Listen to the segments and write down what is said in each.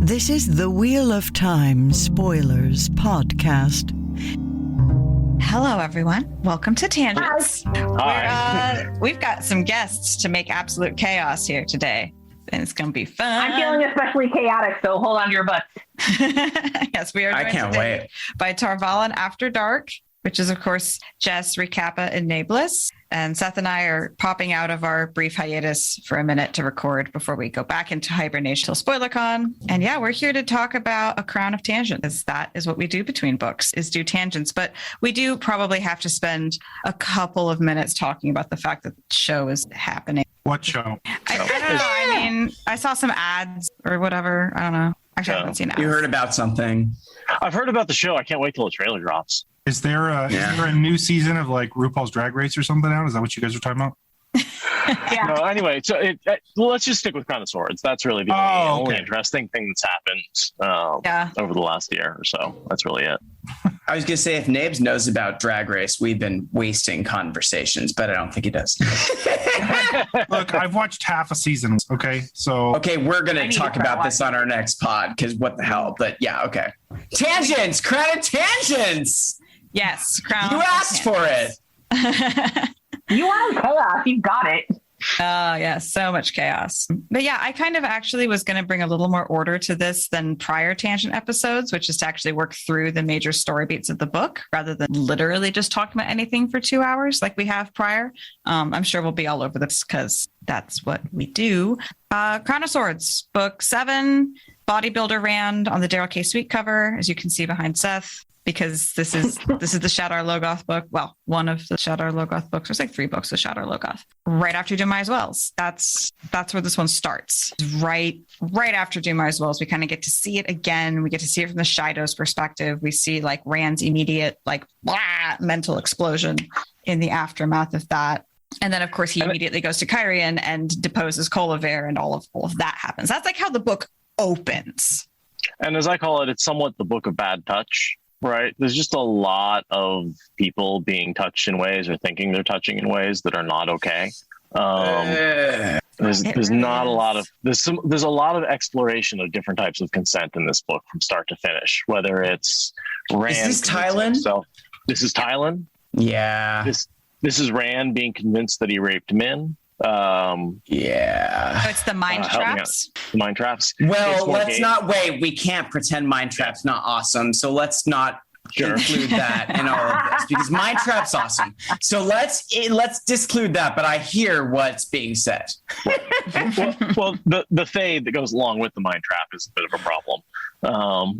This is the Wheel of Time Spoilers podcast. Hello, everyone. Welcome to Tangents. Hi. We've got some guests to make absolute chaos here today, and it's going to be fun. I'm feeling especially chaotic, so hold on to your butts. Yes, we are. I can't wait. By Tarvalin After Dark, which is, of course, Jess, Recappa, and Nablus. And Seth and I are popping out of our brief hiatus for a minute to record before we go back into hibernation till SpoilerCon. And yeah, we're here to talk about A Crown of Tangents, because that is what we do between books, is do tangents. But we do probably have to spend a couple of minutes talking about the fact that the show is happening. What show? I don't know. I mean, I saw some ads or whatever. I don't know. Actually, I haven't seen ads. You heard about something. I've heard about the show. I can't wait till the trailer drops. Is there a new season of like RuPaul's Drag Race or something out? Is that what you guys are talking about? Yeah. No, anyway, so let's just stick with Crown of Swords. That's really the only interesting thing that's happened over the last year or so. That's really it. I was going to say, if Nabes knows about Drag Race, we've been wasting conversations, but I don't think he does. Look, I've watched half a season. Okay, so Okay, we're going to talk about this on our next pod, because what the hell? But yeah, okay. Tangents! Crown of Tangents! Yes, Crown. You asked for it. You want chaos, you got it. Oh, yeah, so much chaos. But yeah, I kind of actually was going to bring a little more order to this than prior tangent episodes, which is to actually work through the major story beats of the book rather than literally just talk about anything for 2 hours like we have prior. I'm sure we'll be all over this because that's what we do. Crown of Swords, book 7, Bodybuilder Rand on the Daryl K. Sweet cover, as you can see behind Seth. Because this is the Shadar Logoth book. Well, one of the Shadar Logoth books. There's like 3 books of Shadar Logoth. Right after Demise Wells. That's where this one starts. Right after Demise Wells, we kind of get to see it again. We get to see it from the Shido's perspective. We see like Rand's immediate mental explosion in the aftermath of that. And then, of course, he immediately goes to Kyrian and deposes Colaver, and all of that happens. That's like how the book opens. And as I call it, it's somewhat the book of bad touch. Right. There's just a lot of people being touched in ways or thinking they're touching in ways that are not okay. There's not a lot of there's a lot of exploration of different types of consent in this book from start to finish, whether it's Rand. Is this Tylan? This is Tylan. Yeah. This is Rand being convinced that he raped Min. Yeah. So it's the mind traps. The mind traps. Well, let's not wait. We can't pretend mind trap's not awesome. So let's not include that in all of this, because mind trap's awesome. So let's disclude that. But I hear what's being said. well, the fade that goes along with the mind trap is a bit of a problem.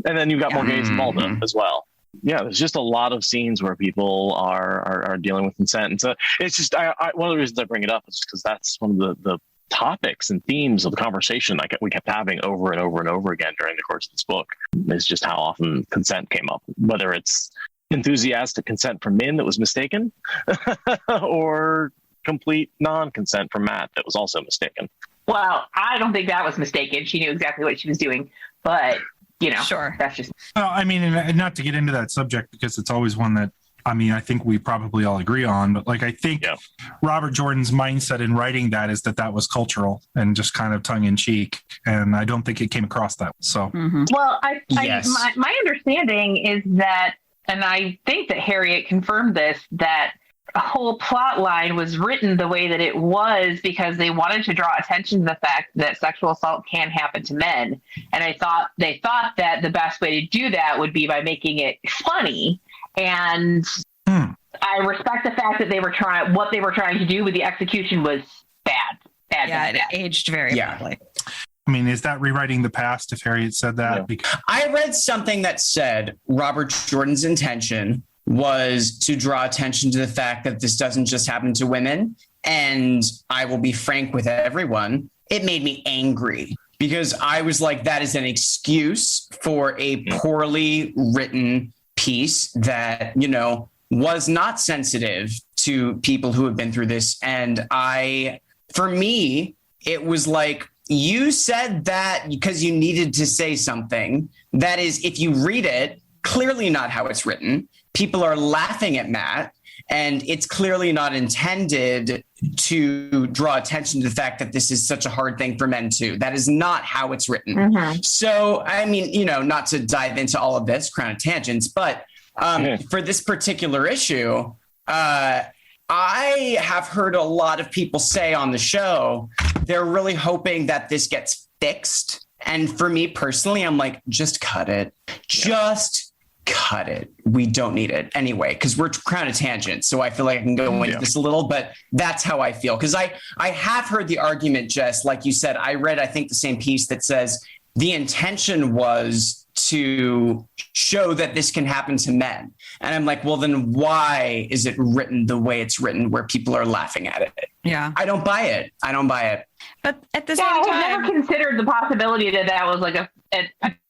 And then you've got Morghese and Balda as well. Yeah, there's just a lot of scenes where people are dealing with consent. And so it's just one of the reasons I bring it up is because that's one of the topics and themes of the conversation we kept having over and over and over again during the course of this book, is just how often consent came up, whether it's enthusiastic consent from Min that was mistaken or complete non-consent from Matt that was also mistaken. Well, I don't think that was mistaken. She knew exactly what she was doing, but sure. That's just. Well, I mean, and not to get into that subject, because it's always one that, I mean, I think we probably all agree on, but like, I think Robert Jordan's mindset in writing that is that was cultural and just kind of tongue in cheek. And I don't think it came across that. So, Well, Yes. my understanding is that, and I think that Harriet confirmed this, that a whole plot line was written the way that it was because they wanted to draw attention to the fact that sexual assault can happen to men. And they thought that the best way to do that would be by making it funny. And I respect the fact that what they were trying to do with the execution was bad. It aged very badly. I mean, is that rewriting the past if Harriet said that? Yeah. I read something that said Robert Jordan's intention was to draw attention to the fact that this doesn't just happen to women. And I will be frank with everyone, it made me angry, because I was like, that is an excuse for a poorly written piece that, was not sensitive to people who have been through this. And for me, it was like, you said that because you needed to say something. That is, if you read it, clearly not how it's written. People are laughing at Matt, and it's clearly not intended to draw attention to the fact that this is such a hard thing for men too. That is not how it's written. Mm-hmm. So, I mean, not to dive into all of this crown of tangents, but for this particular issue, I have heard a lot of people say on the show, they're really hoping that this gets fixed. And for me personally, I'm like, just cut it. Just cut it. We don't need it anyway, because we're crown of tangents. So I feel like I can go into this a little, but that's how I feel. Because I have heard the argument, Jess, like you said, I read, I think, the same piece that says the intention was to show that this can happen to men. And I'm like, well, then why is it written the way it's written where people are laughing at it? Yeah. I don't buy it. But at the same I time, have never considered the possibility that was like a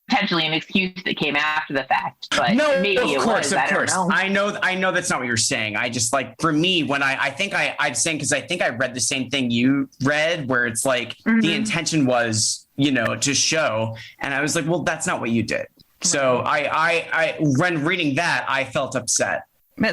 potentially an excuse that came after the fact. But no, maybe of course. I know that's not what you're saying. I just like, for me, when I think I'm saying, because I think I read the same thing you read, where it's like the intention was, to show. And I was like, well, that's not what you did. So I when reading that, I felt upset.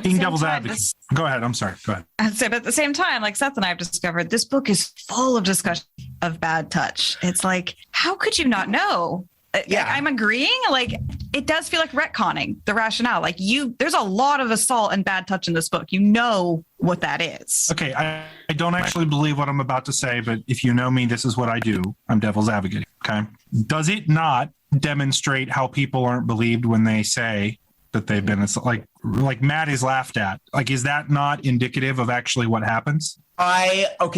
Being devil's advocate. Go ahead. I'm sorry. Go ahead. I'd say, but at the same time, like Seth and I have discovered, this book is full of discussion of bad touch. It's like, how could you not know? Yeah, I'm agreeing. Like, it does feel like retconning the rationale. Like, there's a lot of assault and bad touch in this book. You know what that is. Okay, I don't actually believe what I'm about to say, but if you know me, this is what I do. I'm devil's advocate. Okay, does it not demonstrate how people aren't believed when they say that they've been like Matt is laughed at? Like, is that not indicative of actually what happens? I'm just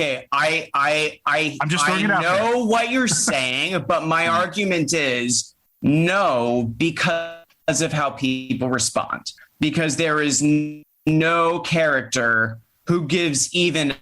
throwing it out there. I know what you're saying, but my argument is no, because of how people respond. Because there is no character who gives even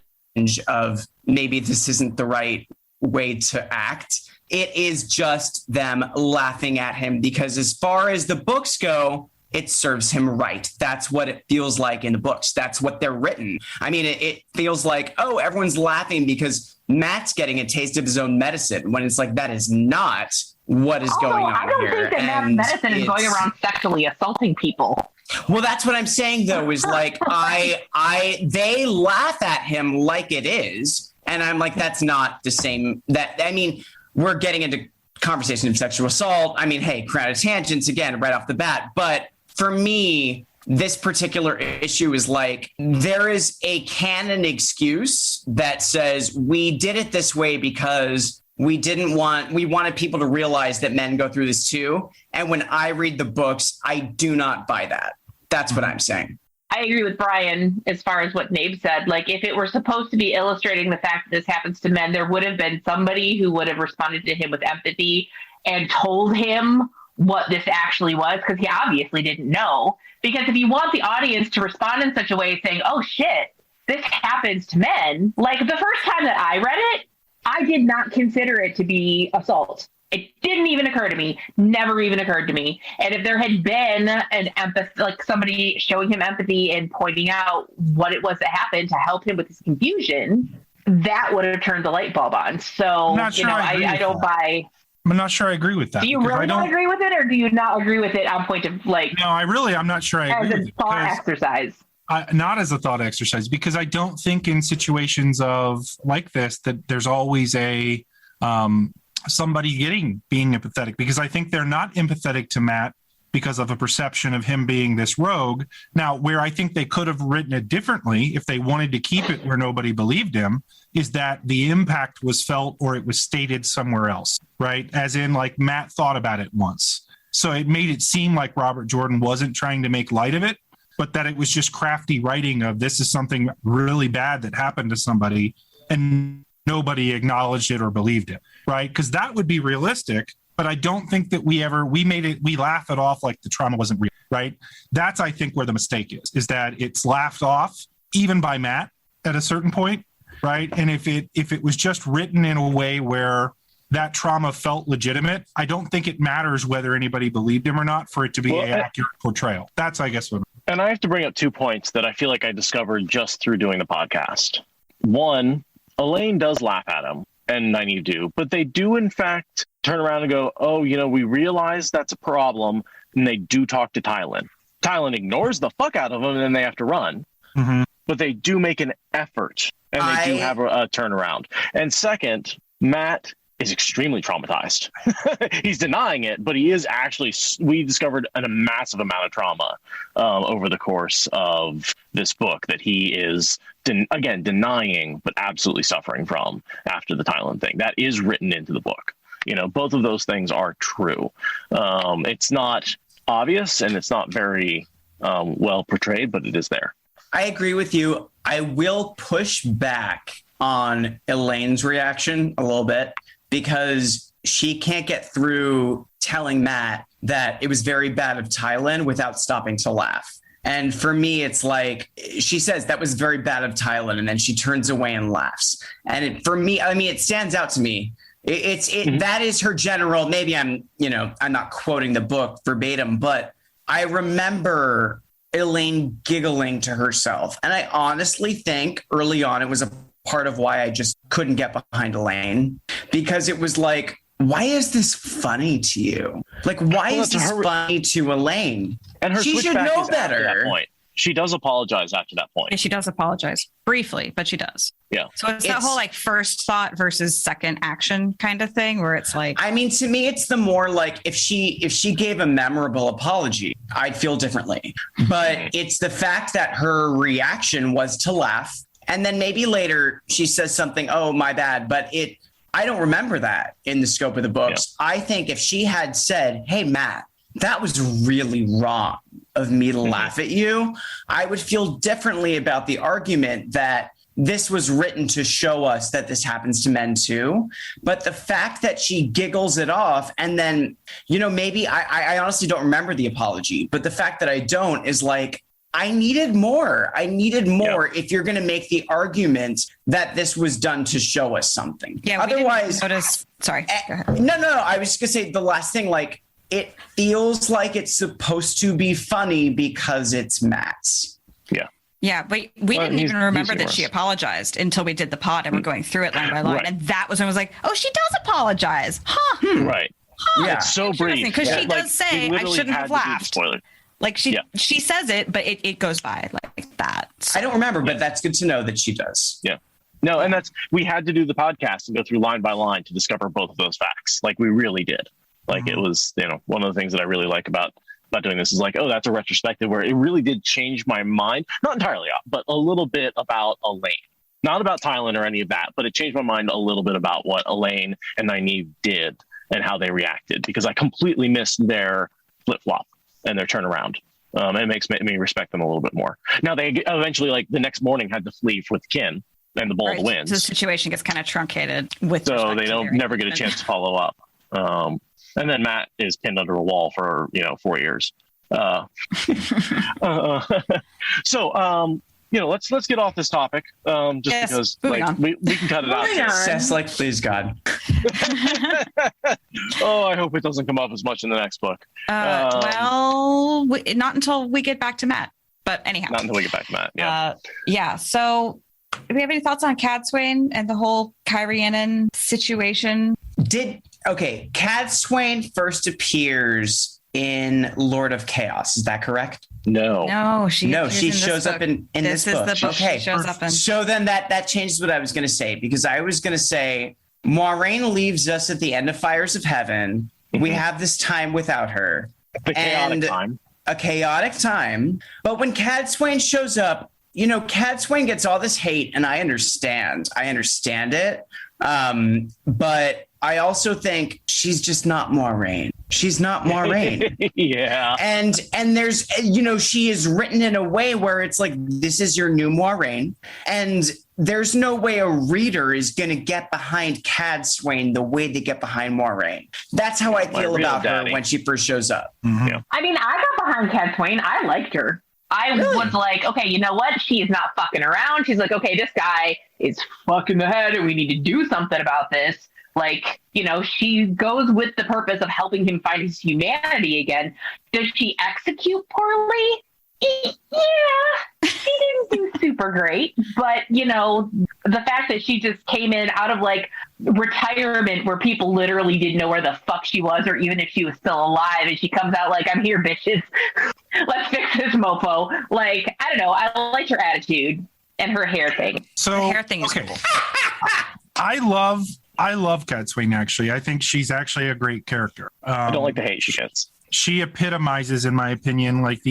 of maybe this isn't the right way to act. It is just them laughing at him, because as far as the books go, it serves him right. That's what it feels like in the books. That's what they're written. I mean, it feels like, oh, everyone's laughing because Matt's getting a taste of his own medicine, when it's like, that is not what is going on here. I don't think that Matt's medicine is going around sexually assaulting people. Well, that's what I'm saying, though, is like, they laugh at him like it is. And I'm like, that's not the same. We're getting into conversation of sexual assault. I mean, hey, crown of tangents again, right off the bat. But for me, this particular issue is like, there is a canon excuse that says we did it this way because we wanted people to realize that men go through this too. And when I read the books, I do not buy that. That's what I'm saying. I agree with Brian as far as what Nabe said. Like, if it were supposed to be illustrating the fact that this happens to men, there would have been somebody who would have responded to him with empathy and told him what this actually was, because he obviously didn't know. Because if you want the audience to respond in such a way saying, oh shit, this happens to men, like the first time that I read it, I did not consider it to be assault. It didn't even occur to me, never even occurred to me. And if there had been an empathy, like somebody showing him empathy and pointing out what it was that happened to help him with his confusion, that would have turned the light bulb on. So, I don't buy. I'm not sure I agree with that. Do you really not agree with it, or do you not agree with it on point of like? No, I'm not sure I agree with it. As a thought exercise. Not as a thought exercise, because I don't think in situations of like this that there's always a somebody being empathetic, because I think they're not empathetic to Matt because of a perception of him being this rogue. Now, where I think they could have written it differently if they wanted to keep it where nobody believed him, is that the impact was felt or it was stated somewhere else, right? As in, like, Matt thought about it once. So it made it seem like Robert Jordan wasn't trying to make light of it, but that it was just crafty writing of this is something really bad that happened to somebody, and nobody acknowledged it or believed it, right? Because that would be realistic. But I don't think that we laugh it off like the trauma wasn't real, right? That's, I think, where the mistake is that it's laughed off even by Matt at a certain point, right? And if it was just written in a way where that trauma felt legitimate, I don't think it matters whether anybody believed him or not for it to be an accurate portrayal. That's, I guess, what. And I have to bring up 2 points that I feel like I discovered just through doing the podcast. One, Elaine does laugh at him, and Ninety do, but they do, in fact, turn around and go, oh, we realize that's a problem, and they do talk to Tylan. Tylan ignores the fuck out of him, and then they have to run. Mm-hmm. but they do make an effort, and they do have a turnaround. And second, Matt is extremely traumatized. He's denying it, but he is actually, we discovered a massive amount of trauma over the course of this book that he is, again, denying, but absolutely suffering from after the Thailand thing. That is written into the book. You know, both of those things are true. It's not obvious and it's not very well portrayed, but it is there. I agree with you. I will push back on Elaine's reaction a little bit, because she can't get through telling Matt that it was very bad of Thailand without stopping to laugh. And for me, it's like, she says that was very bad of Thailand, and then she turns away and laughs. And for me, I mean, it stands out to me. That is her general, maybe I'm not quoting the book verbatim, but I remember Elaine giggling to herself. And I honestly think early on, it was a part of why I just couldn't get behind Elaine, because it was like, why is this funny to you? Like, why is this funny to Elaine? And her she should know better. That point. She does apologize after that point. Yeah, she does apologize briefly, but she does. Yeah. So it's that whole like first thought versus second action kind of thing, where it's like, I mean, to me, it's the more like if she gave a memorable apology, I'd feel differently. But it's the fact that her reaction was to laugh. And then maybe later she says something, oh, my bad. But I don't remember that in the scope of the books. Yeah. I think if she had said, hey, Matt, that was really wrong of me to laugh at you, I would feel differently about the argument that this was written to show us that this happens to men too. But the fact that she giggles it off, and then, maybe I honestly don't remember the apology, but the fact that I don't is like, I needed more. If you're going to make the argument that this was done to show us something. Yeah. Otherwise, sorry. Go ahead. No. I was just going to say the last thing, like, it feels like it's supposed to be funny because it's Matt's. Yeah. Yeah, but we didn't even remember that she apologized until we did the pod and we're going through it line by line. Right. And that was when I was like, oh, she does apologize. Huh. Right. Yeah. It's so brief. Because she does say, I shouldn't have laughed. Spoiler. Like she says it, but it goes by like that. So. I don't remember, but that's good to know that she does. Yeah. No, and we had to do the podcast and go through line by line to discover both of those facts. Like we really did. Like it was, one of the things that I really like about doing this is like, oh, that's a retrospective where it really did change my mind. Not entirely off, but a little bit about Elaine. Not about Thailand or any of that, but it changed my mind a little bit about what Elaine and Nynaeve did and how they reacted, because I completely missed their flip-flop and their turnaround. It makes me respect them a little bit more. Now, they eventually, like the next morning, had to flee with Kin and the Bowl of the Winds. So the situation gets kind of truncated with. So they never get a chance to follow up. And then Matt is pinned under a wall for 4 years. So let's get off this topic. Because like we can cut it out. Seth's like, please God. Oh, I hope it doesn't come up as much in the next book. Well, not until we get back to Matt. But anyhow, not until we get back to Matt. Yeah. Yeah. So, do we have any thoughts on Cadsuane and the whole Kyrianan situation? Cadsuane first appears in Lord of Chaos. Is that correct? No, she shows up in this book. This is the book she shows up in. So then that changes what I was going to say, because I was going to say Moiraine leaves us at the end of Fires of Heaven. We have this time without her. A chaotic time. But when Cadsuane shows up, Cadsuane gets all this hate, and I understand it. But I also think she's just not Moiraine. She's not Moiraine. Yeah. And there's, she is written in a way where it's like, this is your new Moiraine. And there's no way a reader is going to get behind Cadsuane the way they get behind Moiraine. That's how I feel about her when she first shows up. Mm-hmm. Yeah. I mean, I got behind Cadsuane. I liked her. I was like, okay, you know what? She is not fucking around. She's like, okay, this guy is fucking the head and we need to do something about this. Like, she goes with the purpose of helping him find his humanity again. Does she execute poorly? Yeah, she didn't do super great. But, the fact that she just came in out of like retirement where people literally didn't know where the fuck she was, or even if she was still alive, and she comes out like, I'm here, bitches. Let's fix this mofo. Like, I don't know. I liked her attitude. and her hair thing. So The hair thing is okay. cool. I love Cat Swain, actually. I think she's actually a great character. I don't like the hate she gets. She epitomizes, in my opinion, like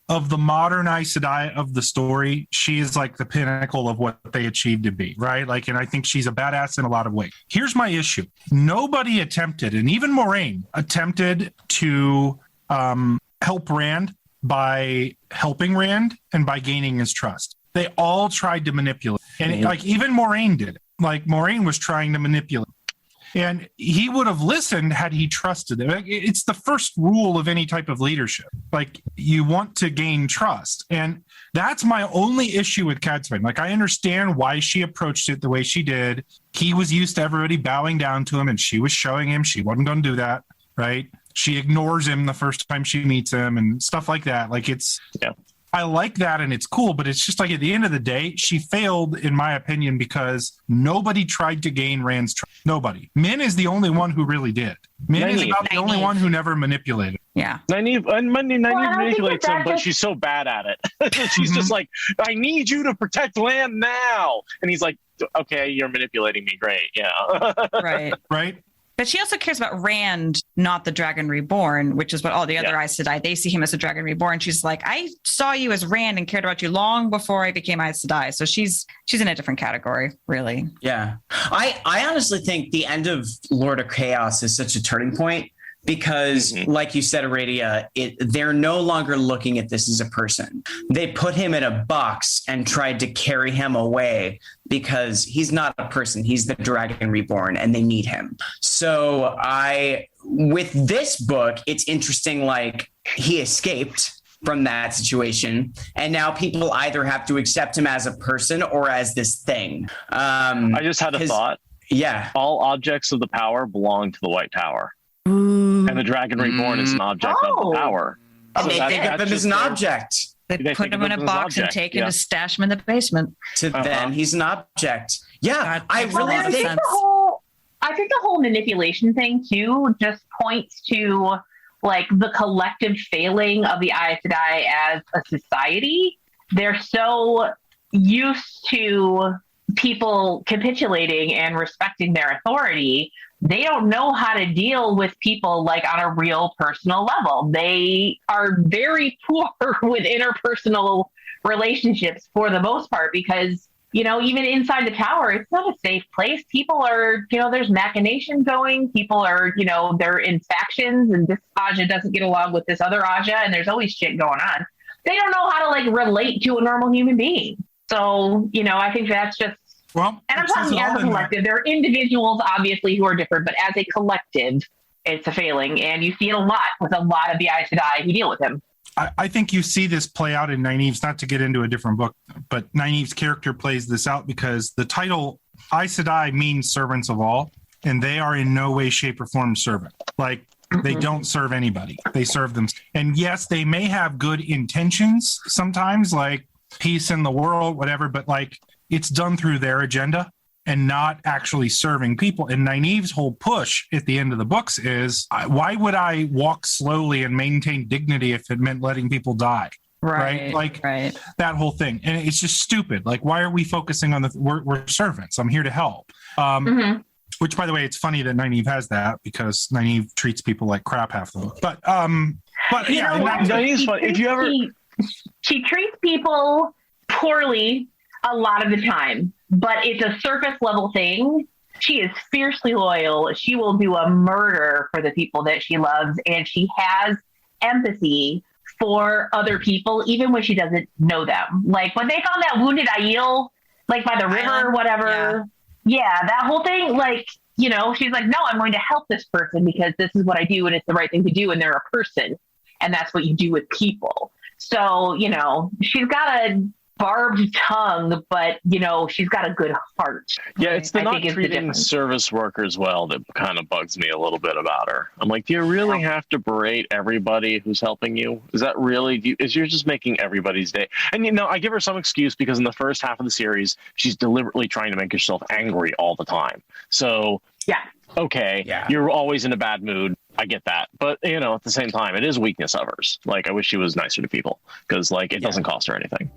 of the modern Aes Sedai of the story. She is like the pinnacle of what they achieved to be, right? Like, and I think she's a badass in a lot of ways. Here's my issue. Nobody attempted, and even Moraine attempted to help Rand by helping Rand and by gaining his trust. They all tried to manipulate. And like even Moraine did it. Like Moraine was trying to manipulate. And he would have listened had he trusted him. It's the first rule of any type of leadership. Like, you want to gain trust. And that's my only issue with Cat Swain. Like, I understand why she approached it the way she did. He was used to everybody bowing down to him, and she was showing him she wasn't going to do that, right? She ignores him the first time she meets him and stuff like that. Like, I like that, and it's cool, but it's just like at the end of the day, she failed, in my opinion, because nobody tried to gain Rand's trust. Nobody. Min is the only one who really did. Min is about the only one who never manipulated. Yeah. Nynaeve manipulates him, but she's so bad at it. She's just like, I need you to protect land now. And he's like, okay, you're manipulating me. Great. Yeah. Right. Right? But she also cares about Rand, not the Dragon Reborn, which is what all the other Aes Sedai, they see him as a Dragon Reborn. She's like, I saw you as Rand and cared about you long before I became Aes Sedai. So she's in a different category, really. Yeah. I honestly think the end of Lord of Chaos is such a turning point because, like you said, Aradia, they're no longer looking at this as a person. They put him in a box and tried to carry him away because he's not a person. He's the Dragon Reborn, and they need him. So with this book, it's interesting, like, he escaped from that situation, and now people either have to accept him as a person or as this thing. I just had a thought. Yeah. All objects of the power belong to the White Tower. And the Dragon Reborn is an object of the power. And they think of him as an object. They put him in a box and take him to stash him in the basement. To them, he's an object. Yeah, God, I really think I think the whole manipulation thing too just points to like the collective failing of the Aes Sedai as a society. They're so used to people capitulating and respecting their authority. They don't know how to deal with people like on a real personal level. They are very poor with interpersonal relationships for the most part because, you know, even inside the tower, it's not a safe place. People are, you know, there's machination going. People are, you know, they're in factions and this Aja doesn't get along with this other Aja and there's always shit going on. They don't know how to like relate to a normal human being. So, you know, I think that's just, well, and I'm talking as a collective. There are individuals, obviously, who are different, but as a collective, it's a failing. And you see it a lot with a lot of the Aes Sedai who deal with him. I think you see this play out in Nynaeve's, not to get into a different book, but Nynaeve's character plays this out because the title Aes Sedai means servants of all, and they are in no way, shape, or form servant. Like, they don't serve anybody. They serve them. And yes, they may have good intentions sometimes, like peace in the world, whatever, but like, it's done through their agenda and not actually serving people. And Nynaeve's whole push at the end of the books is, why would I walk slowly and maintain dignity if it meant letting people die? Right? Like that whole thing. And it's just stupid. Like, why are we focusing on we're servants. I'm here to help. Which, by the way, it's funny that Nynaeve has that because Nynaeve treats people like crap half of them. But yeah, Nynaeve's funny. If you ever, she treats people poorly a lot of the time, but it's a surface level thing. She is fiercely loyal. She will do a murder for the people that she loves, and she has empathy for other people, even when she doesn't know them. Like when they found that wounded Aiel, like by the river or whatever. Yeah, that whole thing, like, you know, she's like, no, I'm going to help this person because this is what I do and it's the right thing to do, and they're a person, and that's what you do with people. So, you know, she's got a barbed tongue, but, you know, she's got a good heart. Yeah, it's the not treating service workers well that kind of bugs me a little bit about her. I'm like, do you really have to berate everybody who's helping you? Is that really, you're just making everybody's day? And, you know, I give her some excuse because in the first half of the series, she's deliberately trying to make herself angry all the time. So, you're always in a bad mood. I get that. But, you know, at the same time, it is a weakness of hers. Like, I wish she was nicer to people because, like, it doesn't cost her anything.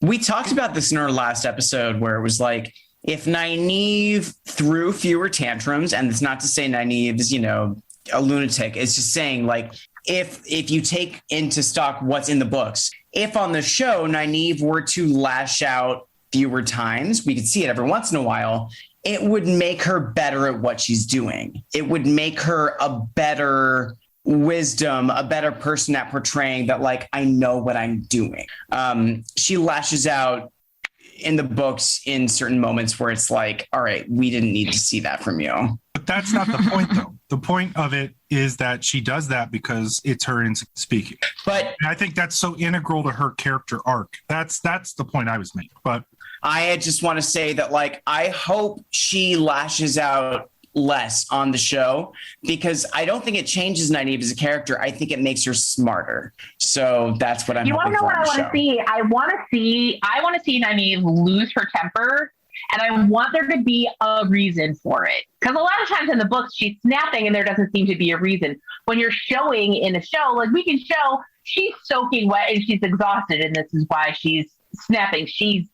We talked about this in our last episode where it was like, if Nynaeve threw fewer tantrums, and it's not to say Nynaeve is, a lunatic. It's just saying, like, if you take into stock what's in the books, if on the show Nynaeve were to lash out fewer times, we could see it every once in a while, it would make her better at what she's doing. It would make her a better wisdom, a better person at portraying that, like, I know what I'm doing. She lashes out in the books in certain moments where it's like, all right, we didn't need to see that from you. But that's not the point, though. The point of it is that she does that because it's her in speaking. But and I think that's so integral to her character arc. That's the point I was making. But I just want to say that, like, I hope she lashes out less on the show, because I don't think it changes Nynaeve as a character. I think it makes her smarter. So that's what I'm. You want to know what I want to see? I want to see Nynaeve lose her temper, and I want there to be a reason for it. Because a lot of times in the books she's snapping, and there doesn't seem to be a reason. When you're showing in a show, like, we can show she's soaking wet and she's exhausted, and this is why she's snapping. She's,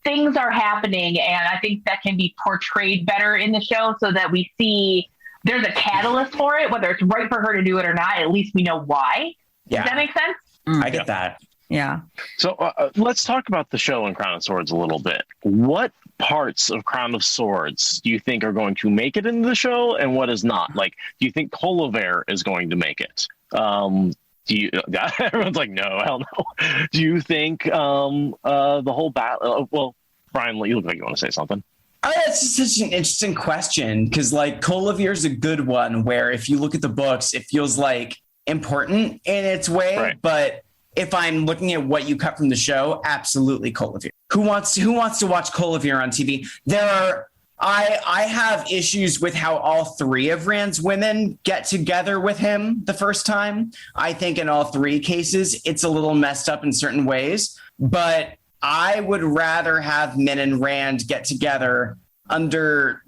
things are happening, and I think that can be portrayed better in the show so that we see there's a catalyst for it, whether it's right for her to do it or not. At least we know why. Yeah. Does that make sense? I get that. Yeah. So let's talk about the show and Crown of Swords a little bit. What parts of Crown of Swords do you think are going to make it into the show, and what is not? Like, do you think Colliver is going to make it? Everyone's like, no, hell no. Do you think the whole battle? Well, Brian, you look like you want to say something. That's just such an interesting question, because, like, Colliver is a good one where if you look at the books, it feels like important in its way. Right. But if I'm looking at what you cut from the show, absolutely Colliver. Who wants to watch Colliver on TV? I have issues with how all three of Rand's women get together with him the first time. I think in all three cases, it's a little messed up in certain ways, but I would rather have Min and Rand get together under,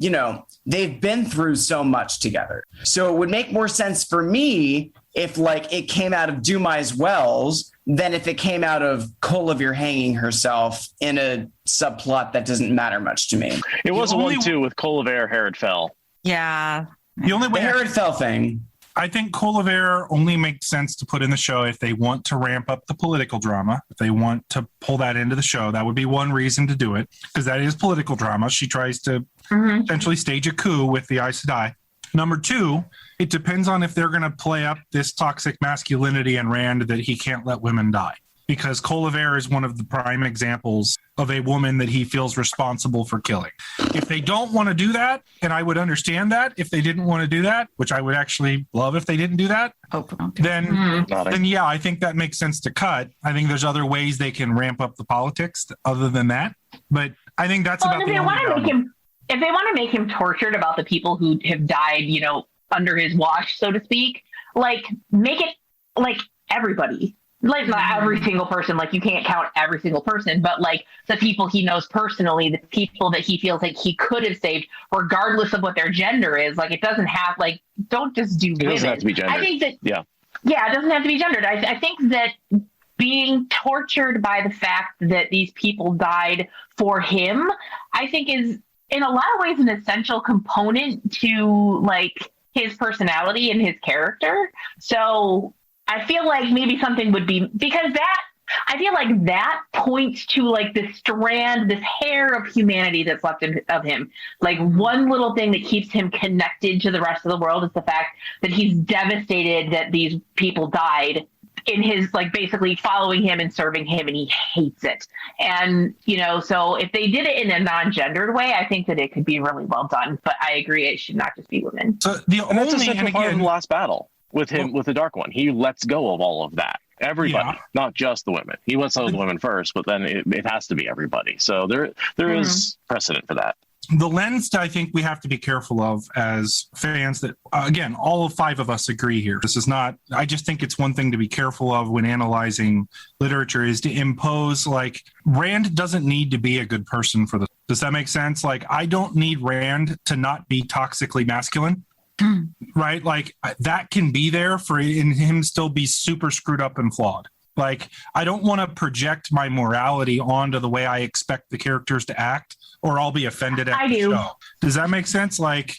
they've been through so much together. So it would make more sense for me if, like, it came out of Dumai's Wells than if it came out of Colliver hanging herself in a subplot that doesn't matter much to me. It was a 1-2 with Colliver, Herod fell. Yeah. The only way the Herod fell thing. I think Colliver only makes sense to put in the show if they want to ramp up the political drama. If they want to pull that into the show, that would be one reason to do it, because that is political drama. She tries to essentially stage a coup with the Aes Sedai. Number two, it depends on if they're going to play up this toxic masculinity in Rand that he can't let women die. Because Colliver is one of the prime examples of a woman that he feels responsible for killing. If they don't want to do that, and I would understand that if they didn't want to do that, which I would actually love if they didn't do that, then yeah, I think that makes sense to cut. I think there's other ways they can ramp up the politics other than that. But I think that's about the only if they want to make him tortured about the people who have died, under his watch, so to speak, like, make it like everybody. Like, not every single person, like, you can't count every single person, but, like, the people he knows personally, the people that he feels like he could have saved, regardless of what their gender is. Like, it doesn't have, like, don't just do women. It doesn't have to be gendered. I think that, yeah, it doesn't have to be gendered. I think that being tortured by the fact that these people died for him, I think is, in a lot of ways, an essential component to, like, his personality and his character. So I feel like maybe something would be, because I feel like that points to, like, this strand, this hair of humanity that's left of him. Like, one little thing that keeps him connected to the rest of the world is the fact that he's devastated that these people died in his, like, basically following him and serving him, and he hates it. And, so if they did it in a non-gendered way, I think that it could be really well done. But I agree, it should not just be women. So that's a central part of the last battle with him, with the Dark One. He lets go of all of that. Everybody, not just the women. He lets go of the women first, but then it has to be everybody. So there is precedent for that. The lens I think we have to be careful of as fans that, again, all of five of us agree here. This is not, I just think it's one thing to be careful of when analyzing literature is to impose, like, Rand doesn't need to be a good person for this. Does that make sense? Like, I don't need Rand to not be toxically masculine. Right? Like, that can be there for in him still be super screwed up and flawed. Like, I don't want to project my morality onto the way I expect the characters to act, or I'll be offended at the show. Does that make sense? Like,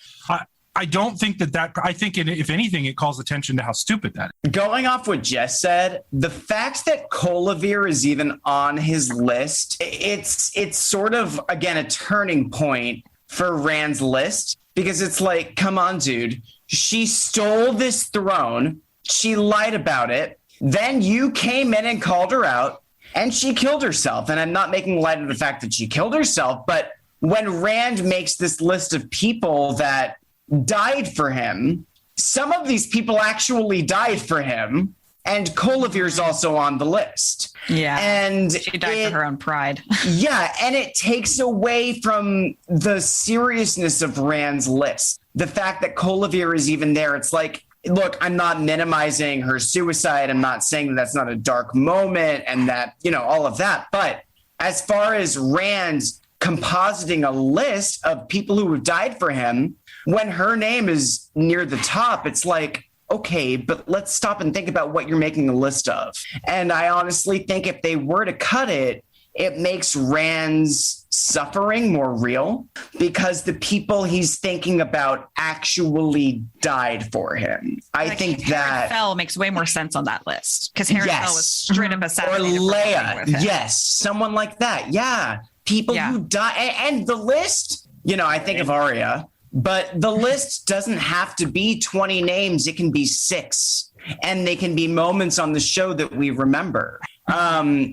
I don't think that I think if anything, it calls attention to how stupid that is. Going off what Jess said, the fact that Kolevir is even on his list, it's sort of, again, a turning point for Rand's list, because it's like, come on, dude. She stole this throne. She lied about it. Then you came in and called her out, and she killed herself. And I'm not making light of the fact that she killed herself, but when Rand makes this list of people that died for him, some of these people actually died for him, and Kolavir's also on the list. Yeah, and she died for her own pride. Yeah, and it takes away from the seriousness of Rand's list. The fact that Kolevir is even there, it's like, look, I'm not minimizing her suicide. I'm not saying that that's not a dark moment and that, all of that. But as far as Rand compositing a list of people who have died for him, when her name is near the top, it's like, okay, but let's stop and think about what you're making a list of. And I honestly think if they were to cut it, it makes Rand's suffering more real, because the people he's thinking about actually died for him. I think that Fell makes way more sense on that list, because Harry Fell was straight up assassinated. Or Leah, yes, someone like that. Yeah, people who die, and the list. I think of Arya. But the list doesn't have to be 20 names. It can be 6, and they can be moments on the show that we remember.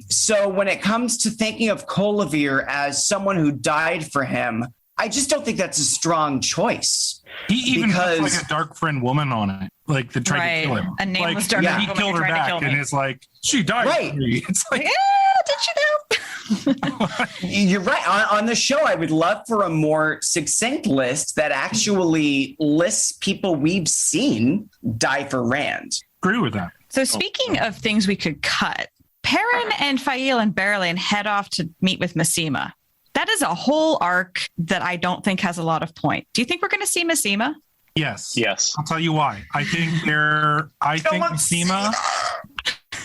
So when it comes to thinking of Kolevir as someone who died for him, I just don't think that's a strong choice. He even has like a dark friend woman on it, like that tried to kill him. A nameless like, dark yeah, woman he killed her back, and it's like, she died. Right. For me. It's like, did you know? You're right. On the show, I would love for a more succinct list that actually lists people we've seen die for Rand. Agree with that. So speaking of things we could cut, Perrin and Fael and Beryllian head off to meet with Massima. That is a whole arc that I don't think has a lot of point. Do you think we're going to see Massima? Yes. Yes. I'll tell you why. I think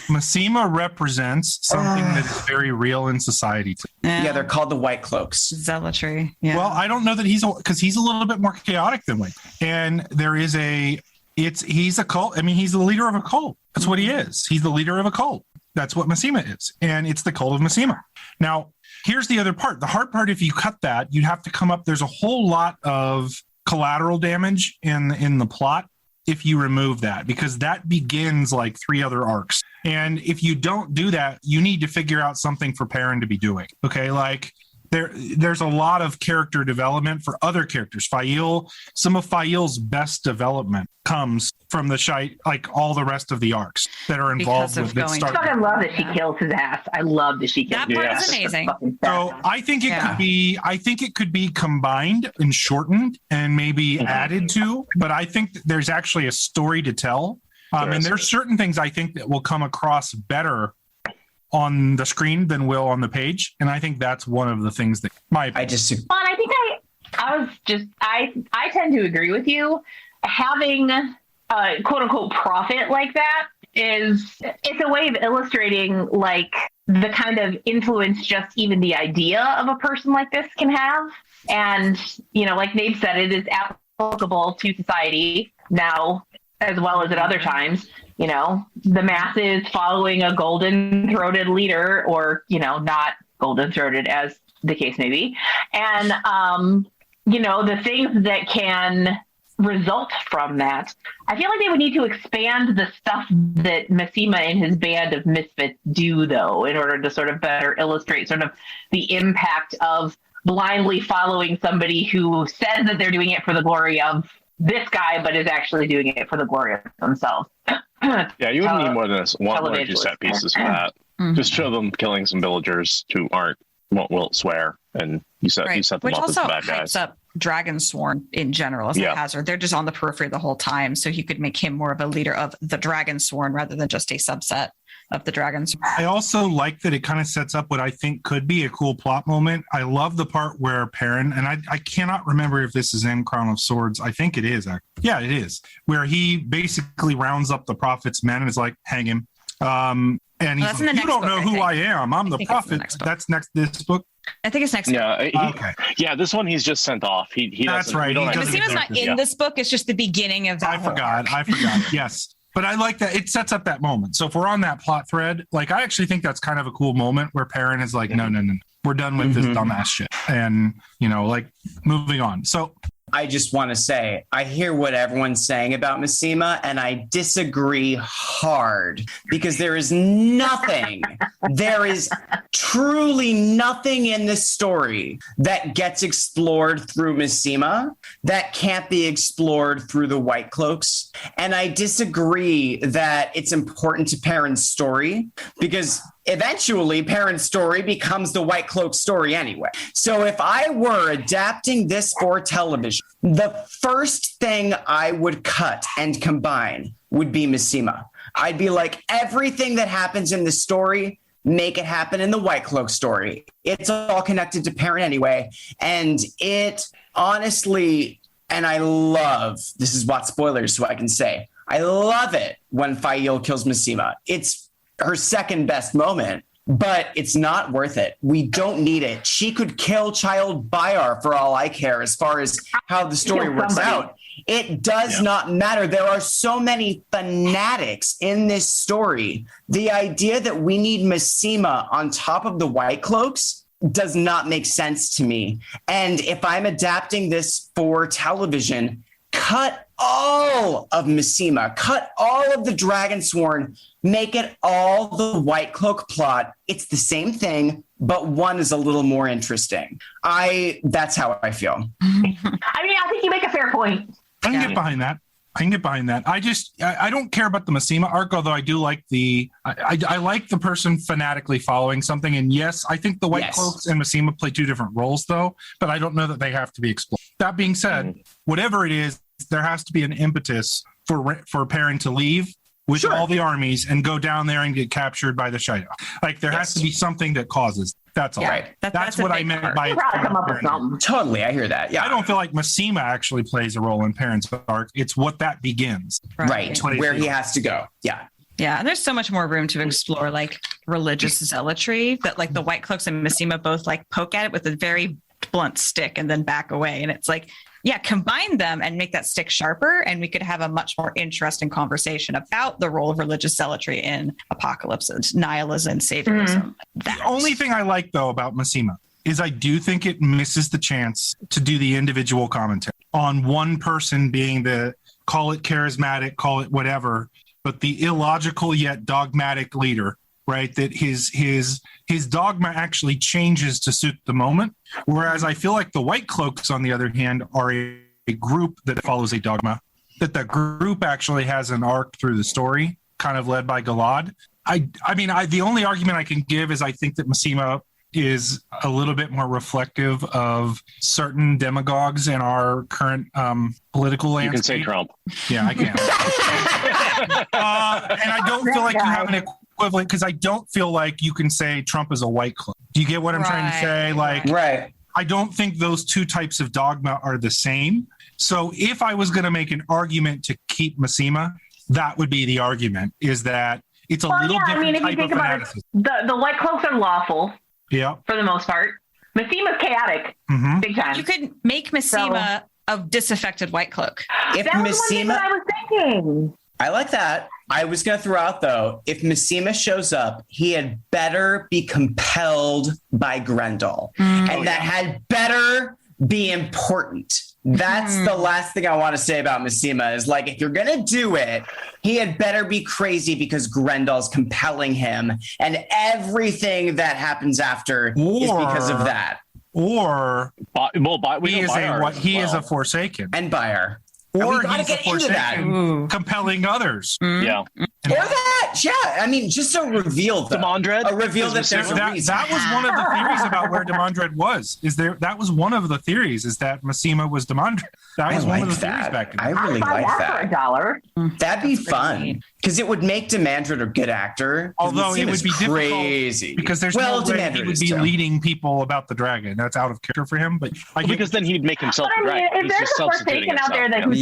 Massima represents something that is very real in society. Yeah, they're called the White Cloaks. Zealotry. Yeah. Well, I don't know that because he's a little bit more chaotic than White. And there is he's a cult. I mean, he's the leader of a cult. That's what he is. He's the leader of a cult. That's what Massima is. And it's the cult of Massima. Now, here's the other part. The hard part, if you cut that, you'd have to come up. There's a whole lot of collateral damage in the plot if you remove that, because that begins like 3 other arcs. And if you don't do that, you need to figure out something for Perrin to be doing. Okay, like there's a lot of character development for other characters. Some of Fael's best development comes from like all the rest of the arcs that are involved with this. I love that she kills his ass. I love that she kills that part is amazing. So I think it could be combined and shortened and maybe added to, but I think that there's actually a story to tell. And there's certain things I think that will come across better on the screen than will on the page. And I think that's one of the things that I just... Well, I think I tend to agree with you. Having a quote unquote prophet like that it's a way of illustrating like the kind of influence just even the idea of a person like this can have. And, like Nate said, it is applicable to society now as well as at other times. The masses following a golden-throated leader, or, not golden-throated as the case may be. And, the things that can result from that. I feel like they would need to expand the stuff that Massima and his band of misfits do, though, in order to sort of better illustrate sort of the impact of blindly following somebody who says that they're doing it for the glory of this guy, but is actually doing it for the glory of themselves. Yeah, you would need more than one or two set pieces for that. Mm-hmm. Just show them killing some villagers who won't swear, and you set them up as bad guys. Hypes up Dragonsworn in general as a hazard. They're just on the periphery the whole time, so you could make him more of a leader of the Dragonsworn rather than just a subset of the Dragonsworn. I also like that it kind of sets up what I think could be a cool plot moment. I love the part where Perrin, and I cannot remember if this is in Crown of Swords. I think it is. Yeah, it is. Where he basically rounds up the Prophet's men and is like, hang him. And he's that's in like, the you next don't book, know I who think. I am. I'm the think it's the prophet. next book. That's next this book. I think it's next. Yeah, Okay. yeah. This one he's just sent off. He That's doesn't. right. We don't He And doesn't actually- Massima's not Yeah. in this book. It's just the beginning of that. I forgot. Yes. But I like that. It sets up that moment. So if we're on that plot thread, like I actually think that's kind of a cool moment where Perrin is like, no. We're done with this dumbass shit. And, like moving on. So I just want to say, I hear what everyone's saying about Massima, and I disagree hard because there is truly nothing in this story that gets explored through Massima that can't be explored through the White Cloaks. And I disagree that it's important to Perrin's story because eventually Perrin's story becomes the White Cloak story anyway. So if I were adapting this for television, the first thing I would cut and combine would be Massima. I'd be like, everything that happens in the story, make it happen in the White Cloak story. It's all connected to Perrin anyway. And it honestly, and I love, this is what spoilers, so I can say, I love it when Fail kills Massima. It's her second best moment, but it's not worth it. We don't need it. She could kill Child Bayar for all I care as far as how the story works out. It does not matter. There are so many fanatics in this story. The idea that we need Massima on top of the White Cloaks does not make sense to me. And if I'm adapting this for television, cut all of Massima, cut all of the Dragonsworn, make it all the White Cloak plot. It's the same thing, but one is a little more interesting. That's how I feel. I mean, I think you make a fair point. I can get behind that. I don't care about the Massima arc, although I do like I like the person fanatically following something. And yes, I think the White Cloaks and Massima play two different roles though, but I don't know that they have to be explored. That being said, whatever it is, there has to be an impetus for Perrin to leave with all the armies and go down there and get captured by the Shaido. Like there has to be something that causes. That's all. Right. That's what I meant by. Probably come up with something. Totally, I hear that. Yeah, I don't feel like Massima actually plays a role in Perrin's arc. It's what that begins. Right, where he has to go. Yeah. Yeah, and there's so much more room to explore like religious zealotry that like the White Cloaks and Massima both like poke at it with a very blunt stick and then back away. And it's like, yeah, combine them and make that stick sharper, and we could have a much more interesting conversation about the role of religious zealotry in apocalypse and nihilism and saviorism. The only thing I like though about Massima is I do think it misses the chance to do the individual commentary on one person being the, call it charismatic, call it whatever, but the illogical yet dogmatic leader, right? That his dogma actually changes to suit the moment. Whereas I feel like the White Cloaks, on the other hand, are a group that follows a dogma, that the group actually has an arc through the story, kind of led by Galad. I mean, the only argument I can give is I think that Massima is a little bit more reflective of certain demagogues in our current political landscape. You can say Trump. Yeah, I can. And I don't feel like you have an equivalent, because I don't feel like you can say Trump is a White Cloak. Do you get what I'm trying to say? Like, I don't think those two types of dogma are the same. So if I was going to make an argument to keep Massima, that would be the argument, is that it's a little different I mean, if you type think of about fanaticism. it, the White Cloaks are lawful. Yeah. For the most part. Massima's chaotic. Big time. You could make Massima a disaffected White Cloak. If that was one thing that I was thinking. I like that. I was going to throw out, though, if Massima shows up, he had better be compelled by Grendel. And that had better be important. That's the last thing I want to say about Massima is, like, if you're going to do it, he had better be crazy because Grendel's compelling him. And everything that happens after is because of that. Or he is a Forsaken. And Bayar. Or he's a Forsaken compelling others. Yeah. Or that, yeah. I mean, just a reveal, though. Demandred? A reveal that there's a reason. That was one of the theories about where Demandred was. That was one of the theories, is that Massima was Demandred. That was one of the theories back in I really like that. For $1. That'd be fun. Because it would make Demandred a good actor. Although it would be crazy. Difficult because there's no way he would be leading people about the dragon. That's out of character for him. But because then he'd make himself the dragon. If there's a Forsaken out there that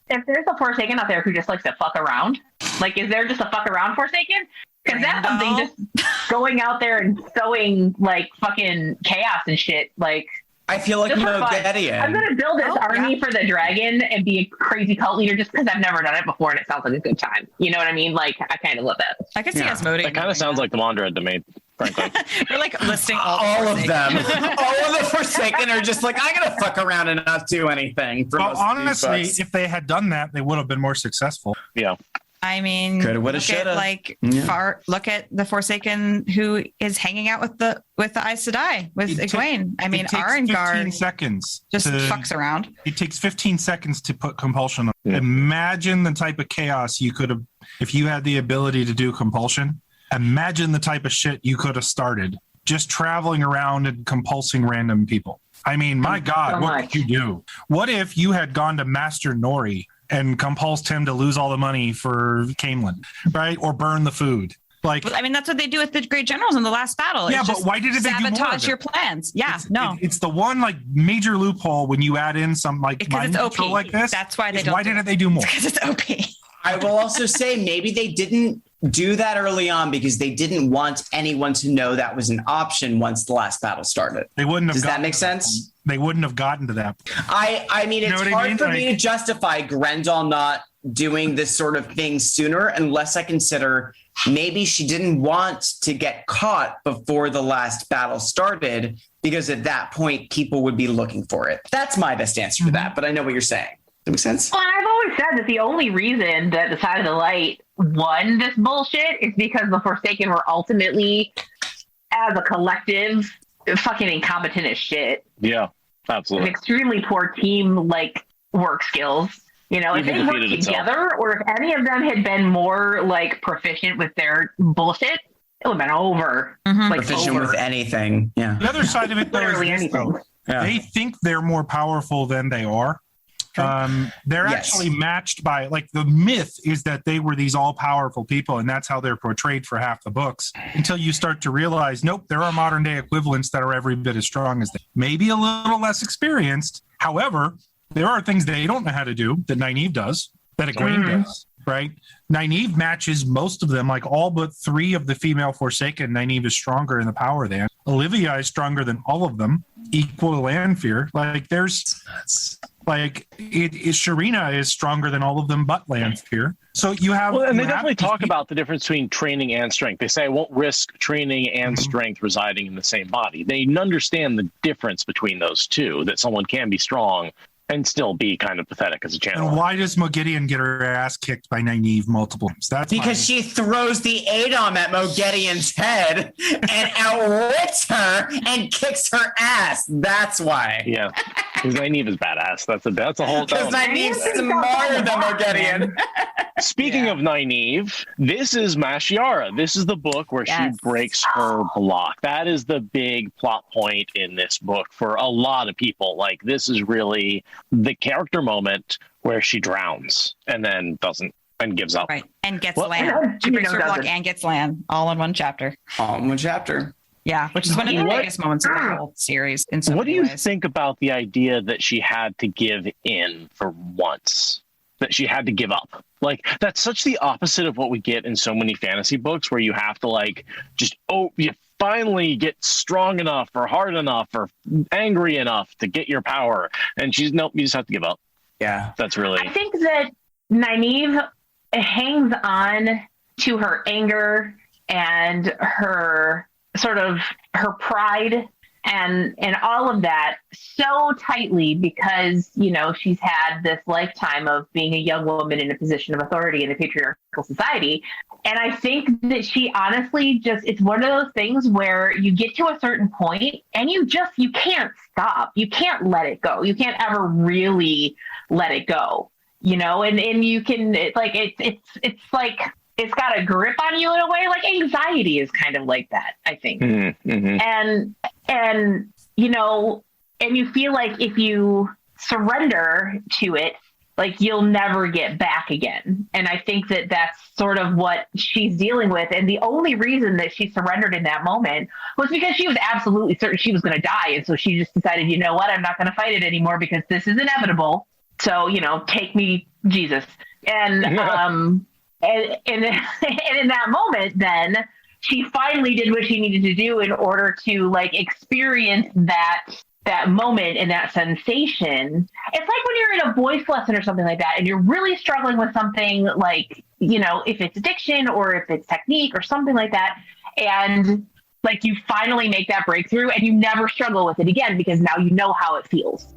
if there's a Forsaken out there who just likes to fuck around, like, is there just a fuck around Forsaken? Because that's something, just going out there and sowing like fucking chaos and shit. Like, I feel like Mogedian. I'm going to build this army for the dragon and be a crazy cult leader just because I've never done it before and it sounds like a good time. You know what I mean? Like, I kind of love that. I could see Asmodean. That kind of sounds like the Mondred to me, frankly. We're like listing all of them. All of the Forsaken are just like, I'm going to fuck around and not do anything. Well, honestly, if they had done that, they would have been more successful. Yeah. I mean, coulda, woulda, look at shoulda. look at the Forsaken who is hanging out with the Aes Sedai with Egwene. I mean, Arengard 15 seconds just fucks around. It takes 15 seconds to put compulsion on. Yeah. Imagine the type of chaos you could have if you had the ability to do compulsion. Imagine the type of shit you could have started just traveling around and compulsing random people. I mean, my God, what could you do? What if you had gone to Master Nori and compulsed him to lose all the money for Camelin, right? Or burn the food. Like, I mean, that's what they do with the great generals in the last battle. Yeah, but why didn't they do more of it? Sabotage your plans. Yeah, it's the one like major loophole when you add in some like mind control like this. That's why they don't. Why didn't they do more? Because it's OP. I will also say maybe they didn't do that early on because they didn't want anyone to know that was an option once the last battle started. They wouldn't have. Does that make sense? They wouldn't have gotten to that. I mean, it's hard for me to justify Grendel not doing this sort of thing sooner unless I consider maybe she didn't want to get caught before the last battle started because at that point people would be looking for it. That's my best answer for that, but I know what you're saying. Does that make sense? Well, I've always said that the only reason that the Side of the Light won this bullshit is because the Forsaken were ultimately, as a collective, fucking incompetent as shit. Yeah, absolutely. With extremely poor team like work skills. You know, if they worked together, or if any of them had been more like proficient with their bullshit, it would have been over. Mm-hmm. Like proficient with anything. Yeah. The other side of it, though, literally is anything. They think they're more powerful than they are. They're actually matched by, like, the myth is that they were these all-powerful people, and that's how they're portrayed for half the books. Until you start to realize, nope, there are modern-day equivalents that are every bit as strong as they. Maybe a little less experienced. However, there are things they don't know how to do that Nynaeve does, that Egwene does, right? Nynaeve matches most of them, like all but 3 of the female Forsaken. Nynaeve is stronger in the power than. Olivia is stronger than all of them, equal to Lanfear. Like, there's... Like, Sharina is stronger than all of them but Lanfear. So you have... Well, and they definitely talk about the difference between training and strength. They say, I won't risk training and strength residing in the same body. They understand the difference between those two, that someone can be strong and still be kind of pathetic as a channel. And why does Mogedion get her ass kicked by Nynaeve multiple times? That's because she throws the Adom at Mogedion's head and outwits her and kicks her ass. That's why. Yeah, because Nynaeve is badass. That's a whole... Because Nynaeve's smarter than Mogedion. Speaking of Nynaeve, this is Mashiara. This is the book where she breaks her block. That is the big plot point in this book for a lot of people. Like, this is really the character moment where she drowns and then doesn't and gives up. Right. And gets land. She breaks her block and gets land all in one chapter. All in one chapter. Yeah, which is one of the biggest moments of the whole series. In so what do many you ways. think about the idea that she had to give in for once? That she had to give up? Like, that's such the opposite of what we get in so many fantasy books where you have to, like, just, you finally get strong enough or hard enough or angry enough to get your power. And she's, nope, you just have to give up. Yeah. That's really... I think that Nynaeve hangs on to her anger and her sort of her pride and all of that so tightly because, you know, she's had this lifetime of being a young woman in a position of authority in a patriarchal society. And I think that she honestly it's one of those things where you get to a certain point and you can't stop. You can't let it go. You can't ever really let it go, you know, and you can, it's like, it's got a grip on you in a way. Like anxiety is kind of like that, I think. Mm-hmm. And, you know, and you feel like if you surrender to it, like you'll never get back again. And I think that that's sort of what she's dealing with. And the only reason that she surrendered in that moment was because she was absolutely certain she was going to die. And so she just decided, you know what, I'm not going to fight it anymore because this is inevitable. So, you know, take me, Jesus. And And in that moment, then she finally did what she needed to do in order to like experience that moment and that sensation. It's like when you're in a voice lesson or something like that, and you're really struggling with something like, you know, if it's diction or if it's technique or something like that. And like you finally make that breakthrough and you never struggle with it again because now you know how it feels.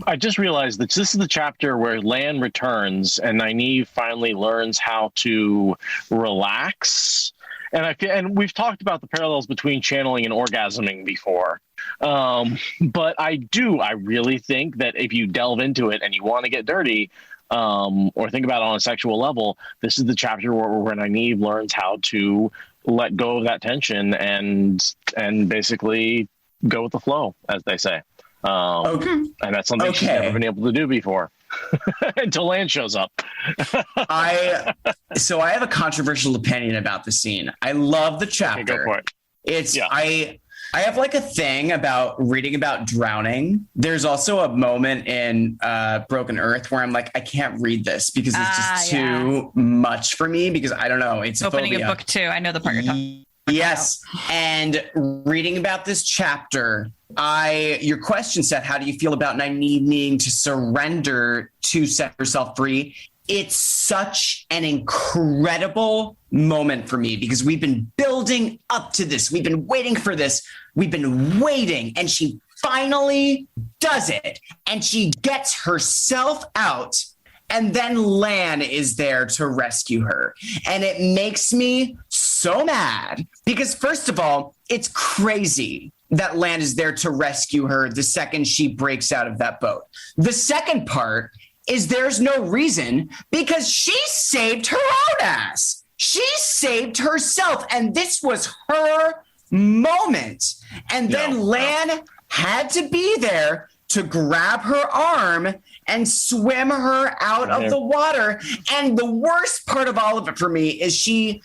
I just realized that this is the chapter where Lan returns and Nynaeve finally learns how to relax. And we've talked about the parallels between channeling and orgasming before. But I really think that if you delve into it and you want to get dirty, or think about it on a sexual level, this is the chapter where Nynaeve learns how to let go of that tension and basically go with the flow, as they say. And that's something she's never been able to do before until Lan shows up. I have a controversial opinion about the scene. I love the chapter. Okay, go for it. I have like a thing about reading about drowning. There's also a moment in Broken Earth where I'm like, I can't read this because it's just too much for me because I don't know. It's opening a book too. I know the part you're talking. Yes. And reading about this chapter, your question, Seth, how do you feel about Nynaeve needing to surrender to set herself free? It's such an incredible moment for me because we've been building up to this. We've been waiting for this. We've been waiting, and she finally does it. And she gets herself out. And then Lan is there to rescue her. And it makes me so mad because, first of all, it's crazy that Lan is there to rescue her the second she breaks out of that boat. The second part is there's no reason because she saved her own ass. She saved herself. And this was her moment. And then Lan had to be there to grab her arm and swim her out of the water. And the worst part of all of it for me is she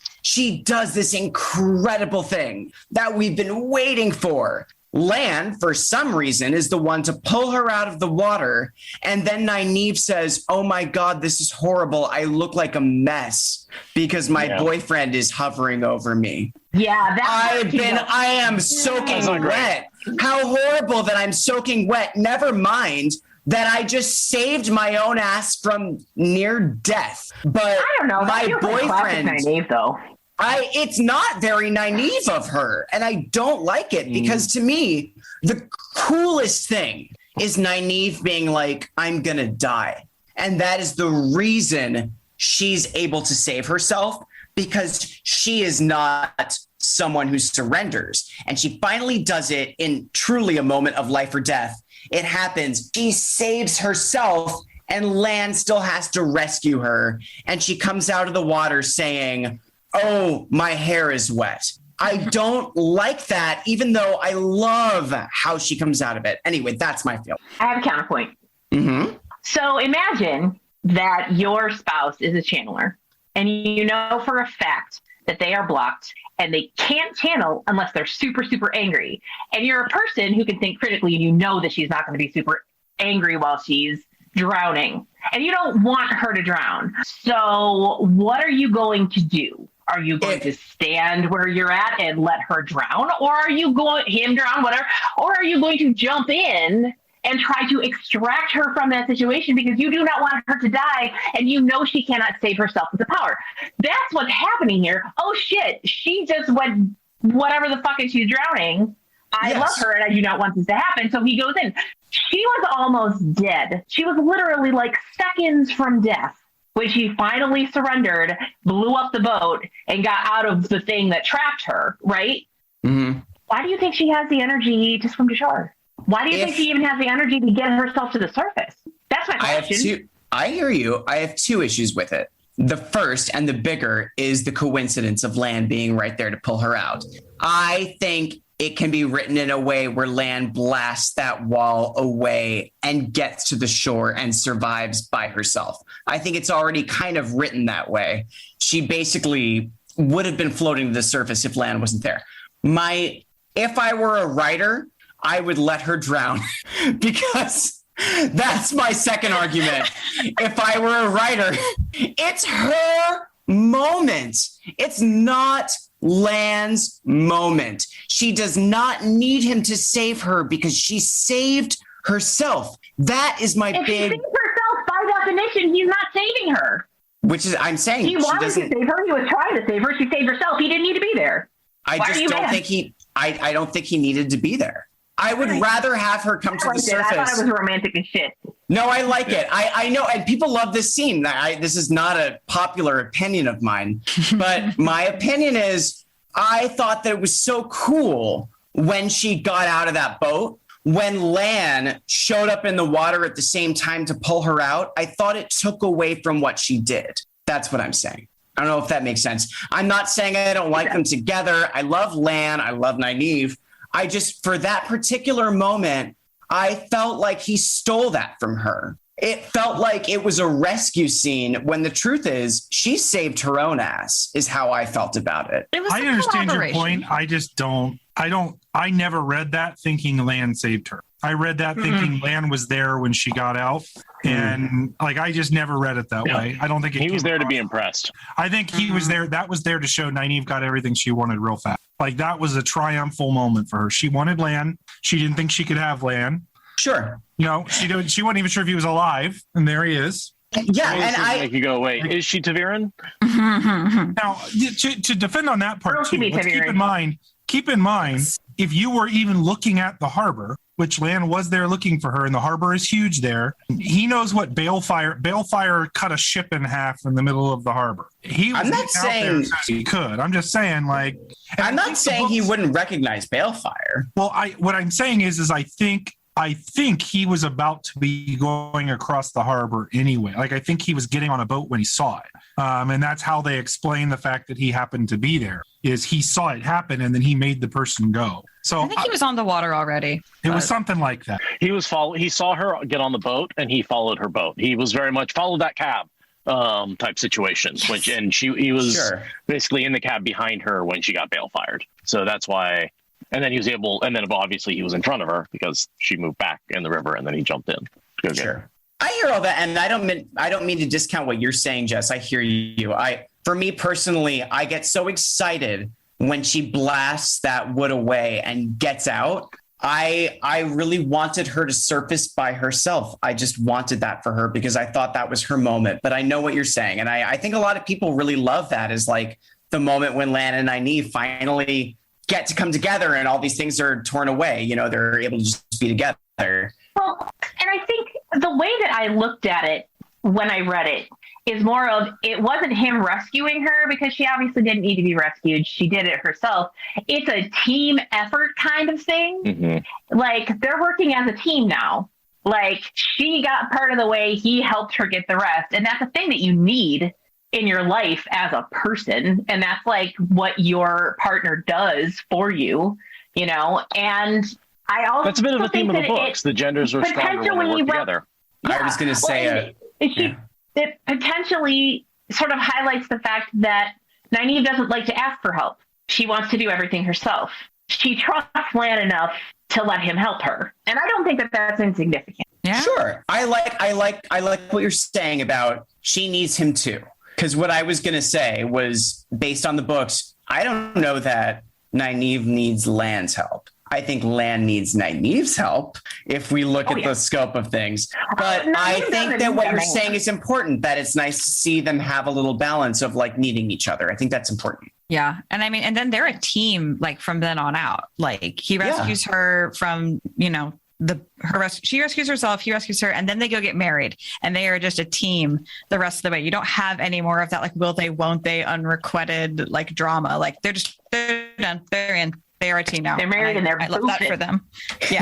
does this incredible thing that we've been waiting for. Lan, for some reason, is the one to pull her out of the water. And then Nynaeve says, oh my God, this is horrible. I look like a mess because my boyfriend is hovering over me. Yeah, I am soaking wet. How horrible that I'm soaking wet. Never mind that I just saved my own ass from near death. But I don't know. My boyfriend, Nynaeve, though. It's not very Nynaeve of her, and I don't like it because to me, the coolest thing is Nynaeve being like, I'm gonna die. And that is the reason she's able to save herself because she is not someone who surrenders. And she finally does it in truly a moment of life or death. It happens. She saves herself and Lan still has to rescue her. And she comes out of the water saying, oh, my hair is wet. I don't like that, even though I love how she comes out of it. Anyway, that's my feeling. I have a counterpoint. Mm-hmm. So imagine that your spouse is a channeler and you know for a fact that they are blocked and they can't channel unless they're super, super angry. And you're a person who can think critically and you know that she's not going to be super angry while she's drowning. And you don't want her to drown. So what are you going to do? Are you going to stand where you're at and let her drown? Or are you going him drown, whatever? Or are you going to jump in and try to extract her from that situation because you do not want her to die and you know she cannot save herself with the power? That's what's happening here. Oh shit, she just went whatever the fuck and she's drowning. I love her and I do not want this to happen. So he goes in. She was almost dead. She was literally like seconds from death when she finally surrendered, blew up the boat, and got out of the thing that trapped her, right? Mm-hmm. Why do you think she has the energy to swim to shore? Why do you think she even has the energy to get herself to the surface? That's my question. I hear you. I have two issues with it. The first and the bigger is the coincidence of Lan being right there to pull her out. I think it can be written in a way where Lan blasts that wall away and gets to the shore and survives by herself. I think it's already kind of written that way. She basically would have been floating to the surface if Lan wasn't there. If I were a writer, I would let her drown because that's my second argument. If I were a writer, it's her moment. It's not Lan's moment. She does not need him to save her because she saved herself. That is my if big. She saved herself, by definition, he's not saving her. Which is, I'm saying, he wanted to save her. He was trying to save her. She saved herself. He didn't need to be there. I don't think he needed to be there. I would rather have her come to the surface. I thought it was romantic as shit. No, I like it. I know, and people love this scene. This is not a popular opinion of mine, but my opinion is I thought that it was so cool when she got out of that boat. When Lan showed up in the water at the same time to pull her out, I thought it took away from what she did. That's what I'm saying. I don't know if that makes sense. I'm not saying I don't like them together. I love Lan. I love Nynaeve. I just, for that particular moment, I felt like he stole that from her. It felt like it was a rescue scene when the truth is she saved her own ass, is how I felt about it. I understand your point. I never read that thinking Lan saved her. I read that thinking Lan was there when she got out. And I just never read it that way. I don't think he was there to be impressed. I think he was there. That was there to show Nynaeve got everything she wanted real fast. That was a triumphal moment for her. She wanted Lan. She didn't think she could have Lan. Sure. She wasn't even sure if he was alive. And there he is. Yeah. And I make you go, wait, is she Taviran? Now, to defend on that part too, let's keep in mind, if you were even looking at the harbor, which Lan was there looking for her, and the harbor is huge there. He knows what Balefire cut a ship in half in the middle of the harbor. I'm not saying he could. I'm just saying, I'm not saying he wouldn't recognize Balefire. Well, what I'm saying is I think he was about to be going across the harbor anyway. I think he was getting on a boat when he saw it. And that's how they explain the fact that he happened to be there, is he saw it happen and then he made the person go. So I think he was on the water already. It was something like that. He saw her get on the boat and he followed her boat. He was very much followed that cab type situation, yes. He was basically in the cab behind her when she got Balefired. So that's why. And then obviously he was in front of her because she moved back in the river and then he jumped in. Sure. I hear all that. And I don't mean to discount what you're saying, Jess. I hear you. For me personally, I get so excited when she blasts that wood away and gets out. I really wanted her to surface by herself. I just wanted that for her because I thought that was her moment. But I know what you're saying. And I think a lot of people really love that, is the moment when Lan and Nynaeve finally get to come together and all these things are torn away. They're able to just be together. Well, and I think the way that I looked at it when I read it is more of, it wasn't him rescuing her because she obviously didn't need to be rescued. She did it herself. It's a team effort kind of thing. Mm-hmm. They're working as a team now. She got part of the way, he helped her get the rest. And that's a thing that you need in your life as a person. And that's what your partner does for you, and I also that's a bit of a theme of the books. The genders are stronger when they work together. Yeah. I was going to say it potentially sort of highlights the fact that Nynaeve doesn't like to ask for help. She wants to do everything herself. She trusts Lan enough to let him help her. And I don't think that that's insignificant. Yeah. Sure. I like what you're saying about she needs him too. Because what I was going to say was, based on the books, I don't know that Nynaeve needs Lan's help. I think Lan needs Nynaeve's help if we look at the scope of things. But I think that what you're saying is important, that it's nice to see them have a little balance of needing each other. I think that's important. Yeah. And and then they're a team from then on out. He rescues her from, she rescues herself, he rescues her, and then they go get married, and they are just a team the rest of the way. You don't have any more of that will they, won't they, unrequited drama. They're done, they're in, they are a team now. They're married and they're I love that for them. Yeah.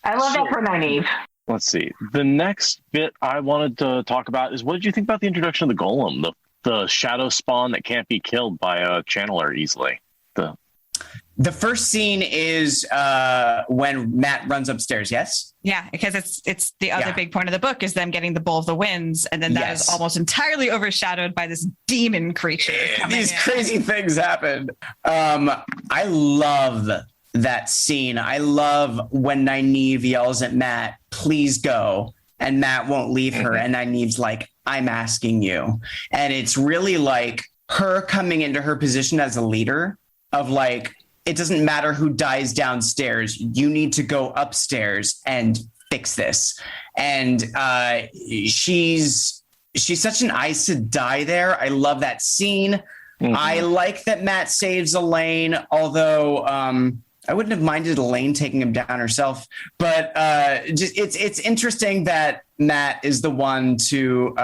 I love that for Nynaeve. Let's see. The next bit I wanted to talk about is, what did you think about the introduction of the golem, the shadow spawn that can't be killed by a channeler easily? The first scene is when Matt runs upstairs. Yes. Yeah, because it's the other big point of the book is them getting the Bowl of the Winds, and then that is almost entirely overshadowed by this demon creature. These crazy things happen. I love that scene. I love when Nynaeve yells at Matt, "Please go," and Matt won't leave her, and Nynaeve's like, "I'm asking you," and it's really like her coming into her position as a leader of like, it doesn't matter who dies downstairs. You need to go upstairs and fix this. And she's such an Aes Sedai there. I love that scene. Mm-hmm. I like that Matt saves Elaine, although I wouldn't have minded Elaine taking him down herself. But it's interesting that Matt is the one to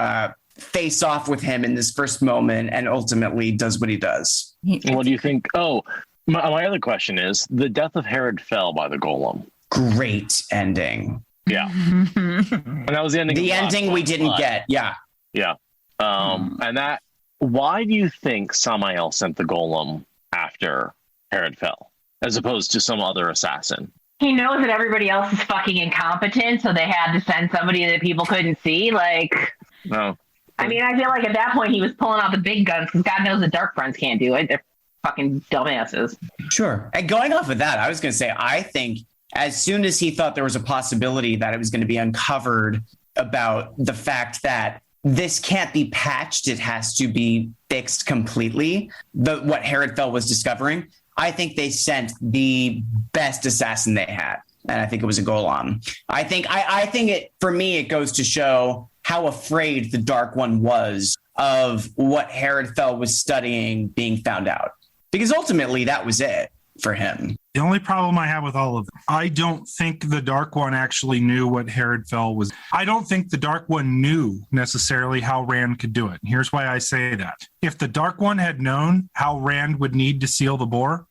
face off with him in this first moment and ultimately does what he does. What do you think? Oh, my other question is the death of Herod fell by the golem. Great ending. Yeah. And that was the ending. The ending we didn't get. Yeah. Yeah. And that, why do you think Samael sent the golem after Herod fell, as opposed to some other assassin? He knows that everybody else is fucking incompetent, so they had to send somebody that people couldn't see. Like, no. I mean, I feel like at that point he was pulling out the big guns because God knows the Dark Friends can't do it. They're fucking dumbasses. Sure. And going off of that, I was going to say, I think as soon as he thought there was a possibility that it was going to be uncovered about the fact that this can't be patched, it has to be fixed completely, what Herod Fell was discovering, I think they sent the best assassin they had. And I think it was a golem. I think it, for me, it goes to show how afraid the Dark One was of what Herod Fell was studying being found out. Because ultimately that was it for him. The only problem I have with all of them, I don't think the Dark One actually knew what Herod Fell was. I don't think the Dark One knew necessarily how Rand could do it. And here's why I say that. If the Dark One had known how Rand would need to seal the bore,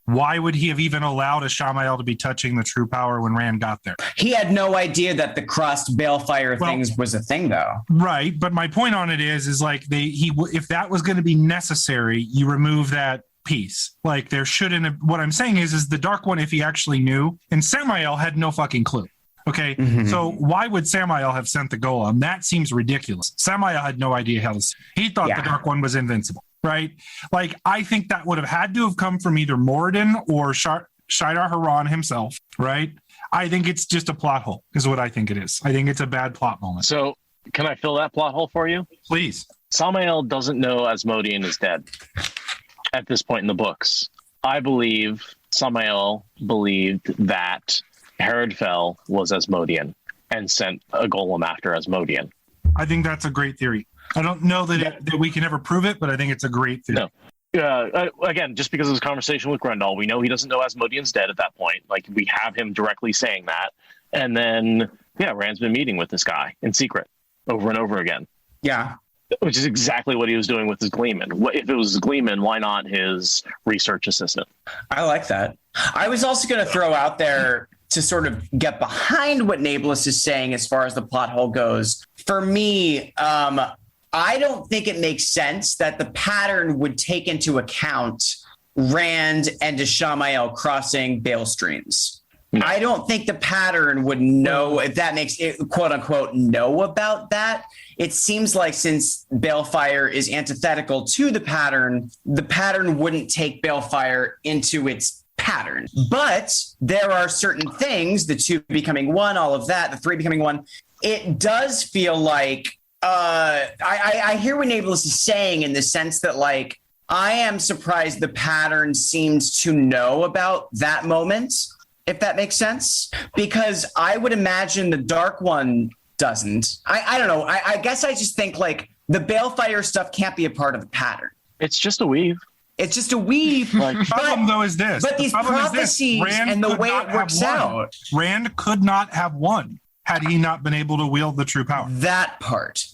why would he have even allowed a Shamael to be touching the true power when Rand got there? He had no idea that the crossed balefire things was a thing, though. Right, but my point on it is like if that was going to be necessary, you remove that piece. Like there shouldn't have. What I'm saying is the Dark One, if he actually knew, and Samael had no fucking clue. Okay, so why would Samael have sent the golem? That seems ridiculous. Samael had no idea how to. He thought the Dark One was invincible. Right? Like, I think that would have had to have come from either Moradin or Shidar Haran himself, right? I think it's just a plot hole, is what I think it is. I think it's a bad plot moment. So, can I fill that plot hole for you? Please. Samael doesn't know Asmodean is dead at this point in the books. I believe Samael believed that Herod Fell was Asmodean and sent a golem after Asmodean. I think that's a great theory. I don't know that we can ever prove it, but I think it's a great theory. No. Again, just because of his conversation with Grendel, we know he doesn't know Asmodean's dead at that point. Like, we have him directly saying that. And then, Rand's been meeting with this guy in secret over and over again. Yeah. Which is exactly what he was doing with his Gleeman. If it was Gleeman, why not his research assistant? I like that. I was also going to throw out there to sort of get behind what Nablus is saying as far as the plot hole goes. For me, I don't think it makes sense that the pattern would take into account Rand and Ishamael crossing Bale streams. No. I don't think the pattern would know, if that makes it, quote unquote, know about that. It seems like since Balefire is antithetical to the pattern wouldn't take Balefire into its pattern. But there are certain things, the two becoming one, all of that, the three becoming one. It does feel like, I hear what Nablus is saying in the sense that, like, I am surprised the pattern seems to know about that moment, if that makes sense, because I would imagine the Dark One doesn't. I don't know. I guess I just think, like, the Balefire stuff can't be a part of the pattern. It's just a weave. It's just a weave. The problem, though, is this. But these prophecies and the way it works out. Rand could not have won had he not been able to wield the true power. That part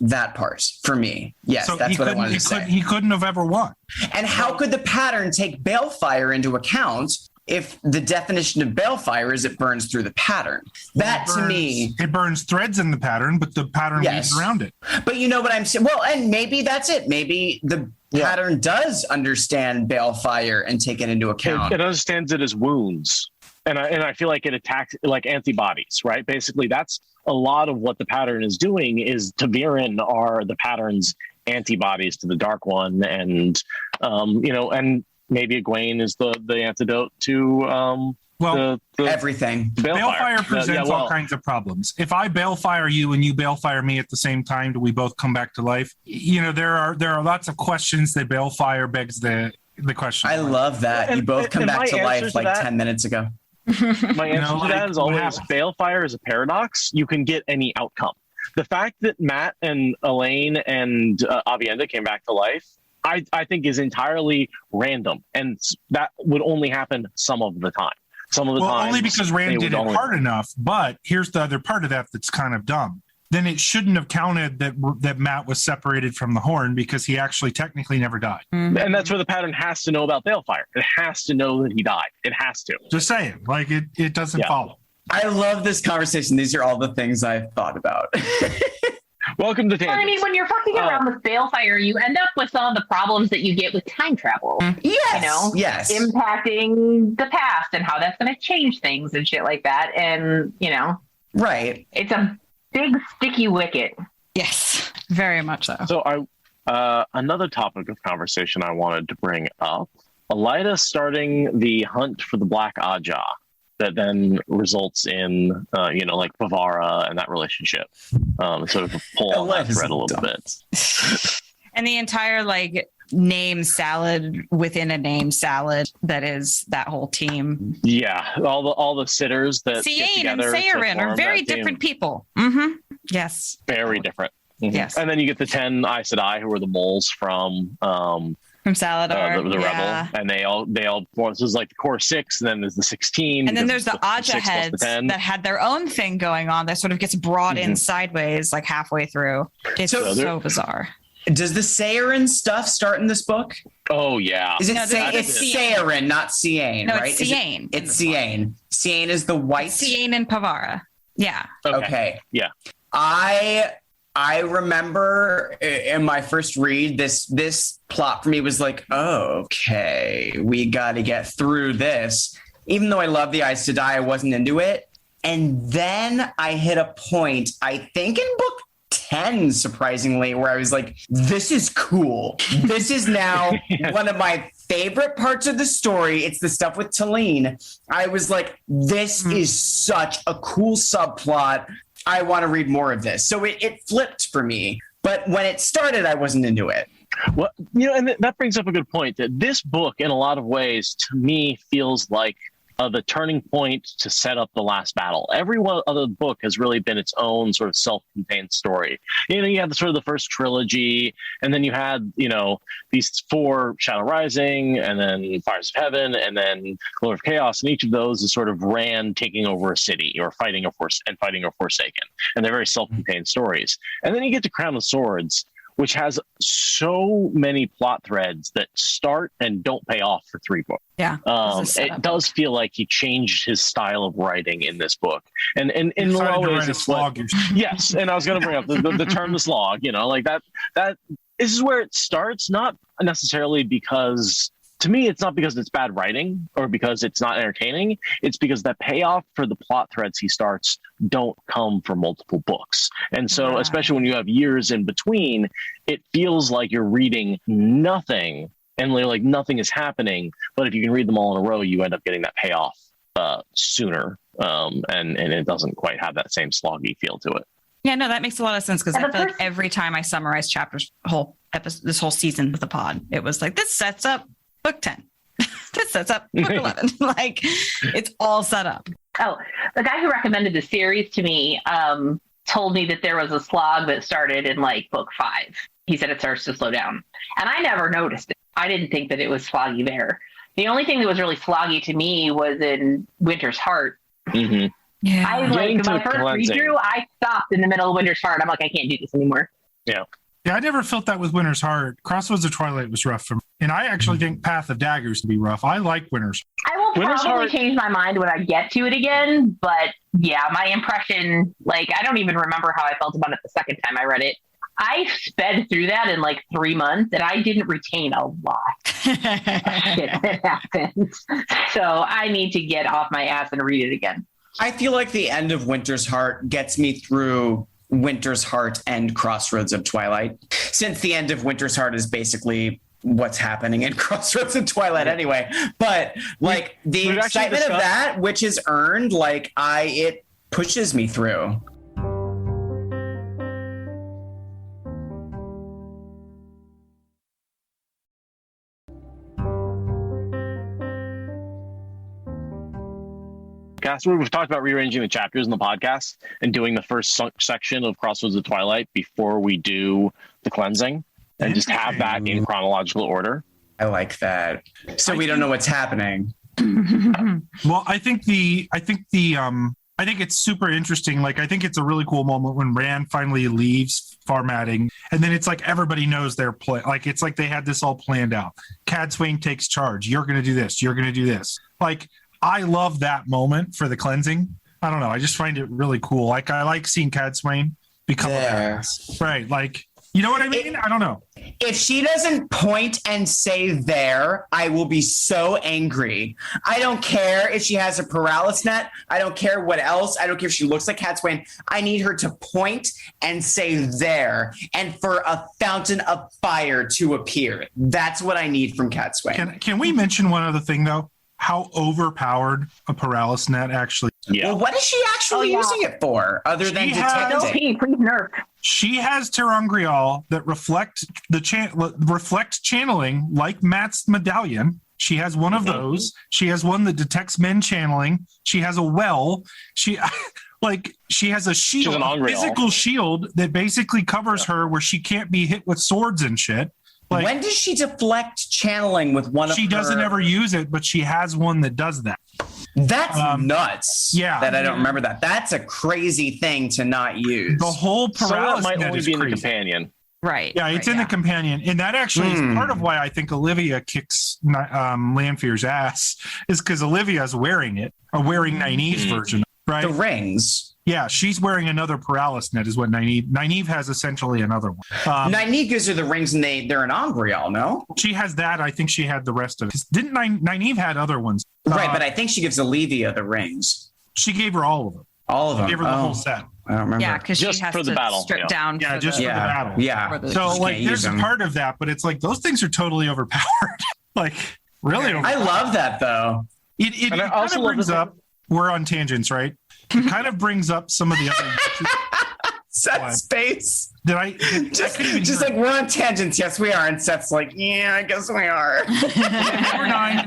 for me. Yes, so that's what I wanted to say. He couldn't have ever won. And how could the pattern take Balefire into account if the definition of Balefire is it burns through the pattern? To me... It burns threads in the pattern, but the pattern weaves around it. But you know what I'm saying? Well, and maybe that's it. Maybe the pattern does understand balefire and take it into account. It understands it as wounds. And I feel like it attacks like antibodies, right? Basically, that's a lot of what the pattern is doing. Is Taviran are the pattern's antibodies to the Dark One, and and maybe Egwene is the antidote to everything. Balefire presents all kinds of problems. If I balefire you and you balefire me at the same time, do we both come back to life? There are lots of questions that balefire begs the question. I love that. You both come back to life like 10 minutes ago. My answer to that is always balefire is a paradox. You can get any outcome. The fact that Matt and Elaine and Avienda came back to life, I think is entirely random. And that would only happen some of the time. Some of the time. Only because Rand did it hard enough. But here's the other part of that that's kind of dumb. Then it shouldn't have counted that Matt was separated from the Horn because he actually technically never died. Mm-hmm. And that's where the pattern has to know about balefire. It has to know that he died. It has to. Just saying, like it doesn't follow. I love this conversation. These are all the things I've thought about. Welcome to Tangents. Well, I mean, when you're fucking around with balefire, you end up with some of the problems that you get with time travel. Yes. Yes. Impacting the past and how that's going to change things and shit like that. And, right. It's a big sticky wicket. Yes, very much so. So another topic of conversation I wanted to bring up, Elida starting the hunt for the Black Aja that then results in, like Bavara and that relationship. Sort of pull on that thread a little bit. And the entire name salad within a name salad that is that whole team. Yeah, all the sitters that Cian and Sayarin are very different people. Mm-hmm. Yes. Very different. Mm-hmm. Yes. And then you get the 10 Aes Sedai who are the moles from Saladar, the Rebel, and they all this is like the core 6, and then there's the 16, and then there's the Aja heads that had their own thing going on that sort of gets brought in sideways like halfway through. It's so bizarre. Does the Sayarin stuff start in this book? Oh yeah. Is it it's Sayarin, not Cian, no, right? It's Cian. It's Cian. Cian is the white. Cian and Pavara. Yeah. Okay. Yeah. I remember in my first read, this plot for me was like, oh, okay, we got to get through this. Even though I love the Aes Sedai, I wasn't into it. And then I hit a point, I think in book 10, surprisingly, where I was like, this is cool. This is now one of my favorite parts of the story. It's the stuff with Talene. I was like, this is such a cool subplot. I want to read more of this. So it flipped for me. But when it started, I wasn't into it. Well, and that brings up a good point. That this book, in a lot of ways, to me, feels like the turning point to set up the last battle. Every one other book has really been its own sort of self-contained story. You had the first trilogy, and then you had, these 4 Shadow Rising, and then Fires of Heaven, and then Lord of Chaos, and each of those is sort of Rand taking over a city or fighting a Forsaken. And they're very self-contained stories. And then you get to Crown of Swords, which has so many plot threads that start and don't pay off for 3 books. Yeah. It does feel like he changed his style of writing in this book. And in a lot of ways, it's yes. And I was going to bring up the term the slog, that this is where it starts, not necessarily because, to me, it's not because it's bad writing or because it's not entertaining. It's because the payoff for the plot threads he starts don't come for multiple books. And so, especially when you have years in between, it feels like you're reading nothing and like nothing is happening. But if you can read them all in a row, you end up getting that payoff sooner. And it doesn't quite have that same sloggy feel to it. Yeah, no, that makes a lot of sense because I feel like every time I summarize chapters, this whole season with the pod, it was like, this sets up book 10. This sets up book 11. Like, it's all set up. Oh, the guy who recommended the series to me told me that there was a slog that started in book 5. He said it starts to slow down. And I never noticed it. I didn't think that it was sloggy there. The only thing that was really sloggy to me was in Winter's Heart. Mm-hmm. Yeah. My first read through, I stopped in the middle of Winter's Heart. I'm like, I can't do this anymore. Yeah. Yeah, I never felt that with Winter's Heart. Crossroads of Twilight was rough for me. And I actually think Path of Daggers to be rough. I like Winter's I will probably change my mind when I get to it again. But yeah, my impression, I don't even remember how I felt about it the second time I read it. I sped through that in like 3 months, and I didn't retain a lot of shit that happened. So I need to get off my ass and read it again. I feel like the end of Winter's Heart gets me through Winter's Heart and Crossroads of Twilight, since the end of Winter's Heart is basically what's happening in Crossroads of Twilight anyway. But like the excitement of that, which is earned, like it pushes me through. We've talked about rearranging the chapters in the podcast and doing the first section of Crossroads of Twilight before we do the cleansing, and just have that in chronological order. I like that. So we don't know what's happening. Well, I think it's super interesting. Like, I think it's a really cool moment when Rand finally leaves formatting, and then it's like everybody knows their play. Like, it's like they had this all planned out. Cadsuane takes charge. You're going to do this. You're going to do this. Like, I love that moment for the cleansing. I don't know. I just find it really cool. Like, I like seeing Cadsuane become a badass. Right. Like, you know what I mean? I don't know. If she doesn't point and say there, I will be so angry. I don't care if she has a paralysis net. I don't care what else. I don't care if she looks like Cadsuane. I need her to point and say there, and for a fountain of fire to appear. That's what I need from Cadsuane. Can we mention one other thing, though? How overpowered a paralysis net actually is. Yeah. Well, what is she actually using it for other than detecting? Please nerf. She has ter'angreal that reflect channeling, like Matt's medallion. She has one of those. She has one that detects men channeling. She has a well. She has a shield, a physical shield that basically covers her where she can't be hit with swords and shit. Like, when does she deflect channeling with one of her? She doesn't ever use it, but she has one that does that. That's nuts. Yeah. That I don't remember that. That's a crazy thing to not use. The whole paralysis might net only is be in the crazy. companion. Right. Yeah, it's in the companion. And that actually is part of why I think Olivia kicks Lanfear's ass, is because Olivia's wearing it, or wearing Nynaeve's version, right? The rings. Yeah, she's wearing another paralysis net is what Nynaeve has essentially another one. Nynaeve gives her the rings and they're an Angreal, no? She has that. I think she had the rest of it. Didn't Nynaeve had other ones? Right, but I think she gives Olivia the rings. She gave her all of them. All of them? She gave her the whole set. I don't remember. Yeah, because she Just has for the to battle, strip down. Yeah, just for the battle. Yeah. So like there's a part of that, but it's like those things are totally overpowered. Like really overpowered. I love that though. It kind of brings up, we're on tangents, right? It kind of brings up some of the other Seth's face. Just like, we're on tangents. Yes, we are. And Seth's like, yeah, I guess we are.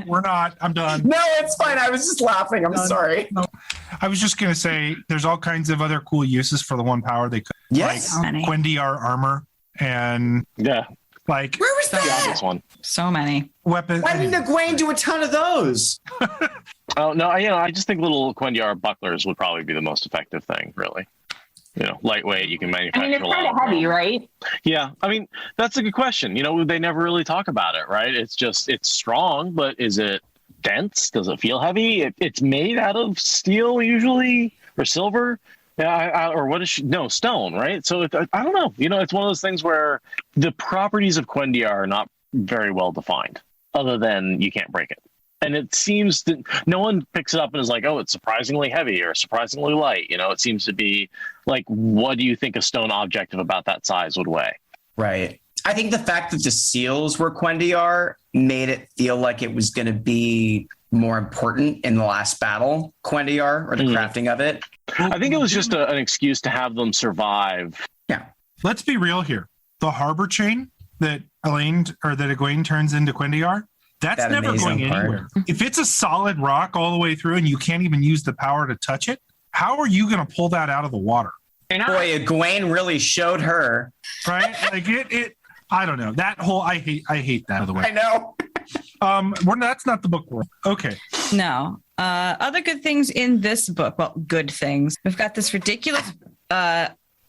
We're not. I'm done. No, it's fine. I was just laughing. I'm sorry. No. I was just going to say there's all kinds of other cool uses for the one power they could. Yes. Like Gwendiar armor and like where was that? This one. So many weapons. Why didn't Egwene do a ton of those? Oh no, I just think little Gwendiar bucklers would probably be the most effective thing, really. Lightweight, you can manufacture. I mean, it's kind of heavy, right? Yeah, I mean, that's a good question. They never really talk about it, right? It's strong, but is it dense? Does it feel heavy? It's made out of steel usually, or silver. Yeah, or what is she? No, stone, right? So I don't know. It's one of those things where the properties of Gwendiar are not very well defined, other than you can't break it. And it seems that no one picks it up and is like, oh, it's surprisingly heavy or surprisingly light. It seems to be like, what do you think a stone object of about that size would weigh? Right. I think the fact that the seals were Gwendiar made it feel like it was going to be more important in the last battle, Gwendiar, or the crafting of it. I think it was just an excuse to have them survive. Yeah. Let's be real here. The harbor chain that Egwene turns into Gwendiar, that's never going anywhere. If it's a solid rock all the way through and you can't even use the power to touch it, how are you going to pull that out of the water? Boy, Egwene really showed her. Right? Like it I don't know. That whole I hate that, by the way. I know. That's not the book world. Okay. No. Other good things in this book. Well, good things. We've got this ridiculous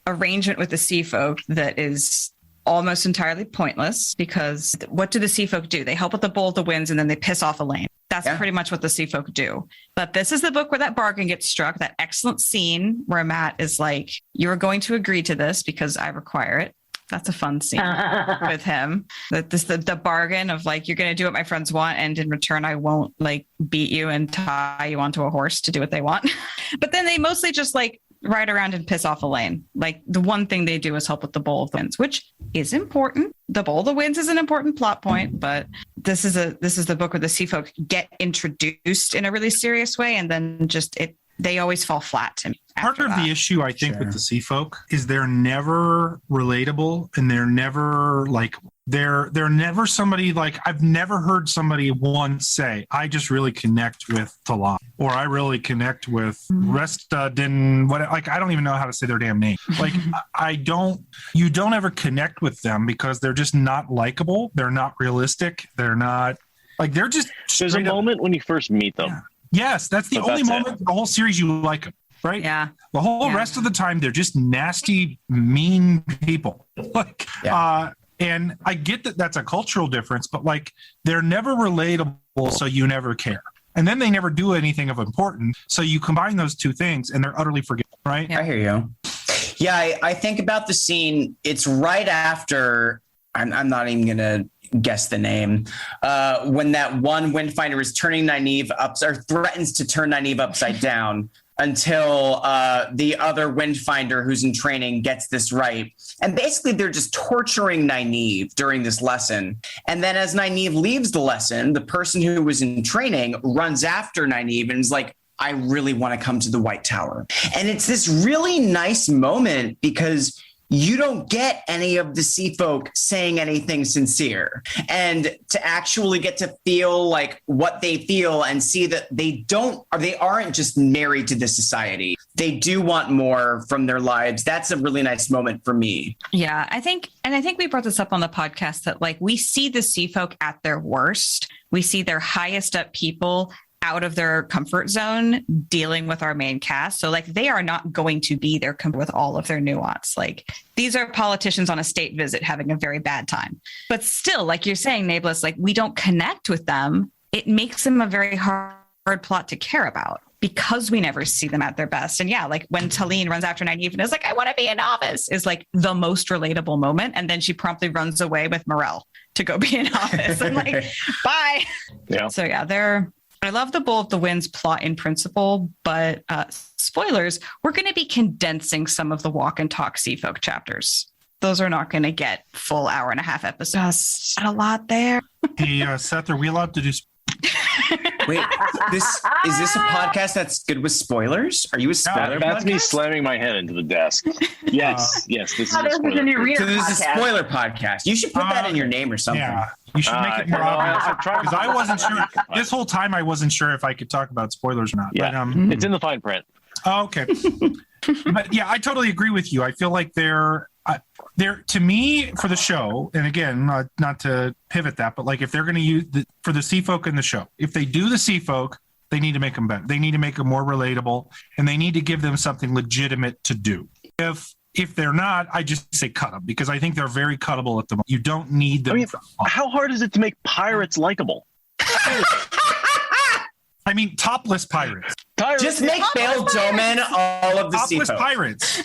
arrangement with the sea folk that is almost entirely pointless, because what do the sea folk do? They help with the bowl of the winds and then they piss off Elaine. That's pretty much what the sea folk do. But this is the book where that bargain gets struck, that excellent scene where Matt is like, you're going to agree to this because I require it. That's a fun scene with him. That the bargain of like, you're going to do what my friends want, and in return, I won't like beat you and tie you onto a horse to do what they want. But then they mostly just like ride around and piss off Elaine. Like the one thing they do is help with the Bowl of the Winds, which is important. The Bowl of the Winds is an important plot point, but this is the book where the sea folk get introduced in a really serious way, and then they always fall flat to me. Part of the issue, I think, with the sea folk is they're never relatable, and they're never like they're never somebody like I've never heard somebody once say, I just really connect with Talat, or I really connect with Resta Din, what, like I don't even know how to say their damn name. Like you don't ever connect with them because they're just not likable, they're not realistic, they're not like they're just there's a moment when you first meet them. Yeah. Yes, that's the only moment in the whole series you like them, right? Yeah. The whole rest of the time, they're just nasty, mean people. Like, and I get that that's a cultural difference, but like they're never relatable, so you never care. And then they never do anything of importance. So you combine those two things and they're utterly forgettable, right? I hear you. Yeah, I think about the scene. It's right after, I'm not even going to guess the name, when that one Windfinder is turning Nynaeve or threatens to turn Nynaeve upside down until the other Windfinder who's in training gets this right. And basically they're just torturing Nynaeve during this lesson. And then as Nynaeve leaves the lesson, the person who was in training runs after Nynaeve and is like, I really want to come to the White Tower. And it's this really nice moment because you don't get any of the sea folk saying anything sincere, and to actually get to feel like what they feel and see that they aren't just married to this society. They do want more from their lives. That's a really nice moment for me. Yeah, I think we brought this up on the podcast that like we see the sea folk at their worst. We see their highest up people out of their comfort zone dealing with our main cast. So like they are not going to be there with all of their nuance. Like these are politicians on a state visit having a very bad time. But still, like you're saying, Nablus, like we don't connect with them. It makes them a very hard plot to care about because we never see them at their best. And yeah, like when Talene runs after Nynaeve and is like, I want to be a novice, is like the most relatable moment. And then she promptly runs away with Morel to go be a novice. I'm like, bye. Yeah. So yeah, I love the Bowl of the Winds plot in principle, but spoilers, we're going to be condensing some of the walk and talk sea folk chapters. Those are not going to get full hour and a half episodes. A lot there. Hey, Seth, are we allowed to do? Wait, is this a podcast that's good with spoilers? Are you a spoiler? That's podcast? me slamming my head into the desk. Yes, yes. This is a This is a spoiler. new reader So this is a podcast. spoiler podcast. You should put that in your name or something. Yeah, you should make it more obvious. Because I wasn't sure. This whole time, I wasn't sure if I could talk about spoilers or not. Yeah, But, it's in the fine print. oh, okay. But yeah, I totally agree with you. I feel like they're to me for the show. And again, not to pivot that, but like if they're going to use for the sea folk in the show, if they do the sea folk, they need to make them better. They need to make them more relatable, and they need to give them something legitimate to do. If they're not, I just say cut them because I think they're very cuttable at the moment. You don't need them. I mean, how hard is it to make pirates likable? I mean, topless pirates. Just make Bail Doman all of the sea Topless folk. pirates.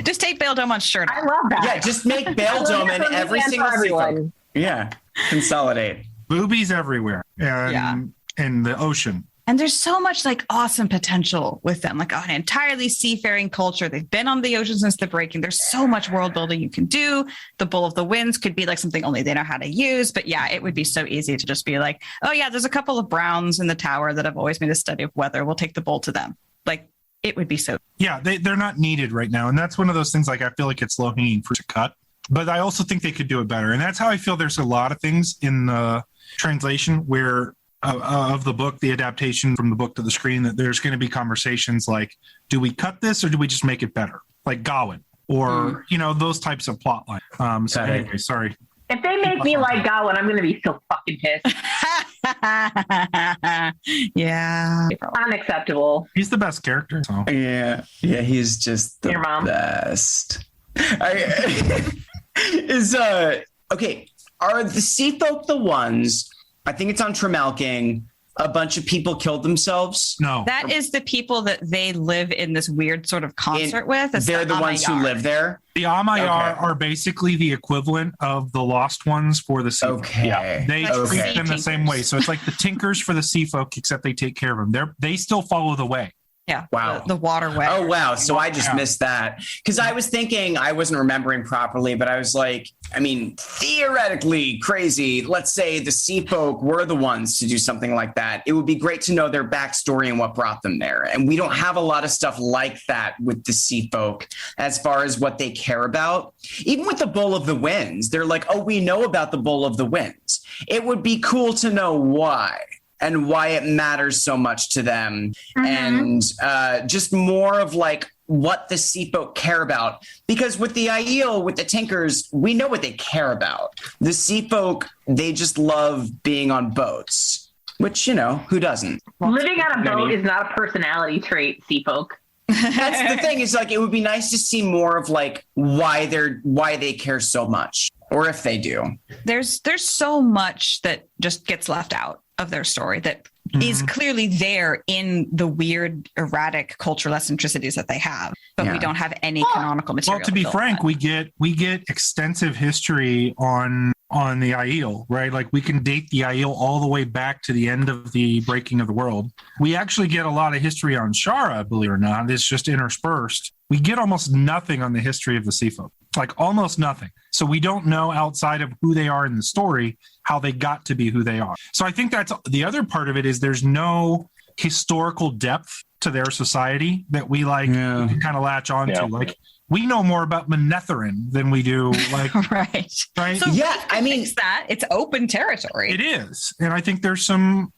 Just take Bail Domon's shirt off. I love that. Yeah, just make Bail Doman every single sea folk. Yeah, consolidate. Boobies everywhere. And in the ocean. And there's so much like awesome potential with them, like an entirely seafaring culture. They've been on the ocean since the breaking. There's so much world building you can do. The Bowl of the Winds could be like something only they know how to use. But yeah, it would be so easy to just be like, oh yeah, there's a couple of Browns in the tower that have always made a study of weather. We'll take the bowl to them. Like it would be so. Yeah, they're not needed right now. And that's one of those things like I feel like it's low hanging fruit to cut. But I also think they could do it better. And that's how I feel there's a lot of things in the translation where of the book, the adaptation from the book to the screen, that there's going to be conversations like, do we cut this or do we just make it better? Like Gawain or, those types of plot lines. So anyway, sorry. If they make me like Gawain, I'm going to be so fucking pissed. Yeah. Unacceptable. He's the best character. So. Yeah, he's just the Your mom. best. Okay, are the sea folk the ones, I think it's on Tremalking, a bunch of people killed themselves? No. That is the people that they live in this weird sort of concert with. It's They're the ones who Amayar. live there? The Amayar Okay. are basically the equivalent of the lost ones for the sea folk. Okay. Yeah. They Like treat sea them the same tinkers. way. So it's like the tinkers for the sea folk, except they take care of them. They still follow the way. Yeah. Wow. The waterway. Oh, wow. So I just Yeah. missed that. Because I was thinking, I wasn't remembering properly, but I was like, I mean, theoretically crazy. Let's say the sea folk were the ones to do something like that. It would be great to know their backstory and what brought them there. And we don't have a lot of stuff like that with the sea folk as far as what they care about. Even with the Bowl of the Winds, they're like, oh, we know about the Bowl of the Winds. It would be cool to know why. And why it matters so much to them, and just more of like what the sea folk care about. Because with the Aiel, with the Tinkers, we know what they care about. The sea folk, they just love being on boats, which, you know, who doesn't? Living on a boat is not a personality trait, sea folk. That's the thing. Is like it would be nice to see more of like why they care so much, or if they do. There's so much that just gets left out of their story that is clearly there in the weird, erratic cultural eccentricities that they have, but we Yeah. don't have any canonical material. Well, to be build frank, that. we get extensive history on the Aiel, right? Like we can date the Aiel all the way back to the end of the breaking of the world. We actually get a lot of history on Shara, believe it or not. It's just interspersed. We get almost nothing on the history of the sea folk, like almost nothing. So we don't know outside of who they are in the story, how they got to be who they are. So I think that's the other part of it is there's no historical depth to their society that we like can kind of latch on to. Like we know more about Manetherin than we do like right. right. So Yeah, Reef I mean- fix that it's open territory. It is. And I think there's some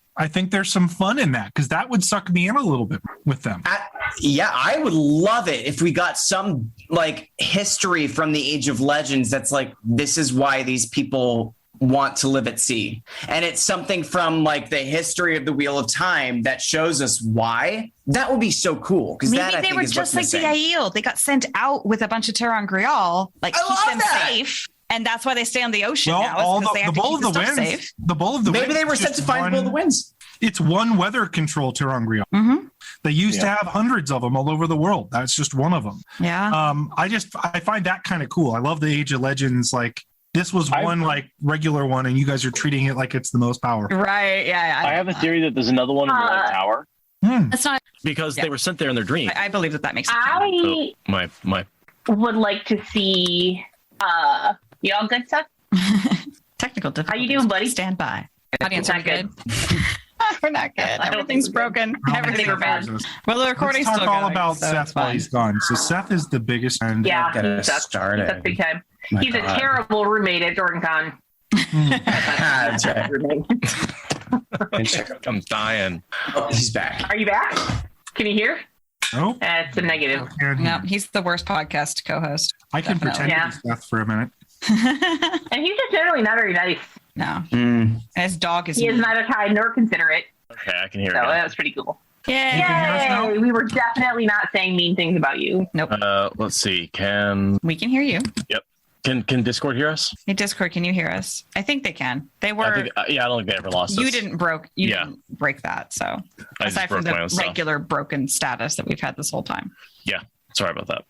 fun in that because that would suck me in a little bit with them. I would love it if we got some like history from the Age of Legends that's like, this is why these people want to live at sea. And it's something from like the history of the Wheel of Time that shows us why. That would be so cool. Because Maybe that I they think were is just what's like missing. the Aiel. They got sent out with a bunch of Terran Grial, like I keep love them that. safe. And that's why they stay on the ocean Well, now. all Because they the have to Bowl keep of the stuff Winds, safe. the Bowl of the Maybe Winds they were is sent to just find the Bowl of the Winds. It's one weather control Terangrial. Mm-hmm. They used to have hundreds of them all over the world. That's just one of them. Yeah. I find that kind of cool. I love the Age of Legends. Like this was one like regular one, and you guys are treating it like it's the most powerful. Right. Yeah. I have a theory that there's another one in the White Tower. That's not. because Yeah. they were sent there in their dream. I believe that makes sense. I My would like to see y'all good, Seth? Technical difficulties. How you doing, buddy? Stand by. Audience, are Not we good? We're not good. don't Everything's think we're good. broken. Everything's bad. Well, the recording's Let's talk still all going, about so Seth it's while fine. he's gone. So Seth is the biggest fan. Yeah, Get he us sucks. started. He sucks big time. My He's a God. terrible roommate at Jordan Con. That's right. I'm dying. Oh, he's back. Are you back? Can you hear? Oh, It's a negative. No, he's the worst podcast co-host. I can Definitely. pretend to be Seth for a minute. And he's just generally not very nice. No, Mm. his dog is. He is neither kind nor considerate. Okay, I can hear So it. that was pretty cool. Yay! can hear us now? Yay! We were definitely not saying mean things about you. Let's see. Can We can hear you. Discord hear us? Hey, Discord, can you hear us? I think they can. They were. I think, I don't think they ever lost You us. didn't didn't break that. So I just aside from broke my own the stuff. regular broken status that we've had this whole time. Sorry about that.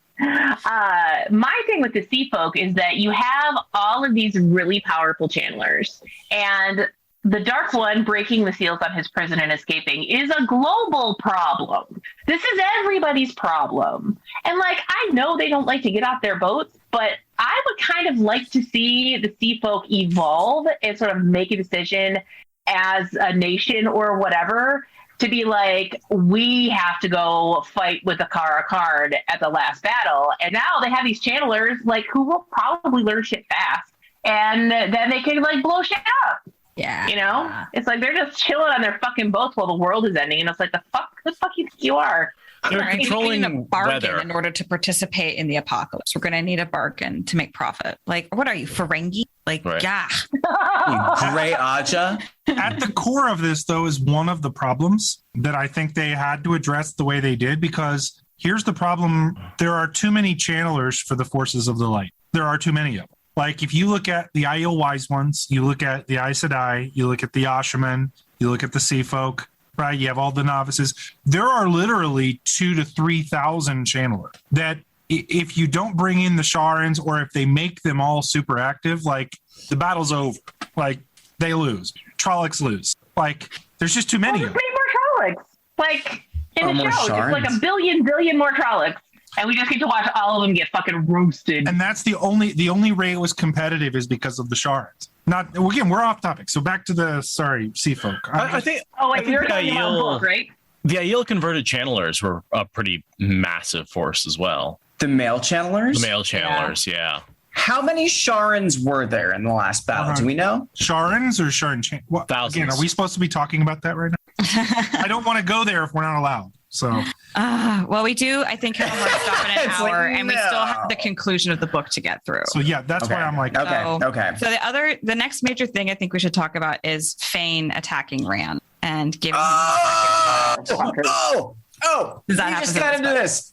My thing with the sea folk is that you have all of these really powerful channelers, and the Dark One breaking the seals on his prison and escaping is a global problem. This is everybody's problem. And like, I know they don't like to get off their boats, but I would kind of like to see the sea folk evolve and sort of make a decision as a nation or whatever to be like, we have to go fight with the Kara card at the last battle. And now they have these channelers like who will probably learn shit fast. And then they can like blow shit up. Yeah. You know? It's like they're just chilling on their fucking boats while the world is ending. And it's like, the fuck you think you are? They're Right. controlling We need a bargain weather. in order to participate in the apocalypse. We're going to need a bargain to make profit. Like, what are you, Ferengi? Like, Right. yeah. Gray Aja. At the core of this, though, is one of the problems that I think they had to address the way they did, because here's the problem. There are too many channelers for the forces of the light. There are too many of them. Like, if you look at the Aiel Wise Ones, you look at the Aes Sedai, you look at the Ashaman, You look at the sea folk, right? You have all the novices. There are literally 2,000 to 3,000 channelers that if you don't bring in the Sharans, or if they make them all super active, like the battle's over. Like they lose. Trollocs lose. Like there's just too many of them. More Trollocs. Like in the show, Sharans. it's like a billion more Trollocs. And we just get to watch all of them get fucking roasted. And that's the only way it was competitive is because of the Sharans. Not again, we're off topic. So back to the sea folk. I think. Oh wait, I think you're talking about the book, right? The Aiel converted channelers were a pretty massive force as well. The male channelers? The male channelers, yeah. How many Sharans were there in the last battle? Do we know? Sharans or Sharan? Thousands. Again, are we supposed to be talking about that right now? I don't want to go there if we're not allowed. So, well, we do. I think have a hard stop in an It's hour, like, and we still have the conclusion of the book to get through. so yeah, that's why I'm like, Okay. So the next major thing I think we should talk about is Fane attacking Rand and giving. Oh! Does that we happen just to got this into book? this.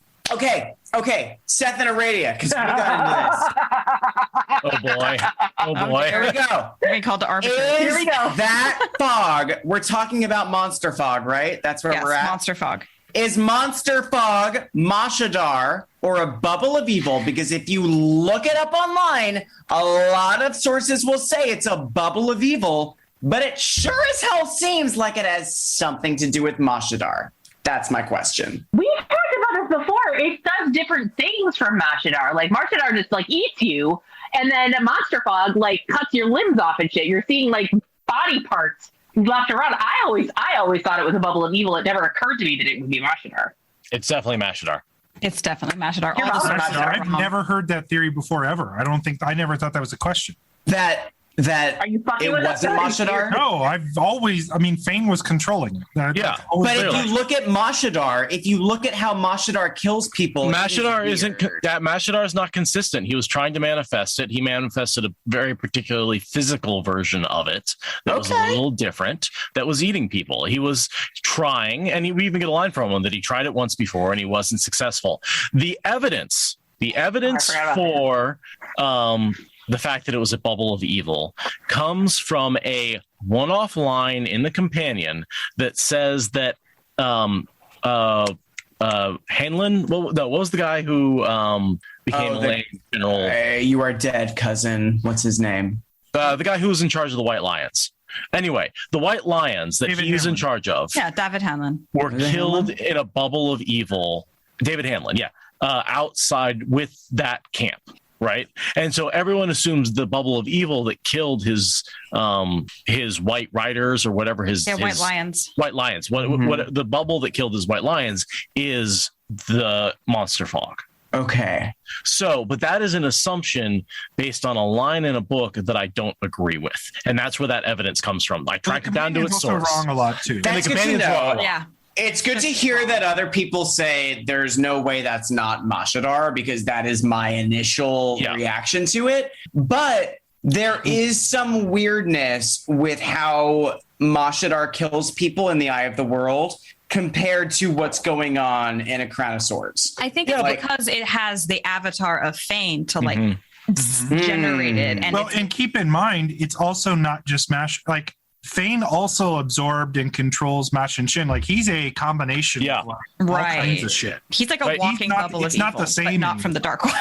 Okay. Seth and Aradia, because we got into this. Oh boy. Here we go. Being called to arbiter. Is we go. that fog? We're talking about monster fog, right? That's where Yes, we're at. monster fog. Is monster fog Mashadar or a bubble of evil? Because if you look it up online, a lot of sources will say it's a bubble of evil, but it sure as hell seems like it has something to do with Mashadar. That's my question. We've talked about this before. It does different things from Mashadar. Like Mashadar just like eats you, and then Monster Fog like cuts your limbs off and shit. You're seeing like body parts left around. I always thought it was a bubble of evil. It never occurred to me that it would be Mashadar. It's definitely Mashadar. It's definitely Mashadar. You're All the wrong. sources are I've wrong. never heard that theory before ever. I never thought that was a question. That Are you fucking it with us? wasn't Mashadar? No, Fane was controlling it. Yeah. But if Clearly. you look at Mashadar, if you look at how Mashadar kills people, Mashadar it is isn't weird. that Mashadar is not consistent. He was trying to manifest it. He manifested a very particularly physical version of it that was a Okay. little different. That was eating people. He was trying, and we even get a line from him that he tried it once before and he wasn't successful. The evidence forgot about for the fact that it was a bubble of evil comes from a one-off line in the companion that says that Hanlon, what was the guy who became a lane general? You are dead, cousin. What's his name? The guy who was in charge of the White Lions. Anyway, the White Lions that David he was in Hanlon. charge of Yeah, David Hanlon. were David killed in a bubble of evil. David Hanlon, yeah, outside with that camp. Right. And so everyone assumes the bubble of evil that killed his white riders or whatever White Lions. White Lions. What the bubble that killed his White Lions is the monster fog. Okay. So, but that is an assumption based on a line in a book that I don't agree with. And that's where that evidence comes from. I tracked it down to its also source. wrong a lot too. That's the good to companion's know. wrong. Yeah. It's good to hear that other people say there's no way that's not Mashadar, because that is my initial reaction to it. But there is some weirdness with how Mashadar kills people in the Eye of the World compared to what's going on in A Crown of Swords. I think it's because it has the avatar of Fane to like generate it. And And keep in mind, it's also not just Fane also absorbed and controls Mash and Shin. Like he's a combination of all kinds of shit. He's like a Right. walking bubble of It's not evil, the same but not from the Dark One.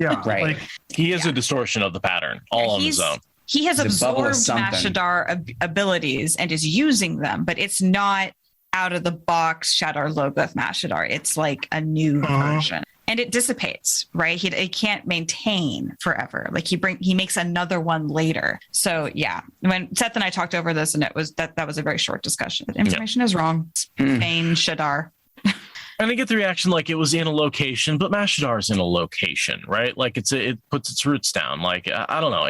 Yeah. Right. Like, He is a distortion of the pattern all on his own. He has He's a bubble of absorbed something. Mashadar abilities and is using them, but it's not out of the box Shadar Logoth Mashadar. It's like a new version. And it dissipates, right? It can't maintain forever. Like he makes another one later. So yeah, when Seth and I talked over this, and it was that was a very short discussion. The information is wrong. Fane Shadar. And I get the reaction like it was in a location, but Mashadar's in a location, right? Like it puts its roots down. Like, I don't know.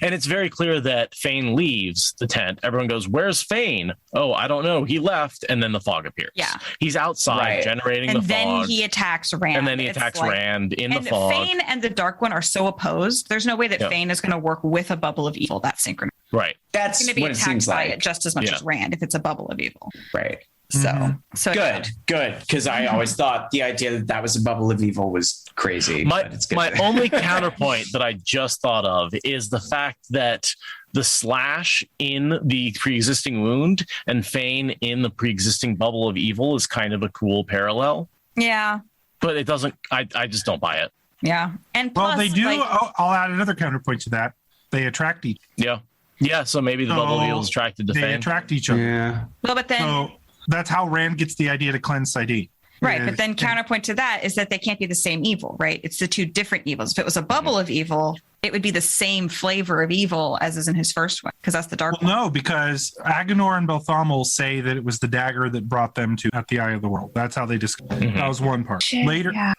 And it's very clear that Fane leaves the tent. Everyone goes, "Where's Fane?" "Oh, I don't know. He left." And then the fog appears. Yeah. He's outside generating And the then fog. he attacks Rand. And then he It's attacks like- Rand in the And fog. Fane and the Dark One are so opposed. There's no way that Fane is going to work with a bubble of evil that's synchronized. Right. That's He's going to be what it attacked seems by like. it just as much Yeah. as Rand if it's a bubble of evil. Right. So Good. Because I always thought the idea that was a bubble of evil was crazy. My but it's good. only counterpoint that I just thought of is the fact that the slash in the pre-existing wound and Fane in the pre-existing bubble of evil is kind of a cool parallel. Yeah. But it doesn't, I just don't buy it. Yeah. And plus, Well, they do. like, I'll add another counterpoint to that. They attract each. Yeah. Yeah. So maybe the bubble of evil is attracted to They Fane. attract each other. Yeah. well, but then So that's how Rand gets the idea to cleanse ID. right, but then counterpoint to that is that they can't be the same evil, right? It's the two different evils. If it was a bubble of evil, it would be the same flavor of evil as is in his first one, because that's the dark one. No, because Agenor and Belthamel say that it was the dagger that brought them to at the Eye of the World. That's how they discovered. That was one part. Later, Yeah.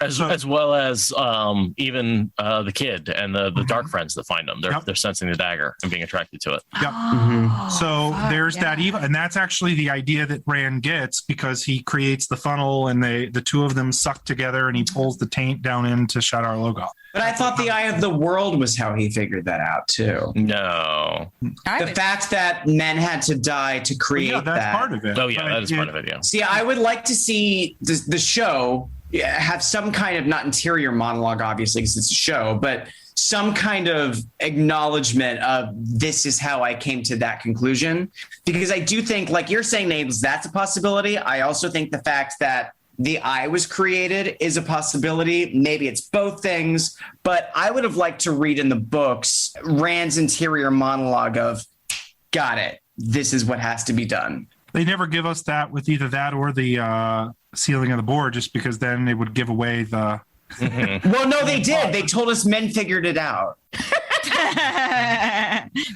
As well as even the kid and the dark friends that find them. They're sensing the dagger and being attracted to it. Yep. So there's that evil, and that's actually the idea that Rand gets because he creates the funnel, and the two of them suck together, and he pulls the taint down into Shadar Logoth. But I thought the Eye of the World was how he figured that out too. No. The fact that men had to die to create that's that. part of it. Oh, yeah, But that is part of it, yeah. See, I would like to see the show have some kind of, not interior monologue, obviously, because it's a show, but some kind of acknowledgement of this is how I came to that conclusion. Because I do think, like you're saying, Nabes, that's a possibility. I also think the fact that the eye was created is a possibility. Maybe it's both things, but I would have liked to read in the books Rand's interior monologue of, got it, this is what has to be done. They never give us that with either that or the sealing of the board, just because then they would give away the. Well, no, they did. They told us men figured it out.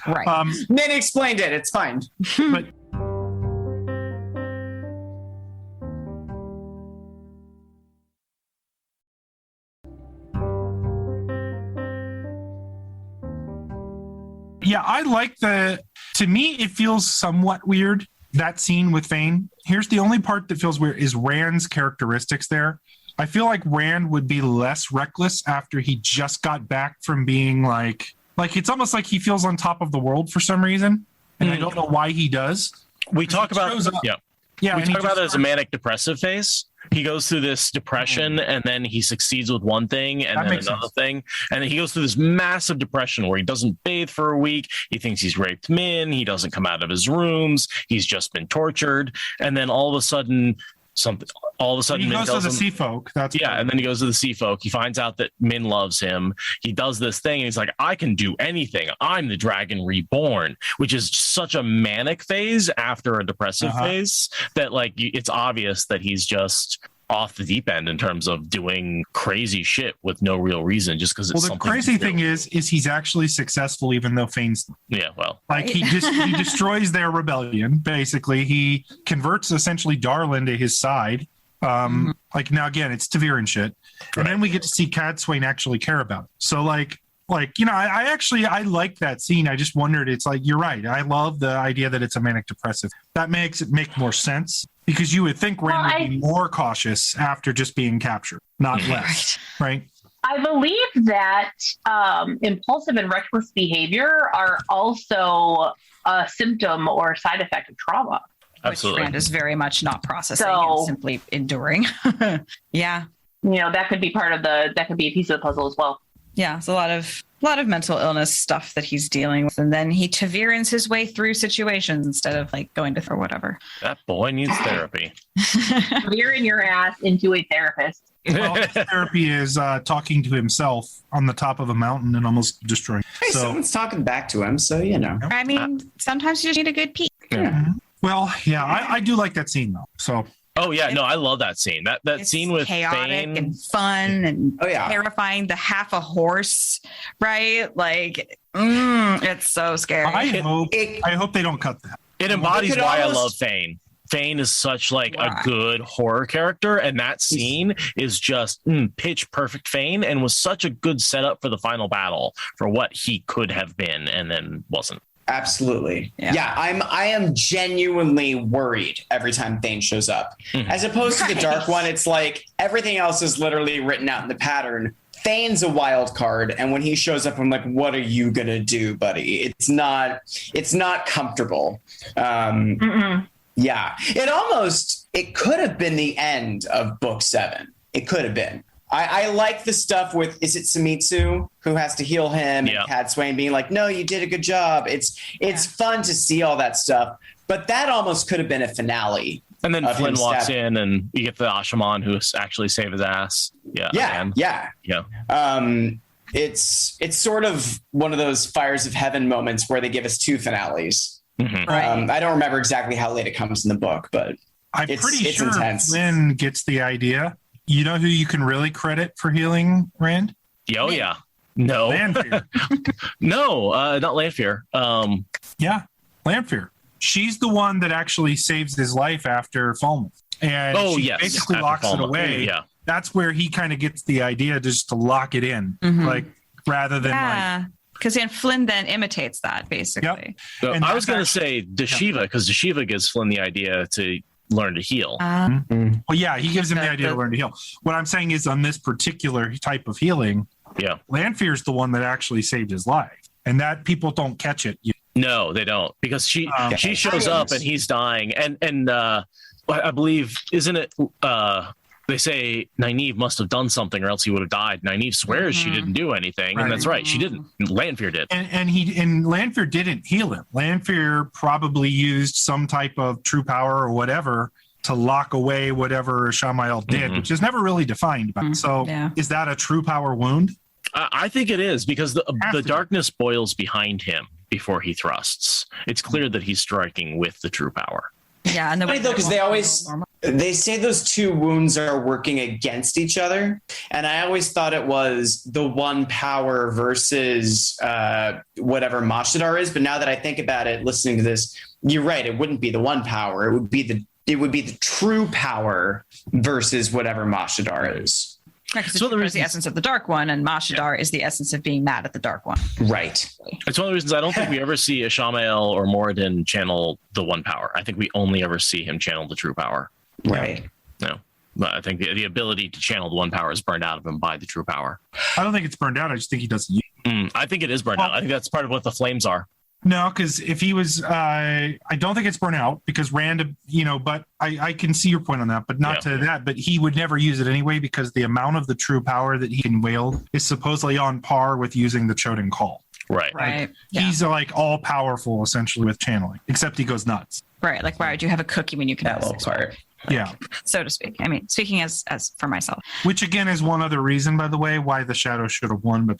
Right. Men explained it. It's fine. But yeah, I like to me, it feels somewhat weird, that scene with Fane. Here's the only part that feels weird is Rand's characteristics there. I feel like Rand would be less reckless after he just got back from being like it's almost like he feels on top of the world for some reason. And I don't know why he does. We talk about, Yeah, we talk about it as a manic depressive phase. He goes through this depression and then he succeeds with one thing and then another thing. And then he goes through this massive depression where he doesn't bathe for a week. He thinks he's raped men. He doesn't come out of his rooms. He's just been tortured. And then all of a sudden, he goes to the sea folk. And then he goes to the sea folk. He finds out that Min loves him. He does this thing and he's like, I can do anything. I'm the dragon reborn, which is such a manic phase after a depressive phase that it's obvious that he's just off the deep end in terms of doing crazy shit with no real reason, just because it's something. Well, the crazy thing is he's actually successful, even though Fane's he destroys their rebellion. Basically, he converts essentially Darlin to his side. Now again, it's Ta'Veren shit, and then we get to see Cadsuane actually care about it. So I like that scene. I just wondered. It's like, you're right. I love the idea that it's a manic depressive. That makes it make more sense. Because you would think Rand would be more cautious after just being captured, not less, right? I believe that impulsive and reckless behavior are also a symptom or side effect of trauma. Absolutely. Which Rand is very much not processing and simply enduring. Yeah. That could be that could be a piece of the puzzle as well. Yeah, it's a lot of mental illness stuff that he's dealing with, and then he Ta'Verens his way through situations instead of going to or whatever. That boy needs therapy. Ta'Veren your ass into a therapist. Well, his therapy is talking to himself on the top of a mountain and almost destroying. Hey, someone's talking back to him, so I mean, sometimes you just need a good peek. Yeah. Well, yeah, I do like that scene though. So. Oh yeah, no, I love that scene. That scene with chaotic Fane and fun and terrifying. The half a horse, right? It's so scary. I hope they don't cut that. It embodies why I love Fane. Fane is such a good horror character, and that scene is just pitch perfect Fane, and was such a good setup for the final battle for what he could have been and then wasn't. Absolutely. Yeah. I am genuinely worried every time Thane shows up. As opposed to the Dark One, it's like everything else is literally written out in the pattern. Thane's a wild card, and when he shows up, I'm like, what are you gonna do, buddy? It's not comfortable. Yeah. It could have been the end of book 7. It could have been. I like the stuff with, is it Samitsu who has to heal him, and Cat Swain being like, no, you did a good job. It's fun to see all that stuff, but that almost could have been a finale. And then Flynn walks in, and you get the Ashaman who actually saved his ass. Yeah. It's sort of one of those Fires of Heaven moments where they give us two finales. Mm-hmm. I don't remember exactly how late it comes in the book, but I'm pretty sure intense. Flynn gets the idea. You know who you can really credit for healing Rand? Oh, yeah. No. Lanfear. No, not Lanfear. Yeah, Lanfear. She's the one that actually saves his life after Falmouth. And she basically locks it away. Yeah. That's where he kind of gets the idea just to lock it in, like rather than because then Flynn then imitates that basically. So I was going to say Deshiva, because Deshiva gives Flynn the idea to learn to heal. Well, yeah, he gives him the idea to learn to heal. What I'm saying is, on this particular type of healing, Lanfear's the one that actually saved his life, and that people don't catch it. No, they don't, because she shows up and he's dying, and I believe, isn't it? They say Nynaeve must have done something, or else he would have died. Nynaeve swears she didn't do anything, and that's right, she didn't. Lanfear did, and Lanfear didn't heal him. Lanfear probably used some type of true power or whatever to lock away whatever Shamael did, which is never really defined. So, is that a true power wound? I think it is, because the darkness boils behind him before he thrusts. It's clear that he's striking with the true power. Yeah, and though, because they say those two wounds are working against each other, and I always thought it was the one power versus whatever Mashadar is. But now that I think about it, listening to this, you're right. It wouldn't be the one power. It would be the true power versus whatever Mashadar is. So there's the essence of the Dark One, and Mashadar is the essence of being mad at the Dark One. Right. It's one of the reasons I don't think we ever see Ishamael or Moradin channel the one power. I think we only ever see him channel the true power. Right. No. But I think the ability to channel the one power is burned out of him by the true power. I don't think it's burned out. I just think he doesn't use it. I think it is burned out. I think that's part of what the flames are. No, because if he was, I don't think it's burnt out, because Rand, but I can see your point on that, but not to that. But he would never use it anyway, because the amount of the true power that he can wield is supposedly on par with using the Choden Call. Right. Right. He's like all powerful essentially with channeling, except he goes nuts. Right. Like, why would you have a cookie when you can have a little part? Yeah. So to speak. I mean, speaking as for myself. Which again is one other reason, by the way, why the Shadow should have won. But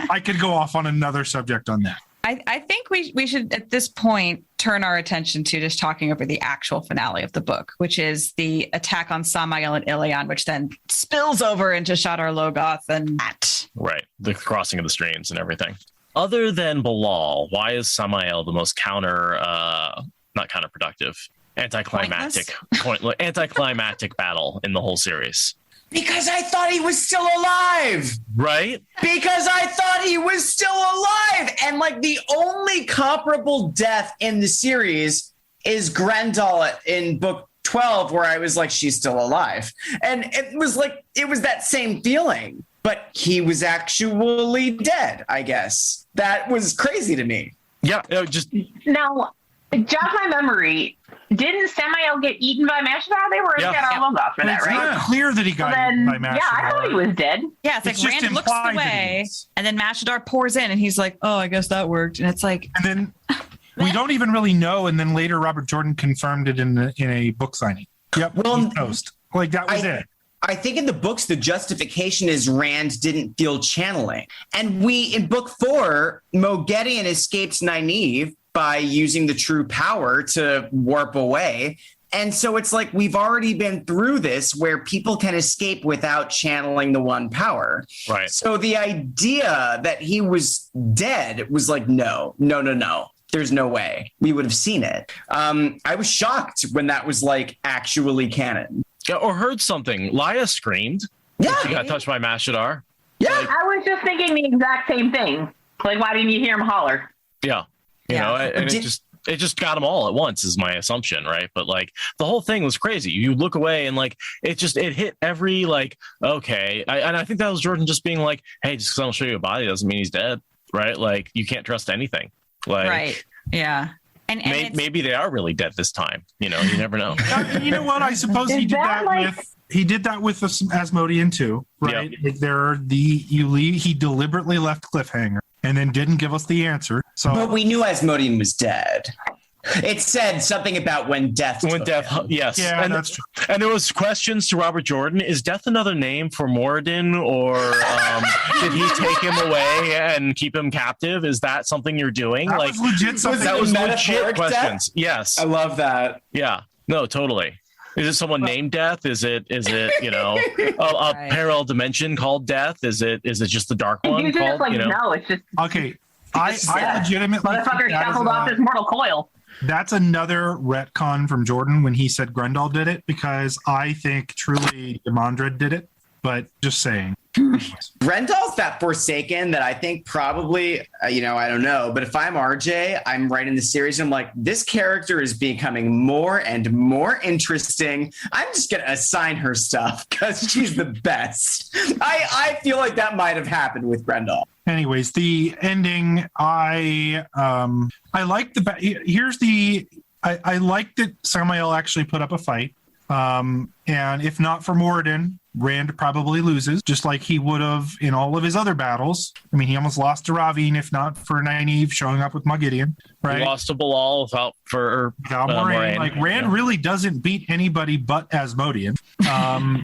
I could go off on another subject on that. I think we should at this point turn our attention to just talking over the actual finale of the book, which is the attack on Samael and Ilion, which then spills over into Shadar Logoth and that. Right. The crossing of the streams and everything. Other than Balal, why is Samael the most not counterproductive, anticlimactic battle in the whole series? Because I thought he was still alive. Right? Because I thought he was still alive. And like the only comparable death in the series is Grendel in book 12, where I was like, she's still alive. And it was that same feeling, but he was actually dead, I guess. That was crazy to me. Yeah. Now, jog my memory. Didn't Samael get eaten by Mashadar? They were in Shadar Logoth for that, right? It's not clear that he got eaten by Mashadar. Yeah, I thought he was dead. Yeah, it's like Rand looks away, and then Mashadar pours in, and he's like, "Oh, I guess that worked." And it's like, and then we don't even really know. And then later, Robert Jordan confirmed it in a book signing. Yep, post. Like that was it. I think in the books, the justification is Rand didn't feel channeling, and in book 4, Moghedien escapes Nynaeve by using the true power to warp away. And so it's like, we've already been through this where people can escape without channeling the one power. Right. So the idea that he was dead was like, no. There's no way we would have seen it. I was shocked when that was like actually canon. Yeah, or heard something. Leia screamed. Yeah. She got touched by Mashadar. Yeah. I was just thinking the exact same thing. Like, why didn't you hear him holler? Yeah. You know, and it just got them all at once is my assumption, right? But like the whole thing was crazy. You look away and like it hit every like, okay. And I think that was Jordan just being like, hey, just because I don't show you a body doesn't mean he's dead, right? Like you can't trust anything. Like, right. Yeah. And maybe they are really dead this time. You know, you never know. You know what? I suppose he did that with He did that with Asmodean too, right? Yep. Like he deliberately left cliffhanger and then didn't give us the answer. So, But we knew Asmodean was dead. It said something about when death. Yes. yeah, and that's true. And there was questions to Robert Jordan. Is death another name for Moradin, or did he take him away and keep him captive? Is that something you're doing? That was legit something. that was legit metaphoric questions. death? Yes. I love that. Yeah. No, totally. Is it someone named Death? Is it a Right. parallel dimension called Death? Is it just the dark one He's just called? like, no, it's just Okay. I legitimately think motherfucker that is shuffled off his mortal coil. that's another retcon from Jordan when he said Grendel did it, because I think truly Demandred did it, but just saying. Grendal's that Forsaken that I think probably, I don't know, but if I'm RJ, I'm writing the series and I'm like, this character is becoming more and more interesting. I'm just going to assign her stuff because she's the best. I feel like that might have happened with Grendel. Anyways, the ending, I like I like that Samael actually put up a fight. And if not for Moradin, Rand probably loses, just like he would have in all of his other battles. I mean, he almost lost to Ravine, if not for Nynaeve showing up with Moghedien, right? He lost to Bilal without Moraine. Like, Rand really doesn't beat anybody but Asmodean. I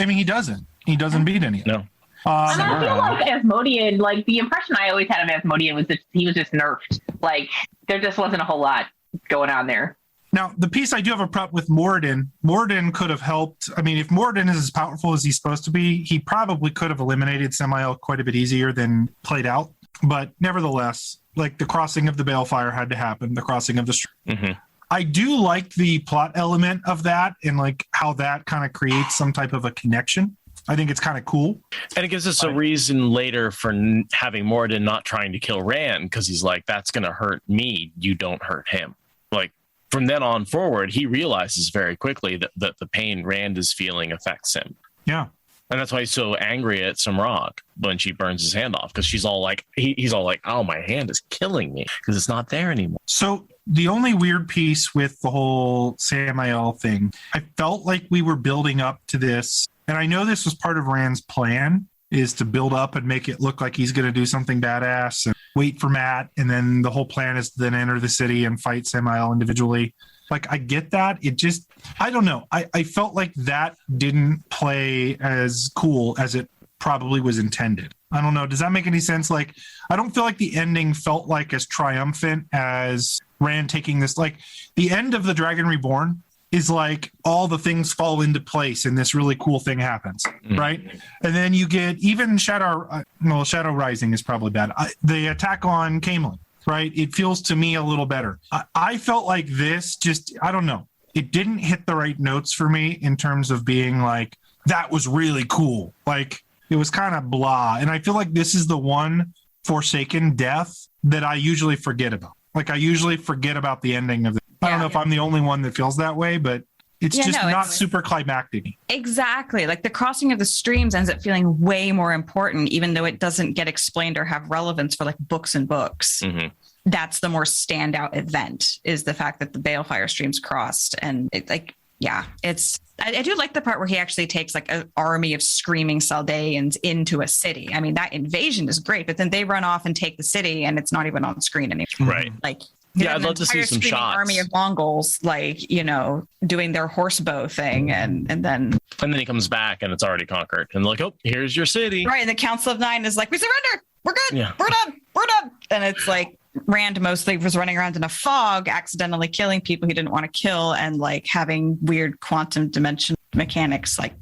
mean, he doesn't. He doesn't beat any. No. And I feel like Asmodean, like the impression I always had of Asmodean was that he was just nerfed. Like there just wasn't a whole lot going on there. Now, the piece I do have a prep with Moradin could have helped. I mean, if Moradin is as powerful as he's supposed to be, he probably could have eliminated Samael quite a bit easier than played out. But nevertheless, like the crossing of the Balefire had to happen, the crossing of the stream. Mm-hmm. I do like the plot element of that and like how that kind of creates some type of a connection. I think it's kind of cool. And it gives us a reason later for having Moradin not trying to kill Rand, because he's like, that's going to hurt me. You don't hurt him. Like, from then on forward, he realizes very quickly that the pain Rand is feeling affects him. Yeah. And that's why he's so angry at Samrog when she burns his hand off, because she's all like, he's all like, oh, my hand is killing me because it's not there anymore. So the only weird piece with the whole Samael thing, I felt like we were building up to this. And I know this was part of Rand's plan, is to build up and make it look like he's going to do something badass and wait for Matt. And then the whole plan is to then enter the city and fight Samael individually. Like, I get that. It just, I don't know. I felt like that didn't play as cool as it probably was intended. I don't know. Does that make any sense? Like, I don't feel like the ending felt like as triumphant as Rand taking this. Like, the end of The Dragon Reborn is like all the things fall into place and this really cool thing happens, right? And then you get even Shadow Rising is probably bad. The attack on Camelin, right? It feels to me a little better. I felt like this just, I don't know. It didn't hit the right notes for me in terms of being like, that was really cool. Like, it was kind of blah. And I feel like this is the one Forsaken death that I usually forget about. Like, I usually forget about the ending of it. I don't know if I'm the only one that feels that way, but it's not super climactic. Exactly. Like the crossing of the streams ends up feeling way more important, even though it doesn't get explained or have relevance for like books and books. Mm-hmm. That's the more standout event, is the fact that the Balefire streams crossed. And it, like, yeah, I do like the part where he actually takes like an army of screaming Saldeans into a city. I mean, that invasion is great, but then they run off and take the city and it's not even on screen anymore. Right. Like, yeah, I'd love to see some shots. Army of Mongols, like, doing their horsebow thing, and then he comes back and it's already conquered, and like, oh, here's your city. Right, and the Council of Nine is like, we surrender, we're good, Yeah. we're done, and it's like Rand mostly was running around in a fog, accidentally killing people he didn't want to kill, and like having weird quantum dimension mechanics, like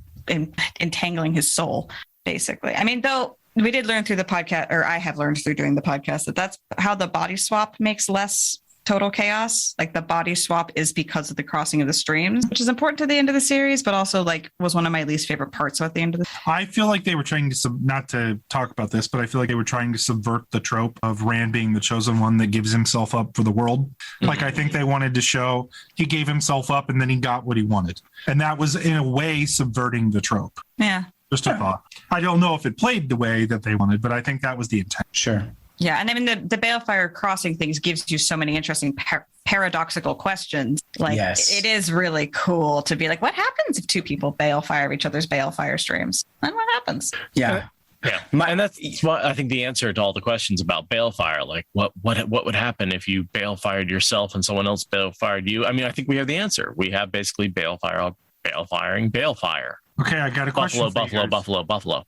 entangling his soul, basically. I mean, though. We did learn through the podcast, or I have learned through doing the podcast, that that's how the body swap makes less total chaos. Like the body swap is because of the crossing of the streams, which is important to the end of the series, but also like was one of my least favorite parts at the end of the. I feel like they were trying to not to talk about this, but I feel like they were trying to subvert the trope of Rand being the chosen one that gives himself up for the world. Like, I think they wanted to show he gave himself up and then he got what he wanted. And that was in a way subverting the trope. Yeah. Just a thought. I don't know if it played the way that they wanted, but I think that was the intent. Sure. Yeah. And I mean, the Balefire crossing things gives you so many interesting paradoxical questions. Like it is really cool to be like, what happens if two people balefire each other's balefire streams? And what happens? Yeah. Yeah, and that's what I think the answer to all the questions about balefire, like what would happen if you balefired yourself and someone else balefired you? I mean, I think we have the answer. We have basically balefiring balefire. Okay, I got a question. Buffalo.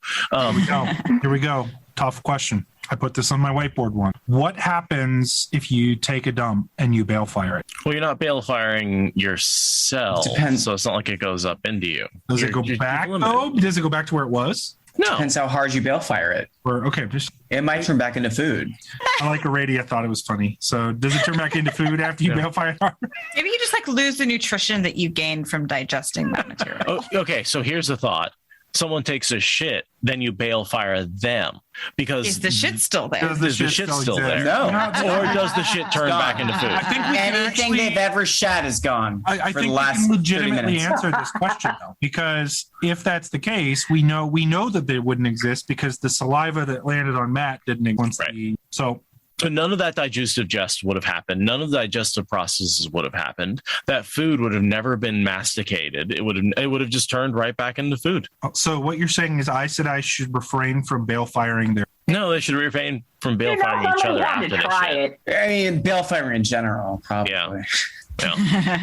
Here we go. Tough question. I put this on my whiteboard one. What happens if you take a dump and you balefire it? Well, you're not balefiring yourself. Depends. So it's not like it goes up into you. Does it go back though? Does it go back to where it was? No. Depends how hard you balefire it. Or it might turn back into food. I like Arady. I thought it was funny. So does it turn back into food after you balefire? Maybe you just like lose the nutrition that you gained from digesting that material. Okay, so here's the thought. Someone takes a shit, then you balefire them because is the shit still there? Is the shit still there? No. Or does the shit turn back into food? I think we can anything they've ever shat is gone. I for think the last we can 30 legitimately minutes. answer this question though, because if that's the case, we know that they wouldn't exist because the saliva that landed on Matt didn't exist. Right. So none of that digestive digest would have happened. None of the digestive processes would have happened. That food would have never been masticated. It would have just turned right back into food. So what you're saying is I said I should refrain from balefire their. No, they should refrain from balefire each other after this shit. I mean, balefire in general, probably. Yeah. I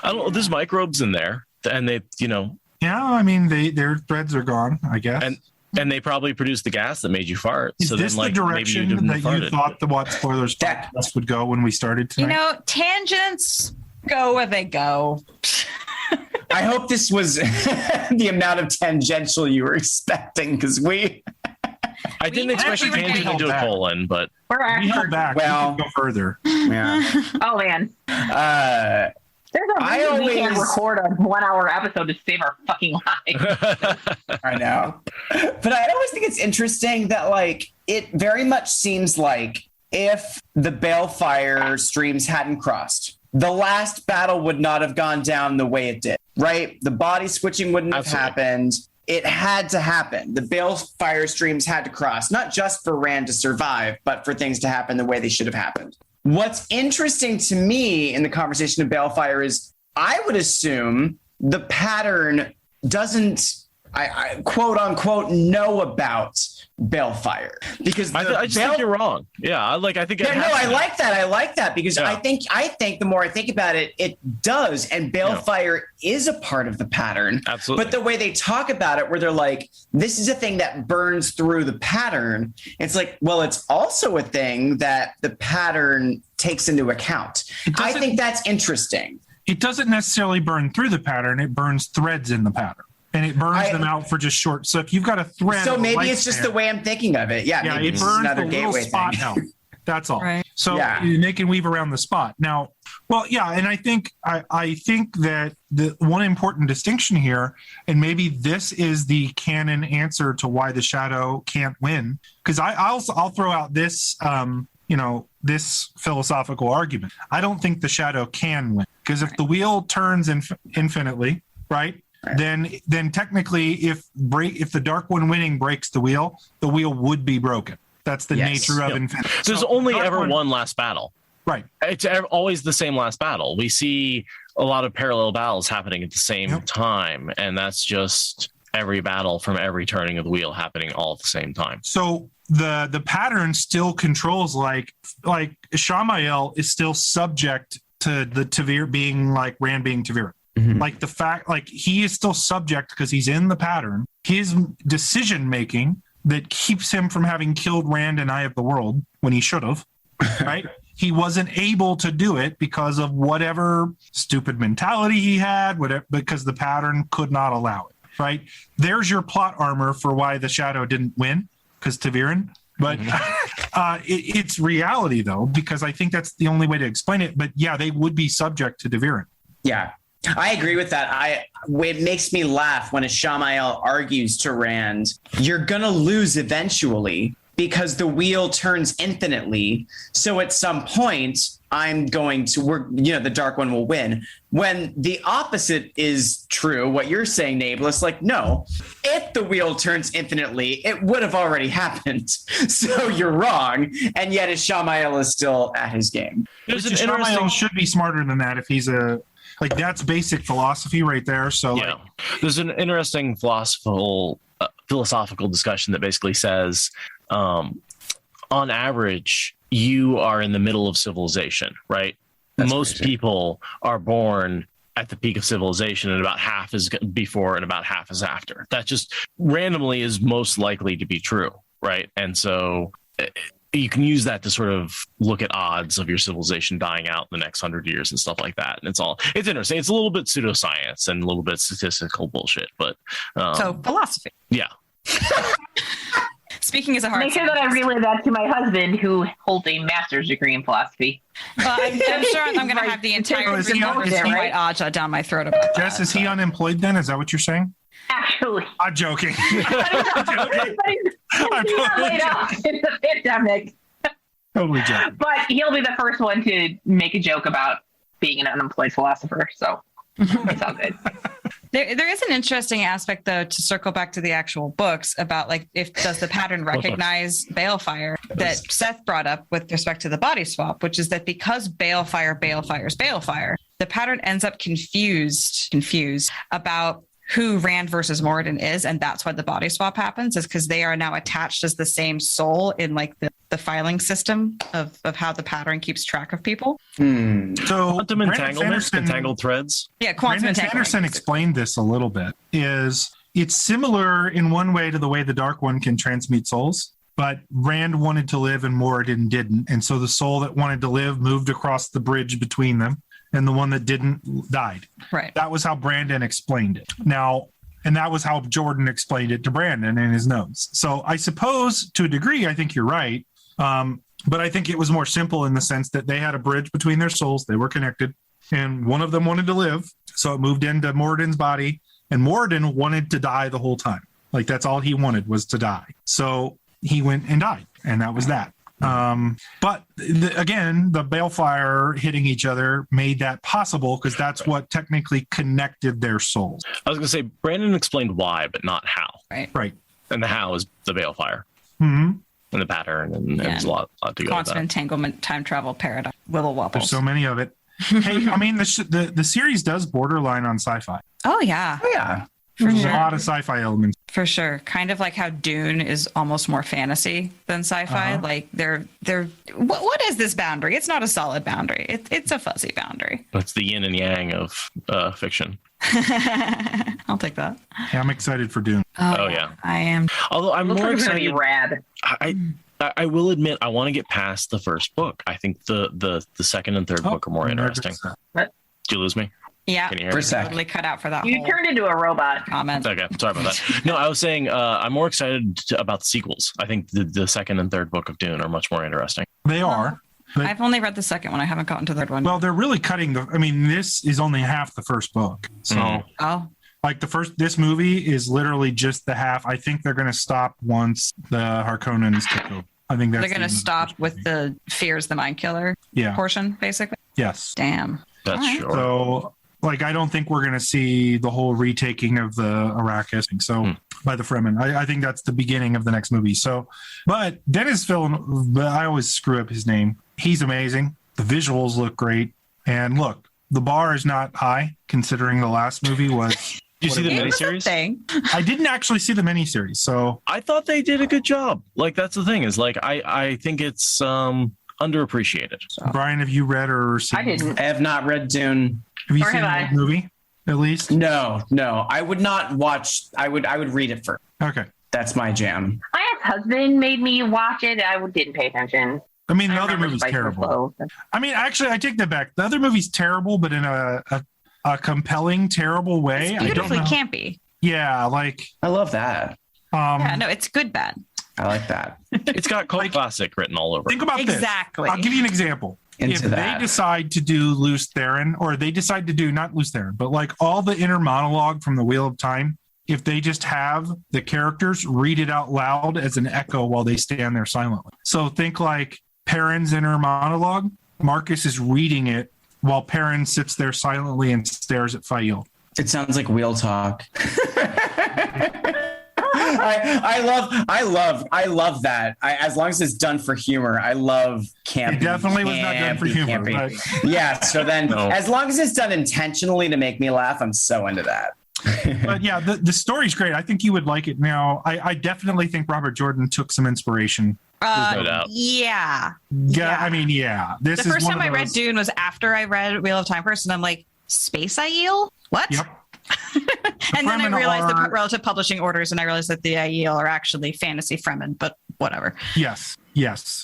don't know. There's microbes in there, and they, Yeah, I mean, their threads are gone, I guess. And they probably produced the gas that made you fart. Is this the direction that you thought the WoTS Spoilers podcast would go when we started tonight? Tangents go where they go. I hope this was the amount of tangential you were expecting, because I didn't expect you tangent into a colon, but we're we held back. Well, we could go further. Yeah. Oh man. There's a reason we can't record a 1 hour episode to save our fucking lives. I know. But I always think it's interesting that, like, it very much seems like if the balefire streams hadn't crossed, the last battle would not have gone down the way it did, right? The body switching wouldn't have happened. It had to happen. The balefire streams had to cross, not just for Rand to survive, but for things to happen the way they should have happened. What's interesting to me in the conversation of balefire is I would assume the pattern doesn't, I quote unquote, know about balefire, because I just think you're wrong. Yeah, I think. Yeah, no, I like that. I like that because I think the more I think about it, it does, and balefire is a part of the pattern. Absolutely. But the way they talk about it, where they're like, "This is a thing that burns through the pattern," it's like, well, it's also a thing that the pattern takes into account. I think that's interesting. It doesn't necessarily burn through the pattern; it burns threads in the pattern. And it burns them out for just short. So if you've got a thread, so maybe it's just the way I'm thinking of it. Yeah, maybe it burns the little spot out. That's all. Right. So they can weave around the spot. Now, well, yeah, and I think that the one important distinction here, and maybe this is the canon answer to why the shadow can't win, because I'll throw out this this philosophical argument. I don't think the shadow can win, because if the wheel turns infinitely, right? Then technically, if the dark one winning breaks the wheel would be broken. That's the nature of infinity. There's only ever one last battle. Right. It's always the same last battle. We see a lot of parallel battles happening at the same time, and that's just every battle from every turning of the wheel happening all at the same time. So the pattern still controls, like Shamael is still subject to the Tavir being like Rand being Tavir. Like the fact, like he is still subject because he's in the pattern. His decision making that keeps him from having killed Rand and Eye of the World when he should have, right? He wasn't able to do it because of whatever stupid mentality he had, whatever, because the pattern could not allow it, right? There's your plot armor for why the shadow didn't win, because Taviran. But it's reality, though, because I think that's the only way to explain it. But yeah, they would be subject to Taviran. Yeah. I agree with that. It makes me laugh when a Shamael argues to Rand, "You're gonna lose eventually, because the wheel turns infinitely. So at some point, the dark one will win. When the opposite is true, what you're saying, Nablus, like, no, if the wheel turns infinitely, it would have already happened. So you're wrong. And yet Ishamael is still at his game. Ishamael should be smarter than that if he's that's basic philosophy right there. So there's an interesting philosophical discussion that basically says, on average, you are in the middle of civilization, right? Most people are born at the peak of civilization, and about half is before and about half is after. That just randomly is most likely to be true, right? And so you can use that to sort of look at odds of your civilization dying out in the next 100 years and stuff like that. And it's interesting. It's a little bit pseudoscience and a little bit statistical bullshit, but so philosophy. Yeah. Speaking as a hard make sure that I relay that to my husband, who holds a master's degree in philosophy. Well, I'm sure I'm going to have the entire white aja down my throat about that. Jess, is he unemployed then? Is that what you're saying? Actually, I'm joking. He's not laid off in the pandemic. Totally joking. But he'll be the first one to make a joke about being an unemployed philosopher. So it's all good. There is an interesting aspect, though, to circle back to the actual books about does the pattern recognize balefire that Seth brought up with respect to the body swap, which is that because balefire is balefire, the pattern ends up confused about who Rand versus Moradin is, and that's why the body swap happens, is because they are now attached as the same soul in the filing system of how the pattern keeps track of people. So quantum entanglements, entangled threads. Yeah, quantum entanglement. Sanderson explained this a little bit. It's similar in one way to the way the Dark One can transmute souls, but Rand wanted to live and Moradin didn't, and so the soul that wanted to live moved across the bridge between them, and the one that didn't died. Right. That was how Brandon explained it. Now, and that was how Jordan explained it to Brandon in his notes. So I suppose to a degree, I think you're right. But I think it was more simple in the sense that they had a bridge between their souls. They were connected, and one of them wanted to live. So it moved into Moradin's body, and Moradin wanted to die the whole time. Like, that's all he wanted, was to die. So he went and died, and that was that. But again, the balefire hitting each other made that possible because that's what technically connected their souls. I was going to say, Brandon explained why, but not how. Right. And the how is the balefire. Mm-hmm. And the pattern, and there's a lot to go with that. Quantum entanglement, time travel paradox, wibble wobbles. There's so many of it. Hey, I mean, the series does borderline on sci-fi. Oh, yeah. Oh, yeah. There's a lot of sci-fi elements. For sure. Kind of like how Dune is almost more fantasy than sci-fi. Like they're what is this boundary? It's not a solid boundary. It's a fuzzy boundary. That's the yin and yang of fiction. I'll take that. Yeah, I'm excited for Dune. Oh yeah. I am. Although I'm more excited. Be rad. I will admit I want to get past the first book. I think the second and third book are more interesting. What? Did you lose me? Yeah, Can you hear For me? a sec. totally cut out for that. You whole turned into a robot. comment. Okay, sorry about that. No, I was saying I'm more excited about the sequels. I think the second and third book of Dune are much more interesting. They are. But, I've only read the second one. I haven't gotten to the third one. well, they're really cutting this is only half the first book. So like this movie is literally just the half. I think they're going to stop once the Harkonnens take over. I think that's they're going to stop with the fears the mind killer portion, basically. Yes. Damn. That's sure. So, like, I don't think we're going to see the whole retaking of the Arrakis thing. So, by the Fremen, I think that's the beginning of the next movie. So, but Dennis Villeneuve, I always screw up his name. He's amazing. The visuals look great, and look, the bar is not high considering the last movie was. Did you see the miniseries? I didn't actually see the miniseries, so I thought they did a good job. Like, that's the thing, is like I think it's underappreciated. Brian, have you read or seen? I didn't. I have not read Dune. Have you Or seen have the movie at least? No. I would not watch. I would read it first. Okay. That's my jam. My ex-husband made me watch it. I didn't pay attention. I mean, the I other remember movie's Spice Was terrible. Low. I mean, actually, I take that back. The other movie's terrible, but in a compelling, terrible way. It's beautifully campy. Yeah, like I love that. Yeah, no, it's good bad. I like that. It's got cult classic written all over. Think about Exactly. this. I'll give you an example. If they decide to do Luce Theron, or they decide to do not Luce Theron, but like all the inner monologue from the Wheel of Time, if they just have the characters read it out loud as an echo while they stand there silently. So think like Perrin's inner monologue. Marcus is reading it while Perrin sits there silently and stares at Fael. It sounds like wheel talk. I love that. As long as it's done for humor, I love campy. It definitely was not done for humor. But... Yeah. So then, as long as it's done intentionally to make me laugh, I'm so into that. But yeah, the story's great. I think you would like it. Now, I definitely think Robert Jordan took some inspiration. Yeah. I mean, yeah. The first time I read Dune was after I read Wheel of Time first, and I'm like, Space Aiel? What? Yep. And then I realized the relative publishing orders, and I realized that the Aiel are actually fantasy Fremen, but whatever. Yes.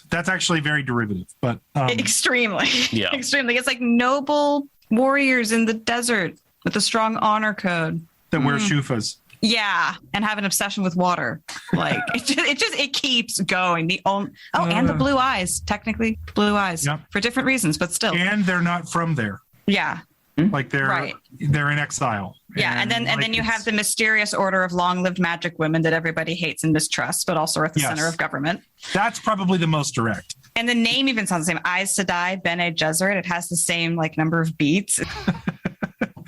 That's actually very derivative, but extremely. Yeah. Extremely. It's like noble warriors in the desert with a strong honor code that wear shufas. Yeah, and have an obsession with water. Like it keeps going. And the blue eyes, technically blue eyes, for different reasons, but still. And they're not from there. Yeah. Like they're in exile. Yeah, and then you have the mysterious order of long-lived magic women that everybody hates and mistrusts, but also are at the center of government. That's probably the most direct. And the name even sounds the same. Eyes Sedai, Bene Gesserit. It has the same like number of beats.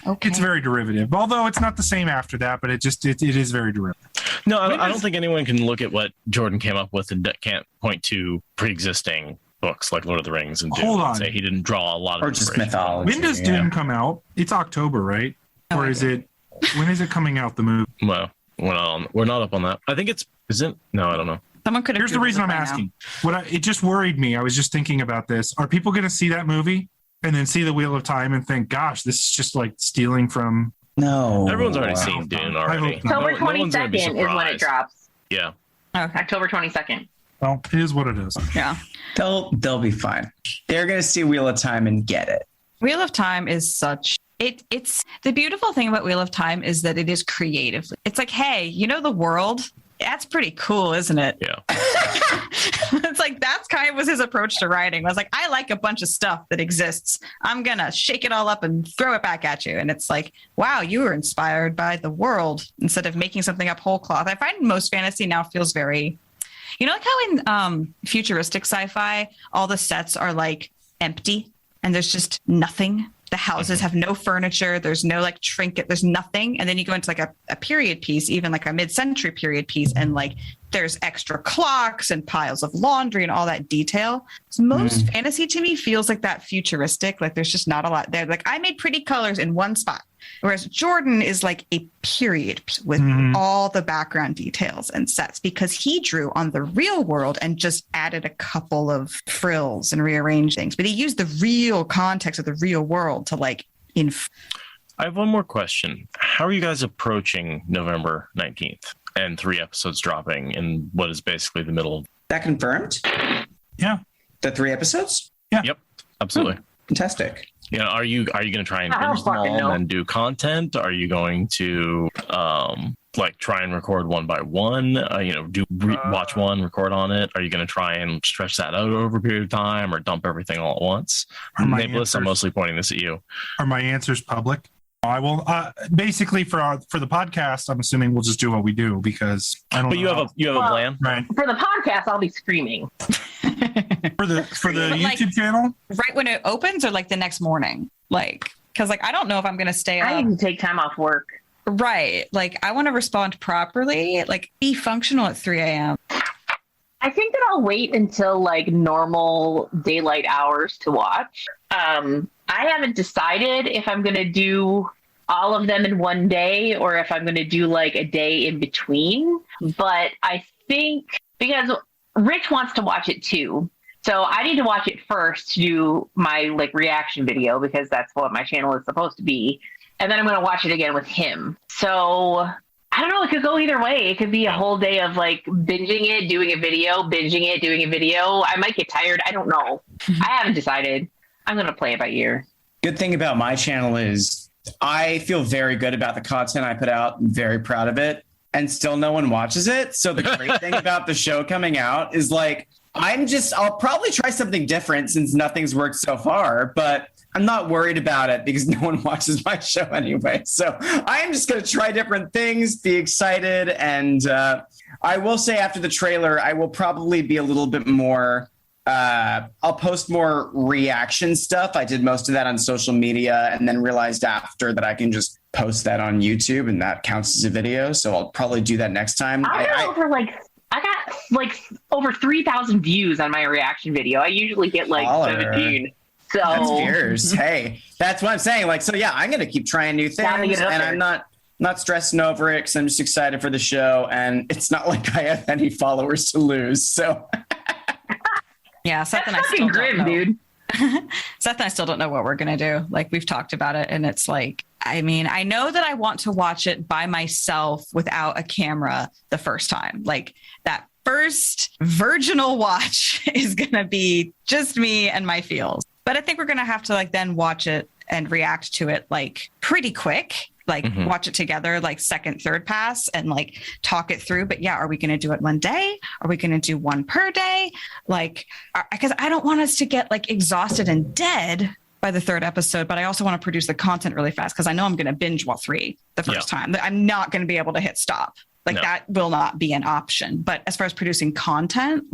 Okay. It's very derivative, although it's not the same after that, but it is very derivative. No, I don't think anyone can look at what Jordan came up with and can't point to pre-existing books like Lord of the Rings and Dune and say he didn't draw a lot of or just mythology. When does Dune come out? It's October, right? Or is it? When is it coming out? The movie? Well, we're not up on that. I think is it? No, I don't know. Someone could. Here's the reason I'm asking. It just worried me. I was just thinking about this. Are people going to see that movie and then see the Wheel of Time and think, "Gosh, this is just like stealing from"? No, everyone's already seen Dune already. October 22nd is when it drops. Yeah. Okay. October 22nd. Well, it is what it is. Yeah. They'll be fine. They're going to see Wheel of Time and get it. Wheel of Time is it's the beautiful thing about Wheel of Time is that it is creative. It's like, hey, the world? That's pretty cool, isn't it? Yeah. It's like that's kind of was his approach to writing. I was like, I like a bunch of stuff that exists. I'm gonna shake it all up and throw it back at you. And it's like, wow, you were inspired by the world instead of making something up whole cloth. I find most fantasy now feels very, like how in futuristic sci-fi, all the sets are like empty and there's just nothing. The houses have no furniture. There's no like trinket. There's nothing. And then you go into like a period piece, even like a mid-century period piece. And like there's extra clocks and piles of laundry and all that detail. So most fantasy to me feels like that futuristic. Like there's just not a lot there. Like I made pretty colors in one spot. Whereas Jordan is like a period piece with all the background details and sets because he drew on the real world and just added a couple of frills and rearranged things. But he used the real context of the real world to like I have one more question. How are you guys approaching November 19th and 3 episodes dropping in what is basically the middle? That confirmed? Yeah. The 3 episodes? Yeah. Yep. Absolutely. Fantastic. Are you going to try and binge them all and do content? Are you going to try and record one by one? Watch one, record on it? Are you going to try and stretch that out over a period of time or dump everything all at once? Nicholas, I'm mostly pointing this at you. Are my answers public? I will basically for the podcast. I'm assuming we'll just do what we do because I don't. But you have a plan, right? For the podcast, I'll be screaming. for the YouTube channel, right when it opens, or like the next morning, because I don't know if I'm going to stay up. I need to take time off work. Right, I want to respond properly, be functional at 3 a.m. I think that I'll wait until normal daylight hours to watch. I haven't decided if I'm going to do all of them in one day or if I'm going to do a day in between. But I think because Rich wants to watch it too. So I need to watch it first to do my reaction video because that's what my channel is supposed to be. And then I'm going to watch it again with him. So I don't know. It could go either way. It could be a whole day of binging it, doing a video, binging it, doing a video. I might get tired. I don't know. I haven't decided. I'm going to play it by ear. Good thing about my channel is I feel very good about the content I put out. I'm very proud of it. And still no one watches it. So the great thing about the show coming out is I'll probably try something different since nothing's worked so far. But I'm not worried about it because no one watches my show anyway. So I am just going to try different things, be excited. And I will say after the trailer, I will probably be a little bit more, I'll post more reaction stuff. I did most of that on social media and then realized after that I can just post that on YouTube and that counts as a video. So I'll probably do that next time. I got over 3,000 views on my reaction video. I usually get 17. So that's fierce. Hey, that's what I'm saying. So yeah, I'm going to keep trying new things and I'm not stressing over it because I'm just excited for the show. And it's not like I have any followers to lose. So yeah, Seth that's and I still grim, don't know. dude. Seth and I still don't know what we're going to do. We've talked about it and it's I know that I want to watch it by myself without a camera the first time. That first virginal watch is going to be just me and my feels. But I think we're going to have to then watch it and react to it pretty quick. Watch it together, second, third pass and talk it through. But yeah, are we going to do it one day? Are we going to do one per day? Because I don't want us to get exhausted and dead by the third episode, but I also want to produce the content really fast because I know I'm going to binge watch 3 the first time. I'm not going to be able to hit stop. That will not be an option. But as far as producing content,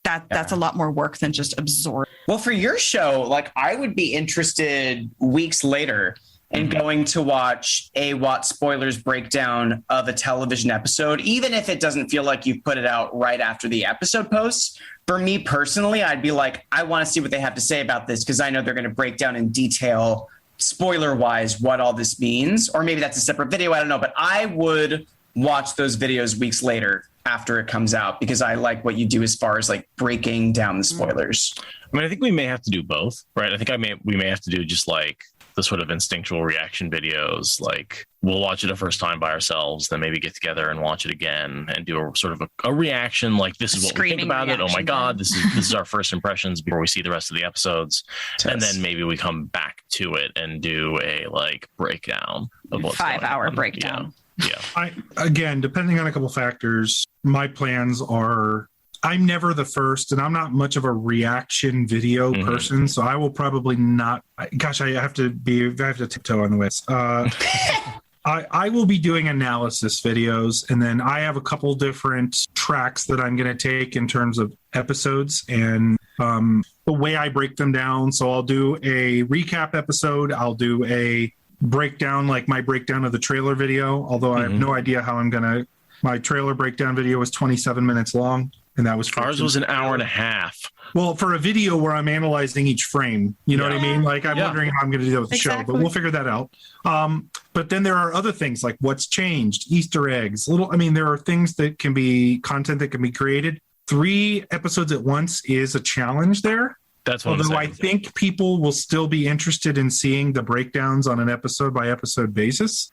that's a lot more work than just absorb. Well, for your show, I would be interested weeks later in going to watch a WoTS spoilers breakdown of a television episode, even if it doesn't feel like you've put it out right after the episode posts. For me personally, I'd be I want to see what they have to say about this because I know they're going to break down in detail, spoiler wise, what all this means. Or maybe that's a separate video. I don't know. But I would watch those videos weeks later after it comes out because I like what you do as far as breaking down the spoilers. I think we may have to do both, right? I think we may have to do just the sort of instinctual reaction videos. We'll watch it a first time by ourselves, then maybe get together and watch it again and do a sort of a reaction. This is what we think about it. Oh my God, this is our first impressions before we see the rest of the episodes. And then maybe we come back to it and do a breakdown of what's 5-hour breakdown. Yeah. Again, depending on a couple factors, my plans are I'm never the first and I'm not much of a reaction video person. So I will probably not, gosh, I have to tiptoe on the way. I will be doing analysis videos and then I have a couple different tracks that I'm going to take in terms of episodes and the way I break them down. So I'll do a recap episode. I'll do a breakdown, my breakdown of the trailer video, although I have no idea how I'm going to, my trailer breakdown video was 27 minutes long. And that was ours was an hour and a half. Well, for a video where I'm analyzing each frame, you know what I mean? I'm wondering how I'm going to do that with the show, but we'll figure that out. But then there are other things like what's changed, Easter eggs, there are things that can be content that can be created. 3 episodes at once is a challenge there. That's what Although I think people will still be interested in seeing the breakdowns on an episode by episode basis.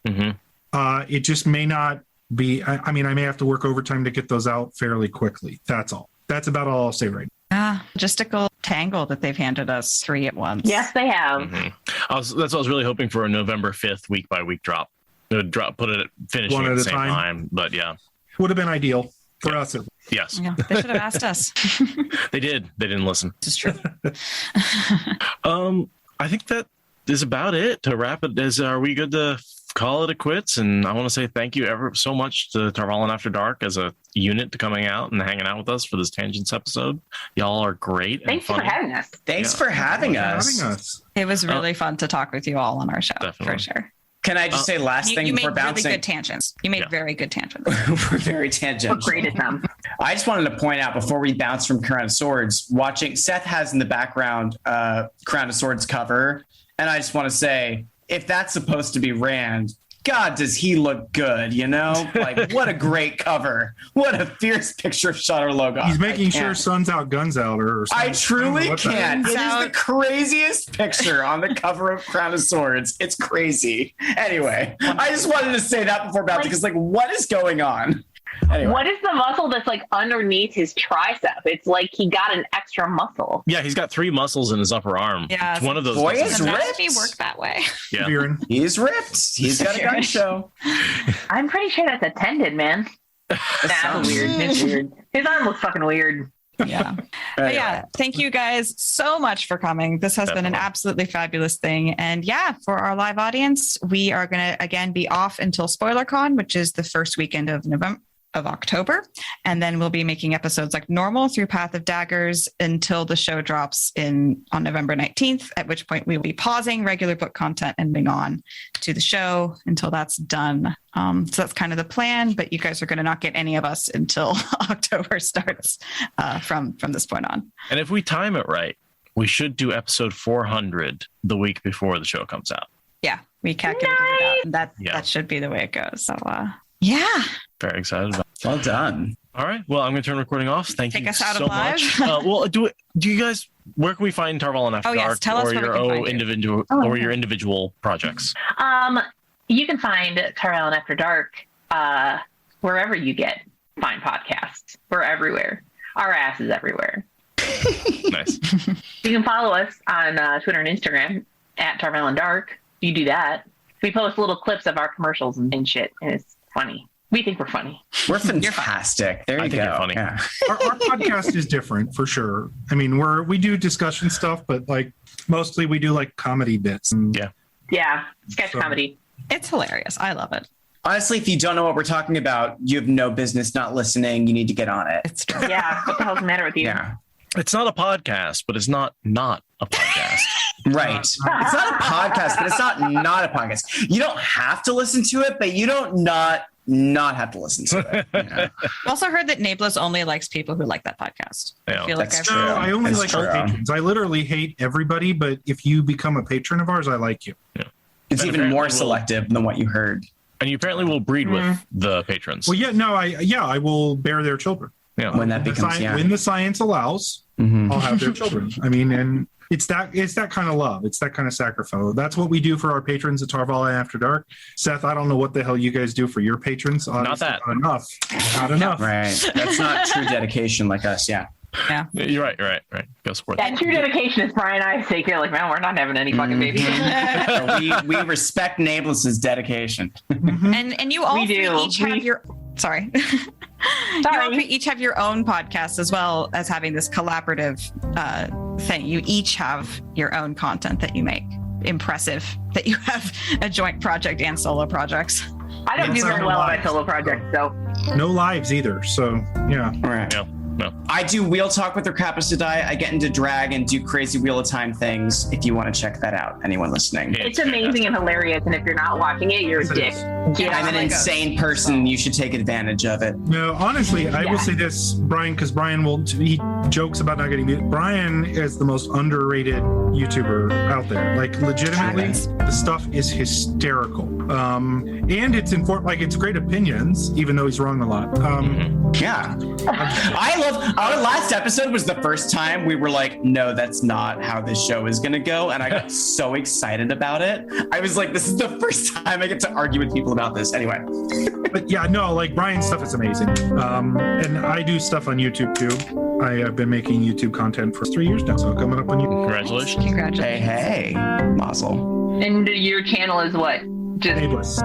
It just may not be, I may have to work overtime to get those out fairly quickly. That's all. That's about all I'll say right now. Logistical tangle that they've handed us 3 at once. Yes, they have. That's what I was really hoping for, a November 5th week by week drop. Finishing one at at the a same time. But yeah. Would have been ideal for us. Yes. Yeah, they should have asked us. They did. They didn't listen. This is true. I think that is about it. To wrap it, are we good to call it a quits? And I want to say thank you ever so much to Tarvalin After Dark as a unit to coming out and hanging out with us for this Tangents episode. Y'all are great. Thanks for having us. Thanks for having us. It was really fun to talk with you all on our show, Definitely. for sure. Can I just say last thing you before made bouncing? really good tangents. You made very good tangents. We're very tangential. We're great at them. I just wanted to point out before we bounce from Crown of Swords, watching Seth has in the background Crown of Swords cover. And I just want to say, if that's supposed to be Rand, God, does he look good, what a great cover. What a fierce picture of Shutter Logoth. He's making sure sun's out, guns out. Or I truly can't. It is out. the craziest picture on the cover of Crown of Swords. It's crazy. Anyway, I just wanted to say that before bouncing because, what is going on? Anyway. What is the muscle that's underneath his tricep? It's he got an extra muscle. Yeah, he's got 3 muscles in his upper arm. Yeah, one of those. Boy is ripped. Anatomy work that way. Yeah. He's ripped. He's got a gun show. I'm pretty sure that's a tendon, man. That's weird. It's weird. His arm looks fucking weird. Yeah. But yeah, thank you guys so much for coming. This has been an absolutely fabulous thing. And yeah, for our live audience, we are going to again be off until SpoilerCon, which is the first weekend of October. And then we'll be making episodes like normal through Path of Daggers until the show drops on November 19th, at which point we will be pausing regular book content and moving on to the show until that's done. So that's kind of the plan, but you guys are going to not get any of us until October starts from this point on. And if we time it right, we should do episode 400 the week before the show comes out. Yeah, we calculated it out. And that should be the way it goes. So yeah. Very excited about it. Well done. All right. Well, I'm going to turn recording off. Thank you us out so of live. much. Well, do you guys, where can we find Tarval and After Dark tell us or where your we can own find individual or your individual projects? You can find Tarval and After Dark wherever you get fine podcasts. We're everywhere. Our ass is everywhere. Nice. You can follow us on Twitter and Instagram at Tarval and Dark. You do that. We post little clips of our commercials and shit, and it's funny. We think we're funny. We're fantastic. There you go. You're funny. Yeah. Our podcast is different for sure. I mean, we do discussion stuff, but like mostly we do like comedy bits. And Yeah, sketch comedy. It's hilarious. I love it. Honestly, if you don't know what we're talking about, you have no business not listening. You need to get on it. It's true. Yeah, what the hell's the matter with you? Yeah. It's not a podcast, but it's not a podcast. Right. It's not a podcast, but it's not a podcast. You don't have to listen to it, but you don't not have to listen to it. You know? I also heard that Nablus only likes people who like that podcast. Yeah, I feel like that's I've true. I only That's like our true. patrons. I literally hate everybody, but if you become a patron of ours, I like you. It's And even apparently more we'll- selective than what you heard. And you apparently will breed with the patrons. Well, I will bear their children. Yeah. When that becomes, when the science allows, I'll have their children. I mean, and it's that kind of love. It's that kind of sacrifice. That's what we do for our patrons at Tarval and After Dark. Seth, I don't know what the hell you guys do for your patrons. Obviously, that. Not enough. Not enough. Right. That's not true dedication like us. Yeah. Yeah. You're right. Go support Yeah, that. true dedication is Brian and I's sake. You're like, man, we're not having any fucking babies. we respect Nablus's dedication. And you all We three do. each have your sorry. You all three each have your own podcast as well as having this collaborative thing. You each have your own content that you make. Impressive that you have a joint project and solo projects. I don't do It's very not well on live. my solo project, so No lives either. So yeah. Right. No. I do Wheel Talk with Recapacity. I get into drag and do crazy Wheel of Time things. If you want to check that out, anyone listening. it's amazing and hilarious. And if you're not watching it, you're a dick. Get I'm on an my insane person. You should take advantage of it. No, honestly, I will say this, Brian, because Brian he jokes about not getting muted. Brian is the most underrated YouTuber out there. Like, legitimately, the stuff is hysterical. And it's important. Like, it's great opinions, even though he's wrong a lot. Yeah. I love our last episode was the first time we were like, no, that's not how this show is going to go. And I got so excited about it. I was like, this is the first time I get to argue with people about this. Anyway. But yeah, no, like Brian's stuff is amazing. And I do stuff on YouTube too. I have been making YouTube content for 3 years now, so coming up on YouTube. Congratulations. Congratulations. Hey, Mazel. And your channel is what? Just Nameless.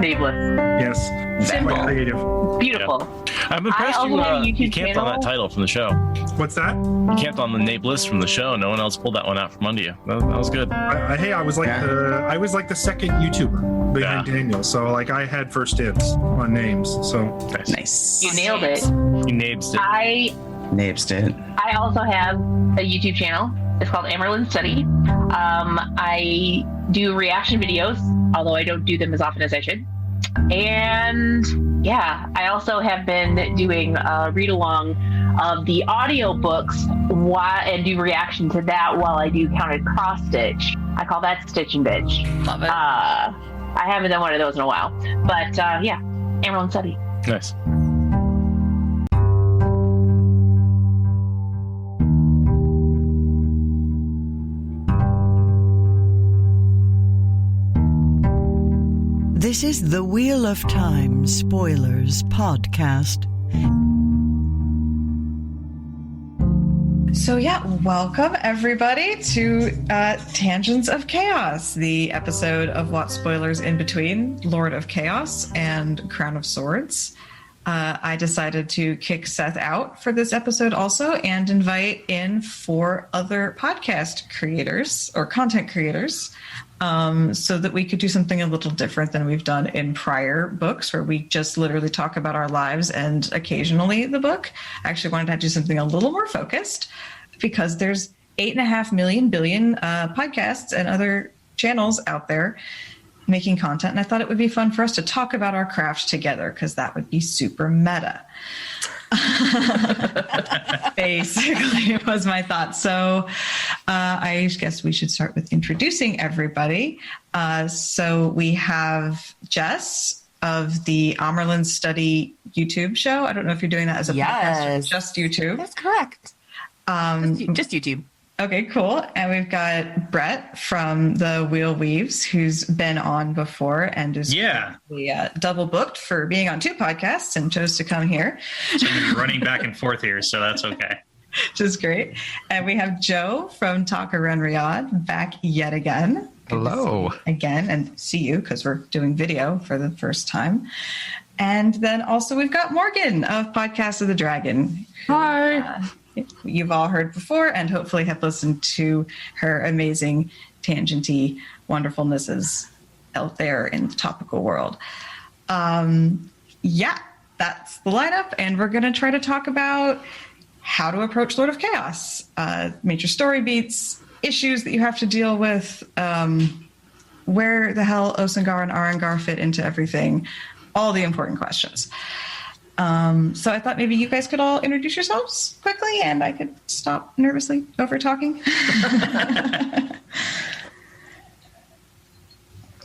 nameless. Yes. Simple. Quite creative. Beautiful. I'm impressed I also have a you YouTube camped on that channel. title from the show. What's that? You camped on the Nablus from the show. No one else pulled that one out from under you. That was good. I was like the second YouTuber behind Daniel, so like I had first dibs on names. So Nice. You nailed it. You nabs it. Nabs it. I also have a YouTube channel. It's called Amaryllin Study. I do reaction videos, although I don't do them as often as I should. And yeah, I also have been doing a read along of the audiobooks and do reaction to that while I do counted cross stitch. I call that Stitch and Bitch. Love it. I haven't done one of those in a while, but yeah, Amaryllin Study. Nice. This is the Wheel of Time Spoilers podcast. So yeah, welcome everybody to Tangents of Chaos, the episode of WoTS Spoilers in between Lord of Chaos and Crown of Swords. I decided to kick Seth out for this episode also and invite in 4 other podcast creators or content creators so that we could do something a little different than we've done in prior books where we just literally talk about our lives and occasionally the book. I actually wanted to do something a little more focused because there's 8.5 billion podcasts and other channels out there making content. And I thought it would be fun for us to talk about our craft together because that would be super meta. Basically, was my thought. So I guess we should start with introducing everybody. So we have Jess of the Amerlin Study YouTube show. I don't know if you're doing that as a podcast or just YouTube. That's correct. Just YouTube. Okay, cool. And we've got Brett from the Wheel Weaves, who's been on before and is double booked for being on 2 podcasts and chose to come here. So I'm going to be running back and forth here, so that's okay. Which is great. And we have Joe from Talk Around Riyadh back yet again. Hello. Again, and see you because we're doing video for the first time. And then also we've got Morgan of Podcast of the Dragon. Hi. You've all heard before and hopefully have listened to her amazing tangenty wonderfulnesses out there in the topical world. Yeah, that's the lineup. And we're going to try to talk about how to approach Lord of Chaos, major story beats, issues that you have to deal with, where the hell Osangar and Arangar fit into everything, all the important questions. So I thought maybe you guys could all introduce yourselves quickly and I could stop nervously over talking.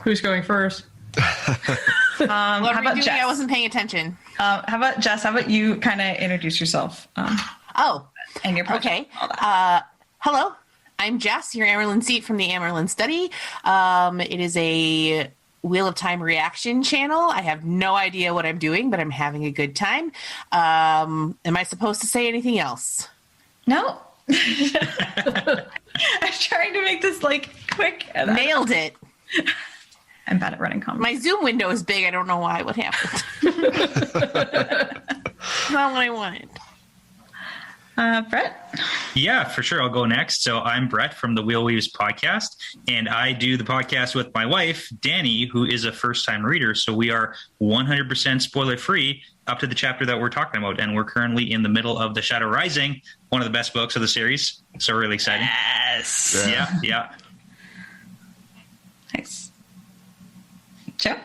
Who's going first? What how were you about doing? Jess? I wasn't paying attention. How about Jess? How about you kind of introduce yourself? And your project. Okay. All that. Hello, I'm Jess, your Amerlin seat from the Amerlin Study. It is a Wheel of Time reaction channel. I have no idea what I'm doing, but I'm having a good time. Am I supposed to say anything else? No. I'm trying to make this like quick. Nailed it. I'm bad at running comments. My Zoom window is big. I don't know why. What happened? Not what I wanted. Brett? Yeah, for sure. I'll go next. So I'm Brett from the Wheel Weaves podcast, and I do the podcast with my wife, Danny, who is a first-time reader. So we are 100% spoiler-free up to the chapter that we're talking about, and we're currently in the middle of The Shadow Rising, one of the best books of the series. So really exciting. Yes. Yeah. Nice. Joe?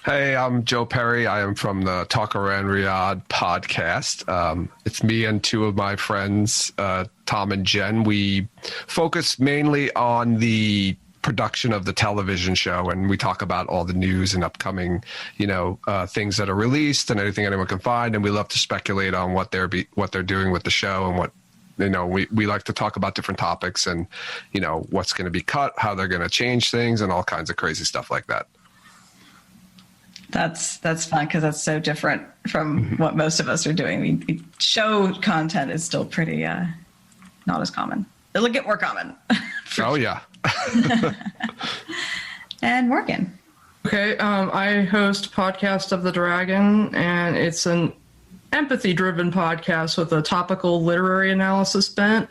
Hey, I'm Joe Perry. I am from the Talk Around Riyadh podcast. It's me and 2 of my friends, Tom and Jen. We focus mainly on the production of the television show, and we talk about all the news and upcoming, things that are released and anything anyone can find. And we love to speculate on what they're doing with the show and what. We like to talk about different topics and, what's going to be cut, how they're going to change things, and all kinds of crazy stuff like that. That's fun because that's so different from what most of us are doing. Show content is still pretty not as common. It'll get more common. Oh, yeah. And Morgan. Okay, I host Podcast of the Dragon, and it's an empathy-driven podcast with a topical literary analysis bent.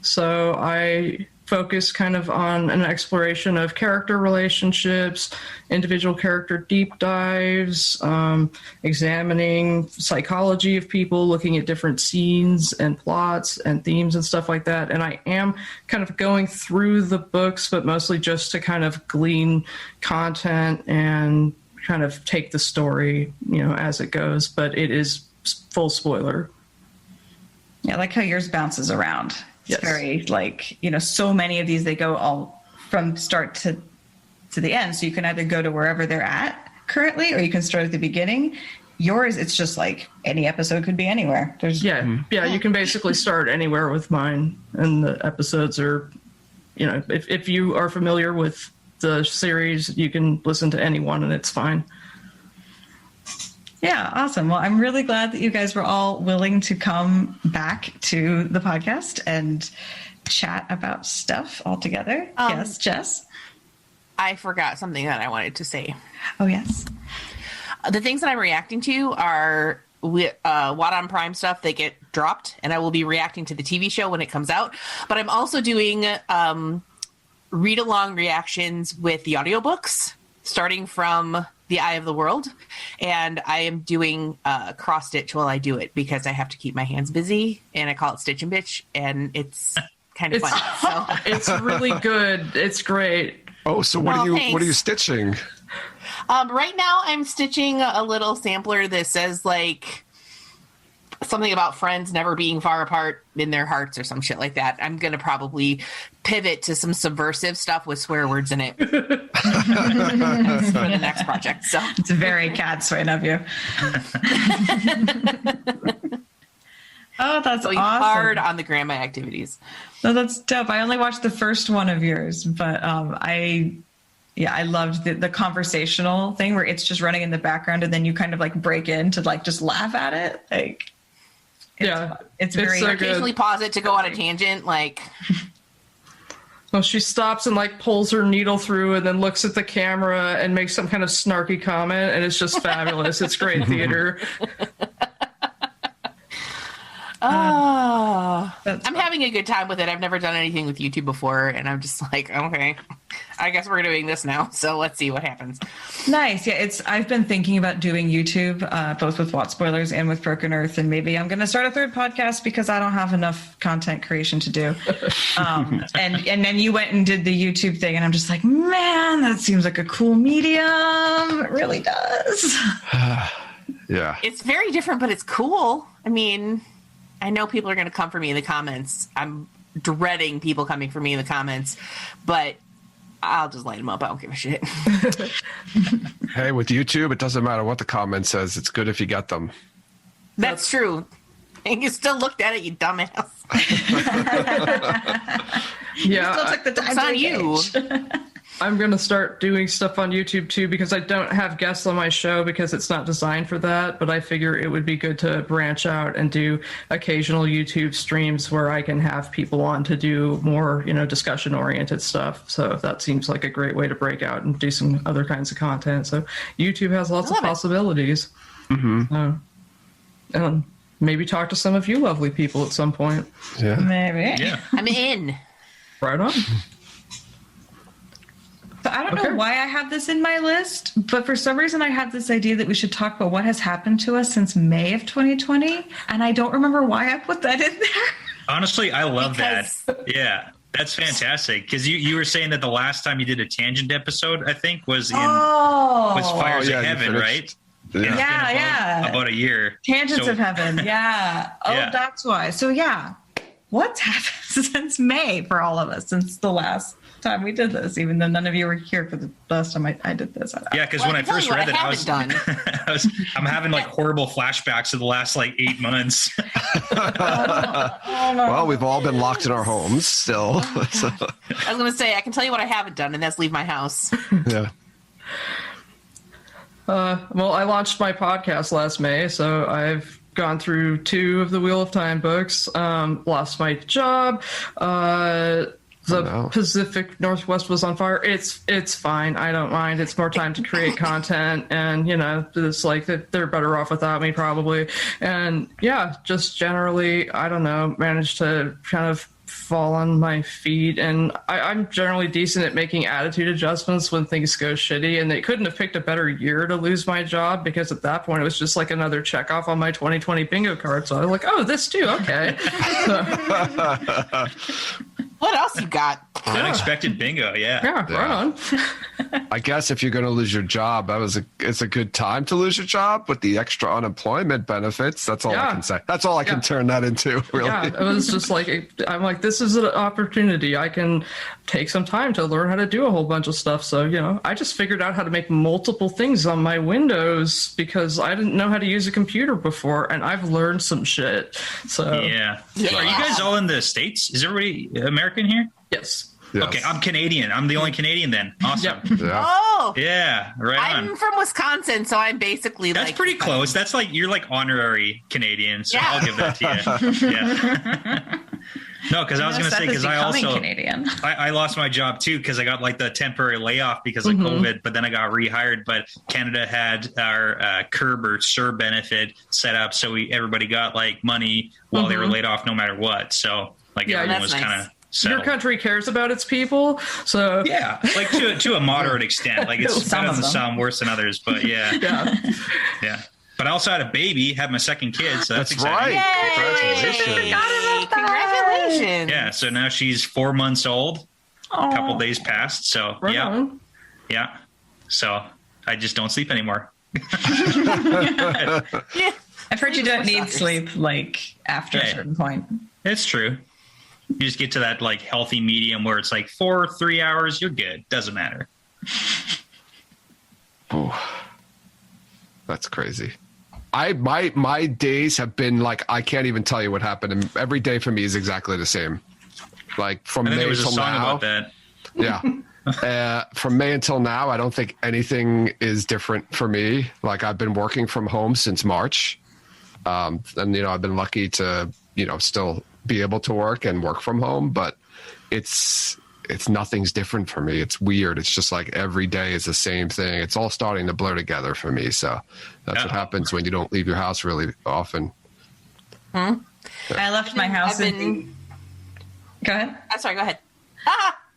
So I focus kind of on an exploration of character relationships, individual character deep dives, examining psychology of people, looking at different scenes and plots and themes and stuff like that. And I am kind of going through the books, but mostly just to kind of glean content and kind of take the story, as it goes. But it is full spoiler. Yeah, I like how yours bounces around. It's very so many of these, they go all from start to the end. So you can either go to wherever they're at currently, or you can start at the beginning. Yours, it's just like any episode could be anywhere. You can basically start anywhere with mine. And the episodes are, if you are familiar with the series, you can listen to any one and it's fine. Yeah, awesome. Well, I'm really glad that you guys were all willing to come back to the podcast and chat about stuff all together. Yes, Jess? I forgot something that I wanted to say. Oh, yes. The things that I'm reacting to are Watt on Prime stuff. They get dropped, and I will be reacting to the TV show when it comes out. But I'm also doing read-along reactions with the audiobooks, starting from The Eye of the World. And I am doing cross-stitch while I do it because I have to keep my hands busy, and I call it Stitch and Bitch, and it's kind of fun. So. It's really good. It's great. Oh, so what are you stitching? Right now, I'm stitching a little sampler that says like something about friends never being far apart in their hearts or some shit like that. I'm gonna probably pivot to some subversive stuff with swear words in it for the next project. So it's very cat swain of you. Oh, that's going awesome. hard on the grandma activities. No, that's dope. I only watched the first one of yours, but I loved the conversational thing where it's just running in the background and then you kind of like break in to like just laugh at it. Like, it's very so occasionally pause it to go on a tangent. Like, well, she stops and like pulls her needle through and then looks at the camera and makes some kind of snarky comment, and it's just fabulous. It's great theater. I'm having a good time with it. I've never done anything with YouTube before, and I'm just like, okay, I guess we're doing this now. So let's see what happens. Nice. Yeah, I've been thinking about doing YouTube, both with WoTS Spoilers and with Broken Earth, and maybe I'm going to start a third podcast because I don't have enough content creation to do. And then you went and did the YouTube thing, and I'm just like, man, that seems like a cool medium. It really does. Yeah. It's very different, but it's cool. I mean, I know people are going to come for me in the comments. I'm dreading people coming for me in the comments, but I'll just light them up. I don't give a shit. Hey, with YouTube, it doesn't matter what the comment says. It's good if you get them. That's true. And you still looked at it, you dumbass. Yeah, Still took the time It's to on you. I'm going to start doing stuff on YouTube too, because I don't have guests on my show because it's not designed for that. But I figure it would be good to branch out and do occasional YouTube streams where I can have people on to do more, discussion oriented stuff. So that seems like a great way to break out and do some other kinds of content. So YouTube has lots of possibilities. Mm-hmm. And maybe talk to some of you lovely people at some point. Yeah. Maybe. Yeah. I'm in. Right on. So I don't know why I have this in my list, but for some reason I had this idea that we should talk about what has happened to us since May of 2020, and I don't remember why I put that in there. Honestly, I love that. Yeah, that's fantastic. Because you were saying that the last time you did a tangent episode, I think, was Fires of Heaven, right? Yeah. About a year. Tangents of Heaven, yeah. That's why. So yeah, what's happened since May for all of us, since the last time we did this, even though none of you were here for the last time I did this. Yeah, because when I first read it, I'm having like horrible flashbacks of the last like 8 months. Well, we've all been locked in our homes still. So. I was going to say, I can tell you what I haven't done, and that's leave my house. Yeah. Well, I launched my podcast last May, so I've gone through 2 of the Wheel of Time books, lost my job, Pacific Northwest was on fire. It's fine. I don't mind. It's more time to create content, and it's like that they're better off without me probably. And yeah, just generally, I don't know, managed to kind of fall on my feet, and I'm generally decent at making attitude adjustments when things go shitty, and they couldn't have picked a better year to lose my job, because at that point it was just like another check off on my 2020 bingo card. So I was like, oh, this too, okay. What else you got? Unexpected bingo, yeah. Yeah, right on. I guess if you're going to lose your job, it's a good time to lose your job with the extra unemployment benefits. That's all I can say. That's all I can turn that into, really. Yeah, it was just like, I'm like, this is an opportunity. I can take some time to learn how to do a whole bunch of stuff. So, I just figured out how to make multiple things on my Windows because I didn't know how to use a computer before, and I've learned some shit. So yeah. Are you guys all in the States? Is everybody American here? Yes. Okay, I'm Canadian. I'm the only Canadian then. Awesome. Yeah. Oh. Yeah, right on. I'm from Wisconsin, so I'm basically That's pretty close. That's like, you're like honorary Canadian, so I'll give that to you. Yeah. No, because I was going to say, because I also Canadian. I lost my job too because I got like the temporary layoff because of COVID, but then I got rehired. But Canada had our CURB or SUR benefit set up, so everybody got like money while they were laid off, no matter what. So like everyone was kind of. Your country cares about its people, so yeah, like to a moderate extent. Like it's better than some, worse than others, but yeah. But I also had a baby, had my second kid, so that's exciting. Right. Congratulations. Yeah, so now she's 4 months old. A couple days passed, so yeah. So I just don't sleep anymore. I've heard you don't need sleep like after a certain point. It's true. You just get to that like healthy medium where it's like 4 or 3 hours, you're good. Doesn't matter. Oh, that's crazy. My days have been like, I can't even tell you what happened. And every day for me is exactly the same. Like from May until now. About that. Yeah. From May until now, I don't think anything is different for me. Like I've been working from home since March. And, I've been lucky to, still be able to work and work from home, but it's nothing's different for me. It's weird. It's just like every day is the same thing. It's all starting to blur together for me. So that's what happens when you don't leave your house really often. I left my house. Go ahead. Sorry, go ahead.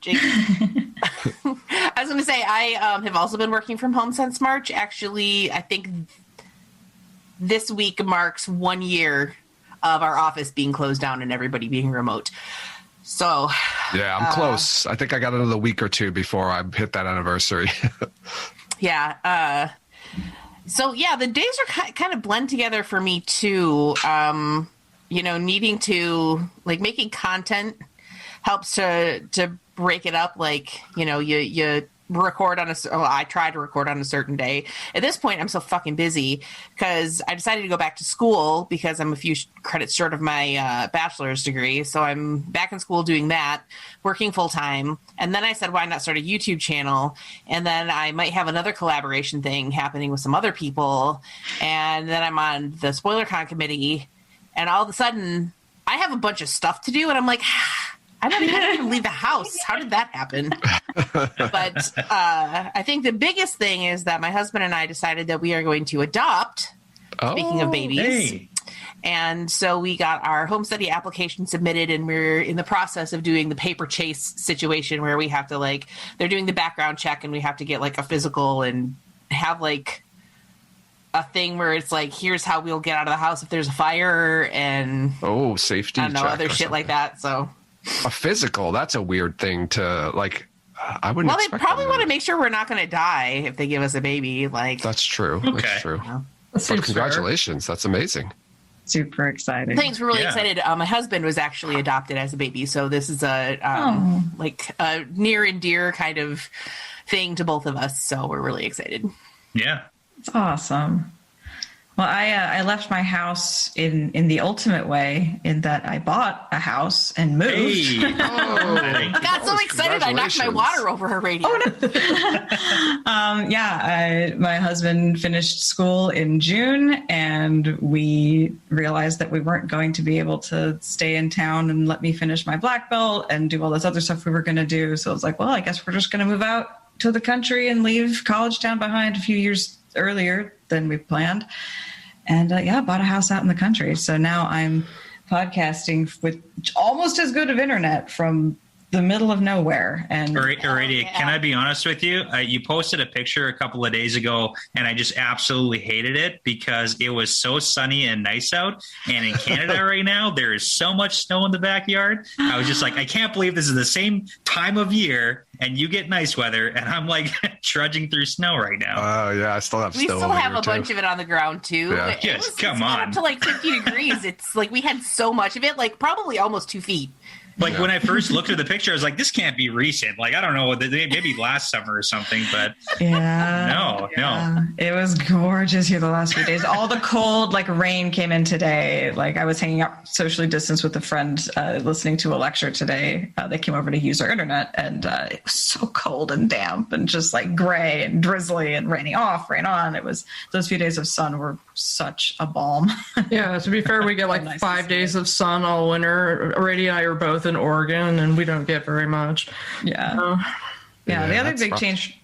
Jake. I was going to say, I have also been working from home since March. Actually, I think this week marks 1 year of our office being closed down and everybody being remote. So yeah, I'm close. I think I got another week or two before I hit that anniversary. Yeah. So yeah, the days are kind of blend together for me too. Needing to like making content helps to break it up. Like, you record on I try to record on a certain day. At this point, I'm so fucking busy because I decided to go back to school because I'm a few credits short of my bachelor's degree. So I'm back in school doing that, working full time. And then I said, why not start a YouTube channel? And then I might have another collaboration thing happening with some other people. And then I'm on the SpoilerCon committee. And all of a sudden, I have a bunch of stuff to do. And I'm like, I didn't even leave the house. How did that happen? But I think the biggest thing is that my husband and I decided that we are going to adopt, speaking of babies. Hey. And so we got our home study application submitted, and we're in the process of doing the paper chase situation where we have to they're doing the background check and we have to get a physical and have a thing where it's here's how we'll get out of the house if there's a fire and safety. I don't know, other shit like that. So a physical, that's a weird thing to I wouldn't. Well, they probably want to make sure we're not going to die if they give us a baby. That's true. Okay. That's true. That Congratulations. That's amazing. Super exciting. Thanks. We're really excited. My husband was actually adopted as a baby, so this is a near and dear kind of thing to both of us. So we're really excited. Yeah, it's awesome. Well, I left my house in the ultimate way in that I bought a house and moved. Hey. I got so excited I knocked my water over her radio. My husband finished school in June, and we realized that we weren't going to be able to stay in town and let me finish my black belt and do all this other stuff we were going to do. So I was like, well, I guess we're just going to move out to the country and leave college town behind a few years earlier than we planned. And bought a house out in the country. So now I'm podcasting with almost as good of internet from the middle of nowhere. And can I be honest with you? You posted a picture a couple of days ago, and I just absolutely hated it because it was so sunny and nice out. And in Canada right now, there is so much snow in the backyard. I was just like, I can't believe this is the same time of year, and you get nice weather, and I'm trudging through snow right now. Oh yeah, I still have snow. We still have a bunch of it on the ground too. Yeah. Yes, come on. on. Up to 50 degrees. It's we had so much of it, probably almost 2 feet. When I first looked at the picture, I was like, this can't be recent. I don't know, maybe last summer or something, but no. It was gorgeous here the last few days. All the cold, rain came in today. I was hanging out socially distanced with a friend listening to a lecture today. They came over to use our internet, and it was so cold and damp and just gray and drizzly and raining off, rain on. It was, those few days of sun were such a balm. Yeah, to be fair, we get 5 days of sun all winter. Rady and I are both both in Oregon, and we don't get very much. Yeah. Yeah. The other big rough. change.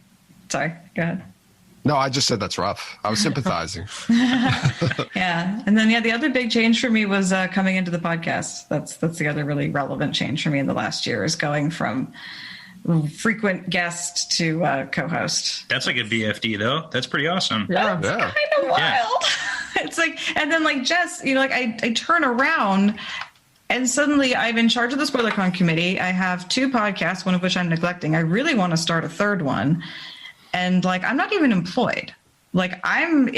Sorry, go ahead. No, I just said that's rough. I was sympathizing. Yeah. And then, the other big change for me was coming into the podcast. That's the other really relevant change for me in the last year, is going from frequent guest to co-host. That's like a BFD though. That's pretty awesome. Yeah. Yeah. Kind of wild. It's like, and then like Jess, I turn around and suddenly I'm in charge of the SpoilerCon committee. I have 2 podcasts, one of which I'm neglecting. I really want to start a third one. And like, I'm not even employed. Like I'm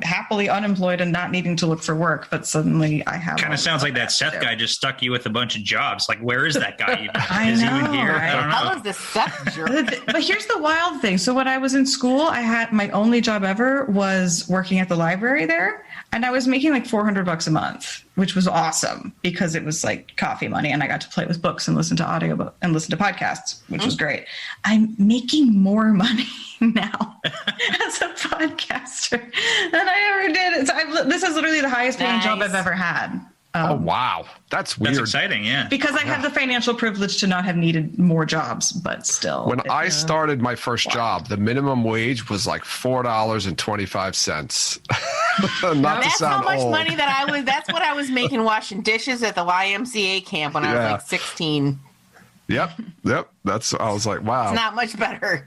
happily unemployed and not needing to look for work, but suddenly I have. Kind of sounds like that Seth guy just stuck you with a bunch of jobs. Like, where is that guy? I Is he know, even here? right? I don't know. How is this Seth jerk? But here's the wild thing. So when I was in school, I had my only job ever was working at the library there. And I was making like $400 a month, which was awesome because it was like coffee money, and I got to play with books and listen to audiobook and listen to podcasts, which was great. I'm making more money now as a podcaster than I ever did. So this is literally the highest paying job I've ever had. Oh, wow. That's weird. That's exciting. Yeah. Because I have the financial privilege to not have needed more jobs, but still. When I started my first job, the minimum wage was like $4.25. Not That's to sound how much old. money that that's what I was making washing dishes at the YMCA camp when I was like 16. Yep. I was like, wow. It's not much better.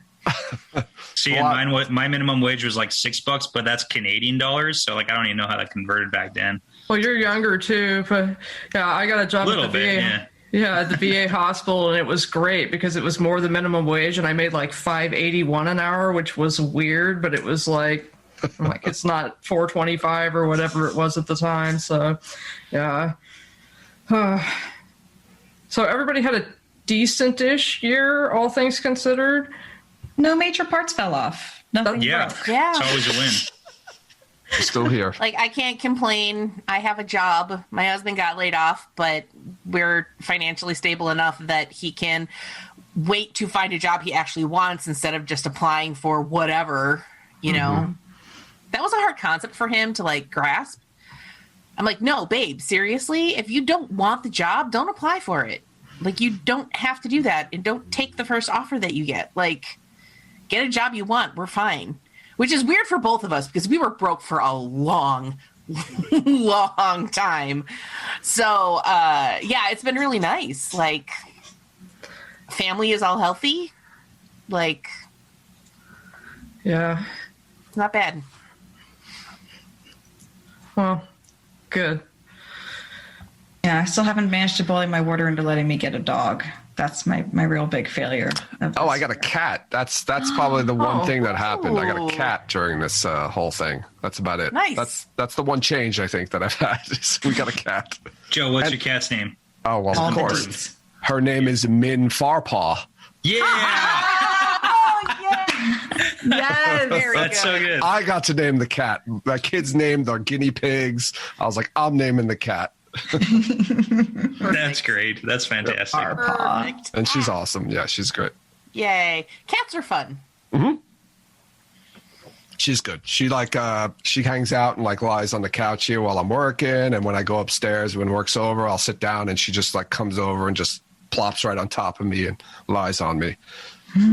See, and my minimum wage was like $6, but that's Canadian dollars. So like, I don't even know how that converted back then. Well, you're younger too, but yeah, I got a job at the VA. Yeah, at the VA hospital, and it was great because it was more than minimum wage, and I made like $5.81 an hour, which was weird, but it was like it's not $4.25 or whatever it was at the time. So, yeah. So everybody had a decent-ish year, all things considered. No major parts fell off. Nothing. Yeah. broke. Yeah. It's always a win. Still here. Like, I can't complain. I have a job. My husband got laid off, but we're financially stable enough that he can wait to find a job he actually wants instead of just applying for whatever, you know. That was a hard concept for him to like grasp. I'm like, no, babe, seriously, if you don't want the job, don't apply for it. Like, you don't have to do that, and don't take the first offer that you get. Like, get a job you want. We're fine. Which is weird for both of us because we were broke for a long, long time. So, yeah, it's been really nice. Like, family is all healthy. Like, Yeah. it's not bad. Well, good. Yeah, I still haven't managed to bully my warder into letting me get a dog. That's my real big failure. Oh, I got a cat. That's probably the one thing that happened. I got a cat during this whole thing. That's about it. Nice. That's the one change I think that I've had. Is we got a cat. Joe, what's your cat's name? Oh well, All of the course. Ds. Her name is Min Farpaw. Yeah. Oh, yes. Yes. Very That's so good. I got to name the cat. My kids named their guinea pigs. I was like, I'm naming the cat. That's great. That's fantastic. Perfect. And she's awesome. Yeah, she's great. Yay. Cats are fun. She's good. She she hangs out and like lies on the couch here while I'm working. And when I go upstairs, when work's over, I'll sit down and she just like comes over and just plops right on top of me and lies on me.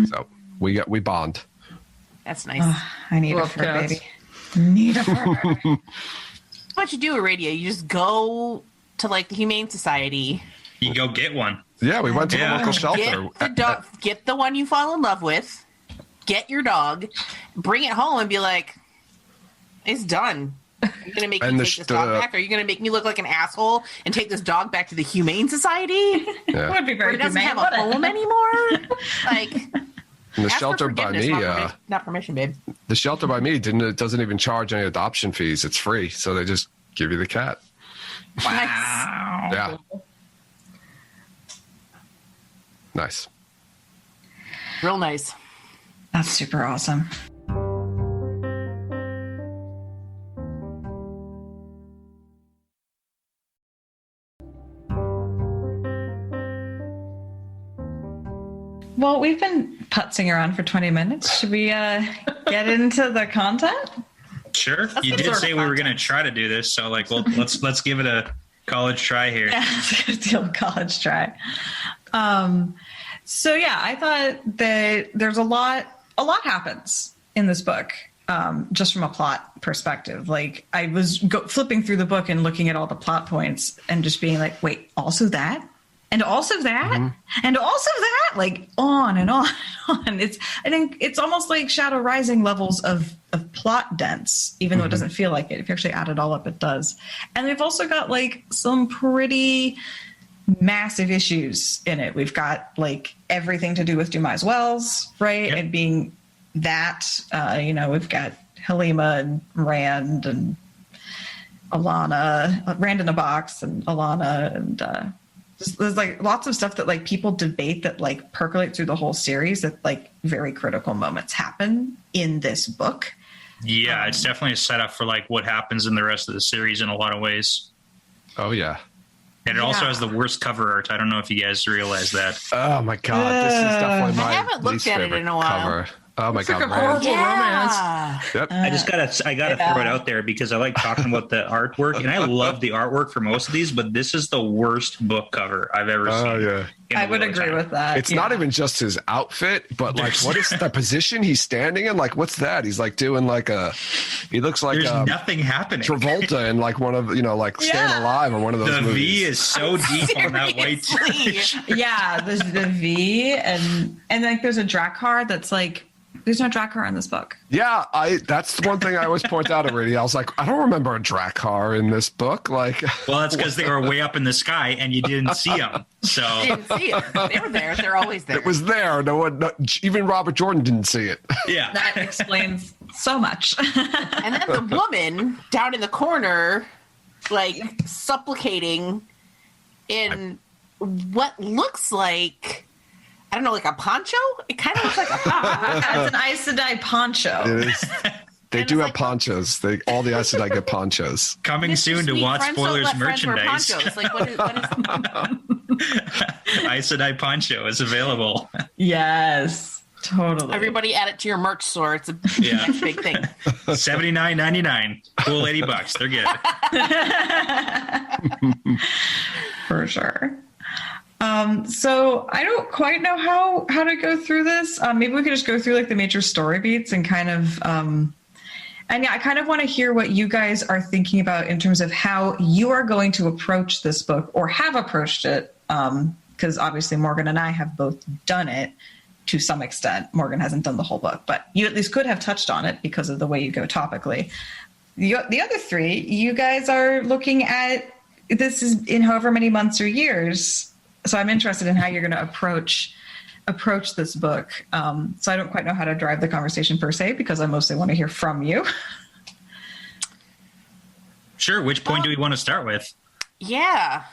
So we bond. That's nice. I need a Love fur cats. baby. Need a fur. What you do at radio, you just go to like the Humane Society, You go get one. Yeah, we went to the Yeah. local shelter. get the one you fall in love with, get your dog, bring it home and be like, it's done. You're gonna make me And take this dog back? Are you gonna make me look like an asshole and take this dog back to the Humane Society? Yeah. Would be Where very he doesn't humane. have a home anymore? Like, And the ask for shelter by forgiveness, me, not permission, babe. the shelter by me doesn't even charge any adoption fees. It's free, so they just give you the cat. Nice. Yeah, nice. Real nice. That's super awesome. Well, we've been putzing around for 20 minutes. Should we get into the content? Sure. You did say we were going to try to do this, so like, well, let's give it a College try here. Yeah, it's the old college try. So yeah, I thought that there's a lot happens in this book, just from a plot perspective. Like I was flipping through the book and looking at all the plot points and just being like, wait, also that? And also that? And also that? Like on and on and on. I think it's almost like Shadow Rising levels of plot dense, even though it doesn't feel like it. If you actually add it all up, it does. And we've also got like some pretty massive issues in it. We've got like everything to do with Dumais Wells, right? Yep. And being that, we've got Halima and Rand and Alana, Rand in a box and Alana, and there's like lots of stuff that like people debate that like percolate through the whole series, that like very critical moments happen in this book. Yeah, it's definitely a setup for like what happens in the rest of the series in a lot of ways. Oh yeah. And it also has the worst cover art. I don't know if you guys realize that. Oh my god, this is definitely my I haven't looked least at it favorite in a while. cover. Oh my It's god, like a man. horrible romance. Yep. I gotta throw it out there because I like talking about the artwork, and I love the artwork for most of these, but this is the worst book cover I've ever seen. Oh yeah. I would agree with that. It's not even just his outfit, but like what is the position he's standing in? Like what's that? He's like doing like he looks like There's nothing happening. Travolta in like one of like Staying Alive or one of those The movies. V is so deep on that white. Yeah, there's the V and like there's a Drakkar that's like, there's no Drakkar in this book. Yeah, that's one thing I always point out already. I was like, I don't remember a Drakkar in this book. Like, well, that's because they were way up in the sky and you didn't see them. So You didn't see it. They were there. They're always there. it was there. No, even Robert Jordan didn't see it. yeah, That explains so much. And then the woman down in the corner, like supplicating in what looks like, I don't know, like a poncho? It kind of looks like a poncho. It's an Aes Sedai poncho. It is. They do have ponchos. All the Aes Sedai get ponchos. coming It's soon just to me. Watch Friends don't Spoilers let friends wear merchandise. ponchos. Like, what is Aes Sedai poncho is available. Yes, totally. everybody add it to your merch store? It's a Yeah. next big thing. $79.99. Cool $80. They're good. For sure. So I don't quite know how to go through this. Maybe we could just go through like the major story beats and kind of, and yeah, I kind of want to hear what you guys are thinking about in terms of how you are going to approach this book or have approached it. Because obviously Morgan and I have both done it to some extent. Morgan hasn't done the whole book, but you at least could have touched on it because of the way you go topically. The other three, you guys are looking at, this is in however many months or years. So I'm interested in how you're going to approach this book. So I don't quite know how to drive the conversation per se, because I mostly want to hear from you. Sure. Which point do we want to start with? Yeah.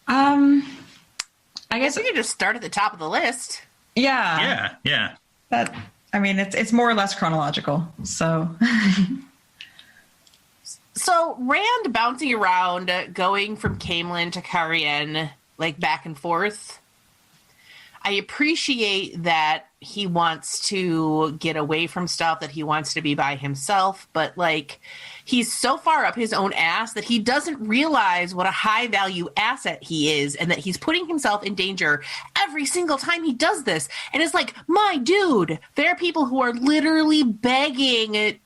I I guess we could just start at the top of the list. Yeah. Yeah. That, I mean, it's more or less chronological. So So Rand bouncing around, going from Camelin to Carrion, like back and forth. I appreciate that he wants to get away from stuff, that he wants to be by himself, but like he's so far up his own ass that he doesn't realize what a high value asset he is and that he's putting himself in danger every single time he does this. And it's like, my dude, there are people who are literally begging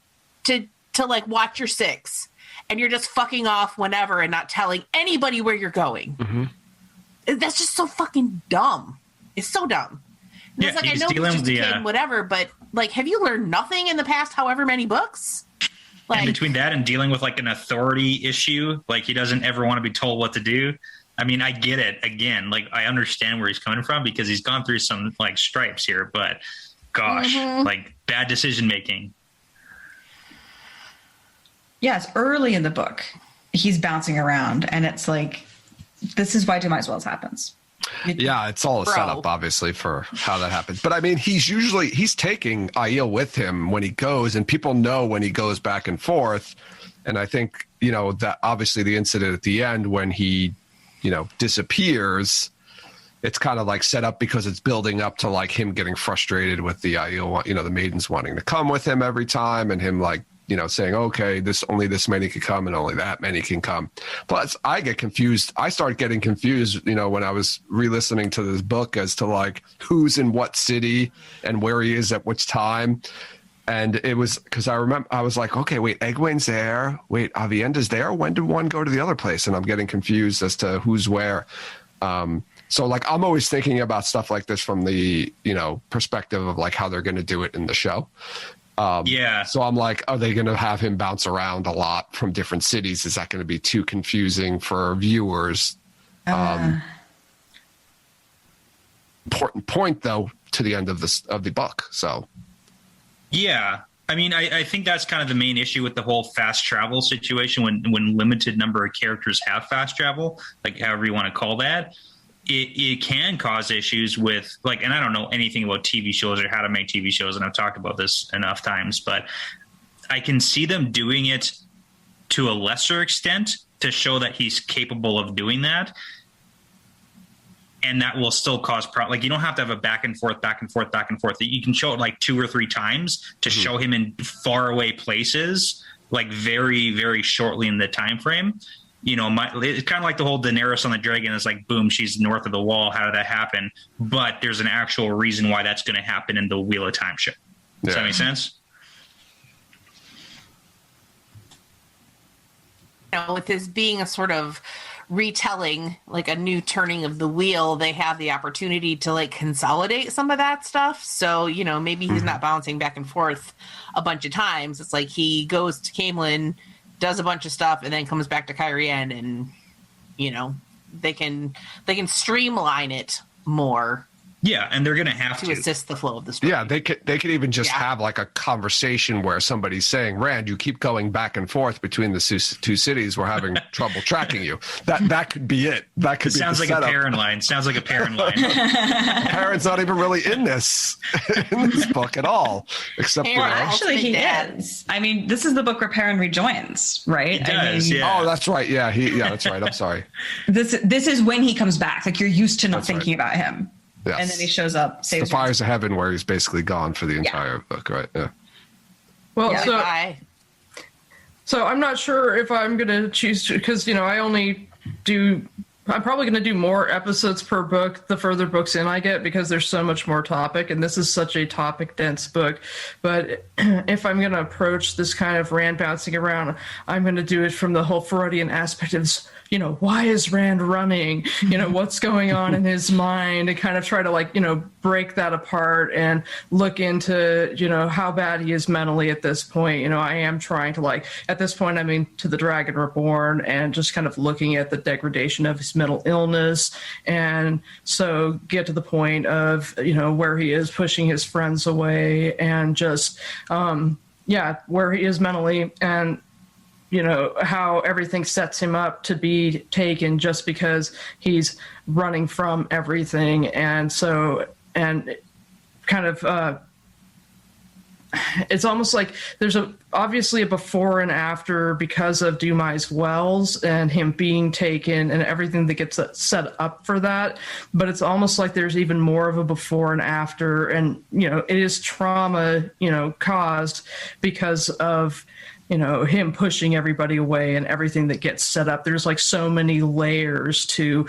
to like watch your six. And you're just fucking off whenever and not telling anybody where you're going. Mm-hmm. That's just so fucking dumb. It's so dumb. And Yeah, it's like, I he's know he's dealing just a with kid the, and whatever, but like, have you learned nothing in the past however many books? Like, And between that and dealing with like an authority issue, like he doesn't ever want to be told what to do. I mean, I get it. Again, like I understand where he's coming from because he's gone through some like stripes here, but gosh, like bad decision making. yes, early in the book, he's bouncing around, and it's like, this is why Dumais Wells happens. Yeah, it's all a setup, obviously, for how that happens. But I mean, he's taking Aiel with him when he goes, and people know when he goes back and forth. And I think, that obviously the incident at the end when he, disappears, it's kind of like set up because it's building up to like him getting frustrated with the Aiel, the maidens wanting to come with him every time, and him like saying, okay, only this many can come and only that many can come. Plus, I get confused. I start getting confused, when I was re-listening to this book as to like who's in what city and where he is at which time. And it was because I remember I was like, okay, wait, Egwene's there. Wait, Avienda's there. When did one go to the other place? And I'm getting confused as to who's where. So like, I'm always thinking about stuff like this from the, perspective of like how they're going to do it in the show. So I'm like, are they going to have him bounce around a lot from different cities? Is that going to be too confusing for viewers? Important point though, to the end of the book. So. Yeah. I mean, I think that's kind of the main issue with the whole fast travel situation when limited number of characters have fast travel, like however you want to call that. It can cause issues with like, and I don't know anything about TV shows or how to make TV shows, and I've talked about this enough times, but I can see them doing it to a lesser extent to show that he's capable of doing that. And that will still cause like you don't have to have a back and forth. You can show it like 2 or 3 times to show him in far away places, like very, very shortly in the time frame. It's kind of like the whole Daenerys on the dragon. It's like, boom, she's north of the wall. How did that happen? But there's an actual reason why that's going to happen in the Wheel of Time show. Does that make sense? With this being a sort of retelling, like a new turning of the wheel, they have the opportunity to like consolidate some of that stuff. So, maybe he's not bouncing back and forth a bunch of times. It's like he goes to Camelin, does a bunch of stuff, and then comes back to Kyrian, and they can streamline it more. Yeah, and they're going to have to assist the flow of the story. Yeah, they could even just have like a conversation where somebody's saying, "Rand, you keep going back and forth between the two cities. We're having trouble tracking you." That could be it. That could be sounds like setup. a Perrin line. Sounds like a Perrin line. Perrin's not even really in this book at all, except well, actually he is. I mean, this is the book where Perrin rejoins, right? He does, yeah. Oh, that's right. Yeah, that's right. I'm sorry. This is when he comes back. Like you're used to not thinking about him. Yes. And then he shows up, saves the Fires of Heaven, where he's basically gone for the entire book, right? Yeah. Well, Yeah. so I'm not sure if I'm going to choose to, because, I'm probably going to do more episodes per book the further books in I get, because there's so much more topic, and this is such a topic dense book. But if I'm going to approach this kind of Rand bouncing around, I'm going to do it from the whole Freudian aspect of, why is Rand running? What's going on in his mind, and kind of try to break that apart and look into, how bad he is mentally at this point. I am trying to at this point, to the Dragon Reborn, and just kind of looking at the degradation of his mental illness. And so get to the point of, where he is pushing his friends away, and just, where he is mentally, and, how everything sets him up to be taken just because he's running from everything. And so, and kind of, it's almost like there's obviously a before and after because of Dumai's Wells and him being taken and everything that gets set up for that. But it's almost like there's even more of a before and after. And, it is trauma, caused because of, him pushing everybody away and everything that gets set up. There's so many layers to,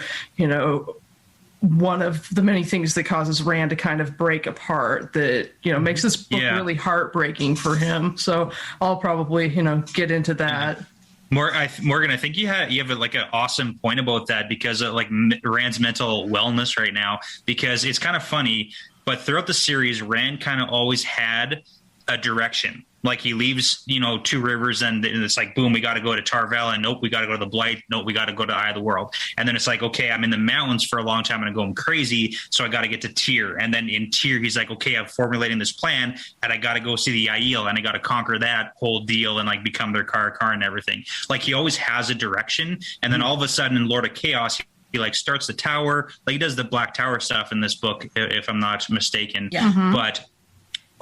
one of the many things that causes Rand to kind of break apart that, makes this book really heartbreaking for him. So I'll probably, get into that. Morgan, I think you have an awesome point about that, because of Rand's mental wellness right now, because it's kind of funny, but throughout the series, Rand kind of always had a direction. Like he leaves, 2 Rivers, and it's like, boom, we got to go to Tarvel, and nope, we got to go to the Blight. Nope, we got to go to Eye of the World. And then it's like, okay, I'm in the mountains for a long time and I'm going crazy, so I got to get to Tyr. And then in Tyr, he's like, okay, I'm formulating this plan, and I got to go see the Aiel, and I got to conquer that whole deal and become their Car and everything. He always has a direction. And then all of a sudden in Lord of Chaos, he starts the tower. He does the Black Tower stuff in this book, if I'm not mistaken. Yeah. Mm-hmm. But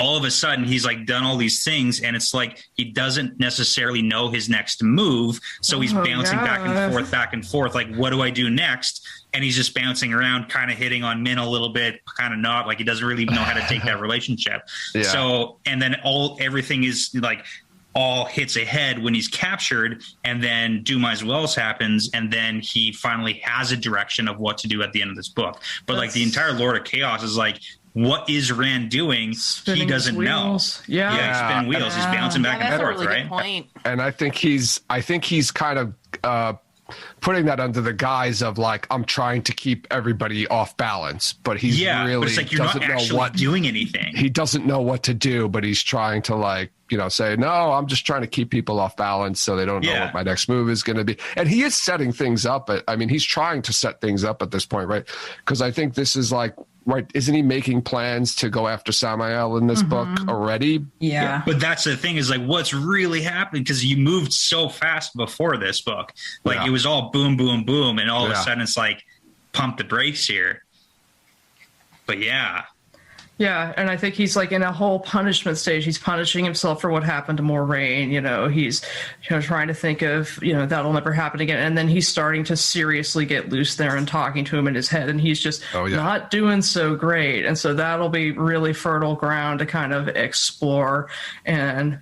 all of a sudden he's done all these things, and it's he doesn't necessarily know his next move. So he's bouncing back and forth. What do I do next? And he's just bouncing around, kind of hitting on Min a little bit, kind of not. He doesn't really know how to take that relationship. Yeah. So, and then everything is all hits ahead when he's captured, and then Do My Wells happens, and then he finally has a direction of what to do at the end of this book. But like the entire Lord of Chaos is like, what is Rand doing? He doesn't know. Wheels. Yeah, he's spinning wheels. He's bouncing back and that's forth, a really right? good point. And I think he's kind of putting that under the guise of like, I'm trying to keep everybody off balance, but he's really but it's like you're not actually doing anything. He doesn't know what to do, but he's trying to like, say, no, I'm just trying to keep people off balance so they don't know what my next move is going to be. And he is setting things up. I mean, he's trying to set things up at this point, right? Because I think this is like, right, isn't he making plans to go after Samael in this book already? Yeah. But that's the thing is like what's really happening, because you moved so fast before this book. Like it was all boom, boom, boom. And all of a sudden it's like pump the brakes here. But yeah. Yeah, and I think he's like in a whole punishment stage. He's punishing himself for what happened to Moraine. He's trying to think of that'll never happen again. And then he's starting to seriously get loose there and talking to him in his head, and he's just not doing so great. And so that'll be really fertile ground to kind of explore. And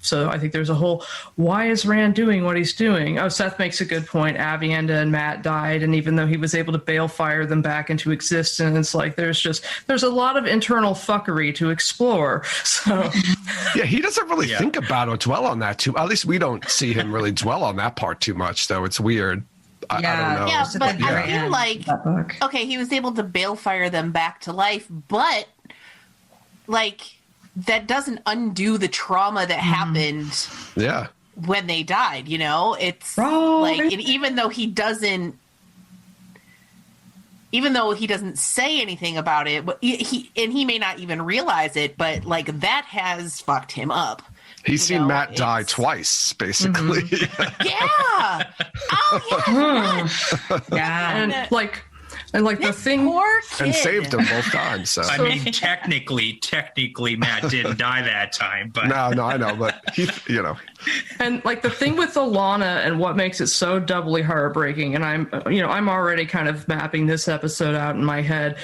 so I think there's a whole, why is Rand doing what he's doing? Oh, Seth makes a good point. Avienda and Matt died, and even though he was able to balefire them back into existence, like there's a lot of internal fuckery to explore. So yeah, he doesn't really think about or dwell on that too. At least we don't see him really dwell on that part too much, though. It's weird. I don't know. Yeah, but I feel like, okay, he was able to balefire them back to life, but like, that doesn't undo the trauma that happened when they died, It's like, and even though he doesn't say anything about it, but he may not even realize it, but like that has fucked him up. He's seen Matt die twice, basically. Yeah. Oh yeah. Yeah. And like the thing, poor kid. And saved him both times. So. I mean, technically, Matt didn't die that time, but no, I know, but he. And like the thing with Alana and what makes it so doubly heartbreaking, and I'm already kind of mapping this episode out in my head,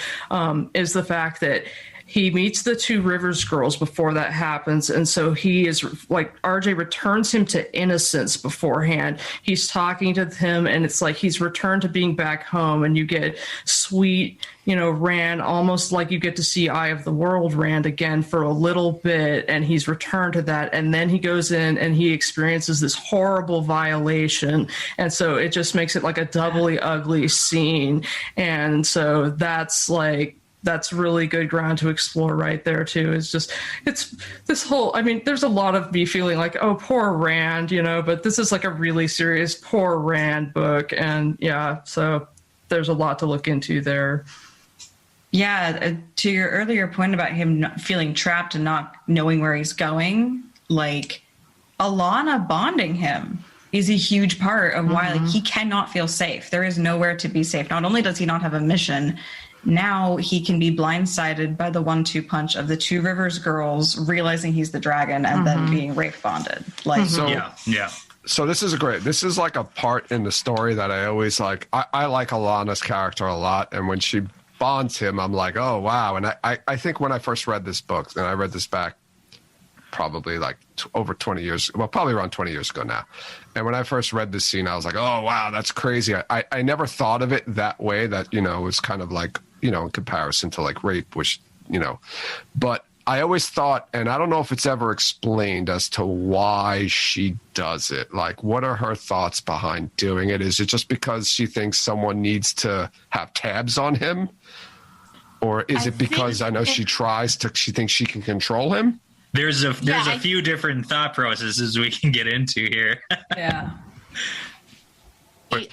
is the fact that he meets the two Rivers girls before that happens. And so he is like, RJ returns him to innocence beforehand. He's talking to him and it's like he's returned to being back home, and you get sweet, Rand, almost like you get to see Eye of the World Rand again for a little bit. And he's returned to that. And then he goes in and he experiences this horrible violation. And so it just makes it like a doubly ugly scene. And so that's really good ground to explore right there too. It's this whole, there's a lot of me feeling like, oh, poor Rand, but this is like a really serious poor Rand book. And so there's a lot to look into there. Yeah. To your earlier point about him not feeling trapped and not knowing where he's going, like Alana bonding him is a huge part of why like he cannot feel safe. There is nowhere to be safe. Not only does he not have a mission, now he can be blindsided by the 1-2 punch of the two Rivers girls realizing he's the dragon and then being rape bonded. Like, So this is like a part in the story that I always like. I like Alana's character a lot. And when she bonds him, I'm like, oh, wow. And I think when I first read this book, and I read this back probably like over 20 years, well, probably around 20 years ago now. And when I first read this scene, I was like, oh, wow, that's crazy. I never thought of it that way, that, it was kind of like, in comparison to like rape, which, but I always thought, and I don't know if it's ever explained as to why she does it. Like, what are her thoughts behind doing it? Is it just because she thinks someone needs to have tabs on him? Or is it because I know she thinks she can control him? There's a few different thought processes we can get into here. Yeah.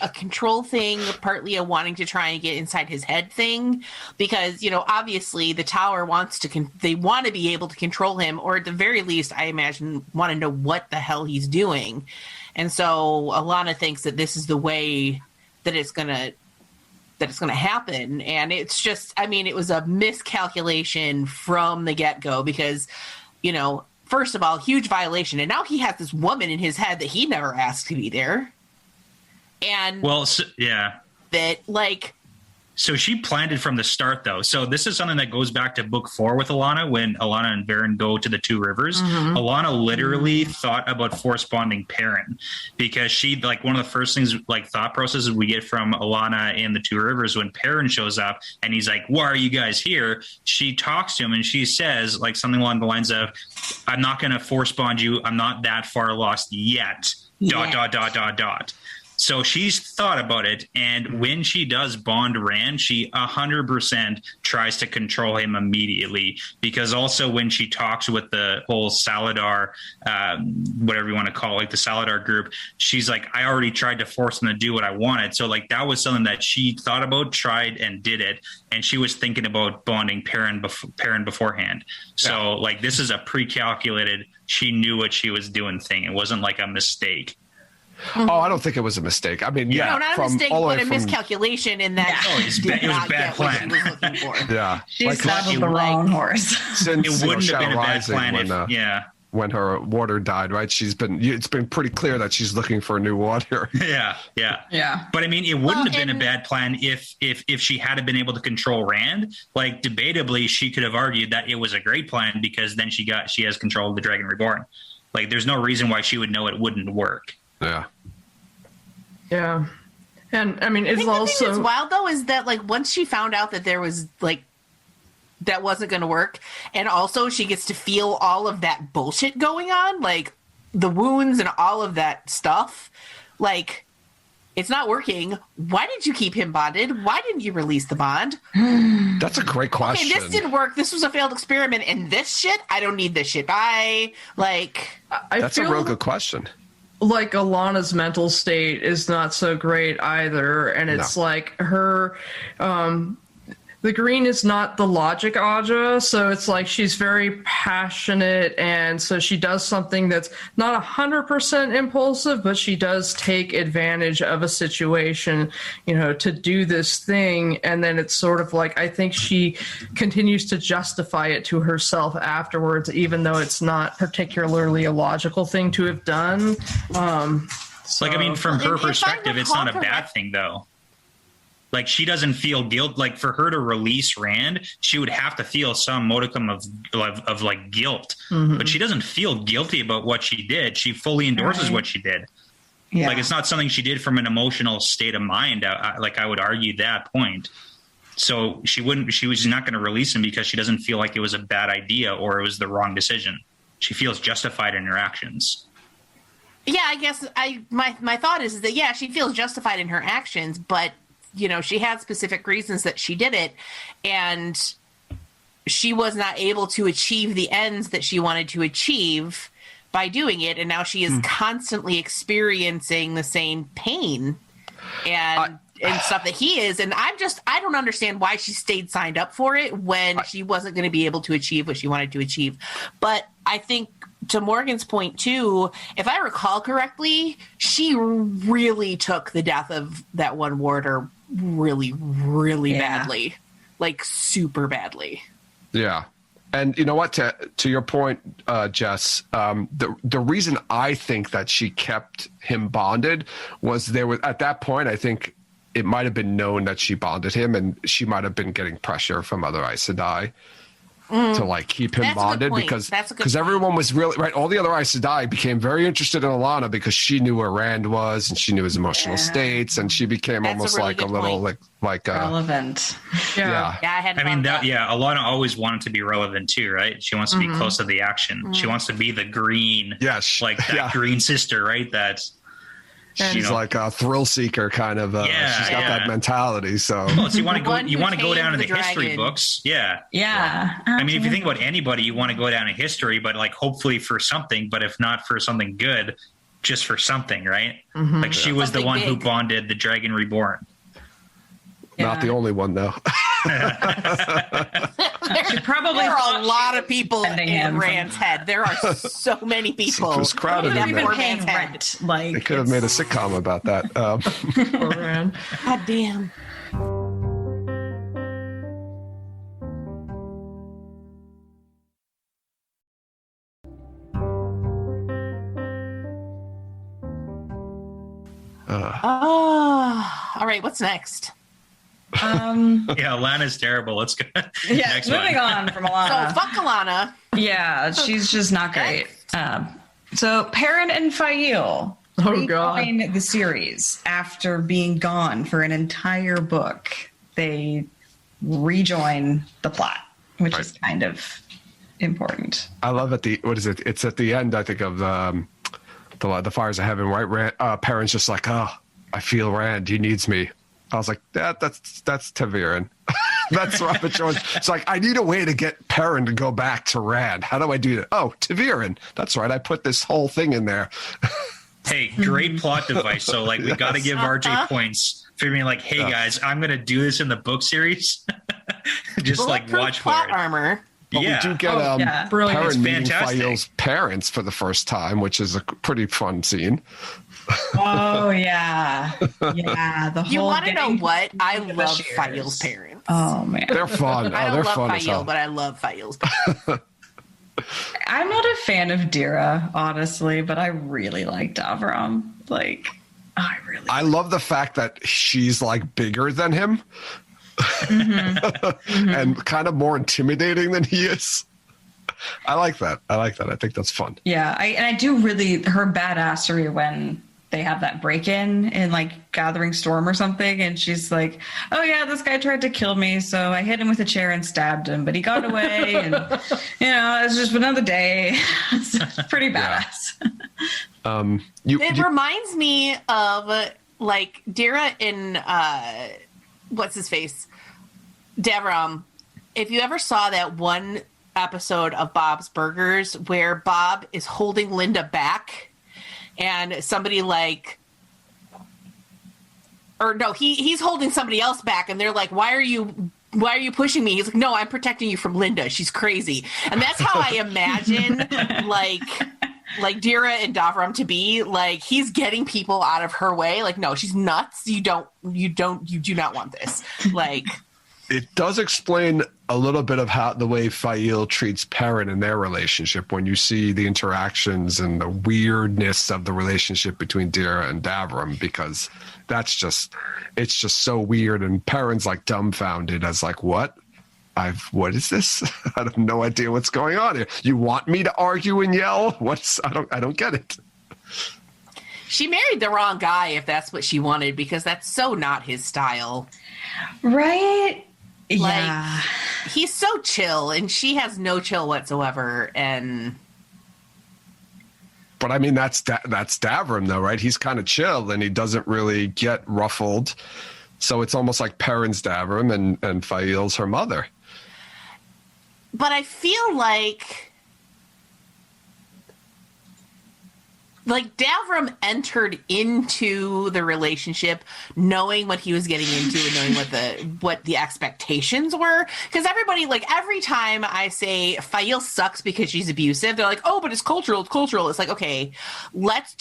A control thing, partly a wanting to try and get inside his head thing, because obviously the tower wants to they want to be able to control him, or at the very least I imagine want to know what the hell he's doing. And so Alana thinks that this is the way that it's gonna happen. And it's just, it was a miscalculation from the get-go, because first of all, huge violation, and now he has this woman in his head that he never asked to be there. And that So she planned it from the start, though. So this is something that goes back to book 4 with Alana, when Alana and Varen go to the Two Rivers. Alana literally thought about force bonding Perrin, because she, like, one of the first things, like, thought processes we get from Alana in the Two Rivers, when Perrin shows up and he's like, why are you guys here? She talks to him and she says, like, something along the lines of, I'm not going to force bond you. I'm not that far lost yet. ... So she's thought about it, and when she does bond Rand, she 100% tries to control him immediately, because also when she talks with the whole Saladar, whatever you want to call it, like the Saladar group, she's like, I already tried to force them to do what I wanted. So like that was something that she thought about, tried, and did it, and she was thinking about bonding Perrin beforehand. So like this is a pre-calculated, she knew what she was doing thing. It wasn't like a mistake. Oh, I don't think it was a mistake. I mean, no, not a mistake, but a miscalculation in that it was a bad plan. Yeah, She's saddled the wrong horse. Since it wouldn't have been a bad plan when her water died, right? It's been pretty clear that she's looking for a new water. Yeah. But I mean, it wouldn't have been a bad plan if she had been able to control Rand. Like, debatably, she could have argued that it was a great plan, because then she has control of the Dragon Reborn. Like, there's no reason why she would know it wouldn't work. Yeah. And I mean, it's the also thing that's wild though is that, like, once she found out that there was, like, that wasn't going to work, and also she gets to feel all of that bullshit going on, like the wounds and all of that stuff, like, it's not working. Why did you keep him bonded? Why didn't you release the bond? That's a great question. Okay, this didn't work. This was a failed experiment, and this shit, I don't need this shit. Bye. Like, that's a real good question. Like Alana's mental state is not so great either, and it's like her the green is not the logic Aja, so it's like she's very passionate, and so she does something that's not 100% impulsive, but she does take advantage of a situation, to do this thing, and then it's sort of like, I think she continues to justify it to herself afterwards, even though it's not particularly a logical thing to have done. Like, I mean, from her perspective, it's not a bad thing, though. Like, she doesn't feel guilt. Like, for her to release Rand, she would have to feel some modicum of like guilt. But she doesn't feel guilty about what she did. She fully endorses what she did. Yeah. Like, it's not something she did from an emotional state of mind. I would argue that point. So she was not going to release him because she doesn't feel like it was a bad idea or it was the wrong decision. She feels justified in her actions. Yeah, I guess my thought is that, yeah, she feels justified in her actions, but she had specific reasons that she did it, and she was not able to achieve the ends that she wanted to achieve by doing it. And now she is constantly experiencing the same pain and stuff that he is. And I don't understand why she stayed signed up for it when she wasn't going to be able to achieve what she wanted to achieve. But I think, to Morgan's point too, if I recall correctly, she really took the death of that one warder really, really badly, like super badly. Yeah. And you know what, to your point, Jess, the reason I think that she kept him bonded was there was, at that point, I think it might have been known that she bonded him, and she might have been getting pressure from other Aes Sedai to like keep him bonded, because everyone was really right. All the other Aes Sedai became very interested in Alana because she knew where Rand was and she knew his emotional states, and she became almost like a little like relevant. Alana always wanted to be relevant too, right? She wants to be close to the action. She wants to be the green, like that green sister, right? That's she's like a thrill seeker kind of. She's got that mentality. So, you want to go down in the history books. Yeah. I mean, if you think about anybody, you want to go down in history, but like hopefully for something, but if not for something good, just for something, right? Like she was the one who bonded the Dragon Reborn. Not the only one, though. There are a lot of people in Rand's head. There are so many people. It was crowded in there. Paying rent. Like, they could have made a sitcom about that. Poor Rand. God damn. All right. What's next? Yeah, Alana's terrible. Let's go. Yeah, Next moving one. on from Alana. So fuck Alana. Yeah, she's just not great. So Perrin and Fail rejoin the series after being gone for an entire book. They rejoin the plot, which is kind of important. I love it's at the end, I think, of the Fires of Heaven, right? Perrin's just like, oh, I feel Rand. He needs me. I was like, that's Taviran. That's Robert Jones. It's like, I need a way to get Perrin to go back to Rand. How do I do that? Oh, Taviran. That's right. I put this whole thing in there. Hey, great plot device. So, like, we got to give RJ points for being like, hey, guys, I'm going to do this in the book series. Just, like, watch for plot it. armor. But we do get Brilliant. Perrin meeting fantastic. Fael's parents for the first time, which is a pretty fun scene. Oh, yeah. Yeah, the whole You want to know getting what? I to the love Bashirs. Fael's parents. Oh, man. They're fun. I Oh, don't they're love fun as Fael, hell. but I love Fael's parents. I'm not a fan of Dira, honestly, but I really like Davram. Like, I love the fact that she's like bigger than him and kind of more intimidating than he is. I like that. I think that's fun. Yeah, I do really, her badassery when they have that break-in like Gathering Storm or something, and she's like, oh yeah, this guy tried to kill me, so I hit him with a chair and stabbed him, but he got away, and it's just another day. It's pretty badass. It reminds me of like Dira in what's his face? Davram. If you ever saw that one episode of Bob's Burgers where Bob is holding Linda back and somebody he's holding somebody else back and they're like, why are you pushing me? He's like, no, I'm protecting you from Linda. She's crazy. And that's how I imagine like Dira and Davram to be. Like, he's getting people out of her way. Like, no, she's nuts. You do not want this. Like, it does explain a little bit of how the way Fael treats Perrin in their relationship when you see the interactions and the weirdness of the relationship between Dira and Davram, because it's just so weird. And Perrin's like dumbfounded as like, what is this? I have no idea what's going on here. You want me to argue and yell? I don't get it. she married the wrong guy if that's what she wanted, because that's so not his style. Right? Like, Yeah. he's so chill and she has no chill whatsoever. But I mean, that's Davram though, right? He's kind of chill and he doesn't really get ruffled. So it's almost like Perrin's Davram and Fael's her mother. But I feel like Davram entered into the relationship knowing what he was getting into and knowing what the expectations were. Because everybody, like, every time I say Fael sucks because she's abusive, they're like, oh, but it's cultural. It's like, okay, let's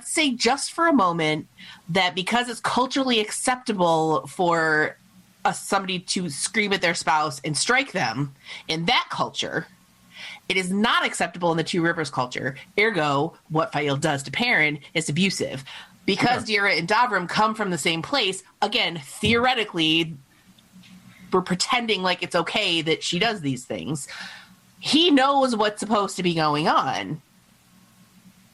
say just for a moment that because it's culturally acceptable for somebody to scream at their spouse and strike them in that culture, it is not acceptable in the Two Rivers culture. Ergo, what Fael does to Perrin is abusive. Because Dira and Davram come from the same place, again, theoretically, we're pretending like it's okay that she does these things. He knows what's supposed to be going on.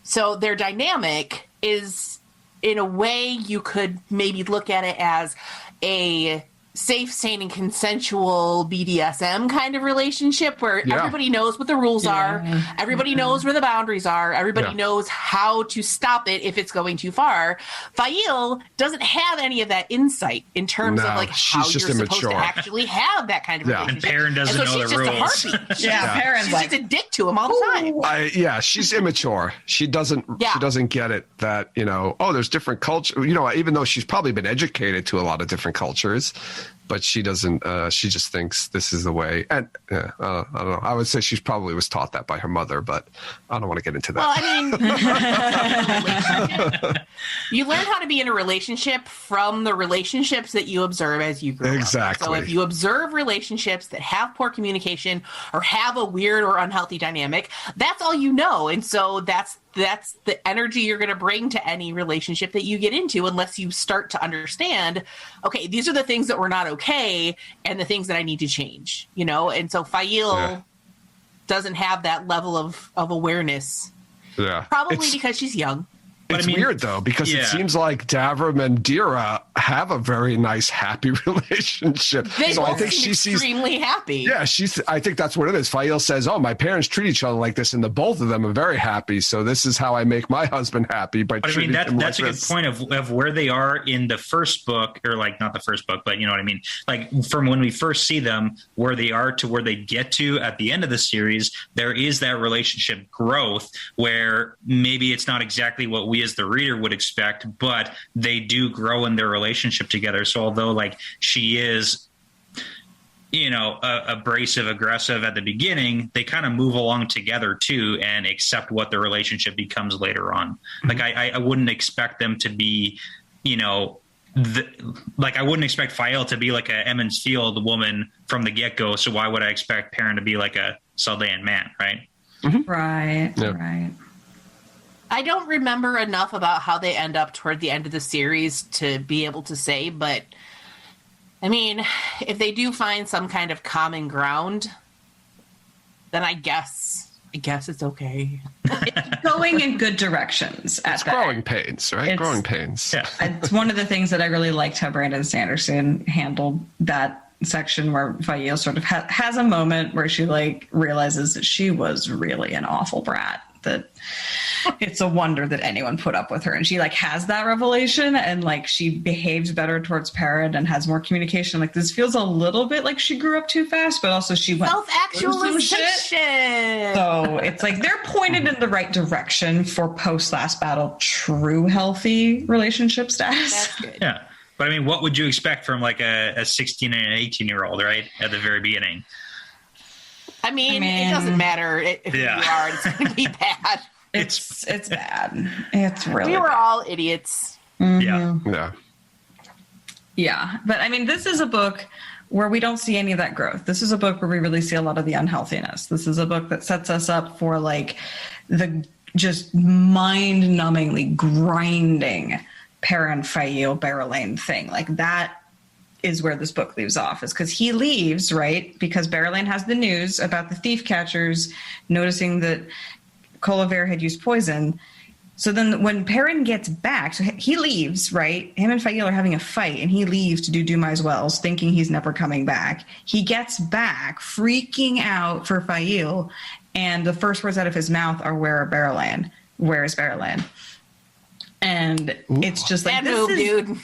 So their dynamic is, in a way, you could maybe look at it as a safe, sane, and consensual BDSM kind of relationship where everybody knows what the rules are. Everybody knows where the boundaries are. Everybody knows how to stop it if it's going too far. Fael doesn't have any of that insight in terms of like how you're supposed to actually have that kind of relationship. And Perrin doesn't know the rules. She's just a Yeah, Perrin's she's like, just a dick to him all the time. She's immature. She doesn't get it that, there's different culture. Even though she's probably been educated to a lot of different cultures, but she doesn't. She just thinks this is the way. And I don't know. I would say she probably was taught that by her mother, but I don't want to get into that. Well, I mean, you learn how to be in a relationship from the relationships that you observe as you grow up. Exactly. So if you observe relationships that have poor communication or have a weird or unhealthy dynamic, that's all you know. And so that's the energy you're going to bring to any relationship that you get into, unless you start to understand, okay, these are the things that were not okay and the things that I need to change, you know? And so Fail doesn't have that level of awareness. Yeah. Probably because she's young. It's weird, though, because it seems like Davram and Dira have a very nice, happy relationship. They so both I think seem she extremely happy. Yeah, I think that's what it is. Fail says, "Oh, my parents treat each other like this, and the both of them are very happy. So this is how I make my husband happy by treating him that's like a this." good point of where they are in the first book, or like not the first book, but you know what I mean. Like from when we first see them, where they are to where they get to at the end of the series, there is that relationship growth where maybe it's not exactly what we as the reader would expect, but they do grow in their relationship together. So although like she is, you know, abrasive, aggressive at the beginning, they kind of move along together too and accept what the relationship becomes later on. Like I wouldn't expect them to be, you know, I wouldn't expect Fael to be like a Emmons Field woman from the get-go. So why would I expect Perrin to be like a Saldaean man, right? Right. I don't remember enough about how they end up toward the end of the series to be able to say, but I mean, if they do find some kind of common ground, then I guess it's okay. It's going in good directions. It's growing pains, right? Growing pains. Yeah. It's one of the things that I really liked how Brandon Sanderson handled that section where Fael sort of has a moment where she like realizes that she was really an awful brat, that it's a wonder that anyone put up with her. And she like has that revelation and like she behaves better towards Perrin and has more communication. Like this feels a little bit like she grew up too fast, but also she went self-actualization. So it's like they're pointed in the right direction for post last battle, true healthy relationship status. That's good. Yeah. But I mean, what would you expect from like a 16 and an 18-year-old, right? At the very beginning. I mean, it doesn't matter who you are. It's going to be bad. It's bad. It's really We were bad. all idiots. Mm-hmm. Yeah. But I mean, this is a book where we don't see any of that growth. This is a book where we really see a lot of the unhealthiness. This is a book that sets us up for like the just mind-numbingly grinding Perrin Fael Berelain thing. Like that is where this book leaves off, is because he leaves, right? Because Berelain has the news about the thief catchers noticing that Colliver had used poison. So then when Perrin gets back, so he leaves, right? Him and Fael are having a fight, and he leaves to do Dumai's Wells, thinking he's never coming back. He gets back, freaking out for Fael, and the first words out of his mouth are, "Where are Berelain? Where is Berelain?" And it's just like, dude.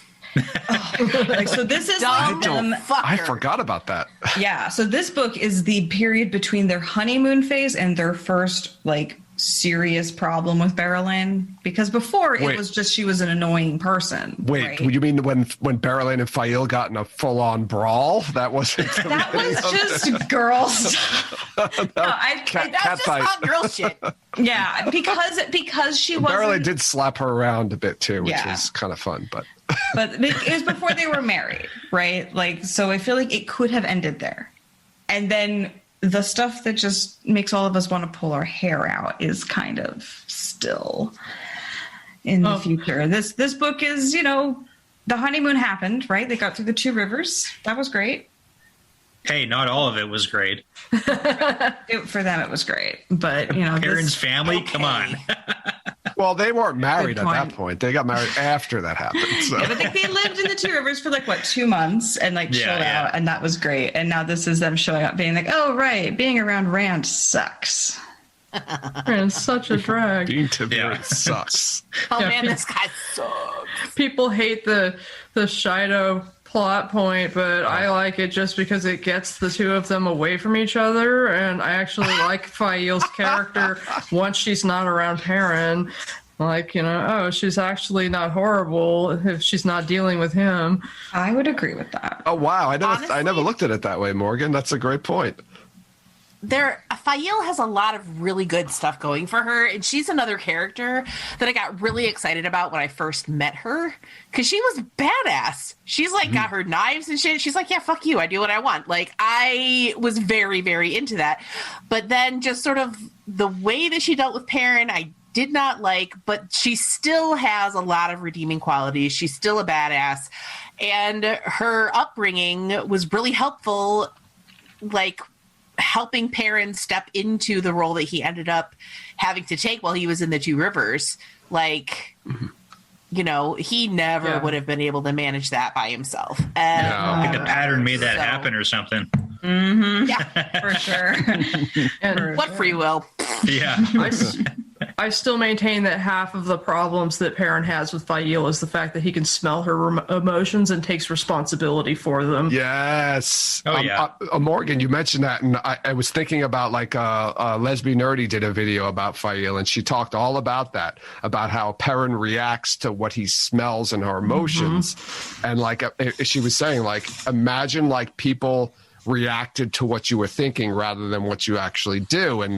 Like, so this is I forgot about that. Yeah. So this book is the period between their honeymoon phase and their first like serious problem with Berelain, because before it was just she was an annoying person. Wait, right? you mean when Berelain and Fael got in a full-on brawl? That wasn't. That was just girls. That's just hot girl shit. Yeah, because she was. Berelain did slap her around a bit too, which was kind of fun, but it was before they were married, right? Like, so I feel like it could have ended there, and then the stuff that just makes all of us want to pull our hair out is kind of still in the future. This book is, you know, the honeymoon happened, right? They got through the 2 rivers. That was great. Hey, not all of it was great. For them, it was great. But, you know, Perrin's family, come on. Well, they weren't married at that point. They got married after that happened. So. Yeah, but they lived in the 2 rivers for like, 2 months and like chilled out. And that was great. And now this is them showing up being like, oh, right, being around Rand sucks. Rand's such a drag. Being Tiberius sucks. Oh, man, this guy sucks. People hate the Shido plot point, but I like it just because it gets the 2 of them away from each other, and I actually like Fael's character once she's not around Perrin. Like, oh, she's actually not horrible if she's not dealing with him. I would agree with that. Oh wow, I never Honestly, looked at it that way, Morgan. That's a great point. Fail has a lot of really good stuff going for her, and she's another character that I got really excited about when I first met her, because she was badass. She's like got her knives and shit. She's like, yeah, fuck you, I do what I want. Like, I was very, very into that. But then just sort of the way that she dealt with Perrin, I did not like, but she still has a lot of redeeming qualities. She's still a badass, and her upbringing was really helpful, like helping Perrin step into the role that he ended up having to take while he was in the Two Rivers. Like, he never would have been able to manage that by himself. I think the pattern made that happen or something. Mm-hmm. Yeah, for sure. And what free will? Yeah. I still maintain that half of the problems that Perrin has with Fail is the fact that he can smell her emotions and takes responsibility for them. Yes. Oh, yeah. Morgan, you mentioned that, and I was thinking about Lesbian Nerdy did a video about Fail, and she talked all about that, about how Perrin reacts to what he smells and her emotions. And she was saying, imagine people reacted to what you were thinking rather than what you actually do, and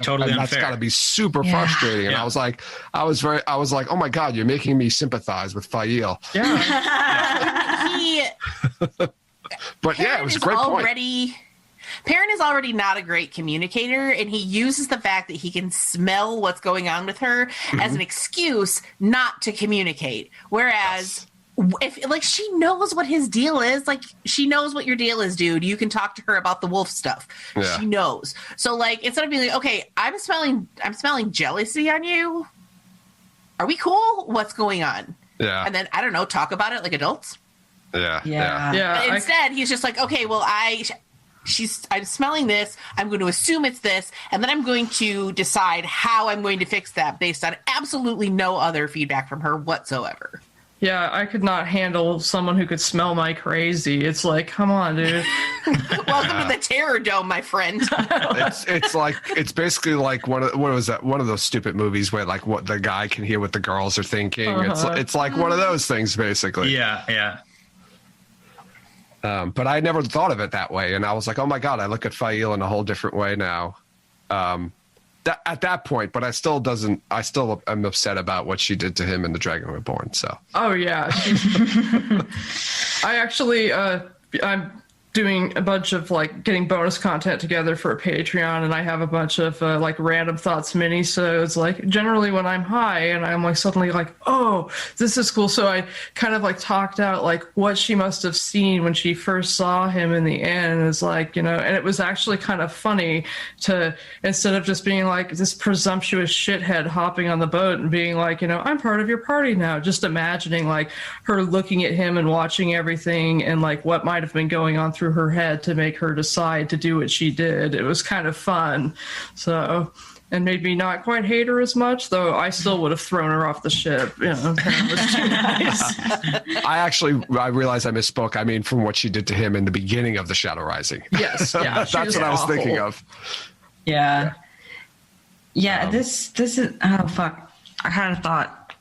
totally and that's unfair. got to be super frustrating. And I was like, oh my god, you're making me sympathize with Fail. But it was a great point. Perrin is already not a great communicator, and he uses the fact that he can smell what's going on with her as an excuse not to communicate. Whereas if she knows what his deal is, she knows what your deal is, dude. You can talk to her about the wolf stuff. Yeah. She knows. So instead of being like, okay, I'm smelling jealousy on you. Are we cool? What's going on? Yeah. And then I don't know, talk about it like adults. Yeah. But instead, he's just like, okay, well, I'm smelling this. I'm going to assume it's this, and then I'm going to decide how I'm going to fix that based on absolutely no other feedback from her whatsoever. Yeah, I could not handle someone who could smell my crazy. It's like, come on, dude. Welcome to the Terror Dome, my friend. It's basically like one of those stupid movies where what the guy can hear what the girls are thinking. It's like one of those things basically. Yeah. But I never thought of it that way, and I was like, oh my god, I look at Fail in a whole different way now. At that point, but I still am upset about what she did to him in The Dragon Reborn. So. Oh yeah. I actually, I'm doing a bunch of getting bonus content together for a Patreon, and I have a bunch of random thoughts mini-sodes, generally when I'm high and I'm suddenly oh, this is cool. So I kind of talked out what she must have seen when she first saw him in the end. Is and it was actually kind of funny to, instead of just being this presumptuous shithead hopping on the boat and being I'm part of your party now, just imagining her looking at him and watching everything and what might have been going on through her head to make her decide to do what she did. It was kind of fun. So, and made me not quite hate her as much, though I still would have thrown her off the ship. It was too nice. I realized I misspoke. I mean, from what she did to him in the beginning of The Shadow Rising. Yes, yeah. That's what I was thinking of. Yeah. Yeah, this is, oh fuck. I had a thought.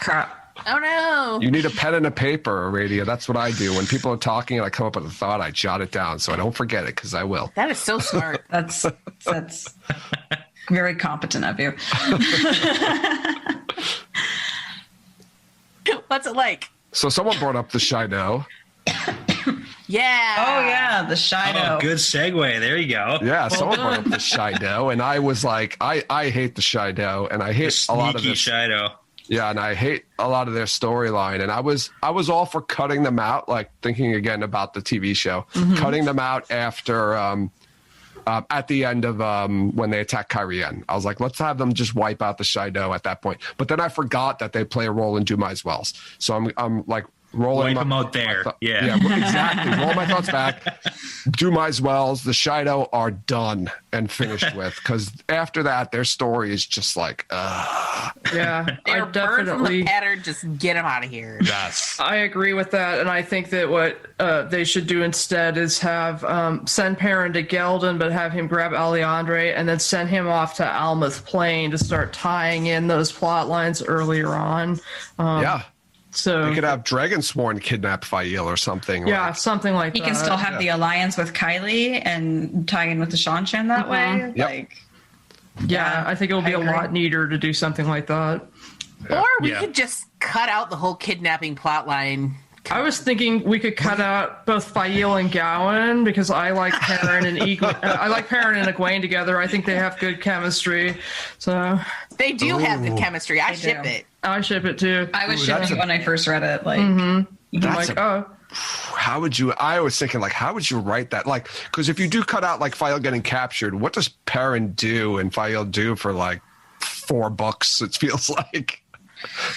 Crap. Oh no! You need a pen and a paper, Radio. That's what I do. When people are talking and I come up with a thought, I jot it down so I don't forget it, because I will. That is so smart. That's very competent of you. What's it like? So someone brought up the Shido. Yeah. Oh yeah, the Shido. Oh, good segue. There you go. Yeah, someone brought up the Shido, and I was like, I hate the Shido, and I hate a lot of this. Shido. Yeah, and I hate a lot of their storyline, and I was all for cutting them out, thinking again about the TV show, cutting them out after at the end of when they attack Kyrien. I was like, let's have them just wipe out the Shido at that point. But then I forgot that they play a role in Dumai's Wells, so I'm Wipe them out there. Yeah, exactly. Roll my thoughts back. Do my Wells. The Shido are done and finished with, because after that, their story is just like, Yeah, They're I burned from the definitely. pattern. Just get them out of here. yes. I agree with that, and I think that what they should do instead is have send Perrin to Geldon, but have him grab Alejandre and then send him off to Almuth Plain to start tying in those plot lines earlier on. Yeah. So We could have Dragonsworn kidnap Fael or something. yeah, like- something like He that. can still have the alliance with Kylie and tie in with the Shanshan that way. Yep. Like, Yeah, I think it would be I a agree. lot neater to do something like that. Or we Yeah. could just cut out the whole kidnapping plot line. I was thinking we could cut out both Fael and Gowan because I like Perrin and I like Perrin and Egwene together. I think they have good chemistry, so They do have good chemistry. I ship do. it. I ship it too. I was Ooh, that's shipping a- when I first read it. Like, I'm That's like, a- oh, How would you? I was thinking, like, how would you write that? Like, because if you do cut out like Fael getting captured, what does Perrin do and Fael do for like 4 books? It feels like.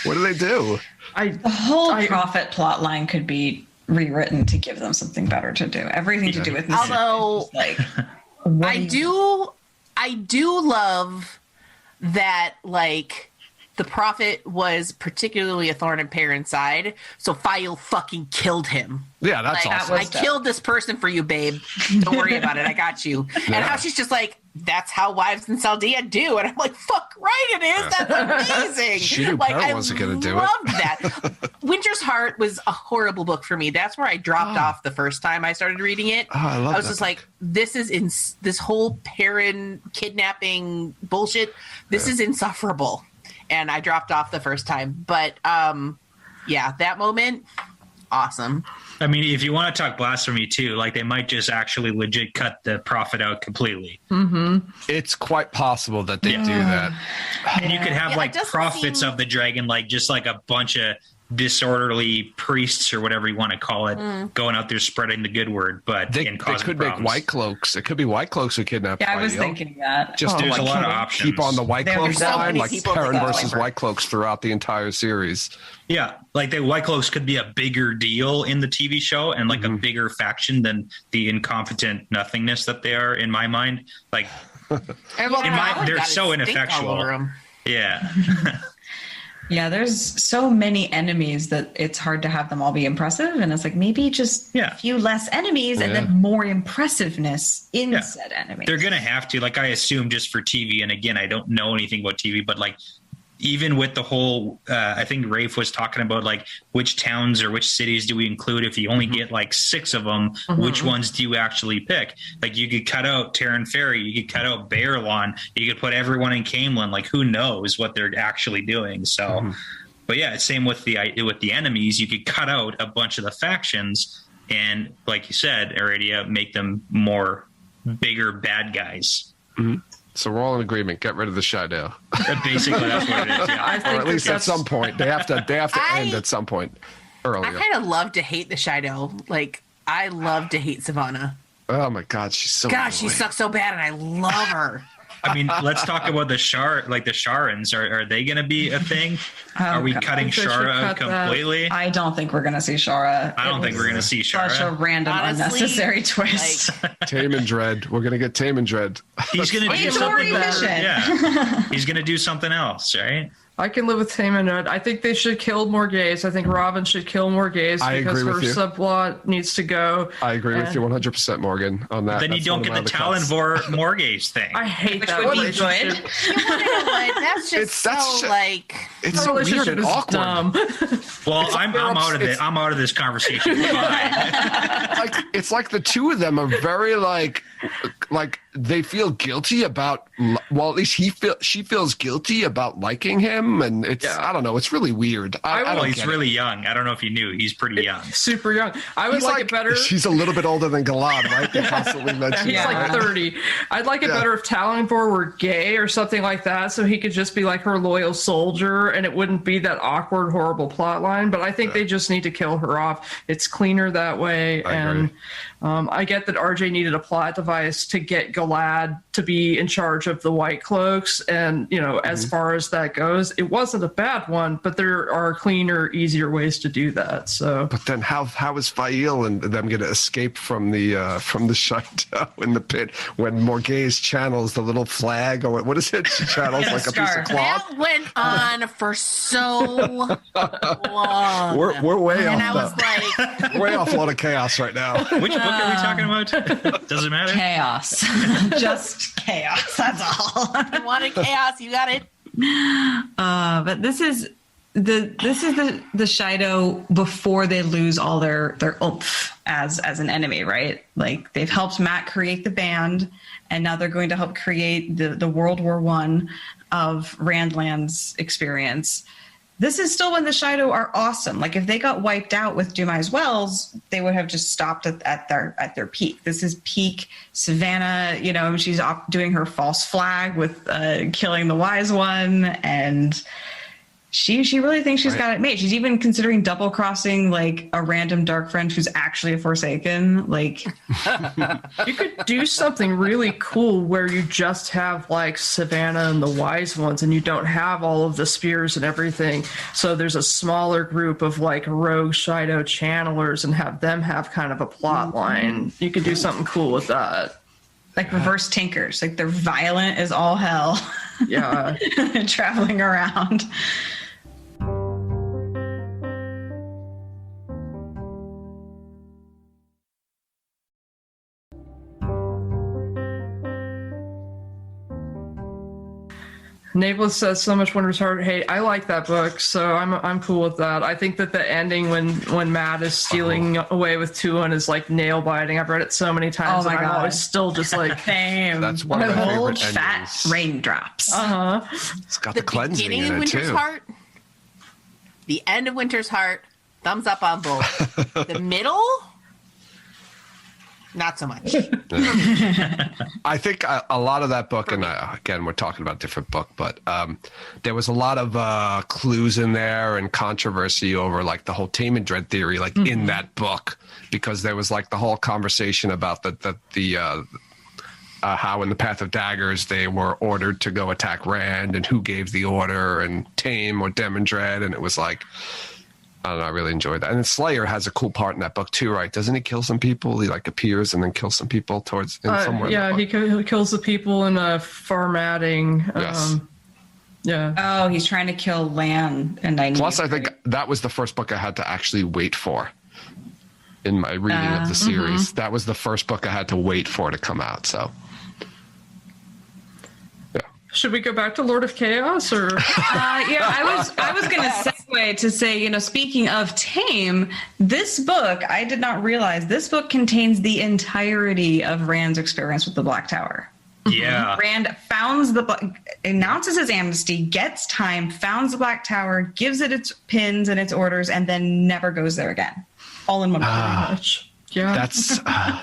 What do they do? the whole prophet plot line could be rewritten to give them something better to do. Everything to do with mystery. Although Like, what I do love that, like, the prophet was particularly a thorn in Perrin's side, so Fael fucking killed him. Yeah, that's Like, awesome. I killed this person for you, babe. Don't worry about it. I got you. And how she's just like, that's how wives in Saldia do. And I'm like, fuck right it is. That's amazing. She knew like, Perrin wasn't gonna do it. loved that. Winter's Heart was a horrible book for me. That's where I dropped off the first time I started reading it. Oh, I love was that just book. like, this is this whole Perrin kidnapping bullshit. This is insufferable. And I dropped off the first time. But yeah, that moment, awesome. I mean, if you want to talk blasphemy too, like they might just actually legit cut the prophet out completely. It's quite possible that they do that. And you could have Yeah, like it doesn't prophets seem- of the dragon, like just like a bunch of disorderly priests or whatever you want to call it, going out there spreading the good word, but They and causing could problems. make White Cloaks. It could be White Cloaks who kidnap Yeah, I was Fael. thinking that. Just There's like, a lot of keep- options. Keep on the White There are Cloaks so line, many like people Perrin that go versus over. White Cloaks throughout the entire series. Yeah, like the White Cloaks could be a bigger deal in the TV show and like a bigger faction than the incompetent nothingness that they are in my mind. Like, And they're so ineffectual. yeah. Yeah, there's so many enemies that it's hard to have them all be impressive. And it's like maybe just a few less enemies and then more impressiveness in said enemies. They're going to have to, like, I assume just for TV. And again, I don't know anything about TV, but like, even with the whole, I think Rafe was talking about like which towns or which cities do we include? If you only get like 6 of them, which ones do you actually pick? Like you could cut out Terran Ferry, you could cut out Baerlon, you could put everyone in Camelin. Like who knows what they're actually doing? So, but yeah, same with the enemies. You could cut out a bunch of the factions and, like you said, Aradia, make them more bigger bad guys. So we're all in agreement. Get rid of the Shadow. Basically, that's what it is. Yeah. I Or think at least at that's some point. They have to end at some point I earlier. kind of love to hate the Shido. Like, I love to hate Savannah. Oh my God, she's so Gosh, she annoying. sucks so bad, and I love her. I mean, let's talk about the Sharans. Are they going to be a thing? Are we cutting I think they should Shara out cut that. completely? I don't think we're going to see Shara. I don't think we're going to see Such a Shara. random, Honestly, unnecessary twist. Tame and Dread. We're gonna get Tame and Dread. He's going to do It's already something. efficient. Yeah, he's going to do something else, right? I can live with Tame and Dread. I think they should kill more gays. I think Robin should kill more gays I because agree her with you. subplot needs to go. I agree with you 100%, Morgan, on that. Then you That's don't one get of the my other cuts. Talonvor Morgaze thing. I hate Which that would be relationship. good. That's just That's so, like... It's That so weird relationship and is awkward. dumb. Well, I'm out of it. I'm out of this conversation. Bye. Like it's like the two of them are very like they feel guilty about. Well, at least she feels guilty about liking him, and it's I don't know. It's really weird. I Well, don't he's get really young. I don't know if you knew. He's pretty young. Super young. I would He's like it better. She's a little bit older than Galad, right? They constantly mention He's that. like 30. I'd like it better if Talonvor were gay or something like that, so he could just be like her loyal soldier, and it wouldn't be that awkward, horrible plot line. But I think they just need to kill her off. It's cleaner that way. I and agree. I get that RJ needed a plot device to get Galad to be in charge of the White Cloaks. And, as far as that goes, it wasn't a bad one, but there are cleaner, easier ways to do that. So, but then how is Fail and them going to escape from the Shaito in the pit when Morghese channels the little flag, or what is it? She channels like a piece of cloth. That went on for so long. We're way and off. I was like, Way off load of chaos right now. Which book are we talking about? Doesn't matter. Chaos. Just chaos. That's all. I wanted chaos. You got it. But this is the Shido before they lose all their oomph as an enemy, right? Like they've helped Matt create the band, and now they're going to help create the World War I of Randland's experience. This is still when the Shido are awesome. Like if they got wiped out with Dumai's Wells, they would have just stopped at their peak. This is peak Savannah. She's doing her false flag with killing the Wise One, and she really thinks she's got it made. She's even considering double crossing like a random dark friend who's actually a Forsaken. Like you could do something really cool where you just have like Savannah and the Wise Ones, and you don't have all of the spears and everything. So there's a smaller group of like rogue Shido channelers, and have them have kind of a plot line. You could do something cool with that. Like reverse Tinkers. Like they're violent as all hell. Yeah. Traveling around. Nameless says so much Wondrous Heart hate. I like that book, so I'm cool with that. I think that the ending when Matt is stealing away with Tuon is like nail biting. I've read it so many times, Oh my and I'm God. always still just like, Same. That's one of my Old favorite fat endings. raindrops. It's got the cleansing beginning in of it Winter's too. Heart, the end of Winter's Heart, thumbs up on both. The middle, not so much. I think a lot of that book, and again, we're talking about a different book, but there was a lot of clues in there and controversy over like the whole Tame and Dread theory, like in that book, because there was like the whole conversation about the how in the Path of Daggers they were ordered to go attack Rand, and who gave the order, and Tame or Dem and Dread, and it was like, I don't know, I really enjoyed that. And then Slayer has a cool part in that book too, right? Doesn't he kill some people? He like appears and then kills some people somewhere. yeah, he kills the people in formatting. Yes. Yeah. Oh, he's trying to kill Lan and I. Plus, I think that was the first book I had to actually wait for in my reading of the series. That was the first book I had to wait for to come out. So, yeah. Should we go back to Lord of Chaos, or? I was going to segue to say, speaking of Tame, this book, I did not realize this book contains the entirety of Rand's experience with the Black Tower. Yeah. Rand announces his amnesty, gets time, founds the Black Tower, gives it its pins and its orders, and then never goes there again. All in one book. Yeah.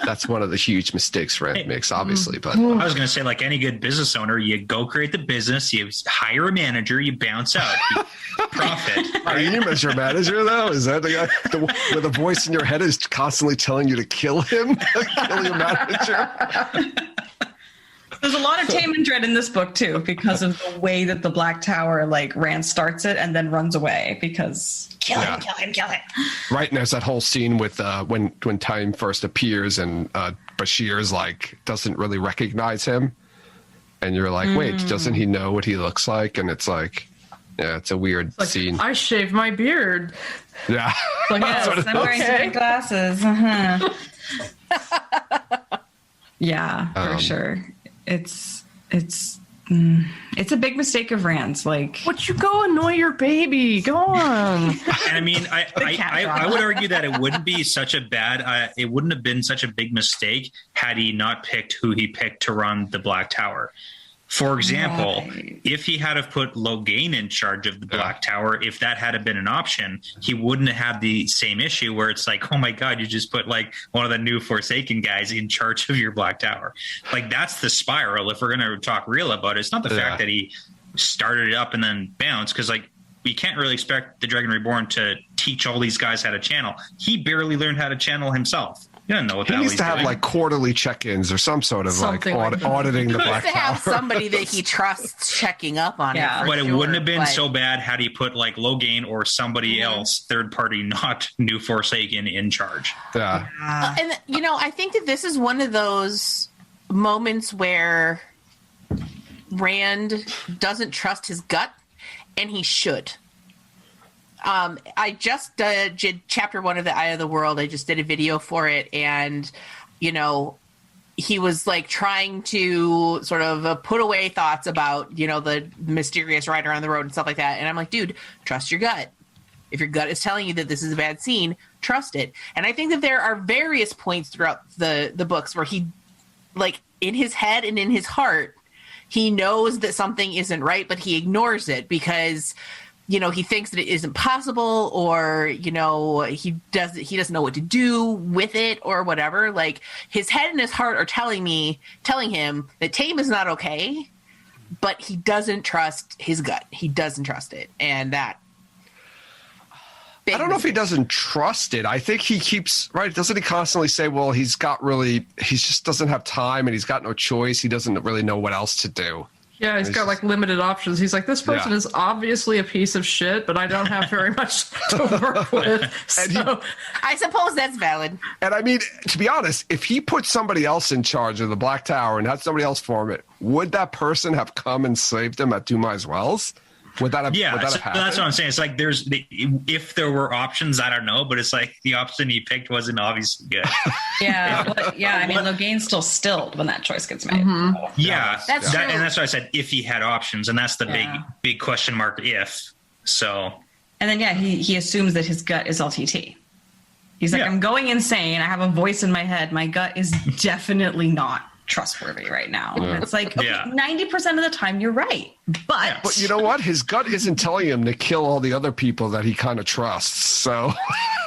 That's one of the huge mistakes Rand makes, obviously. But I was going to say, like any good business owner, you go create the business, you hire a manager, you bounce out, you profit. Are you your manager though? Is that the guy where the voice in your head is constantly telling you to kill him? Kill your manager? There's a lot of Tame and Dread in this book too, because of the way that the Black Tower, like Rand starts it and then runs away because kill him. Right, and there's that whole scene with when Time first appears and Bashir's like doesn't really recognize him, and you're like, wait, doesn't he know what he looks like? And it's like, yeah, it's a weird scene. I shaved my beard. Yeah, Yes, I'm wearing some glasses. Yeah, for sure. It's a big mistake of Rand's. Like, Would you go annoy your baby? Go on. And I mean, I would argue that it wouldn't be such a bad, it wouldn't have been such a big mistake had he not picked who he picked to run the Black Tower. For example, if he had have put Logain in charge of the Black Tower, if that had been an option, he wouldn't have had the same issue where it's like, oh my God, you just put like one of the new Forsaken guys in charge of your Black Tower. Like that's the spiral. If we're going to talk real about it, it's not the fact that he started it up and then bounced, because like we can't really expect the Dragon Reborn to teach all these guys how to channel. He barely learned how to channel himself. You don't know what He the hell needs he's to have doing. like quarterly check-ins or some sort of Something like like that. auditing the He Black needs to have Tower. somebody that he trusts checking up on Yeah. it. for But it sure, wouldn't have been but- so bad had he put like Logain or somebody else, third party, not New Forsaken, in charge. Yeah. And I think that this is one of those moments where Rand doesn't trust his gut, and he should. I just did chapter 1 of the Eye of the World. I just did a video for it, and he was like trying to sort of put away thoughts about the mysterious rider on the road and stuff like that. And I'm like, dude, trust your gut. If your gut is telling you that this is a bad scene, trust it. And I think that there are various points throughout the books where he, like, in his head and in his heart, he knows that something isn't right, but he ignores it because he thinks that it isn't possible, or he doesn't know what to do with it, or whatever. Like, his head and his heart are telling him that Tame is not okay, but he doesn't trust his gut. He doesn't trust it, and that. I don't know if he doesn't trust it. I think he keeps, right? Doesn't he constantly say, well, he just doesn't have time and he's got no choice. He doesn't really know what else to do. Yeah, he's got like limited options. He's like, this person Yeah. is obviously a piece of shit, but I don't have very much to work with. So I suppose that's valid. And I mean, to be honest, if he put somebody else in charge of the Black Tower and had somebody else form it, would that person have come and saved him at Dumai's Wells? Would that have, Yeah, would that so have happened? that's what I'm saying. It's like if there were options, I don't know, but it's like the option he picked wasn't obviously good. Yeah. I mean, Logain's still stilled when that choice gets made. Yeah, That's true. and that's why I said if he had options, and that's the big question mark. If so, And then, he assumes that his gut is LTT. He's like, Yeah. I'm going insane. I have a voice in my head. My gut is definitely not trustworthy right now. And it's like, okay, Yeah. 90% of the time you're right. But But you know what? His gut isn't telling him to kill all the other people that he kind of trusts. So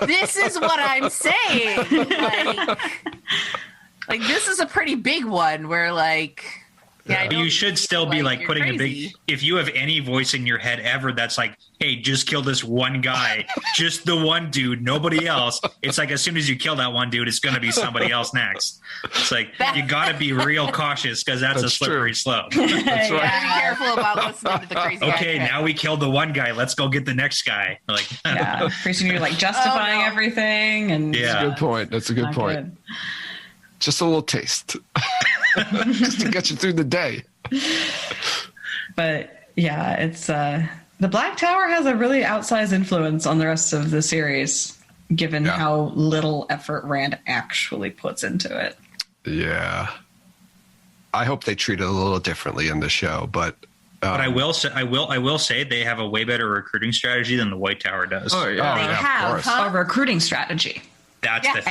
This is what I'm saying. Like this is a pretty big one where I but don't you should still be feel like you're putting a crazy. big. If you have any voice in your head ever, that's like, hey, just kill this one guy, just the one dude, nobody else. It's like as soon as you kill that one dude, it's going to be somebody else next. It's like you got to be real cautious because that's a slippery slope. that's right. Be careful about listening to the crazy guy. Okay, now we killed the one guy. Let's go get the next guy. Like, yeah, pretty soon you're like justifying everything. And Yeah. That's a good point. That's a good not point. good. Just a little taste. Just to get you through the day. But yeah, it's the Black Tower has a really outsized influence on the rest of the series, given how little effort Rand actually puts into it. Yeah. I hope they treat it a little differently in the show, but but I will say they have a way better recruiting strategy than the White Tower does. oh yeah, They have a recruiting strategy. That's Yeah, the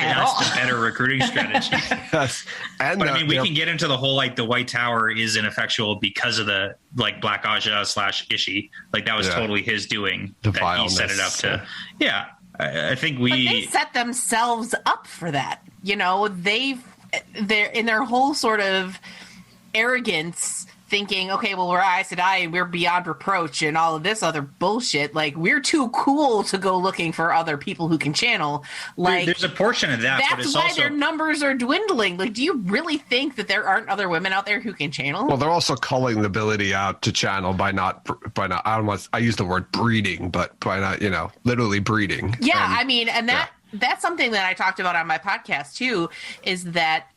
better recruiting strategy. yes. And But I mean, we can get into the whole like the White Tower is ineffectual because of the like Black Aja / Ishi. Like that was totally his doing. The that he set it up vileness, to. Yeah, I think But they set themselves up for that. They're in their whole sort of arrogance, thinking, okay, well, we're Aes Sedai and we're beyond reproach and all of this other bullshit. Like, we're too cool to go looking for other people who can channel. Like, there's a portion of that. But that's it's why also their numbers are dwindling. Like, do you really think that there aren't other women out there who can channel? Well, they're also culling the ability out to channel by not. I use the word breeding, but by not, literally breeding. Yeah, and that's something that I talked about on my podcast too, is that,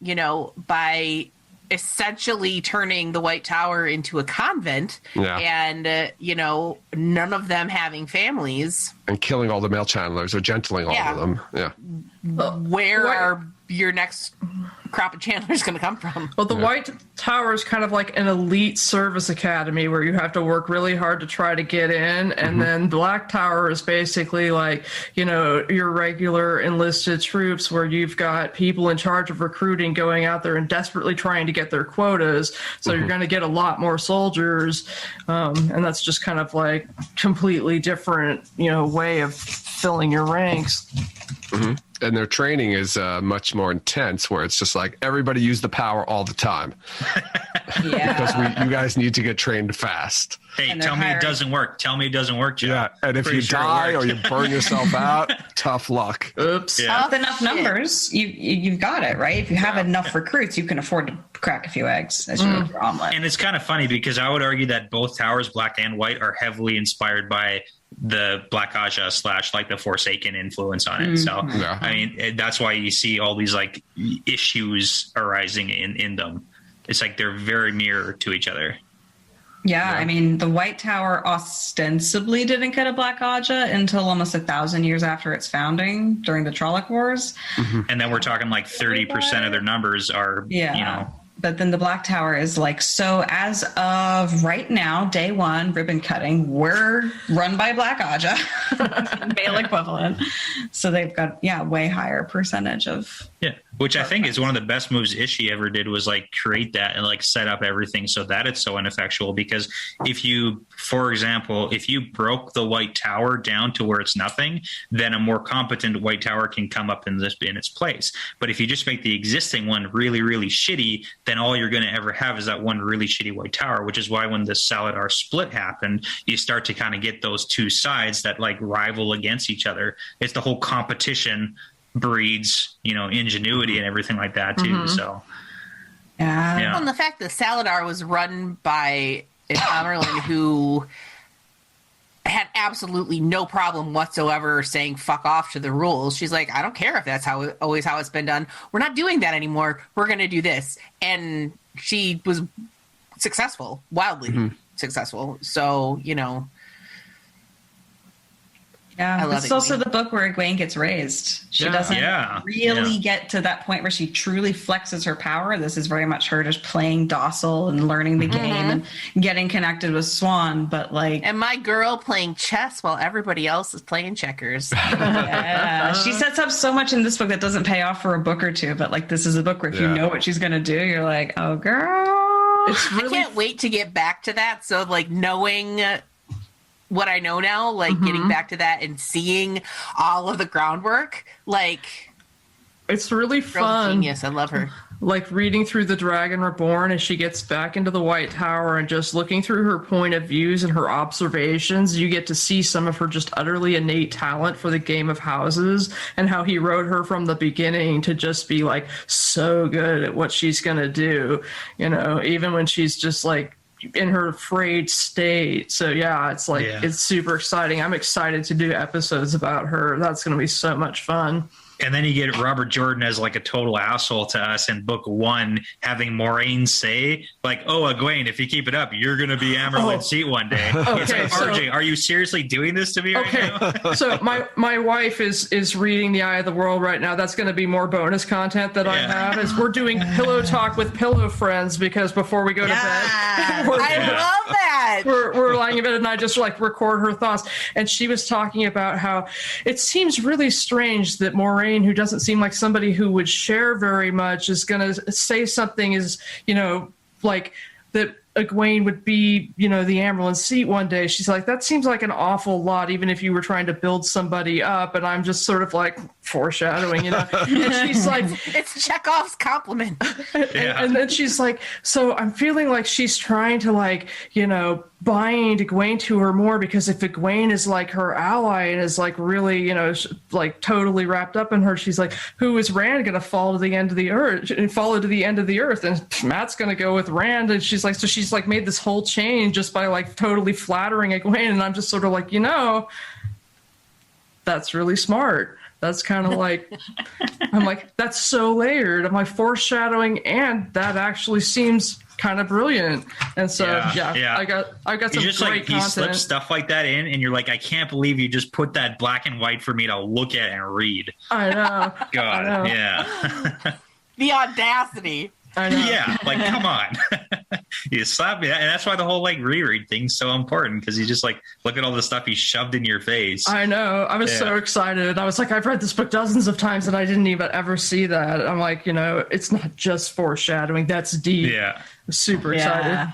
by essentially turning the White Tower into a convent and, none of them having families. And killing all the male channelers or gentling all of them. Yeah. Where are your next crop of channelers going to come from? Well, the White Tower is kind of like an elite service academy where you have to work really hard to try to get in. And then Black Tower is basically like, your regular enlisted troops where you've got people in charge of recruiting going out there and desperately trying to get their quotas. So you're going to get a lot more soldiers. And that's just kind of like completely different, way of filling your ranks. and their training is much more intense, where it's just like everybody use the power all the time. Because you guys need to get trained fast. Hey, tell me it doesn't work. Tell me it doesn't work, Joe. Yeah, and if you die or you burn yourself out, tough luck. Oops. Yeah. With enough numbers, you've got it, right? If you have enough recruits, you can afford to crack a few eggs as you make your omelet. And it's kind of funny because I would argue that both towers, black and white, are heavily inspired by the Black Aja / like the Forsaken influence on it. So, I mean, that's why you see all these like issues arising in them. It's like they're very mirror to each other. Yeah, I mean, the White Tower ostensibly didn't get a Black Aja until almost 1,000 years after its founding during the Trolloc Wars. And then we're talking like 30% of their numbers are, you know. But then the Black Tower is like, so as of right now, day one, ribbon cutting, we're run by Black Aja, male equivalent. So they've got, way higher percentage of. Yeah, which I think is one of the best moves Ishii ever did, was like create that and like set up everything so that it's so ineffectual. Because if you, for example, if you broke the White Tower down to where it's nothing, then a more competent White Tower can come up in its place. But if you just make the existing one really, really shitty, then all you're going to ever have is that one really shitty White Tower, which is why when the Saladar split happened, you start to kind of get those two sides that like rival against each other. It's the whole competition breeds, ingenuity and everything like that too. So Well, and the fact that Saladar was run by an Amerlin who had absolutely no problem whatsoever saying fuck off to the rules. She's like, I don't care if that's always how it's been done. We're not doing that anymore. We're going to do this. And she was successful, wildly successful. So, Yeah, I love it's also the book where Egwene gets raised. She doesn't really get to that point where she truly flexes her power. This is very much her just playing docile and learning the game and getting connected with Swan. But and my girl playing chess while everybody else is playing checkers. She sets up so much in this book that doesn't pay off for a book or two. But like, this is a book where if you know what she's going to do, you're like, oh, girl. It's really I can't wait to get back to that. So like knowing what I know now, like getting back to that and seeing all of the groundwork, like it's really fun. Genius. I love her. Like reading through The Dragon Reborn as she gets back into the White Tower and just looking through her point of views and her observations, you get to see some of her just utterly innate talent for the game of houses and how he wrote her from the beginning to just be like so good at what she's going to do, even when she's just like in her afraid state. So it's like it's super exciting. I'm excited to do episodes about her. That's going to be so much fun. And then you get Robert Jordan as like a total asshole to us in book one, having Moraine say like, "Oh, Egwene, if you keep it up, you're going to be Amerlin's seat one day." It's like, RJ, are you seriously doing this to me right now? So my wife is reading The Eye of the World right now. That's going to be more bonus content that I have. Is we're doing pillow talk with pillow friends because before we go to bed, I love that. We're lying in bed and I just like record her thoughts. And she was talking about how it seems really strange that Moraine, who doesn't seem like somebody who would share very much, is going to say something like that Egwene would be, the Amerlin seat one day. She's like, that seems like an awful lot, even if you were trying to build somebody up. And I'm just sort of like foreshadowing, And she's like, it's Chekhov's compliment. And then she's like, so I'm feeling like she's trying to bind Egwene to her more, because if Egwene is like her ally and is like really, like totally wrapped up in her, she's like, who is Rand going to fall to the end of the earth and follow to the end of the earth? And Matt's going to go with Rand. And she's like, so she's like made this whole change just by like totally flattering Egwene. And I'm just sort of like, that's really smart. That's kind of like, I'm like, that's so layered. I'm like foreshadowing. And that actually seems kind of brilliant. And so I got some just great he content. slips stuff like that in and you're like, I can't believe you just put that black and white for me to look at and read. I know. God, I know. yeah. The audacity. I know. Yeah, like come on. You slap me, and that's why the whole like reread thing's so important, because you just like look at all the stuff he shoved in your face. I know. I was so excited. I was like, I've read this book dozens of times and I didn't even ever see that. I'm like, it's not just foreshadowing. That's deep. Yeah. I'm super excited.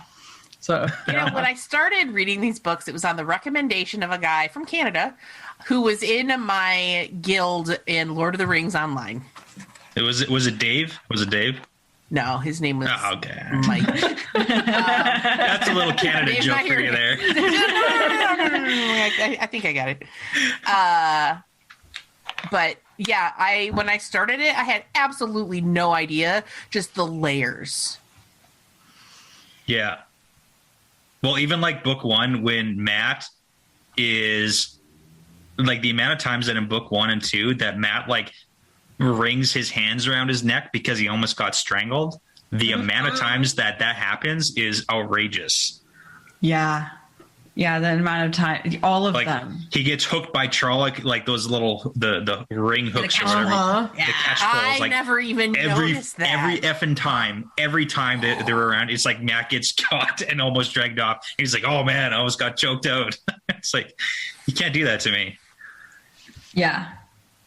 So when I started reading these books, it was on the recommendation of a guy from Canada who was in my guild in Lord of the Rings Online. Was it Dave? Was it Dave? No, his name was okay. Mike. That's a little Canada joke for you there. I think I got it. But yeah, when I started it, I had absolutely no idea, just the layers. Yeah. Well, even like book one, when Matt is like the amount of times that in book 1 and 2 that Matt like wrings his hands around his neck because he almost got strangled. The amount of times that happens is outrageous. Yeah. Yeah, the amount of time, all of like, them. He gets hooked by Trolloc, like those little the ring hooks or whatever. The catch poles. I never even noticed that. Every time that they're around, it's like Matt gets caught and almost dragged off. He's like, "Oh man, I almost got choked out." It's like, you can't do that to me. Yeah,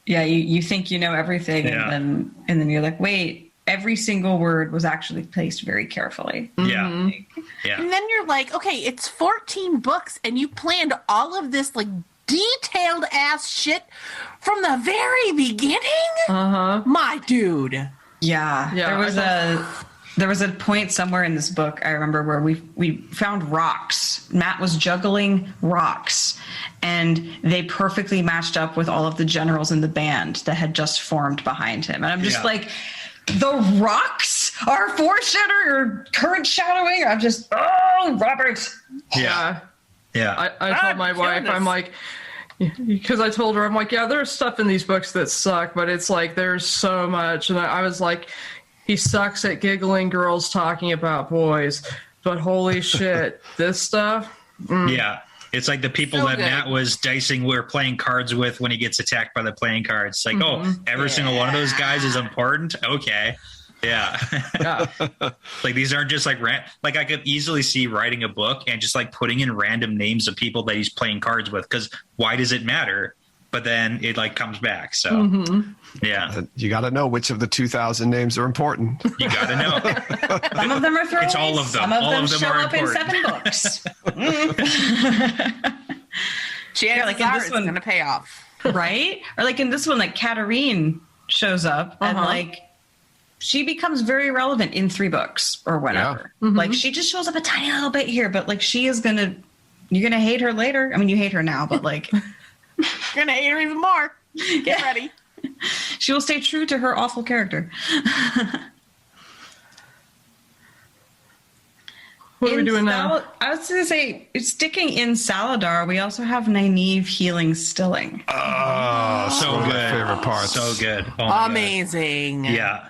yeah. You think you know everything, and then you're like, wait. Every single word was actually placed very carefully. Yeah. Yeah. And then you're like, okay, it's 14 books and you planned all of this like detailed ass shit from the very beginning? Uh-huh. My dude. Yeah. There was a point somewhere in this book, I remember, where we found rocks. Matt was juggling rocks, and they perfectly matched up with all of the generals in the band that had just formed behind him. And I'm just like, the rocks are foreshadowing or current shadowing. I'm just, Robert. Yeah. Yeah. I told my wife, I'm like, because I told her, I'm like, yeah, there's stuff in these books that suck, but it's like, there's so much. And I was like, he sucks at giggling girls talking about boys, but holy shit, this stuff. Yeah. It's like the people that Matt was dicing, we're playing cards with when he gets attacked by the playing cards. It's like, every single one of those guys is important. Okay. Yeah. Like these aren't just like like I could easily see writing a book and just like putting in random names of people that he's playing cards with. Cause why does it matter? But then it like comes back. So yeah, you got to know which of the 2,000 names are important. You got to know. Some of them are throwaways. It's all of them. Some of all them of them show are up important. in 7 books. Like in this one, going to pay off, right? Or like in this one, like Katarine shows up and like she becomes very relevant in 3 books or whatever. Like she just shows up a tiny little bit here, but like she is you're gonna hate her later. I mean, you hate her now, but like you're gonna hate her even more. Get ready. She will stay true to her awful character. What are we doing now? I was going to say, sticking in Saladar, we also have Nynaeve healing Stilling. Oh, so good. My favorite part. So good. Oh amazing. God. Yeah.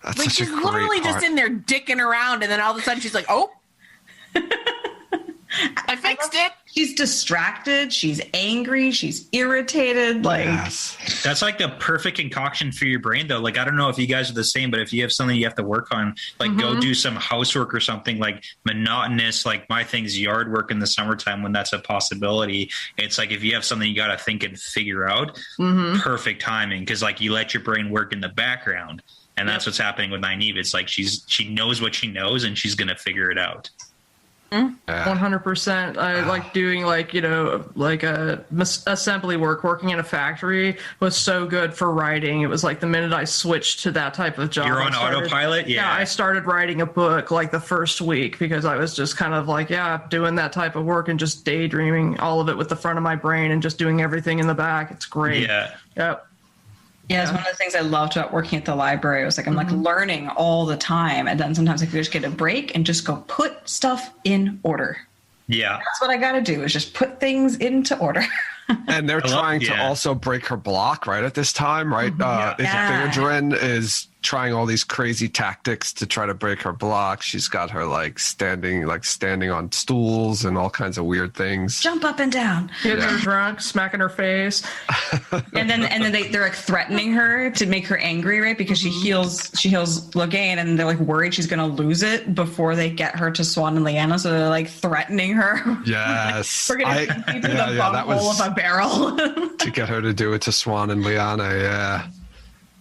That's like such she's a great literally part. just in there dicking around, and then all of a sudden she's like, "Oh, I fixed it." She's distracted. She's angry. She's irritated. Like that's like the perfect concoction for your brain, though. Like I don't know if you guys are the same, but if you have something you have to work on, like go do some housework or something like monotonous. Like my thing's yard work in the summertime when that's a possibility. It's like if you have something you got to think and figure out, perfect timing because like you let your brain work in the background, and that's what's happening with Nynaeve. It's like she knows what she knows and she's gonna figure it out. 100%. I like doing like, like a assembly work. Working in a factory was so good for writing. It was like the minute I switched to that type of job. You're on autopilot? Yeah. I started writing a book like the first week because I was just kind of like, doing that type of work and just daydreaming all of it with the front of my brain and just doing everything in the back. It's great. Yeah. Yep. Yeah, it's one of the things I loved about working at the library. It was like I'm like learning all the time, and then sometimes I could just get a break and just go put stuff in order. Yeah, that's what I got to do is just put things into order. And they're trying to also break her block right at this time, right? Deirdre is trying all these crazy tactics to try to break her block. She's got her standing on stools and all kinds of weird things. Jump up and down. Getting her drunk, smacking her face. and then they're like threatening her to make her angry, right? Because she heals Logain, and they're like worried she's gonna lose it before they get her to Swan and Lyanna, so they're like threatening her. Yes. We're gonna put you through the bunghole of a barrel. To get her to do it to Swan and Lyanna, yeah.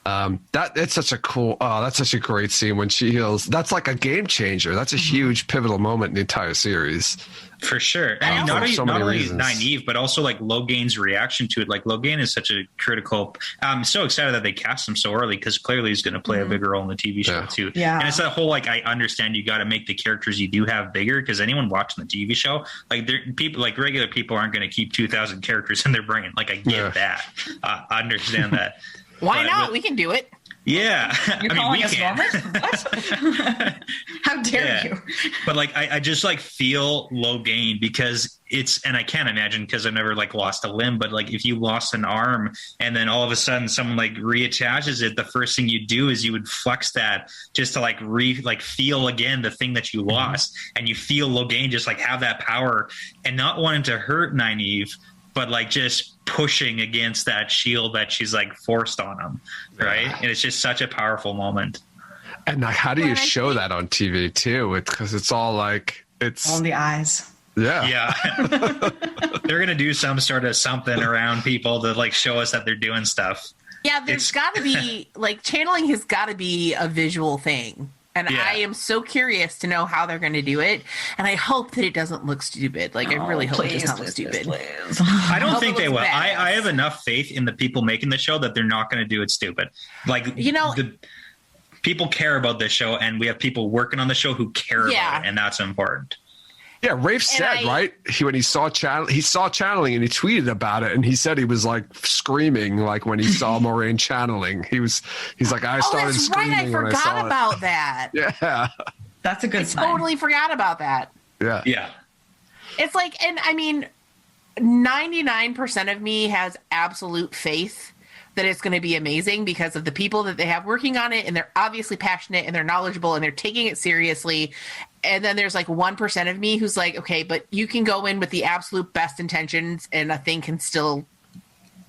It's such a cool. Oh, that's such a great scene when she heals. That's like a game changer. That's a huge pivotal moment in the entire series. For sure. I mean, For not only reasons. Nynaeve, but also like Logain's reaction to it. Like Logain is such a critical. I'm so excited that they cast him so early because clearly he's going to play a bigger role in the TV show too. Yeah. And it's that whole like I understand you got to make the characters you do have bigger because anyone watching the TV show, like people, like regular people aren't going to keep 2,000 characters in their brain. Like I get that. I understand that. Why not? We can do it. Yeah. You're calling us Roman? What? How dare you? But like, I just like feel Logain because and I can't imagine because I've never like lost a limb, but like if you lost an arm and then all of a sudden someone like reattaches it, the first thing you do is you would flex that just to like feel again the thing that you lost. And you feel Logain just like have that power and not wanting to hurt Nynaeve, but like just pushing against that shield that she's like forced on him, right? And it's just such a powerful moment. And like, how do you show that on TV too? Because it's all like it's on the eyes. Yeah. They're gonna do some sort of something around people to like show us that they're doing stuff. Yeah, there's got to be like channeling has got to be a visual thing. And I am so curious to know how they're going to do it. And I hope that it doesn't look stupid. Like, I really hope it does not look stupid. I don't think they will. I have enough faith in the people making the show that they're not going to do it stupid. Like, the people care about this show, and we have people working on the show who care about it, and that's important. Yeah, Rafe said, right? When he saw channeling and he tweeted about it, and he said he was like screaming like when he saw Moraine channeling. He's like, I started screaming. Right, I forgot about that. Yeah. That's a good sign. Totally forgot about that. Yeah. Yeah. It's like, and I mean, 99% of me has absolute faith that it's going to be amazing because of the people that they have working on it, and they're obviously passionate and they're knowledgeable and they're taking it seriously. And then there's like 1% of me who's like, okay, but you can go in with the absolute best intentions and a thing can still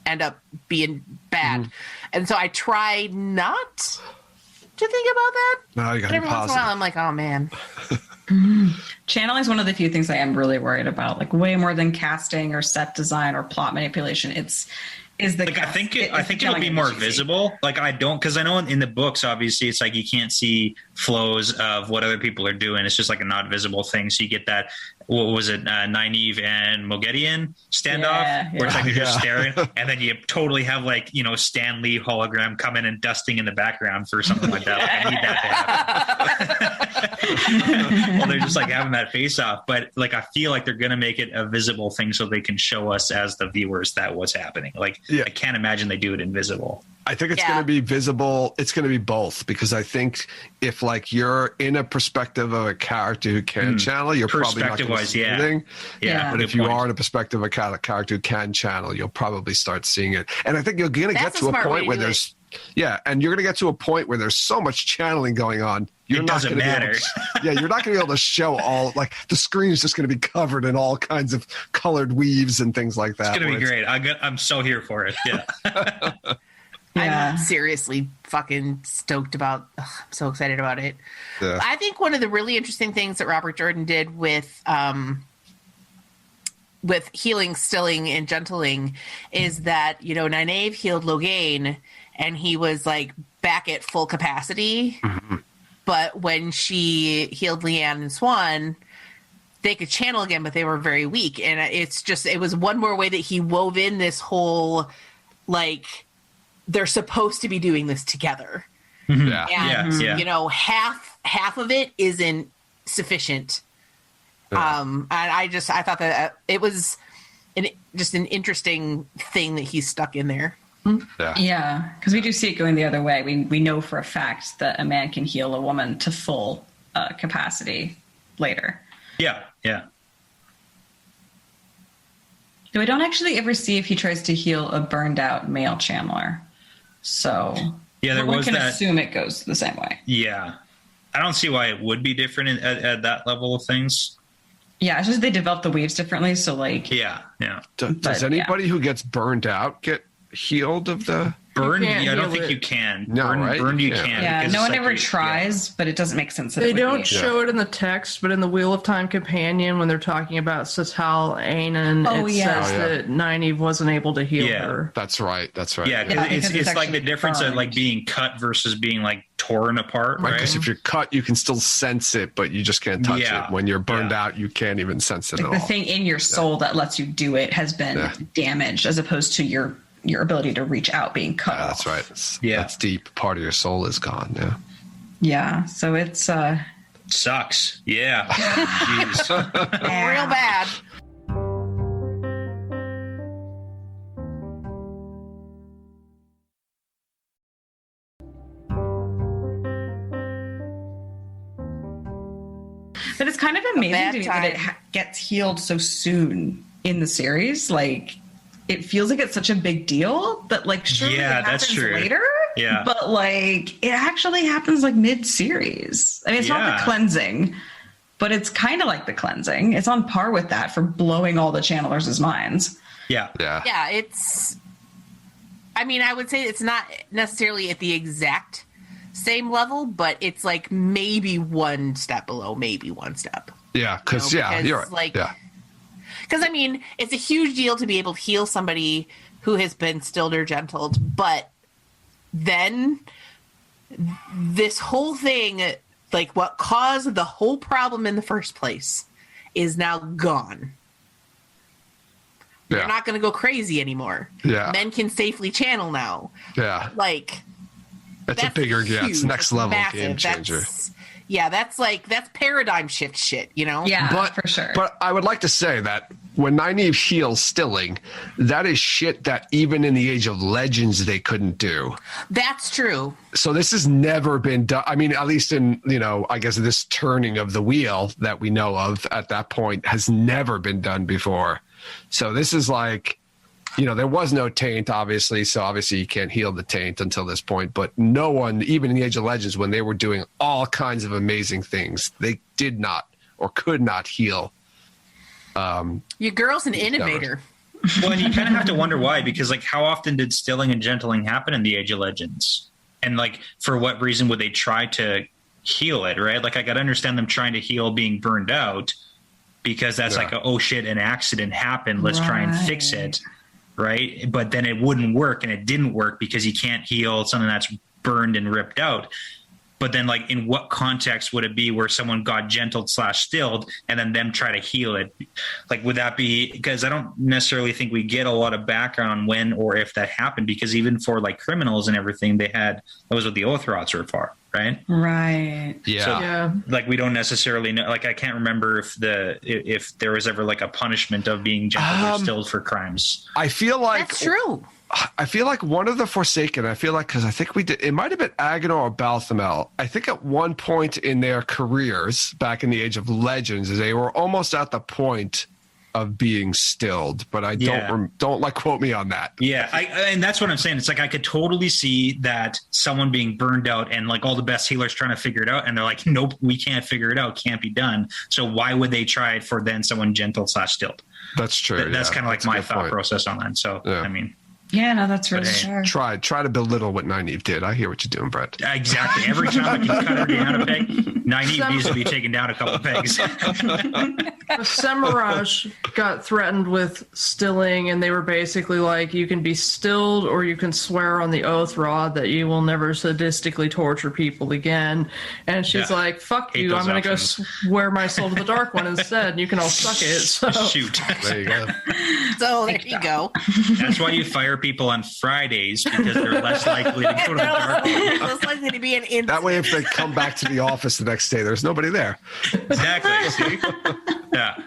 end up being bad. Mm-hmm. And so I try not to think about that. No, you got to be every once in a while I'm like, oh man. Channeling is one of the few things I am really worried about, like way more than casting or set design or plot manipulation. I think it'll be more visible. Like because I know in the books, obviously, it's like you can't see flows of what other people are doing. It's just like a not visible thing. So you get that. What was it? Nynaeve and Moghedien standoff, where it's like they're just staring, and then you totally have like Stan Lee hologram coming and dusting in the background for something like that. Like, I need that to happen. Well, they're just like having that face off, but like I feel like they're gonna make it a visible thing so they can show us as the viewers that what's happening. Like I can't imagine they do it invisible. I think it's going to be visible. It's going to be both, because I think if like you're in a perspective of a character who can channel, you're probably not going to see anything. Yeah. But if you are in a perspective of a character who can channel, you'll probably start seeing it. And I think you're going to get to a point where there's and you're going to get to a point where there's so much channeling going on. You're not going to matter. You're not going to be able to show all, like the screen's just going to be covered in all kinds of colored weaves and things like that. It's going to be great. I'm so here for it. Yeah. I'm seriously fucking stoked about. I'm so excited about it. Yeah. I think one of the really interesting things that Robert Jordan did with healing, stilling, and gentling is that Nynaeve healed Logain, and he was like back at full capacity. Mm-hmm. But when she healed Leanne and Swan, they could channel again, but they were very weak. And it was one more way that he wove in this whole like. They're supposed to be doing this together. Yeah. And, half of it isn't sufficient. Yeah. And I thought that it was just an interesting thing that he's stuck in there. Yeah. Because we do see it going the other way. We know for a fact that a man can heal a woman to full capacity later. Yeah. Yeah. We don't actually ever see if he tries to heal a burned out male channeler. So one can assume it goes the same way. Yeah. I don't see why it would be different at that level of things. Yeah, it's just they develop the weaves differently. So like yeah. Does anybody who gets burned out get healed of the Burned, You can't I don't heal think it. you can. No, right? Burned, you Yeah. can. Yeah, because no it's one like ever you- tries, but it doesn't make sense. That They it would don't be. show it in the text, but in the Wheel of Time companion, when they're talking about Satal Anan, Oh, it yeah. says Oh, yeah. that Nynaeve wasn't able to heal Yeah. her. That's right. That's right. Yeah, Yeah, because because it's it's like the actually difference of like burned. being cut versus being like torn apart, Right, right? because if you're cut, you can still sense it, but you just can't touch Yeah. it. When you're burned Yeah. out, you can't even sense it Like at the all. thing in your soul that lets you do it has been Yeah. damaged, as opposed to your ability to reach out being cut off. That's right. It's, Yeah. That's deep. Part of your soul is gone. Yeah. Yeah, so it's Sucks. Yeah. Jeez. Real bad. But it's kind of amazing bad to me that it time. gets healed so soon in the series. Like, it feels like it's such a big deal that, like, sure, Yeah, it that's happens true. later. Yeah. But, like, it actually happens, like, mid-series. I mean, it's not Yeah. the cleansing, but it's kind of like the cleansing. It's on par with that for blowing all the channelers' minds. Yeah. Yeah. Yeah, I mean, I would say it's not necessarily at the exact same level, but it's like maybe one step below, maybe one step. Yeah. Because, You know, because, you're right. like- yeah. Because, I mean, it's a huge deal to be able to heal somebody who has been stilled or gentled, but then this whole thing, like what caused the whole problem in the first place, is now gone. Yeah. You're not going to go crazy anymore. Yeah. Men can safely channel now. Yeah. Like, It's a bigger, huge. it's next It's level massive. game changer. That's paradigm shift shit, you know? Yeah, But for sure. But I would like to say that when Nynaeve heals Stilling, that is shit that even in the Age of Legends they couldn't do. That's true. So this has never been done. I mean, at least in, I guess this turning of the wheel that we know of at that point has never been done before. So this is like, there was no taint, obviously. So obviously you can't heal the taint until this point. But no one, even in the Age of Legends, when they were doing all kinds of amazing things, they did not or could not heal. Your girl's an innovator. Well, and you kind of have to wonder why, because like how often did stilling and gentling happen in the Age of Legends? And like for what reason would they try to heal it, right? Like I got to understand them trying to heal being burned out, because that's like, oh shit, an accident happened. Let's try and fix it. Right. But then it wouldn't work, and it didn't work because you can't heal something that's burned and ripped out. But then like in what context would it be where someone got gentled / stilled and then them try to heal it? Like, would that be, because I don't necessarily think we get a lot of background on when or if that happened, because even for like criminals and everything, that was what the Oathrots were for. Right. Right. Yeah. So, Yeah. like, we don't necessarily know. Like, I can't remember if there was ever like a punishment of being gentled or stilled for crimes. I feel like That's true. I feel like one of the Forsaken, because I think we did, it might have been Agenor or Balthamel. I think at one point in their careers back in the Age of Legends, they were almost at the point of being stilled, but I don't like quote me on that. Yeah, and that's what I'm saying. It's like I could totally see that someone being burned out and like all the best healers trying to figure it out, and they're like, nope, we can't figure it out, can't be done. So why would they try it for then someone gentle / stilled? That's true. That's kind of like that's a my good thought point. process on that. So Yeah. I mean, Yeah, no, that's really hey, sure. Try to belittle what Nynaeve did. I hear what you're doing, Brett. exactly. Every time I can cut her down a peg, Nynaeve needs to be taken down a couple pegs. Semiraj got threatened with stilling, and they were basically like, you can be stilled or you can swear on the oath rod that you will never sadistically torture people again. And she's Yeah. like, fuck Hate you, those I'm going to go options. swear my soul to the Dark One instead, and you can all suck it. So Shoot. There you go. So there you go. That's why you fire people on Fridays, because they're less likely to go to the dark one. Less likely to be an incident. That way, if they come back to the office the next day, there's nobody there. Exactly. See? Yeah.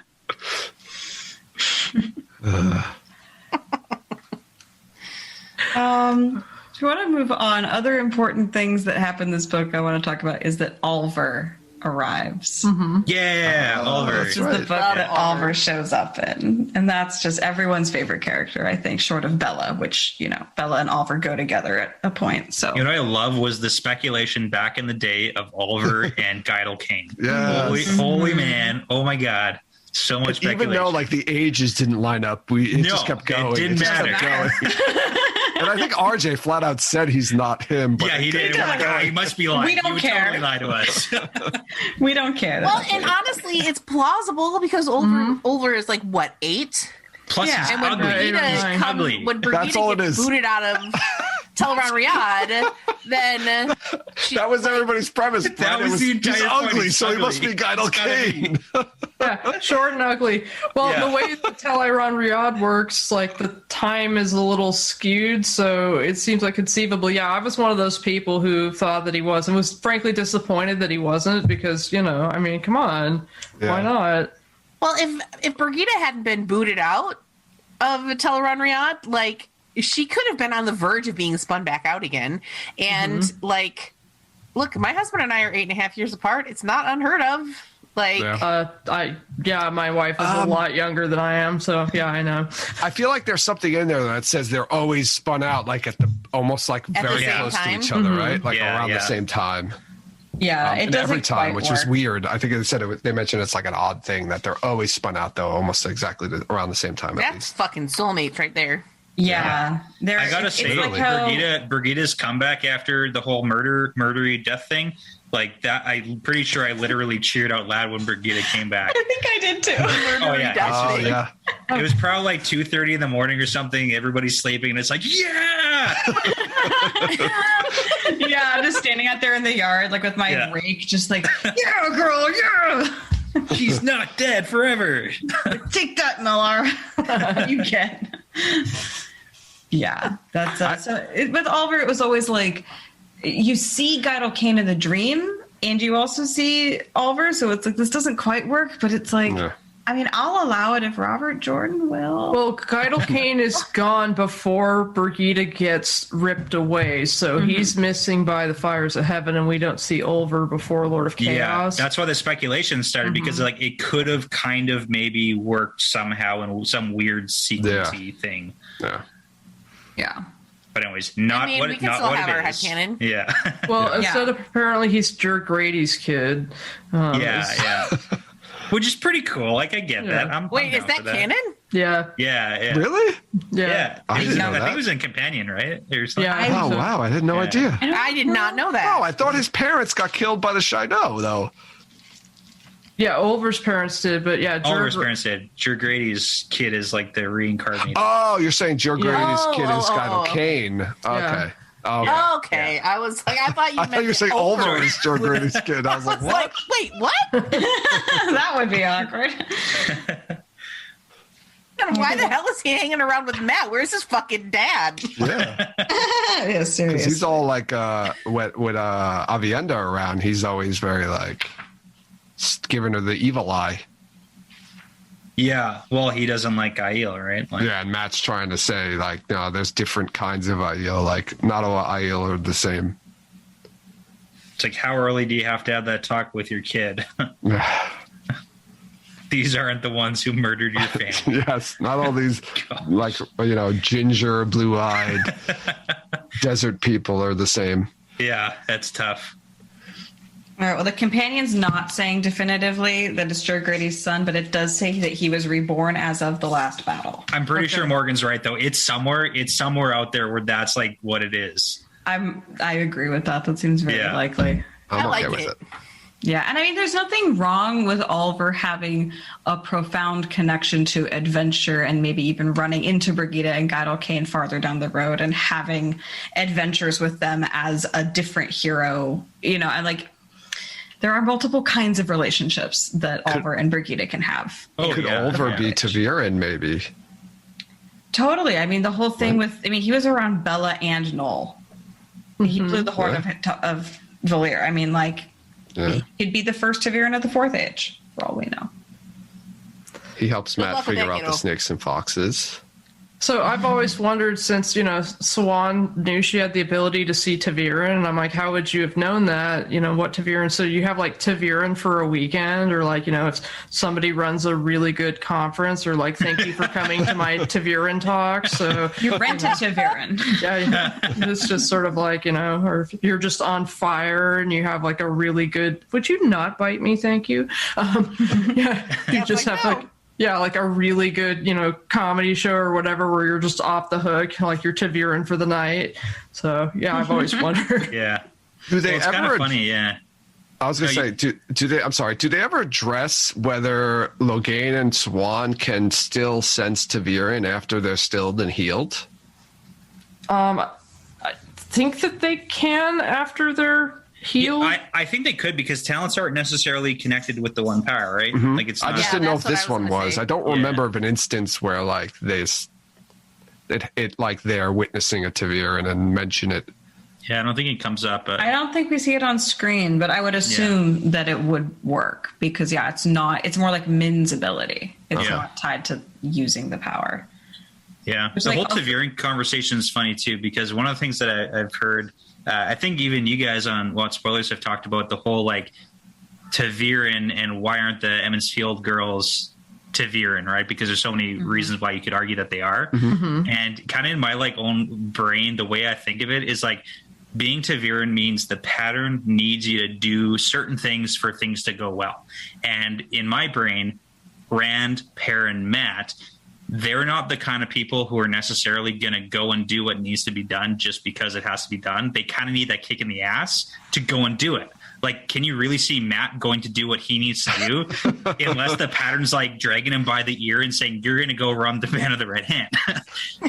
If you want to move on, other important things that happen in this book I want to talk about is that Oliver arrives. Yeah, Oliver. This is the book that Oliver shows up in. And that's just everyone's favorite character, I think, short of Bella, which, Bella and Oliver go together at a point. So You know what I love was the speculation back in the day of Oliver and Geidel Kane. Yes. Holy man. Oh my God. So much speculation. Even though like the ages didn't line up, it just kept going. It didn't just matter. kept going. And I think RJ flat out said he's not him. But Yeah, he did. We're like, he must be lying. We don't He would care. Totally lie to us. We don't care. Well, and honestly, it's plausible because Ulver is like what, 8? Plus, Yeah. he's And when ugly. Brigida when That's all Brigida it gets is. booted out of Teleron Riyadh, then that was everybody's premise. That Brad. was the entire he's point. ugly, He's so he must ugly. be Geidel Kane. Yeah, short and ugly. Well, Yeah. the way the Teleron Riyadh works, like the time is a little skewed, so it seems like conceivable. Yeah, I was one of those people who thought that he was, and was frankly disappointed that he wasn't, because I mean, come on, why not? well, if Brigida hadn't been booted out of Teleron Riyadh, like she could have been on the verge of being spun back out again. And like, look, my husband and I are 8.5 years apart. It's not unheard of. Like, My wife is a lot younger than I am, so yeah, I know. I feel like there's something in there that says they're always spun out, like at the almost like At the very same close time? to each other, right? Like Yeah, around yeah. the same time. Yeah, it And doesn't every time, quite which work. is weird. I think they said they mentioned it's like an odd thing that they're always spun out though, almost exactly around the same time at that's least. fucking soulmates right there. Yeah, I gotta say, like how, Brigida's comeback after the whole murdery death thing, like that, I'm pretty sure I literally cheered out loud when Brigida came back. I think I did too. Oh yeah, Oh yeah. it was probably like 2:30 in the morning or something. Everybody's sleeping, and it's like, yeah, Yeah, I'm just standing out there in the yard, like with my Yeah. rake, just like, yeah, girl, yeah. she's not dead forever. Take that, Miller. You get. Yeah, that's with Oliver. It was always like you see Geidel Kane in the dream, and you also see Oliver. So it's like this doesn't quite work, but it's like. Yeah. I mean, I'll allow it if Robert Jordan will. Well, Geidel Kane is gone before Brigida gets ripped away, so he's missing by the fires of heaven, and we don't see Ulver before Lord of Yeah, Chaos. that's why the speculation started because like it could have kind of maybe worked somehow in some weird sequency thing. Yeah. Yeah. But anyways, not I mean, what we can not still what have it our is. headcanon. Yeah. Well, Yeah. instead of apparently he's Jer Grady's kid. Yeah. Which is pretty cool. Like I get that. I'm Wait, down is that for canon? Yeah. Yeah. Really? Yeah. I didn't know I think that. it was in Companion, right? Or something. Yeah. Oh wow, I had no Yeah. idea. I did not know that. Oh, I thought his parents got killed by the Shido though. Yeah, Ulver's parents did, but yeah, Oliver's parents did. Jer Grady's kid is like the reincarnated. Oh, you're saying Joe Grady's kid is Geidel okay. Kane. Okay. Okay. Okay, I was like, I thought you I meant thought you were saying Ulver is Joe Grady's kid. I was like, what? Like, wait, what? That would be awkward. Why the hell is he hanging around with Matt? Where's his fucking dad? Yeah. Yeah, Because serious. he's all like with Avienda around, he's always very like giving her the evil eye. Yeah. Well, he doesn't like Aiel, right? Like, Yeah, and Matt's trying to say like, no, there's different kinds of Aiel. Like not all Aiel are the same. It's like, how early do you have to have that talk with your kid? These aren't the ones who murdered your family. Yes, not all these like ginger, blue-eyed desert people are the same. Yeah, that's tough. All right. Well, the companion's not saying definitively that it's Jer Grady's son, but it does say that he was reborn as of the last battle. I'm pretty sure Morgan's right though. It's somewhere out there where that's like what it is. I agree with that. That seems very likely. I'm I okay like with it. it. Yeah, and I mean, there's nothing wrong with Oliver having a profound connection to adventure and maybe even running into Brigida and Geidel Kane farther down the road and having adventures with them as a different hero. And like, there are multiple kinds of relationships that Oliver and Brigida can have. Oh, Could yeah, Ulver be definitely. Taviran maybe? Totally. I mean, the whole thing he was around Bella and Noel. He blew the horn of Valir. I mean, like, Yeah. he'd be the first Taviran of the Fourth Age, for all we know. He helps Good Matt luck with figure that, out the kiddo. snakes and foxes. So I've always wondered, since Swan knew she had the ability to see Taviran, and I'm like, how would you have known that? What Taviran? So you have like Taviran for a weekend, or like if somebody runs a really good conference, or like thank you for coming to my Taviran talk. So You rent a Taviran. yeah, it's just sort of like or if you're just on fire and you have like a really good. Would you not bite me? Thank you. Yeah, you just like, have no. like Yeah, like a really good, comedy show or whatever where you're just off the hook, like you're Taviran for the night. So, yeah, I've always wondered. Yeah. Do they Well, it's ever? kind of funny, yeah. I was going to say, do they? I'm sorry. Do they ever address whether Logain and Swan can still sense Taviran after they're stilled and healed? I think that they can after they're healed. Yeah, I think they could because talents aren't necessarily connected with the one power, right? Mm-hmm. Like it's. I Not, just didn't know if that's what this I was one gonna was. say. I don't remember of an instance where like it like they're witnessing a Taviran and mention it. Yeah, I don't think it comes up. But I don't think we see it on screen, but I would assume that it would work because it's more like Min's ability. It's not tied to using the power. yeah, There's the like whole also- Taviran conversation is funny too because one of the things that I've heard, I think even you guys on WoTS Spoilers have talked about the whole like Taviran and why aren't the Emmons Field girls Taviran, right? Because there's so many reasons why you could argue that they are. And kind of in my like own brain, the way I think of it is like being Taviran means the pattern needs you to do certain things for things to go well. And in my brain, Rand, Perrin, Matt, they're not the kind of people who are necessarily going to go and do what needs to be done just because it has to be done. They kind of need that kick in the ass to go and do it. Like, can you really see Matt going to do what he needs to do unless the pattern's like dragging him by the ear and saying, you're going to go run the Band of the Red Hand?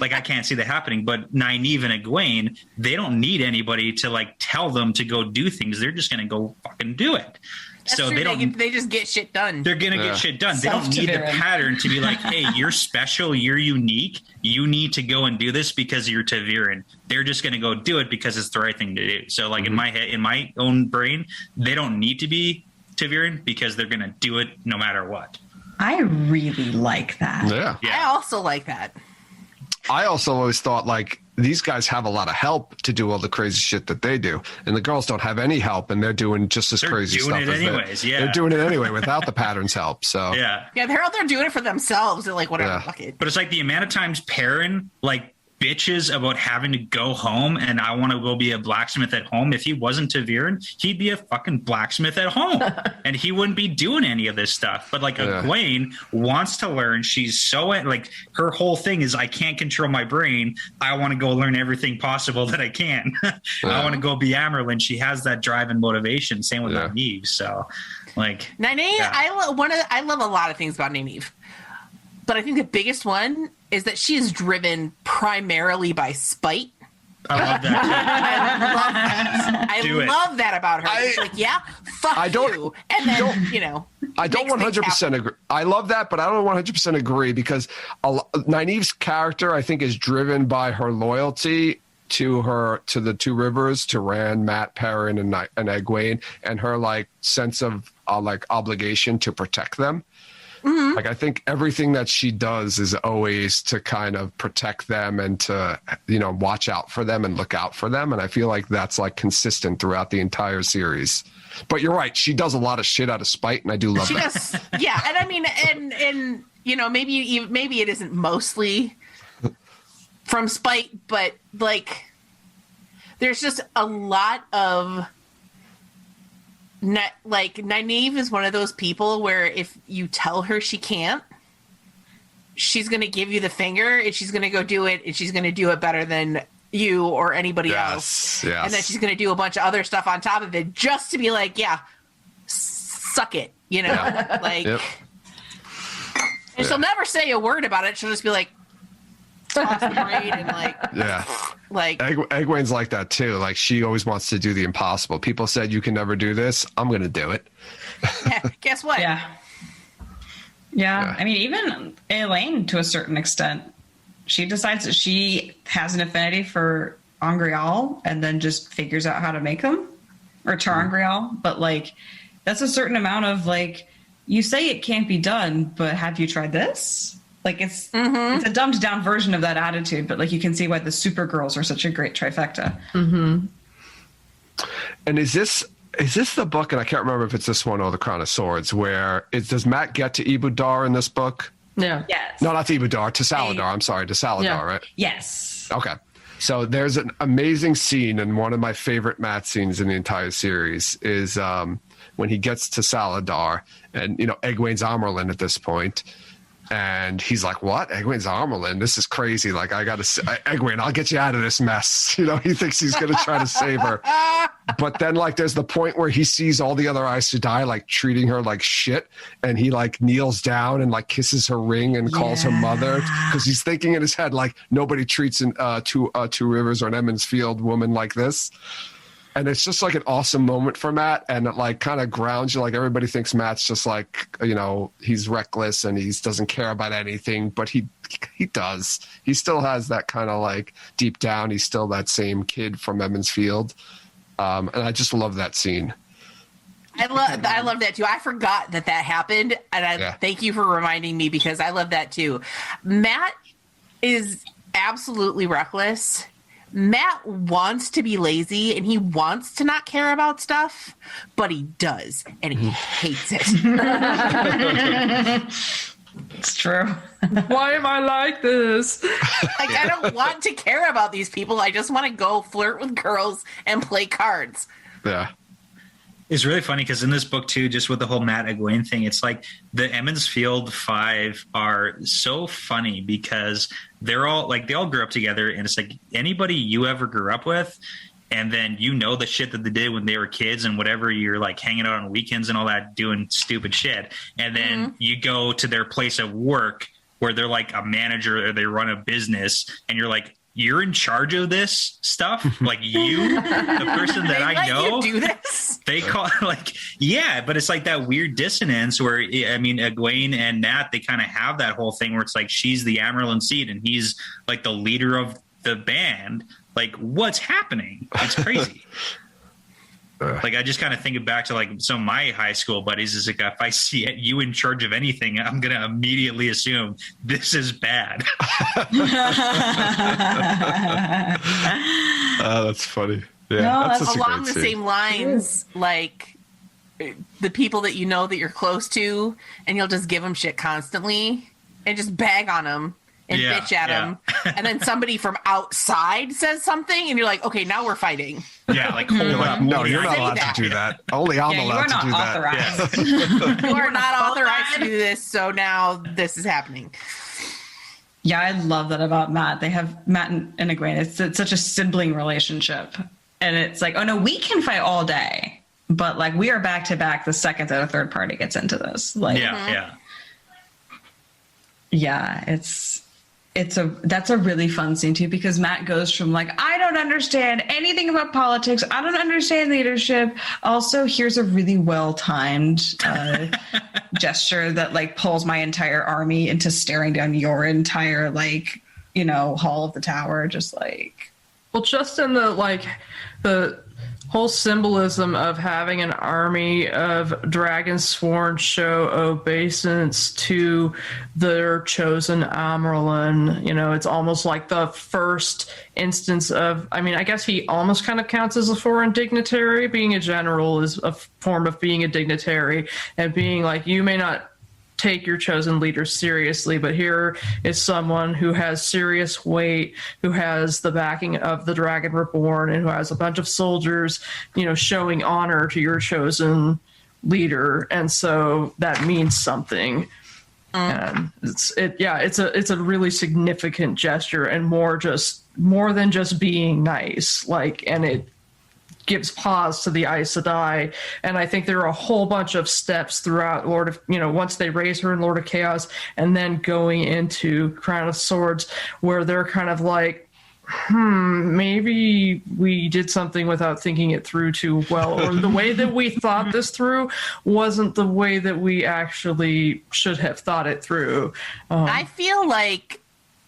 Like, I can't see that happening. But Nynaeve and Egwene, they don't need anybody to like tell them to go do things. They're just going to go fucking do it. That's so true. they don't. They just get shit done. They're going to get shit done. They don't need the pattern to be like, hey, you're special, you're unique. You need to go and do this because you're Taviran. They're just going to go do it because it's the right thing to do. So like in my head, in my own brain, they don't need to be Taviran because they're going to do it no matter what. I really like that. Yeah. I also like that. I also always thought like these guys have a lot of help to do all the crazy shit that they do, and the girls don't have any help, and they're doing just as crazy doing stuff it as anyways, yeah. They're doing it anyway without the pattern's help. So Yeah. Yeah, they're out there doing it for themselves. They're like, whatever, Yeah. fuck it. But it's like the amount of times Perrin like bitches about having to go home and I want to go be a blacksmith at home. If he wasn't Taviran, he'd be a fucking blacksmith at home and he wouldn't be doing any of this stuff. But like Egwene wants to learn. She's so like her whole thing is I can't control my brain. I want to go learn everything possible that I can. I want to go be Amyrlin. She has that drive and motivation. Same with Nynaeve. So like Nynaeve, I love a lot of things about Nynaeve. But I think the biggest one is that she is driven primarily by spite. I love that. I love that about her. It's like, fuck you. And then, I don't 100% agree. I love that, but I don't 100% agree because Nynaeve's character, I think, is driven by her loyalty to the Two Rivers, to Rand, Matt, Perrin, and Egwene, and her like sense of like obligation to protect them. Mm-hmm. Like I think everything that she does is always to kind of protect them and to watch out for them and look out for them, and I feel like that's like consistent throughout the entire series. But you're right, she does a lot of shit out of spite, and I do love she that. Does, yeah, and I mean, and maybe it isn't mostly from spite, but like there's just a lot of. Like Nynaeve is one of those people where if you tell her she can't, she's going to give you the finger and she's going to go do it, and she's going to do it better than you or anybody else. Yes. And then she's going to do a bunch of other stuff on top of it just to be like, suck it, like. Yep. And she'll never say a word about it. She'll just be like, toss the braid and like Egwene's like that too. Like she always wants to do the impossible. People said you can never do this. I'm going to do it. Yeah, guess what? Yeah. I mean, even Elaine, to a certain extent, she decides that she has an affinity for Angreal and then just figures out how to make them, or Charangreal. But like, that's a certain amount of like, you say it can't be done, but have you tried this? Like it's a dumbed down version of that attitude, but like you can see why the Supergirls are such a great trifecta. Mm-hmm. And is this the book? And I can't remember if it's this one or the Crown of Swords. Does Matt get to Ibudar in this book? Yeah. Yes. No, not to Ibudar. To Saladar. I'm sorry, to Saladar, right? Yes. Okay. So there's an amazing scene, and one of my favorite Matt scenes in the entire series is when he gets to Saladar, and Egwene's Amyrlin at this point. And he's like, what? Egwene's Amerlin? This is crazy. Like, I got to Egwene, I'll get you out of this mess. You know, he thinks he's going to try to save her. But then, like, there's the point where he sees all the other Aes Sedai, like, treating her like shit. And he, like, kneels down and, like, kisses her ring and calls her mother. Because he's thinking in his head, like, nobody treats an Two Rivers or an Emond's Field woman like this. And it's just like an awesome moment for Matt, and it like kind of grounds you. Like everybody thinks Matt's just like, you know, he's reckless and he doesn't care about anything, but he does. He still has that kind of like deep down, he's still that same kid from Emond's Field, and I just love that scene. I love that too. I forgot that happened, and I thank you for reminding me because I love that too. Matt is absolutely reckless. Matt wants to be lazy and he wants to not care about stuff, but he does, and he hates it. It's true. Why am I like this? Like, I don't want to care about these people. I just want to go flirt with girls and play cards. Yeah. It's really funny because in this book too, just with the whole Matt Egwene thing, it's like the Emond's Field 5 are so funny because they're all like, they all grew up together, and it's like anybody you ever grew up with, and then you know the shit that they did when they were kids and whatever, you're like hanging out on weekends and all that, doing stupid shit, and then you go to their place of work where they're like a manager or they run a business, and you're like, you're in charge of this stuff, like you, the person that I know. You do this? They call like, yeah, but it's like that weird dissonance where, I mean, Egwene and Nat, they kind of have that whole thing where it's like she's the Amerlin seed and he's like the leader of the band. Like, what's happening? It's crazy. Like, I just kind of think back to like some of my high school buddies is like, if I see you in charge of anything, I'm going to immediately assume this is bad. That's funny. Yeah, No, that's such a along great the scene. same lines, like the people that you know that you're close to, and you'll just give them shit constantly and just bag on them and bitch at them. And then somebody from outside says something and you're like, okay, now we're fighting. Yeah, like, hold up. No, you're not Say allowed that. to do that. Only I'm allowed to do that. You are not authorized to do this, so now this is happening. Yeah, I love that about Matt. They have Matt and Egwene. It's such a sibling relationship. And it's like, oh no, we can fight all day, but like we are back to back the second that a third party gets into this. Like, yeah, that's a really fun scene too, because Matt goes from like, I don't understand anything about politics, I don't understand leadership. Also, here's a really well-timed gesture that like pulls my entire army into staring down your entire like, you know, hall of the tower, just like. Well, just in the whole symbolism of having an army of Dragonsworn show obeisance to their chosen Amerlin. You know, it's almost like the first instance of, I mean, I guess he almost kind of counts as a foreign dignitary. Being a general is a form of being a dignitary, and being like, you may not take your chosen leader seriously, but here is someone who has serious weight, who has the backing of the Dragon Reborn, and who has a bunch of soldiers, you know, showing honor to your chosen leader, and so that means something. And it's a really significant gesture, and more than just being nice, like, and it gives pause to the Aes Sedai. And I think there are a whole bunch of steps throughout once they raise her in Lord of Chaos and then going into Crown of Swords, where they're kind of like, maybe we did something without thinking it through too well, or the way that we thought this through wasn't the way that we actually should have thought it through. I feel like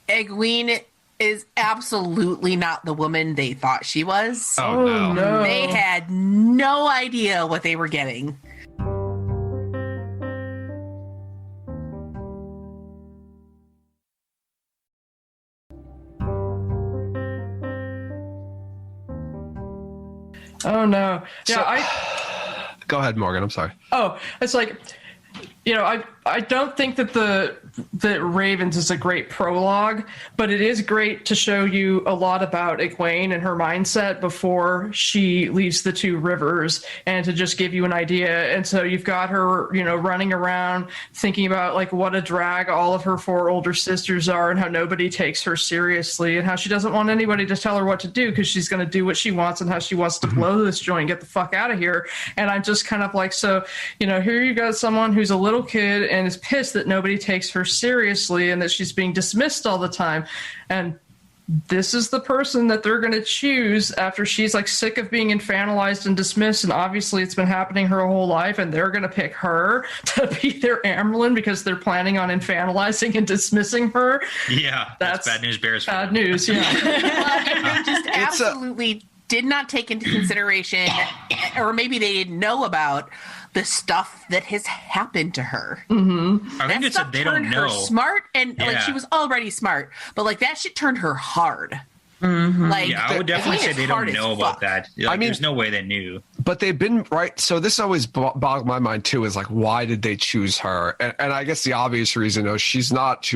Egwene is absolutely not the woman they thought she was. Oh, no. They had no idea what they were getting. Oh no. Yeah, Go ahead, Morgan. I'm sorry. Oh, it's like, you know, I don't think that Ravens is a great prologue, but it is great to show you a lot about Egwene and her mindset before she leaves the two rivers, and to just give you an idea. And so you've got her, running around thinking about like what a drag all of her 4 older sisters are, and how nobody takes her seriously, and how she doesn't want anybody to tell her what to do because she's going to do what she wants, and how she wants to blow this joint, get the fuck out of here. And I'm just kind of like, so, here you got someone who's a little kid and is pissed that nobody takes her seriously and that she's being dismissed all the time. And this is the person that they're going to choose after she's like sick of being infantilized and dismissed. And obviously it's been happening her whole life, and they're going to pick her to be their Amyrlin because they're planning on infantilizing and dismissing her. Yeah, that's bad news bears. Bad news, yeah. They just absolutely did not take into consideration, or maybe they didn't know about the stuff that has happened to her. Mm-hmm. I think it's that they don't know. Smart, and like she was already smart, but like that shit turned her hard. Mm-hmm. Like, yeah, I would definitely say they don't know about that. Like, there's no way they knew. But they've been right. So this always bogged my mind too. Is like, why did they choose her? And I guess the obvious reason is she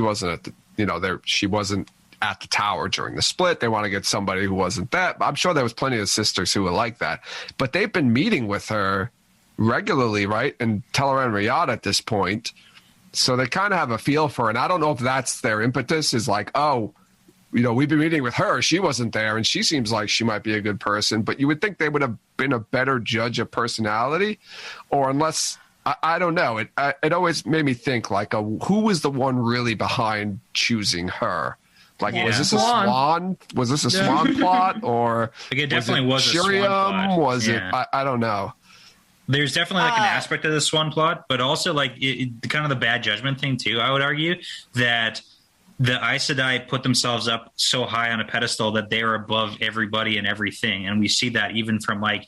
wasn't at the, she wasn't at the tower during the split. They want to get somebody who wasn't that. I'm sure there was plenty of sisters who were like that, but they've been meeting with her regularly, right? And Teleran Riyadh at this point. So they kind of have a feel for her. And I don't know if that's their impetus, is like, oh, we've been meeting with her. She wasn't there, and she seems like she might be a good person. But you would think they would have been a better judge of personality, or unless, I don't know. It always made me think like, who was the one really behind choosing her? Like, was this a swan? Was this a swan plot, or like it definitely was a Shiriam? swan plot. Was it? I don't know. There's definitely like an aspect of the swan plot, but also like kind of the bad judgment thing too. I would argue that the Aes Sedai put themselves up so high on a pedestal that they are above everybody and everything, and we see that even from the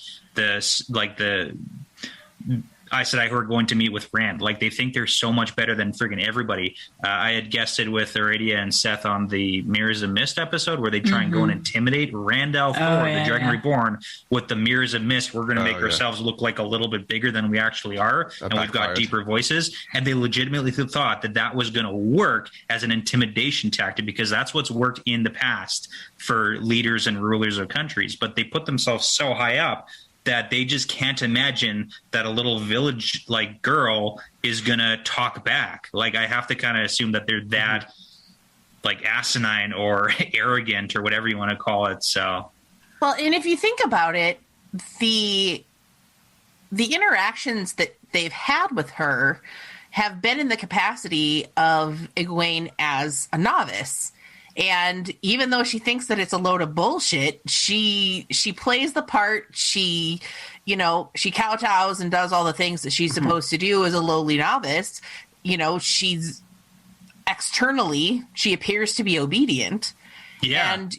Aes Sedai who are going to meet with Rand. Like, they think they're so much better than friggin' everybody. I had guested with Aradia and Seth on the Mirrors of Mist episode where they try and go and intimidate Randall Ford, the Dragon Reborn, with the Mirrors of Mist. We're going to make ourselves look like a little bit bigger than we actually are, and we've got deeper voices. And they legitimately thought that was going to work as an intimidation tactic, because that's what's worked in the past for leaders and rulers of countries. But they put themselves so high up that they just can't imagine that a little village like girl is gonna talk back. Like, I have to kind of assume that they're that like asinine or arrogant or whatever you want to call it. So, well, and if you think about it, the interactions that they've had with her have been in the capacity of Egwene as a novice. And even though she thinks that it's a load of bullshit, she plays the part. She kowtows and does all the things that she's supposed to do as a lowly novice. She's externally, she appears to be obedient. Yeah. And,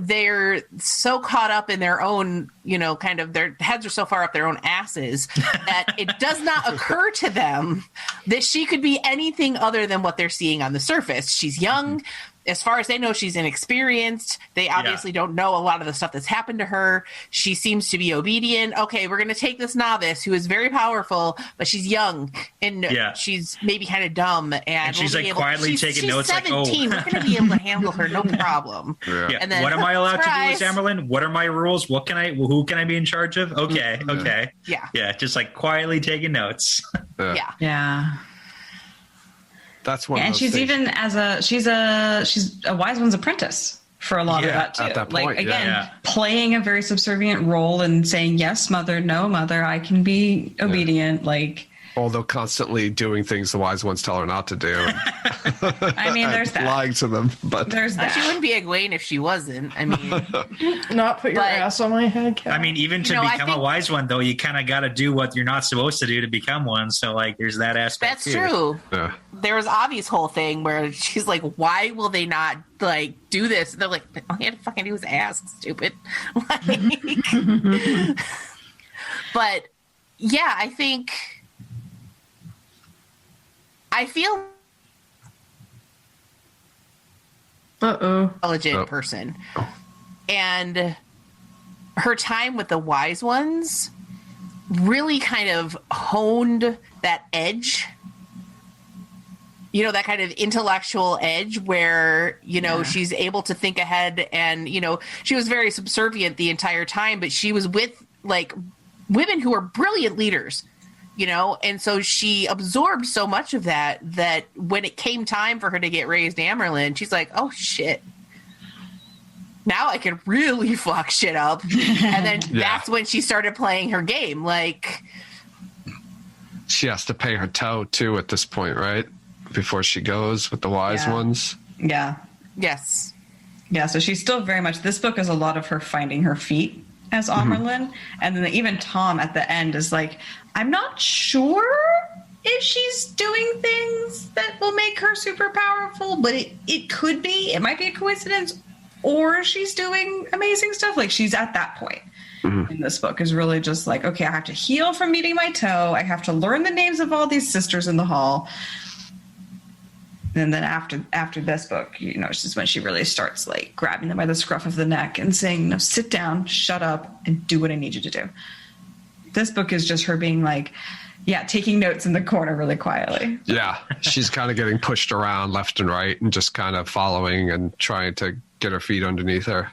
they're so caught up in their own, kind of their heads are so far up their own asses that it does not occur to them that she could be anything other than what they're seeing on the surface. She's young. As far as they know, she's inexperienced. They obviously don't know a lot of the stuff that's happened to her. She seems to be obedient. Okay, we're going to take this novice who is very powerful, but she's young and she's maybe kind of dumb. And she's quietly taking notes. She's 17. We're going to be able to handle her, no problem. Yeah. And then, what am I allowed to do as Amyrlin? What are my rules? Who can I be in charge of? Okay. Yeah, just quietly taking notes. Yeah. That's one. And she's things. even she's a wise one's apprentice for a lot of that too. At that point, playing a very subservient role and saying, yes, mother, no, mother, I can be obedient. Although constantly doing things the wise ones tell her not to do. I mean, there's that. Lying to them. But there's that. She wouldn't be Egwene if she wasn't. I mean, not put your ass on my head, Kat. I mean, even to become a wise one, though, you kind of got to do what you're not supposed to do to become one. So, there's that aspect. That's true. Yeah. There was Avi's whole thing where she's like, why will they not, do this? And they're like, all you had to fucking do was ask, stupid. But, yeah, I feel intelligent person. And her time with the wise ones really kind of honed that edge you know, that kind of intellectual edge where, you know, she's able to think ahead, and, you know, she was very subservient the entire time, but she was with like women who are brilliant leaders, you know, and so she absorbed so much of that when it came time for her to get raised Amerlin, she's like, oh shit, now I can really fuck shit up. And then that's when she started playing her game. Like, she has to pay her toe too at this point, right? Before she goes with the wise ones. Yeah. Yes. Yeah. So she's still very much, this book is a lot of her finding her feet as Amerlin. And then even Tom at the end is like, I'm not sure if she's doing things that will make her super powerful, but it could be, it might be a coincidence, or she's doing amazing stuff. Like, she's at that point in this book is really just like, okay, I have to heal from meeting my toe. I have to learn the names of all these sisters in the hall. And then after this book, you know, this is when she really starts like grabbing them by the scruff of the neck and saying, no, sit down, shut up, and do what I need you to do. This book is just her being like, taking notes in the corner really quietly. Yeah, she's kind of getting pushed around left and right and just kind of following and trying to get her feet underneath her.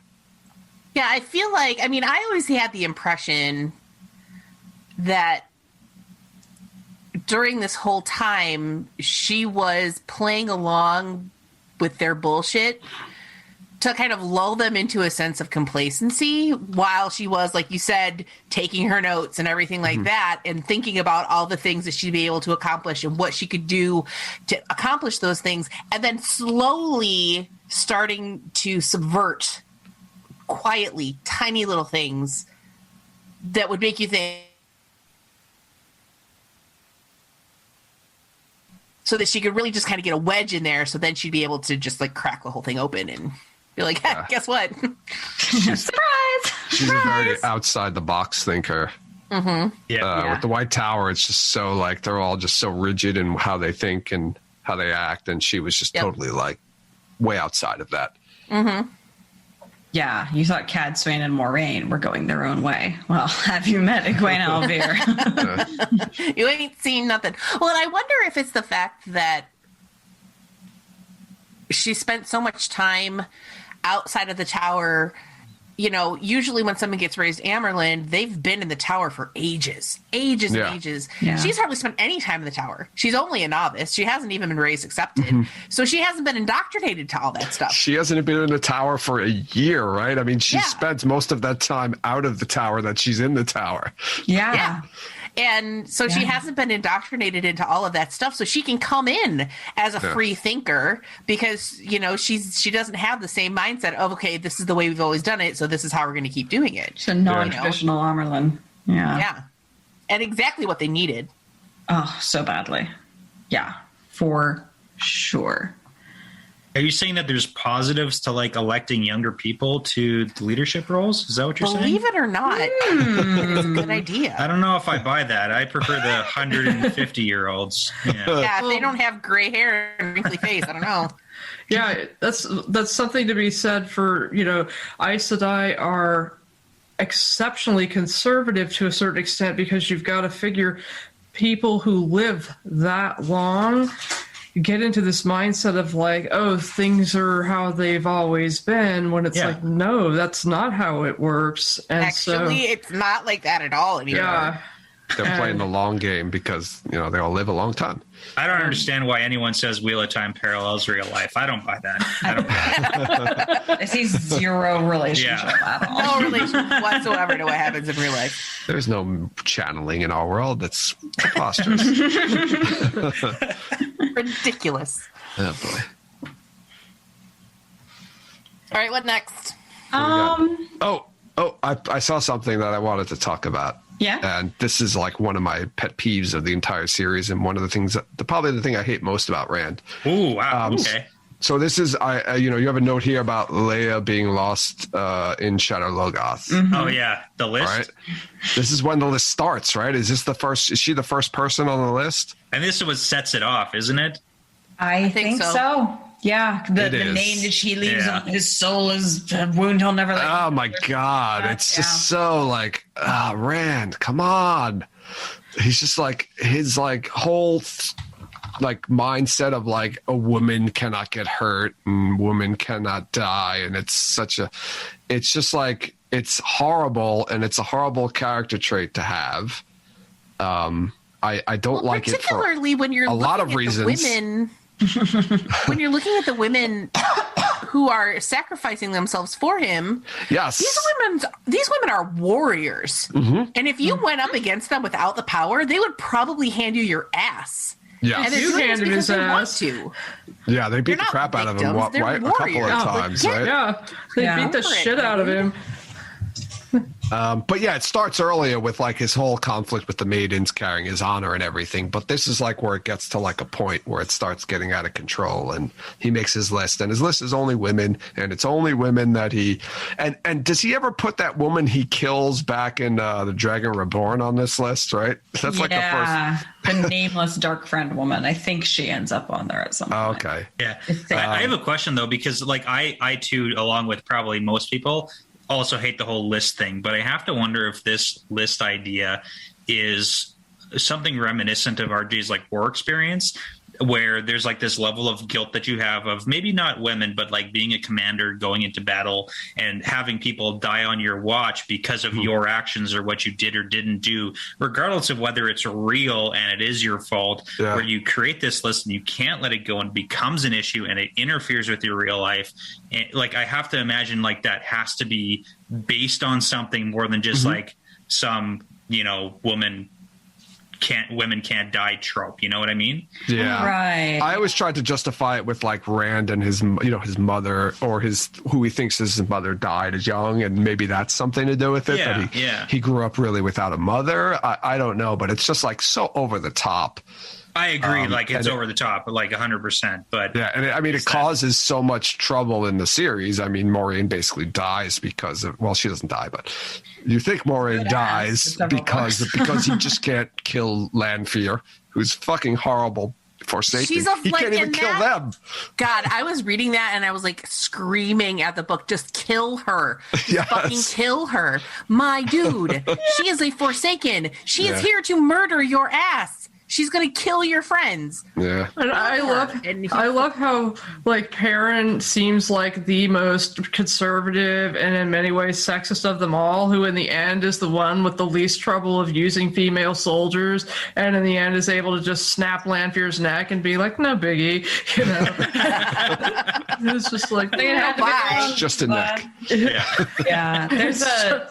Yeah, I feel like, I mean, I always had the impression that during this whole time, she was playing along with their bullshit to kind of lull them into a sense of complacency while she was, like you said, taking her notes and everything like that, and thinking about all the things that she'd be able to accomplish and what she could do to accomplish those things, and then slowly starting to subvert quietly tiny little things that would make you think, so that she could really just kind of get a wedge in there, so then she'd be able to just like crack the whole thing open and be like, guess what? Surprise! She's a very outside the box thinker. Yeah. With the White Tower, it's just so like they're all just so rigid in how they think and how they act, and she was just totally like way outside of that. Yeah, you thought Cad, Swain, and Moraine were going their own way. Well, have you met Egwene Alvear? You ain't seen nothing. Well, and I wonder if it's the fact that she spent so much time outside of the tower. You know, usually when someone gets raised Amerlin, they've been in the tower for ages and ages. Yeah. She's hardly spent any time in the tower. She's only a novice. She hasn't even been raised accepted. So she hasn't been indoctrinated to all that stuff. She hasn't been in the tower for a year, right? I mean, she spends most of that time out of the tower that she's in the tower. Yeah. And so she hasn't been indoctrinated into all of that stuff. So she can come in as a free thinker because, you know, she doesn't have the same mindset of, okay, this is the way we've always done it, so this is how we're going to keep doing it. She's a non-traditional Amerlin. Yeah. And exactly what they needed. Oh, so badly. Yeah, for sure. Are you saying that there's positives to like electing younger people to the leadership roles? Is that what you're saying? Believe it or not, it's a good idea. I don't know if I buy that. I prefer the 150-year-olds. Yeah, if they don't have gray hair and wrinkly face, I don't know. Yeah, that's something to be said for, you know, Aes Sedai are exceptionally conservative to a certain extent because you've got to figure people who live that long get into this mindset of like, oh, things are how they've always been, when it's like, no, that's not how it works. And actually, it's not like that at all anymore. Yeah. They're playing the long game because, you know, they all live a long time. I don't understand why anyone says Wheel of Time parallels real life. I don't buy that. I see zero relationship at all. No relation whatsoever to what happens in real life. There's no channeling in our world. That's preposterous. Ridiculous. Oh, boy. All right, what next? I saw something that I wanted to talk about. Yeah. And this is like one of my pet peeves of the entire series, and one of the things probably the thing I hate most about Rand. Ooh, wow. Okay. So this is, you have a note here about Leah being lost in Shadow Logoth. Oh yeah, the list. Right. This is when the list starts, right? Is she the first person on the list? And this is what sets it off, isn't it? I think so. Yeah, the name that she leaves on his soul is a wound he'll never let. Oh my God. It's just so like, Rand, come on. He's just like, his like whole like mindset of like a woman cannot get hurt and woman cannot die, and it's just like it's horrible, and it's a horrible character trait to have. I don't like it for particularly when you're a lot of looking at the reasons. women. When you're looking at the women who are sacrificing themselves for him, Yes, these women are warriors, and if you went up against them without the power, they would probably hand you your ass. Yeah, And they're doing this because they want to. Yeah, they beat the not crap out of him, victims, they're right? A couple of warriors. times, Yeah. right? Yeah, they Yeah. beat the shit out of him. But yeah, it starts earlier with like his whole conflict with the maidens carrying his honor and everything. But this is like where it gets to like a point where it starts getting out of control, and he makes his list, and his list is only women, and it's only women that he and does he ever put that woman he kills back in the Dragon Reborn on this list? Right? That's like the first. The nameless dark friend woman. I think she ends up on there at some point. Oh, okay. Yeah. I have a question though, because like I too, along with probably most people, also hate the whole list thing, but I have to wonder if this list idea is something reminiscent of RJ's like war experience, where there's like this level of guilt that you have of maybe not women, but like being a commander going into battle and having people die on your watch because of your actions or what you did or didn't do, regardless of whether it's real and it is your fault, where you create this list and you can't let it go and it becomes an issue and it interferes with your real life. And like, I have to imagine like that has to be based on something more than just like some, women can't die trope. You know what I mean? Yeah. Right. I always tried to justify it with like Rand and his mother, or who he thinks his mother died as young, and maybe that's something to do with it. Yeah, that he grew up really without a mother. I don't know, but it's just like so over the top. I agree. Like it's over the top, like 100%. But yeah, and it causes so much trouble in the series. I mean, Moiraine basically dies because of, well, she doesn't die, but you think Moiraine dies because he just can't kill Lanfear, who's fucking horrible. Forsaken. He can't even kill them. God, I was reading that and I was like screaming at the book, just kill her. Just fucking kill her. My dude, she is a Forsaken. She is here to murder your ass. She's gonna kill your friends. Yeah. And I love how like Perrin seems like the most conservative and in many ways sexist of them all, who in the end is the one with the least trouble of using female soldiers, and in the end is able to just snap Lanfear's neck and be like, no biggie, you know. It's just like it's just a neck. Yeah.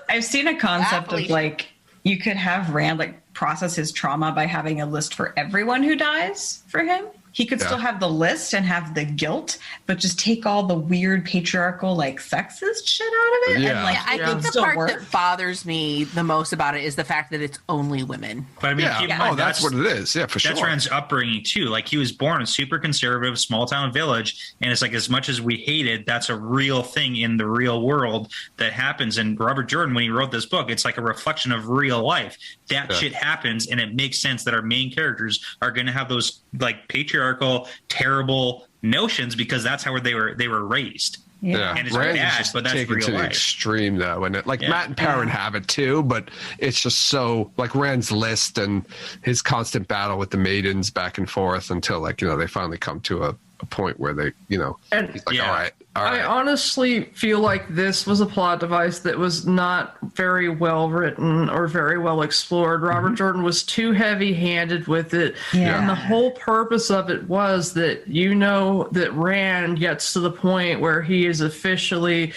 I've seen a concept of like you could have Rand like process his trauma by having a list for everyone who dies for him. He could still have the list and have the guilt, but just take all the weird patriarchal, like sexist shit out of it. Yeah. And, like, I think the part that bothers me the most about it is the fact that it's only women. But I mean, keep in mind, that's what it is. Yeah, for sure. That's Rand's upbringing too. Like he was born in a super conservative small town village, and it's like as much as we hate it, that's a real thing in the real world that happens. And Robert Jordan, when he wrote this book, it's like a reflection of real life. That shit happens, and it makes sense that our main characters are going to have those like patriarchal, terrible notions because that's how they were raised. Yeah, and it's Rand bad, is just but that's taken real to the life. extreme though, and Matt and Perrin have it too, but it's just so like Rand's list and his constant battle with the maidens back and forth until they finally come to a point where they he's like, all right. I honestly feel like this was a plot device that was not very well written or very well explored. Robert Jordan was too heavy-handed with it. Yeah. And the whole purpose of it was that that Rand gets to the point where he is officially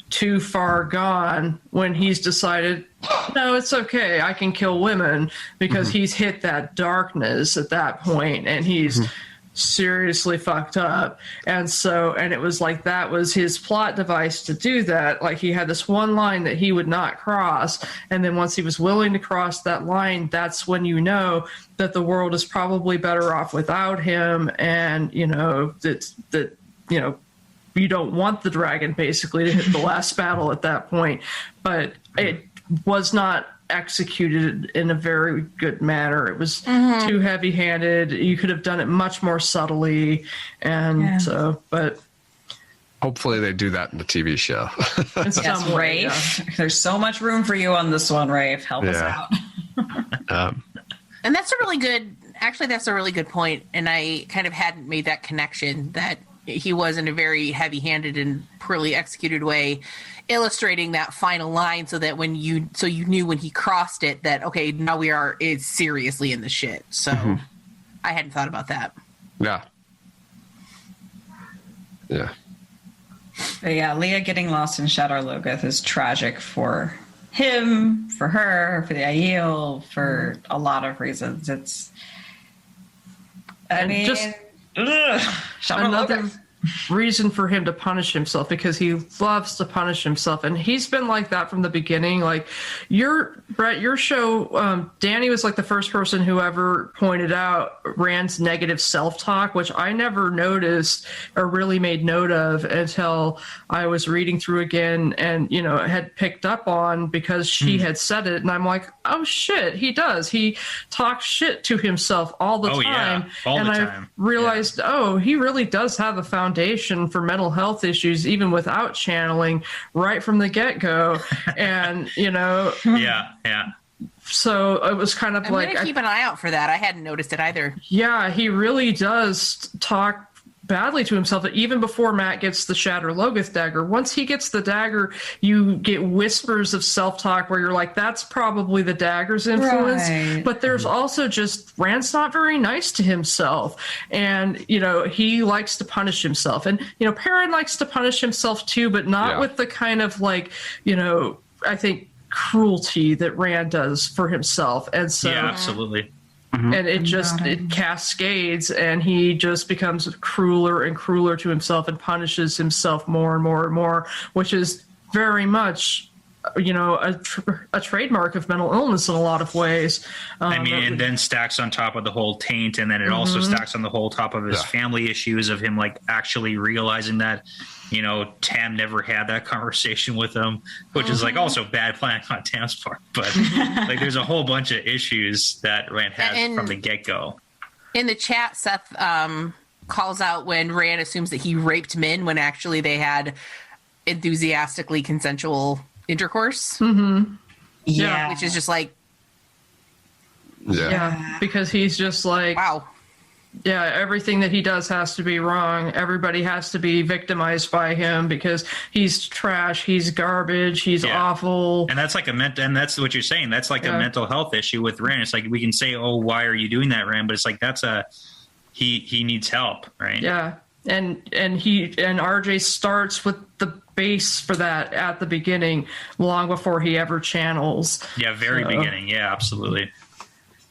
too far gone when he's decided, no, it's okay, I can kill women, because he's hit that darkness at that point and he's seriously fucked up. And it was like that was his plot device to do that. Like he had this one line that he would not cross, and then once he was willing to cross that line, that's when you know that the world is probably better off without him, and you don't want the dragon basically to hit the last battle at that point. But it was not executed in a very good manner. It was too heavy-handed. You could have done it much more subtly, but hopefully they do that in the TV show. Yes, Rafe. Yeah. There's so much room for you on this one, Rafe. Help us out. And that's a really good Actually, that's a really good point, and I kind of hadn't made that connection that he was in a very heavy-handed and poorly executed way, illustrating that final line, so that you knew when he crossed it that okay, now it's seriously in the shit. So I hadn't thought about that. Yeah. Yeah. But yeah, Leah getting lost in Shadar Logoth is tragic for him, for her, for the Aiel, for a lot of reasons. It's, I mean, just Shadar another Logoth. reason for him to punish himself, because he loves to punish himself, and he's been like that from the beginning. Like Brett, your show, Danny was like the first person who ever pointed out Rand's negative self-talk, which I never noticed or really made note of until I was reading through again, and had picked up on because she had said it, and I'm like, oh shit, he does. He talks shit to himself all the time. Yeah, all and the I time. realized, he really does have a foundation for mental health issues, even without channeling, right from the get-go. And Yeah. so it was kind of I'm like, gonna keep an eye out for that. I hadn't noticed it either. yeah, he really does talk badly to himself, even before Matt gets the Shatter Logoth dagger. Once he gets the dagger, you get whispers of self-talk where you're like, that's probably the dagger's influence. Right. But there's also just, Rand's not very nice to himself. And, he likes to punish himself. And, Perrin likes to punish himself too, but not with the kind of like, I think, cruelty that Rand does for himself. And so, Yeah, absolutely. and it cascades, and he just becomes crueler and crueler to himself and punishes himself more and more and more, which is very much a trademark of mental illness in a lot of ways. And then stacks on top of the whole taint, and then it also stacks on the whole top of his family issues of him like actually realizing that Tam never had that conversation with him, which is like also bad planning on Tam's part. But like there's a whole bunch of issues that Rand has from the get-go. In the chat, Seth calls out when Rand assumes that he raped Min when actually they had enthusiastically consensual intercourse. Yeah. Which is just like, because he's just like, wow. Yeah, everything that he does has to be wrong. Everybody has to be victimized by him because he's trash, he's garbage, he's awful. And that's like and that's what you're saying. That's like a mental health issue with Rand. It's like we can say, "Oh, why are you doing that, Rand?" But it's like that's he needs help, right? Yeah. And RJ starts with the base for that at the beginning, long before he ever channels. Yeah, very beginning. Yeah, absolutely.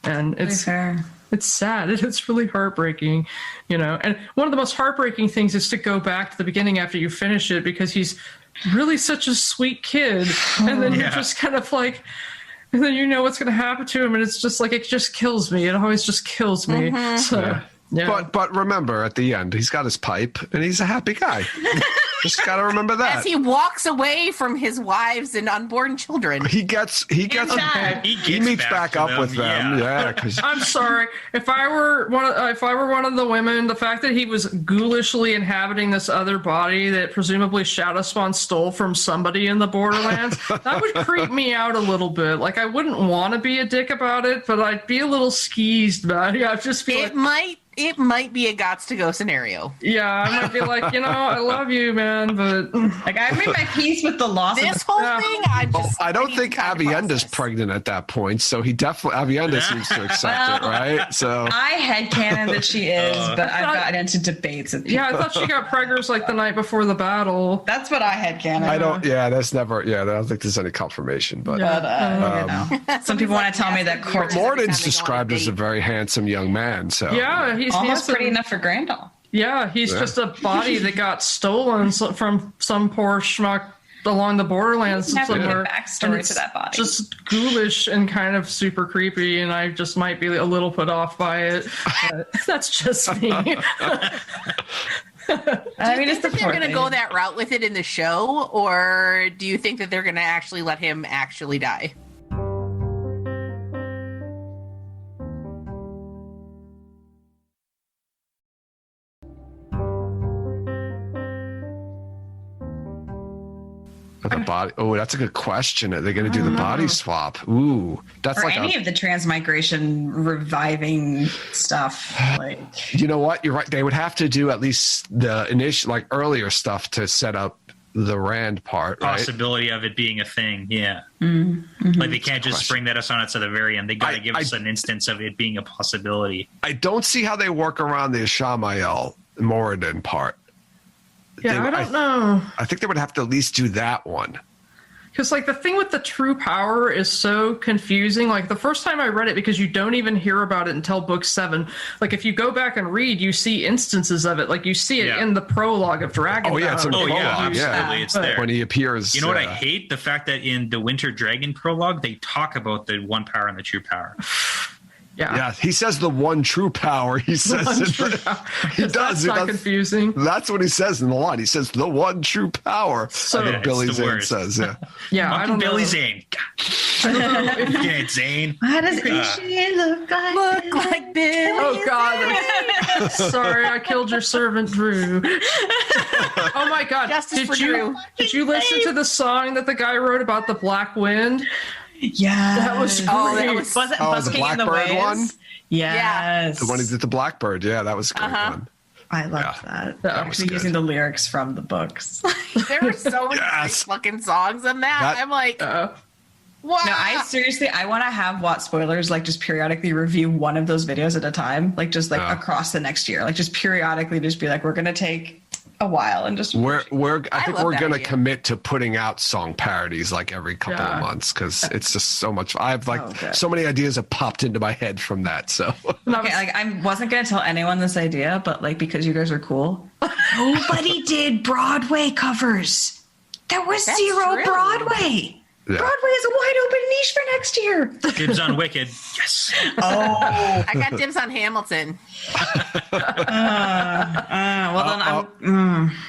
And it's fair. It's sad. It's really heartbreaking, And one of the most heartbreaking things is to go back to the beginning after you finish it, because he's really such a sweet kid. And then you're just kind of like, and then what's going to happen to him. And it's just like, it just kills me. It always just kills me. So, But remember, at the end, he's got his pipe and he's a happy guy. Just got to remember that. As he walks away from his wives and unborn children, he meets back up with them. Yeah, because I'm sorry. If I were one of the women, the fact that he was ghoulishly inhabiting this other body that presumably Shadowspawn stole from somebody in the Borderlands, that would creep me out a little bit. Like, I wouldn't want to be a dick about it, but I'd be a little skeezed about it. I'd just feel it might be a gots to go scenario. Yeah, I might be like, I love you, man, but like I made my peace with the loss this of whole thing. I don't think Avienda's pregnant at that point, so Avienda seems to accept it, right? So I headcanon that she is, but I've gotten into debates. I thought she got preggers like the night before the battle. That's what I headcanon. I don't. Yeah, that's never. Yeah, I don't think there's any confirmation, but some people want to tell me that Morden's described as a very handsome young man. So he's almost handsome. pretty enough for Grandal. Yeah, he's just a body that got stolen from some poor schmuck along the Borderlands somewhere. Backstory to that body. Just ghoulish and kind of super creepy, and I just might be a little put off by it. That's just me. I mean, is they're going to go that route with it in the show, or do you think that they're going to actually let him actually die? For the body. Oh, that's a good question. Are they going to do the body swap? Ooh, that's or like any of the transmigration reviving stuff. Like, you know what? You're right. They would have to do at least the initial, like earlier stuff to set up the Rand part, right? Possibility of it being a thing. Yeah. Mm-hmm. Like they can't just spring that us on us at the very end. They got to give us an instance of it being a possibility. I don't see how they work around the Ishamael Moradin part. Yeah, I don't know. I think they would have to at least do that one. Because, like, the thing with the true power is so confusing. Like, the first time I read it, because you don't even hear about it until book 7. Like, if you go back and read, you see instances of it. Like, you see it in the prologue of Dragon. Oh, yeah, it's in the prologue. Absolutely. It's there. When he appears. You know what I hate? The fact that in the Winter Dragon prologue, they talk about the one power and the true power. Yeah, he says the one true power. He says it. He does. That's not confusing. That's what he says in the line. He says the one true power. So I think Billy Zane says, yeah, I don't know. Billy Zane. Yeah, Zane. How does she look like Billy? Oh God! Sorry, I killed your servant Drew. Oh my God! Justice for Drew. Did you listen to the song that the guy wrote about the Black Wind? Yeah, that was great. Was it the Blackbird one? Yes, the one he did the Blackbird. Yeah, that was a great one. I loved that. That was Actually, good. using the lyrics from the books. There were so many great fucking songs in that. I'm like, wow. No, I want to have WoTS spoilers like just periodically review one of those videos at a time, like just like across the next year, like just periodically just be like, we're gonna take a while and just I think we're gonna commit to putting out song parodies like every couple of months because it's just so much. I've so many ideas have popped into my head from that. So okay, like I wasn't gonna tell anyone this idea, but like because you guys are cool, nobody did Broadway covers. There was zero Broadway. Yeah. Broadway is a wide open niche for next year. Dibs on Wicked. Yes. Oh. I got dibs on Hamilton.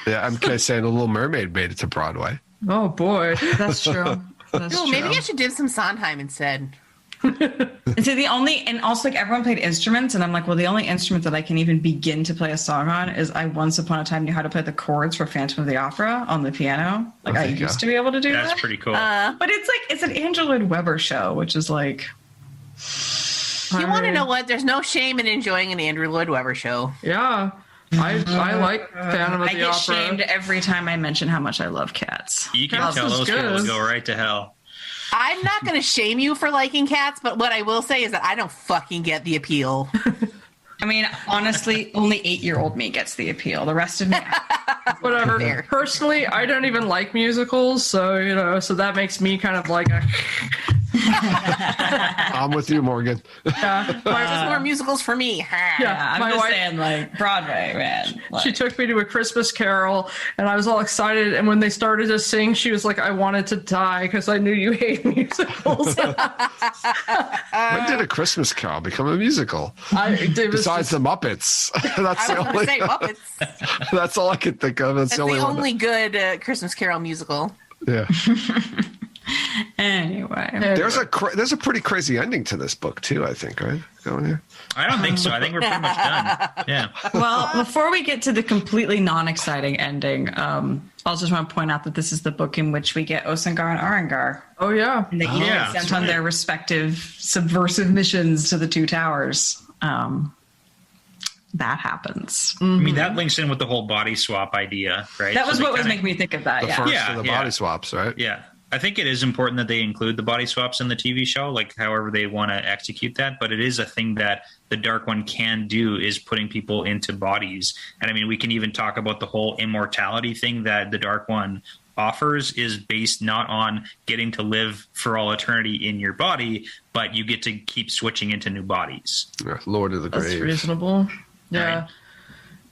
MK saying The Little Mermaid made it to Broadway. Oh boy, that's true. Maybe I should dib some Sondheim instead. So and also like everyone played instruments, and I'm like, well, the only instrument that I can even begin to play a song on is I once upon a time knew how to play the chords for Phantom of the Opera on the piano. Like I used to be able to do that. That's pretty cool. But it's an Andrew Lloyd Webber show, which is like. You want to know what? There's no shame in enjoying an Andrew Lloyd Webber show. Yeah. I like Phantom of the Opera. I get shamed every time I mention how much I love cats. You can tell those people go right to hell. I'm not going to shame you for liking cats, but what I will say is that I don't fucking get the appeal. I mean, honestly, only 8-year-old me gets the appeal. The rest of me, whatever. Fair. Personally, I don't even like musicals, so so that makes me kind of like a. I'm with you, Morgan. Yeah, there's more musicals for me. Yeah, I'm just saying, like Broadway, man. Like, she took me to A Christmas Carol, and I was all excited. And when they started to sing, she was like, "I wanted to die because I knew you hate musicals." When did A Christmas Carol become a musical? Besides the Muppets, that's I was going to say Muppets. That's all I could think of. That's the only good Christmas Carol musical. Yeah. Anyway, there's a pretty crazy ending to this book too. I think, right? Going here. I don't think so. I think we're pretty much done. Yeah. Well, before we get to the completely non-exciting ending, I just want to point out that this is the book in which we get Osangar and Arangar. Oh yeah, and they each get sent on their respective subversive missions to the two towers. That happens. I mean, that links in with the whole body swap idea, right? That was what was making me think of that. The first of the body swaps, right? Yeah. I think it is important that they include the body swaps in the TV show, like however they want to execute that. But it is a thing that the Dark One can do, is putting people into bodies. And I mean, we can even talk about the whole immortality thing that the Dark One offers is based not on getting to live for all eternity in your body, but you get to keep switching into new bodies. Lord of the Grave. That's reasonable. Yeah. Right?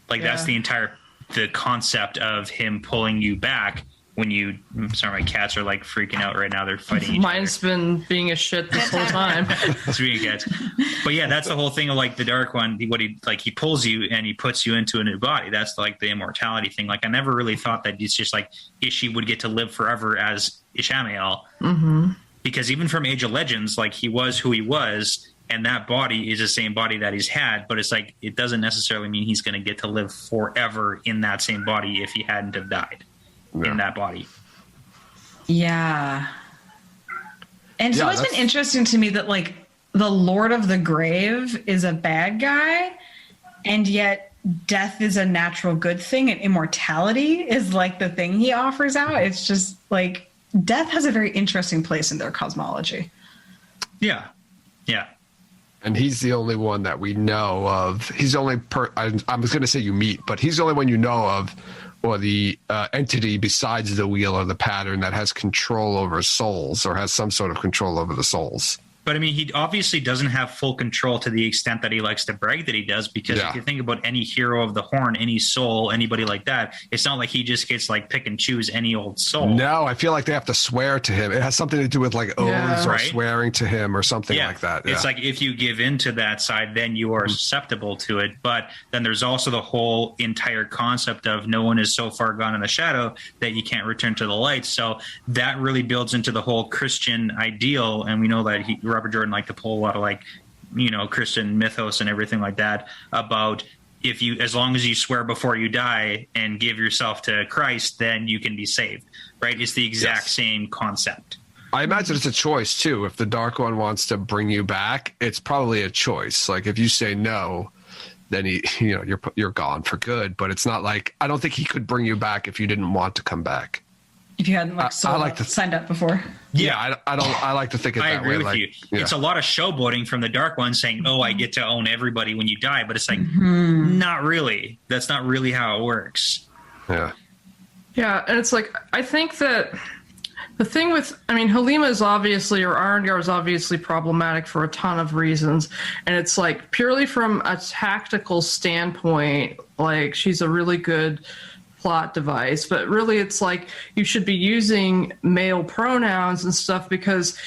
Like that's the concept of him pulling you back. When you, sorry, my cats are like freaking out right now. They're fighting each Mine's been being a shit this whole time. Speaking of cats, but yeah, that's the whole thing of like the Dark One. He pulls you and he puts you into a new body. That's like the immortality thing. Like I never really thought that it's just like Ishi would get to live forever as Ishamael, because even from Age of Legends, like he was who he was, and that body is the same body that he's had. But it's like it doesn't necessarily mean he's going to get to live forever in that same body if he hadn't have died. In that body. Yeah. And it's always been interesting to me that like the Lord of the Grave is a bad guy, and yet death is a natural good thing, and immortality is like the thing he offers out. It's just like death has a very interesting place in their cosmology. Yeah. Yeah. And he's the only one that we know of. He's the only I was going to say you meet, but he's the only one you know of, or the entity besides the wheel or the pattern that has control over souls, or has some sort of control over the souls. But I mean, he obviously doesn't have full control to the extent that he likes to brag that he does, because if you think about any hero of the horn, any soul, anybody like that, it's not like he just gets like pick and choose any old soul. No, I feel like they have to swear to him. It has something to do with like oaths or swearing to him or something like that. It's like if you give in to that side, then you are susceptible to it. But then there's also the whole entire concept of no one is so far gone in the shadow that you can't return to the light. So that really builds into the whole Christian ideal. And we know that Robert Jordan liked to pull a lot of like, you know, Christian mythos and everything like that about if you, as long as you swear before you die and give yourself to Christ, then you can be saved, right? It's the exact same concept. I imagine it's a choice too. If the Dark One wants to bring you back, it's probably a choice. Like if you say no, then you're gone for good. But it's not like, I don't think he could bring you back if you didn't want to come back. If you hadn't signed up before. Yeah, I like to think of it that way. I agree with like, you. Yeah. It's a lot of showboating from the Dark One saying, oh, I get to own everybody when you die. But it's like, not really. That's not really how it works. Yeah. Yeah, and it's like, I think that the thing with, I mean, Halima is obviously, or Arengar is obviously problematic for a ton of reasons. And it's like, purely from a tactical standpoint, like, she's a really good plot device, but really it's like you should be using male pronouns and stuff, because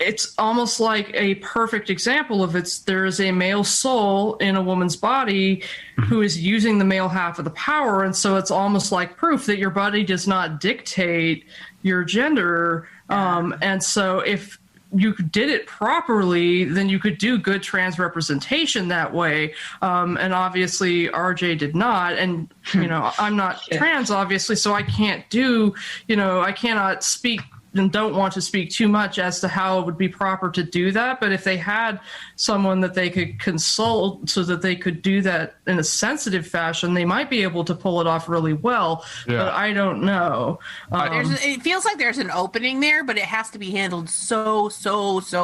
it's almost like a perfect example of there is a male soul in a woman's body who is using the male half of the power, and so it's almost like proof that your body does not dictate your gender. And so if you did it properly, then you could do good trans representation that way. And obviously RJ did not. And, I'm not trans, obviously, so I can't I cannot speak and don't want to speak too much as to how it would be proper to do that. But if they had someone that they could consult so that they could do that in a sensitive fashion, they might be able to pull it off really well. Yeah. But I don't know. It feels like there's an opening there, but it has to be handled so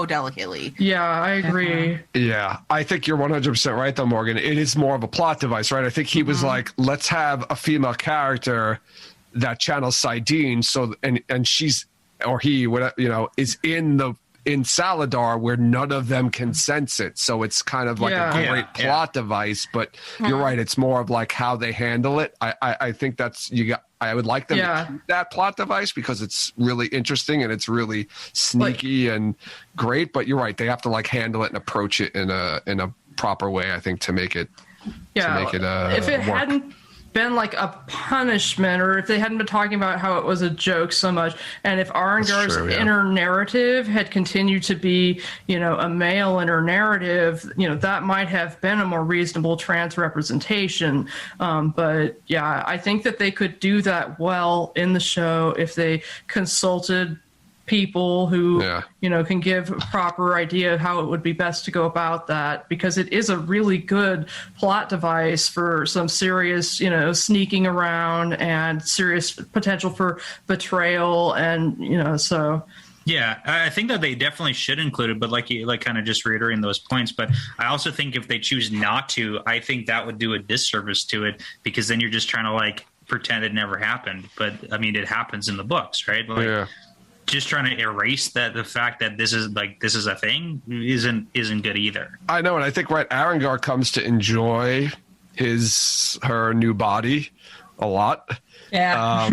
delicately. Yeah, I agree. Yeah, I think you're 100% right though, Morgan. It is more of a plot device, right? I think he was like, let's have a female character that channels Sidene, so and she's, or he, whatever, is in Saladar where none of them can sense it. So it's kind of like a great plot device, but you're right. It's more of like how they handle it. I think I would like them to keep that plot device because it's really interesting and it's really sneaky and great, but you're right. They have to like handle it and approach it in a proper way, I think, to make it, if it work. Hadn't been like a punishment, or if they hadn't been talking about how it was a joke so much, and if Arengar's inner narrative had continued to be, a male inner narrative, that might have been a more reasonable trans representation. But yeah, I think that they could do that well in the show if they consulted people who can give a proper idea of how it would be best to go about that, because it is a really good plot device for some serious sneaking around and serious potential for betrayal, and so yeah, I think that they definitely should include it, but like kind of just reiterating those points. But I also think if they choose not to, I think that would do a disservice to it, because then you're just trying to like pretend it never happened. But I mean, it happens in the books, right? Just trying to erase the fact that this is a thing isn't good either. I know, and I think Arengar comes to enjoy her new body a lot. Yeah.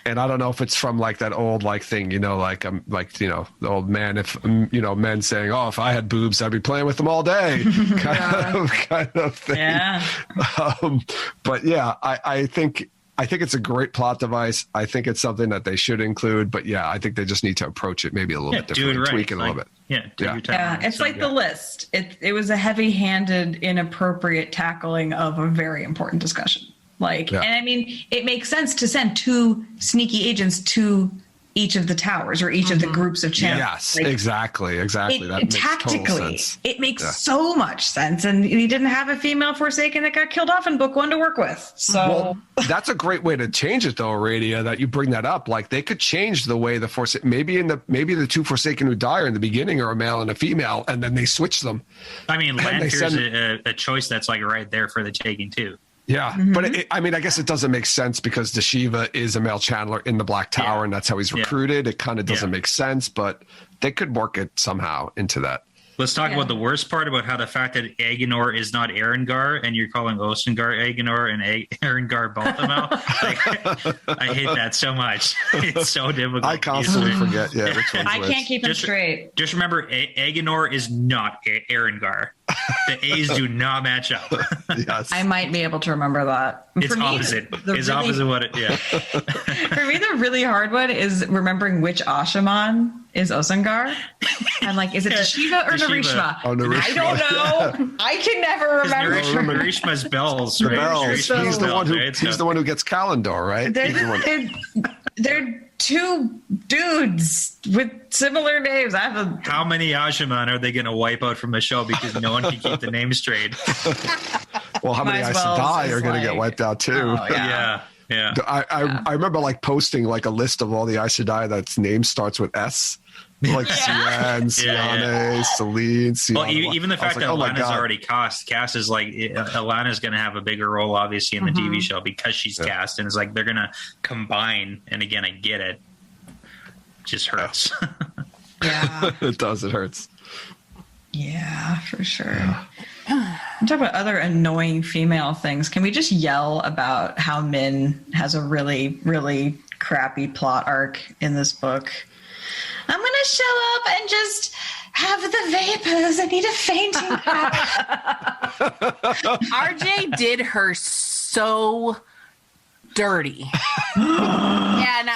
And I don't know if it's from like that old thing, the old man, if men saying, "Oh, if I had boobs, I'd be playing with them all day," kind of thing. Yeah. But yeah, I think it's a great plot device. I think it's something that they should include, but yeah, I think they just need to approach it maybe a little bit differently, tweak it a little bit. It's like the list. It was a heavy-handed, inappropriate tackling of a very important discussion. And I mean, it makes sense to send 2 sneaky agents to each of the towers or each of the groups of channels. Yes, exactly. That makes tactically, total sense. it makes so much sense. And he didn't have a female Forsaken that got killed off in book 1 to work with. So that's a great way to change it, though, Aradia, that you bring that up. Like, they could change the way the Forsaken, maybe the 2 Forsaken who die in the beginning are a male and a female, and then they switch them. I mean, Lanfear's a choice that's like right there for the taking too. Yeah, but I mean, I guess it doesn't make sense because Deshiva is a male channeler in the Black Tower, and that's how he's recruited. It kind of doesn't make sense, but they could work it somehow into that. Let's talk about the worst part about how the fact that Aegonor is not Erengar, and you're calling Osengar Aegonor and Erengar Balthamel. I hate that so much. It's so difficult. I constantly forget. Yeah, which one's I can't keep them straight. Just remember, Aegonor is not Erengar. The A's do not match up. Yes. I might be able to remember that. It's opposite. It's opposite what it, For me, the really hard one is remembering which Ashaman is Osengar. I'm like, is it Deshiva or Narishma? Oh, Narishma. I don't know. I can never remember. Narishma's bells, The right? bells. He's the one who gets Kalendor, right? They're 2 dudes with similar names. How many Ashaman are they going to wipe out from the show because no one can keep the names straight? Well, how many Aes Sedai are going to get wiped out too? Oh, yeah. I remember like posting like a list of all the Aes Sedai that's name starts with S. Like Sian, Siane, Celine, Sian. Well, even the fact that Alana's already cast is like Alana's going to have a bigger role, obviously, in the TV show because she's cast, and it's like they're going to combine. And again, I get it. Just hurts. Yeah, it does. It hurts. Yeah, for sure. I'm talking about other annoying female things. Can we just yell about how Min has a really, really crappy plot arc in this book? I'm going to show up and just have the vapors. I need a fainting RJ did her so dirty. And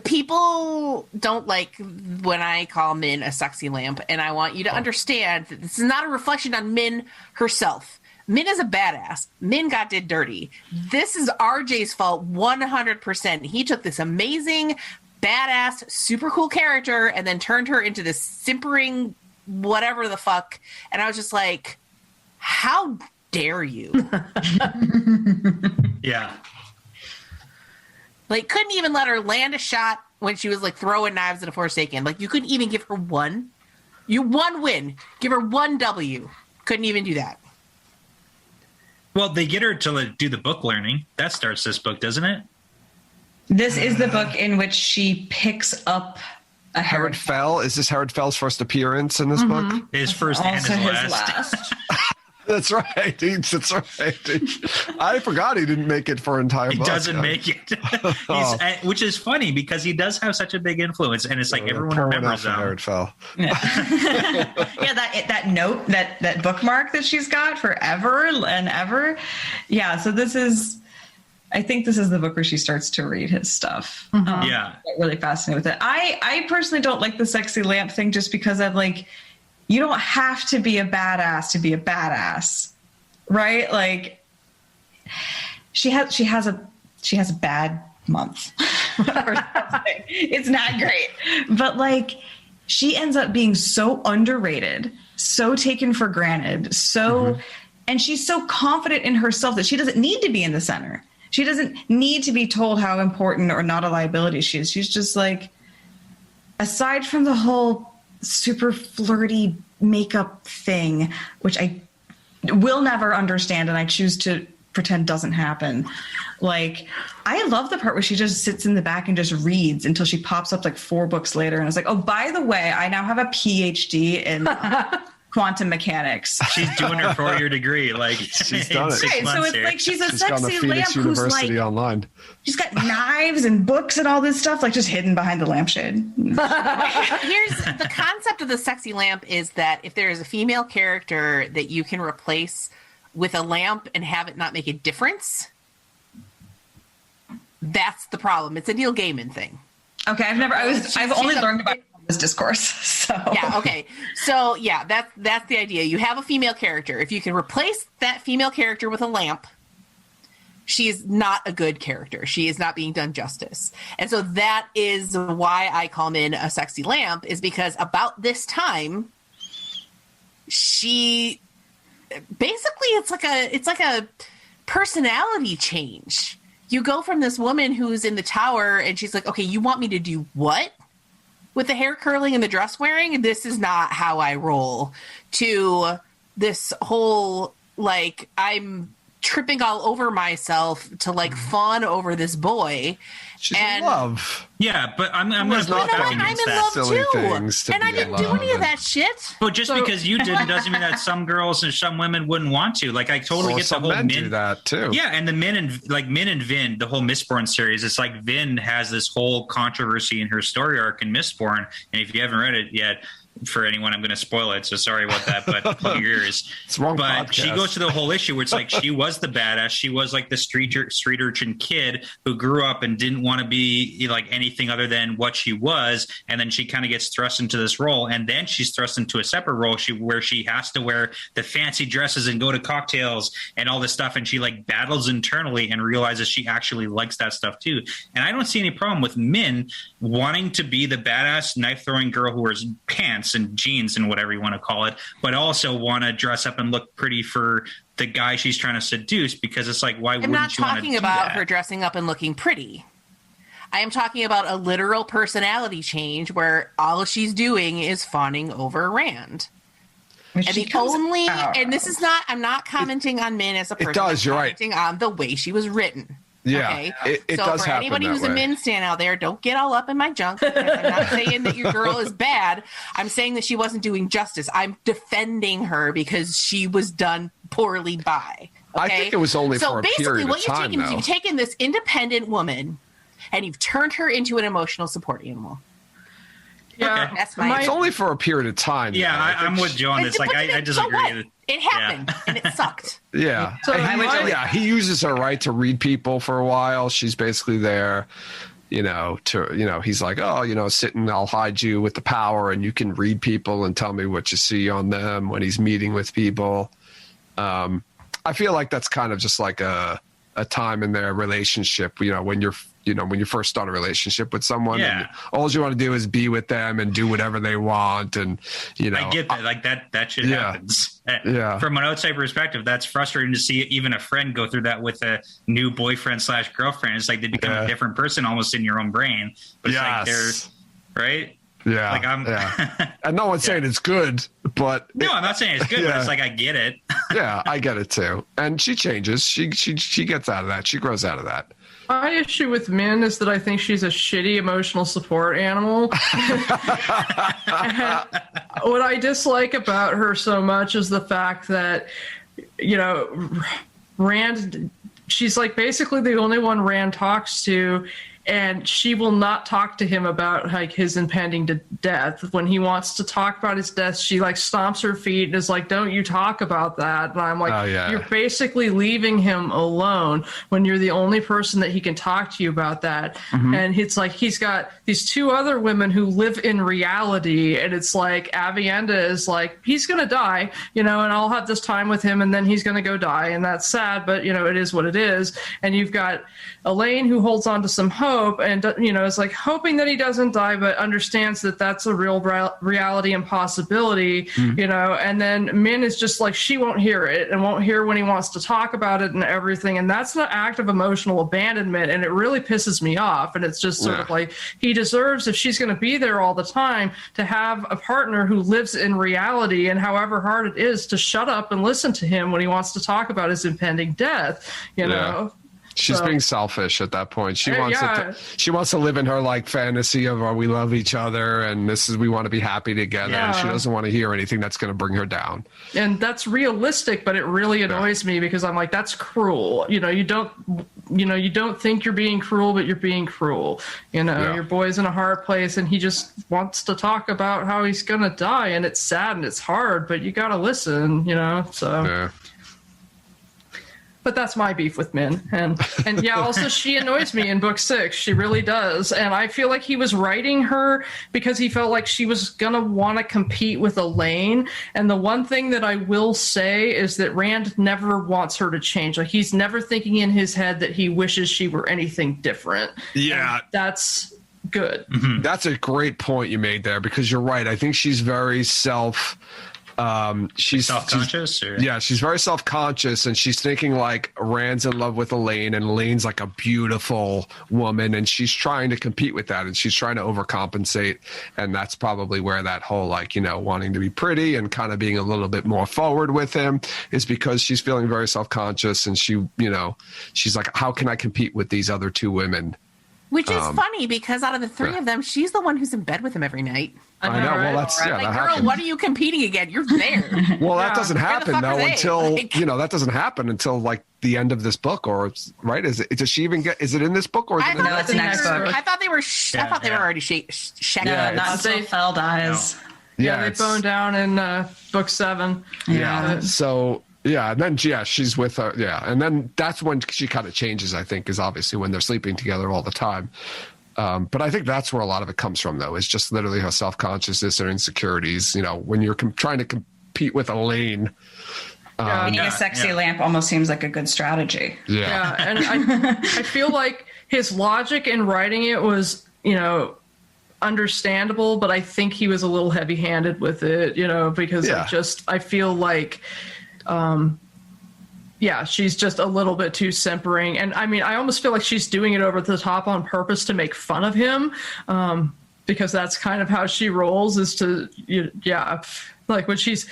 people don't like when I call Min a sexy lamp, and I want you to understand that this is not a reflection on Min herself. Min is a badass. Min did dirty. This is RJ's fault 100%. He took this amazing, badass, super cool character and then turned her into this simpering whatever the fuck. And I was just like, how dare you? Yeah. Like, couldn't even let her land a shot when she was like throwing knives at a Forsaken. Like, you couldn't even give her one. One win. Give her 1 W. Couldn't even do that. Well, they get her to do the book learning. That starts this book, doesn't it? This is the book in which she picks up a Herod Fell. Is this Herod Fell's first appearance in this book? His first and his last. That's right. That's right. I forgot he didn't make it for an entire book. He doesn't make it. Which is funny because he does have such a big influence, and it's like everyone remembers him. Herod Fell. Yeah, that note, that bookmark that she's got forever and ever. Yeah, so I think this is the book where she starts to read his stuff. Yeah. I get really fascinated with it. I personally don't like the sexy lamp thing just because I'm like, you don't have to be a badass to be a badass, right? Like, she has a bad month or something. It's not great, but like, she ends up being so underrated, so taken for granted, and she's so confident in herself that she doesn't need to be in the center. She doesn't need to be told how important or not a liability she is. She's just like, aside from the whole super flirty makeup thing, which I will never understand and I choose to pretend doesn't happen. Like, I love the part where she just sits in the back and just reads until she pops up like 4 books later and it's like, oh, by the way, I now have a PhD in quantum mechanics. She's doing her 4-year degree. Like, she's done it. Right, so it's like she's a sexy lamp who's like, online. She's got knives and books and all this stuff, like just hidden behind the lampshade. Here's the concept of the sexy lamp is that if there is a female character that you can replace with a lamp and have it not make a difference, that's the problem. It's a Neil Gaiman thing. Okay, I've only learned about this discourse. So yeah, okay. So yeah, that's the idea. You have a female character. If you can replace that female character with a lamp, she is not a good character. She is not being done justice. And so that is why I call Min a sexy lamp, is because about this time, she basically, it's like a personality change. You go from this woman who's in the tower and she's like, okay, you want me to do what? With the hair curling and the dress wearing? This is not how I roll. To this whole, like, I'm tripping all over myself to like fawn over this boy. She's in love. Yeah, but I'm going to not push back I'm against in that. love Silly too. things to And I be in didn't do love any of and- that shit. But just because you didn't doesn't mean that some girls and some women wouldn't want to. Like, I totally Or get the some whole men do that too. Yeah, and the Min and Vin, the whole Mistborn series, it's like Vin has this whole controversy in her story arc in Mistborn, and if you haven't read it yet, for anyone, I'm going to spoil it, so sorry about that, but plug your ears. It's wrong But podcast. she goes to the whole issue where it's like she was the badass. She was like the street urchin kid who grew up and didn't want to be like anything other than what she was, and then she kind of gets thrust into this role, and then she's thrust into a separate role where she has to wear the fancy dresses and go to cocktails and all this stuff, and she like battles internally and realizes she actually likes that stuff too. And I don't see any problem with Min wanting to be the badass knife-throwing girl who wears pants and jeans and whatever you want to call it, but also want to dress up and look pretty for the guy she's trying to seduce, because it's like, why wouldn't you want to do that? I'm not talking about her dressing up and looking pretty. I am talking about a literal personality change where all she's doing is fawning over Rand. And this is not, I'm not commenting on Min as a person. It does, you're right. I'm commenting on the way she was written. Yeah, okay? it so does for happen anybody that who's way. a Min stan out there, don't get all up in my junk. I'm not saying that your girl is bad. I'm saying that she wasn't doing justice. I'm defending her because she was done poorly by. Okay? I think it was only for a period of time, So basically what you've taken is though. you've taken this independent woman and you've turned her into an emotional support animal. Yeah, Okay. That's my It's only for a period of time. Yeah, though. I I'm think with Joe on this. Like, I So disagree. what? It happened and it sucked. Yeah. So Yeah, he uses her right to read people for a while. She's basically there, he's like, oh, sit and I'll hide you with the power and you can read people and tell me what you see on them when he's meeting with people. I feel like that's kind of just like a time in their relationship, when you first start a relationship with someone, Yeah. and all you want to do is be with them and do whatever they want. And, I get that. Like that shit Yeah. happens. Yeah. From an outside perspective, that's frustrating to see even a friend go through that with a new boyfriend / girlfriend. It's like they become a different person almost in your own brain. But it's like they're right. Yeah. Like yeah. And no one's saying it's good, but No, I'm not saying it's good, but Yeah. it's like I get it. yeah, I get it too. And she changes. She gets out of that. She grows out of that. My issue with Min is that I think she's a shitty emotional support animal. And what I dislike about her so much is the fact that, Rand, she's like basically the only one Rand talks to, and she will not talk to him about like his impending death. When he wants to talk about his death, she like stomps her feet and is like, don't you talk about that. And I'm like, Oh, yeah. You're basically leaving him alone when you're the only person that he can talk to you about that. Mm-hmm. And it's like he's got these two other women who live in reality, and it's like Avienda is like, he's gonna die, and I'll have this time with him and then he's gonna go die, and that's sad, but it is what it is. And you've got Elaine who holds on to some hope and is like hoping that he doesn't die, but understands that that's a real reality and possibility. And then Min is just like, she won't hear it and won't hear when he wants to talk about it and everything, and that's an act of emotional abandonment, and it really pisses me off. And it's just sort of like, he deserves, if she's going to be there all the time, to have a partner who lives in reality, and however hard it is, to shut up and listen to him when he wants to talk about his impending death. She's being selfish at that point. She wants yeah. she wants to live in her like fantasy of we love each other and we want to be happy together. Yeah. And she doesn't want to hear anything that's going to bring her down. And that's realistic, but it really annoys me because I'm like, that's cruel. You don't think you're being cruel, but you're being cruel. Your boy's in a hard place and he just wants to talk about how he's going to die, and it's sad and it's hard, but you got to listen, so. Yeah. but that's my beef with Min. And yeah, also she annoys me in book 6. She really does. And I feel like he was writing her because he felt like she was going to want to compete with Elaine. And the one thing that I will say is that Rand never wants her to change. Like, he's never thinking in his head that he wishes she were anything different. Yeah. And that's good. Mm-hmm. That's a great point you made there, because you're right. I think she's very she's self-conscious. She's very self-conscious, and she's thinking like Rand's in love with Elaine, and Elaine's like a beautiful woman, and she's trying to compete with that, and she's trying to overcompensate, and that's probably where that whole like, you know, wanting to be pretty and kind of being a little bit more forward with him is because she's feeling very self-conscious, and she, you know, she's like, how can I compete with these other two women? Which is funny, because out of the three of them, she's the one who's in bed with him every night. I know. Well, that's like, that girl, happens. what are you competing again? You're there. Well, that doesn't Where the happen fuck though are they? until Like- you know, that doesn't happen until like the end of this book, or it's right. Is it? Does she even get? Is it in this book, or is I it in thought it's the next book. I thought they were. I thought they were already shaking. Yeah, not until Fell dies. Yeah, they it's- bone down in book 7. Yeah. So yeah, and then she's with her. Yeah, and then that's when she kind of changes. I think is obviously when they're sleeping together all the time. But I think that's where a lot of it comes from, though, is just literally her self-consciousness, her insecurities. You know, when you're trying to compete with Elaine. Being a sexy lamp almost seems like a good strategy. Yeah, and I feel like his logic in writing it was, you know, understandable, but I think he was a little heavy-handed with it, you know, because I feel like, she's just a little bit too simpering. And I mean, I almost feel like she's doing it over the top on purpose to make fun of him, because that's kind of how she rolls, is to, like when she's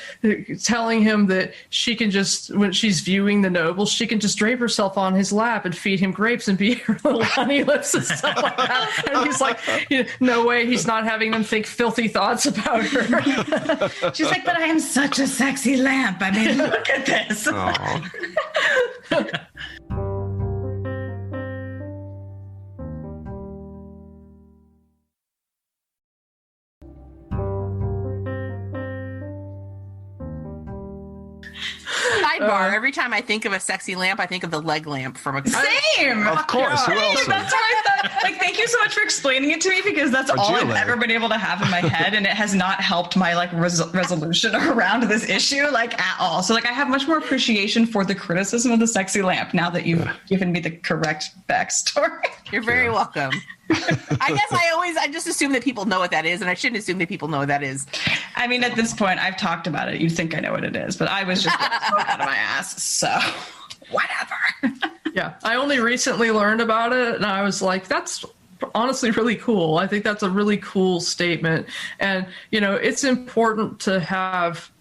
telling him that she can just, when she's viewing the nobles, she can just drape herself on his lap and feed him grapes and be her little honey lips and stuff like that. And he's like, no way, he's not having them think filthy thoughts about her. She's like, but I am such a sexy lamp. I mean, look at this. Sidebar: every time I think of a sexy lamp, I think of the leg lamp from a. Same. Of course. Who else would? That's what I thought. Like, thank you so much for explaining it to me, because that's all I've ever been able to have in my head, and it has not helped my like resolution around this issue like at all. So like, I have much more appreciation for the criticism of the sexy lamp now that you've given me the correct backstory. You're very welcome. I guess I just assume that people know what that is, and I shouldn't assume that people know what that is. I mean, at this point, I've talked about it. You'd think I know what it is, but I was just getting smoke out of my ass. So whatever. Yeah, I only recently learned about it, and I was like, that's honestly really cool. I think that's a really cool statement. And, you know, it's important to have,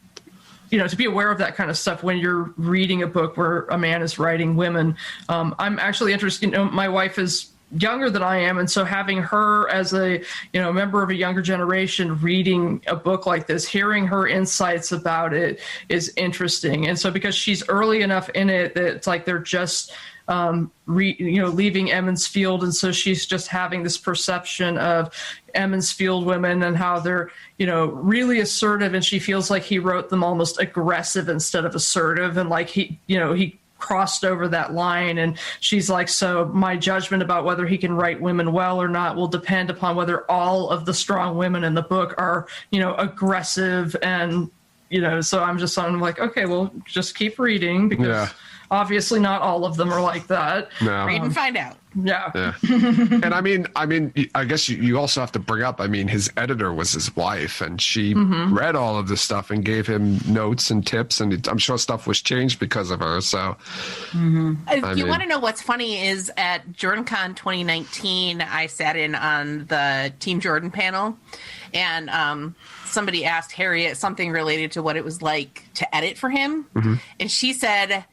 you know, to be aware of that kind of stuff when you're reading a book where a man is writing women. I'm actually interested, you know, my wife is younger than I am, and so having her as a, you know, member of a younger generation reading a book like this, hearing her insights about it is interesting. And so because she's early enough in it that it's like they're just leaving Emmons Field, and so she's just having this perception of Emmons Field women and how they're, you know, really assertive, and she feels like he wrote them almost aggressive instead of assertive, and like he crossed over that line. And she's like, so my judgment about whether he can write women well or not will depend upon whether all of the strong women in the book are, you know, aggressive. And, you know, so I'm like, okay, well, just keep reading, because obviously not all of them are like that. No. Read and find out. Yeah. And I mean, I guess you also have to bring up, I mean, his editor was his wife, and she read all of this stuff and gave him notes and tips, and I'm sure stuff was changed because of her. So, If you want to know what's funny, is at JordanCon 2019, I sat in on the Team Jordan panel, and somebody asked Harriet something related to what it was like to edit for him, and she said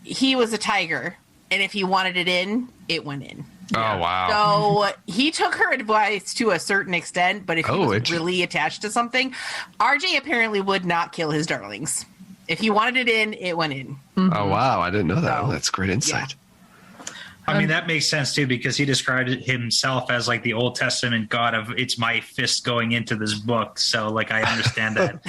he was a tiger, and if he wanted it in, it went in. Oh, wow. So he took her advice to a certain extent, but if he was really attached to something, RJ apparently would not kill his darlings. If he wanted it in, it went in. Oh, wow. I didn't know that. So, that's great insight. I mean, that makes sense too, because he described himself as like the Old Testament God of it's my fist going into this book. So like, I understand that.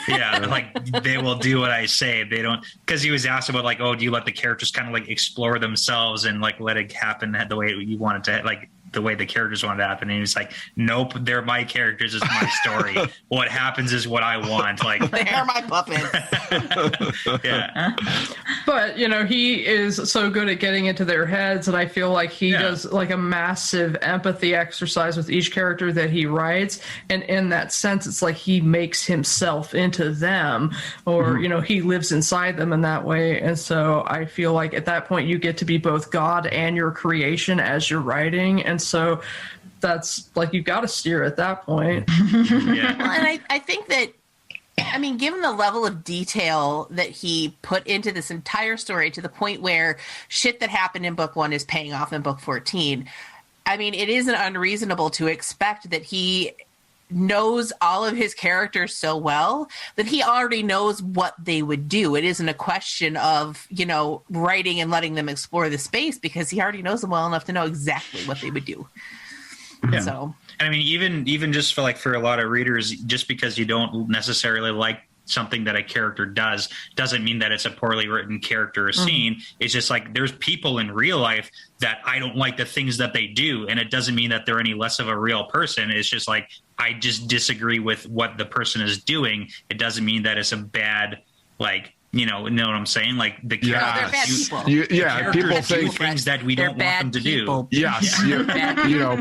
Yeah, like they will do what I say. They don't, because he was asked about like, oh, do you let the characters kind of like explore themselves and like let it happen the way you want it to, like the way the characters want it to happen? And he's like, nope, they're my characters, it's my story. What happens is what I want. Like they're my puppets. Yeah. But, he is so good at getting into their heads, and I feel like he does like a massive empathy exercise with each character that he writes. And in that sense, it's like he makes himself into them, or, he lives inside them in that way. And so I feel like at that point, you get to be both God and your creation as you're writing. And so that's like, you've got to steer at that point. Yeah. Well, and I think that, I mean, given the level of detail that he put into this entire story to the point where shit that happened in book 1 is paying off in book 14, I mean, it isn't unreasonable to expect that he knows all of his characters so well that he already knows what they would do. It isn't a question of, writing and letting them explore the space, because he already knows them well enough to know exactly what they would do. Yeah. So, I mean, even just for a lot of readers, just because you don't necessarily like something that a character doesn't mean that it's a poorly written character or scene. It's just like there's people in real life that I don't like the things that they do, and it doesn't mean that they're any less of a real person. It's just like I just disagree with what the person is doing. It doesn't mean that it's a bad, like, know what I'm saying? Like the they're bad people. People think things that we don't want them to do. Yes,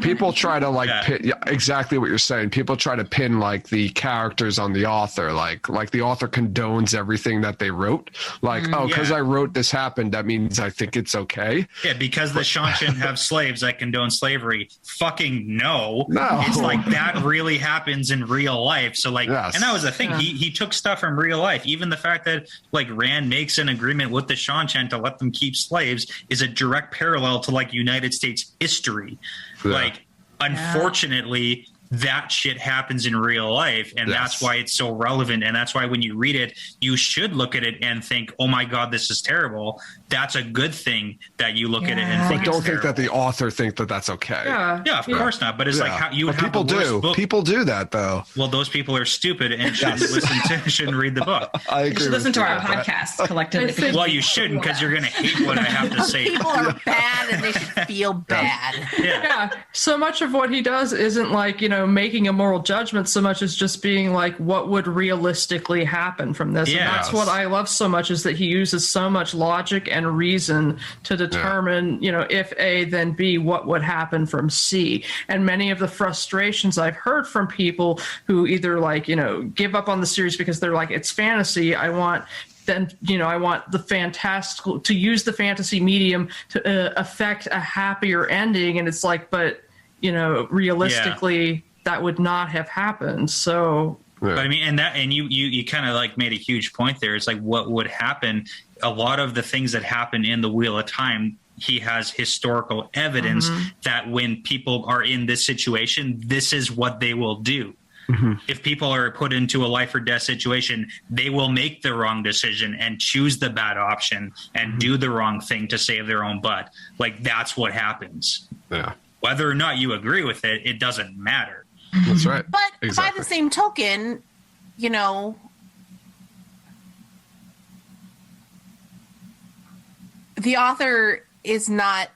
people try to pin, exactly what you're saying. People try to pin like the characters on the author, like the author condones everything that they wrote. Like, because I wrote this happened, that means I think it's okay. Yeah, because the Shanshan have slaves that condone slavery. Fucking no. It's like that really happens in real life. So like, and that was the thing. He took stuff from real life. Even the fact that like Rand makes an agreement with the Shanshan to let them keep slaves is a direct parallel to like United States history. Like, unfortunately, that shit happens in real life, and that's why it's so relevant. And that's why when you read it, you should look at it and think, oh my God, this is terrible. That's a good thing that you look at it and think but don't it's think terrible. that the author think that that's okay. Yeah, of course not. But it's like how you would have people the worst do. book. People do that though. Well, those people are stupid and shouldn't read the book. I agree. You should listen to our podcast collectively. Well, you shouldn't, because you're going to hate what I have to say. People are bad and they should feel bad. Yeah. So much of what he does isn't like, making a moral judgment so much as just being like, what would realistically happen from this? And that's what I love so much, is that he uses so much logic and reason to determine, if A, then B, what would happen from C. And many of the frustrations I've heard from people who either give up on the series because they're like, it's fantasy. I want the fantastical, to use the fantasy medium to affect a happier ending. And it's like, but, realistically, that would not have happened. So, but I mean, and you kind of like made a huge point there. It's like, what would happen? A lot of the things that happen in the Wheel of Time, he has historical evidence that when people are in this situation, this is what they will do. If people are put into a life or death situation, they will make the wrong decision and choose the bad option and do the wrong thing to save their own butt. Like, that's what happens. Yeah. Whether or not you agree with it, it doesn't matter. That's right. But by the same token, the author is not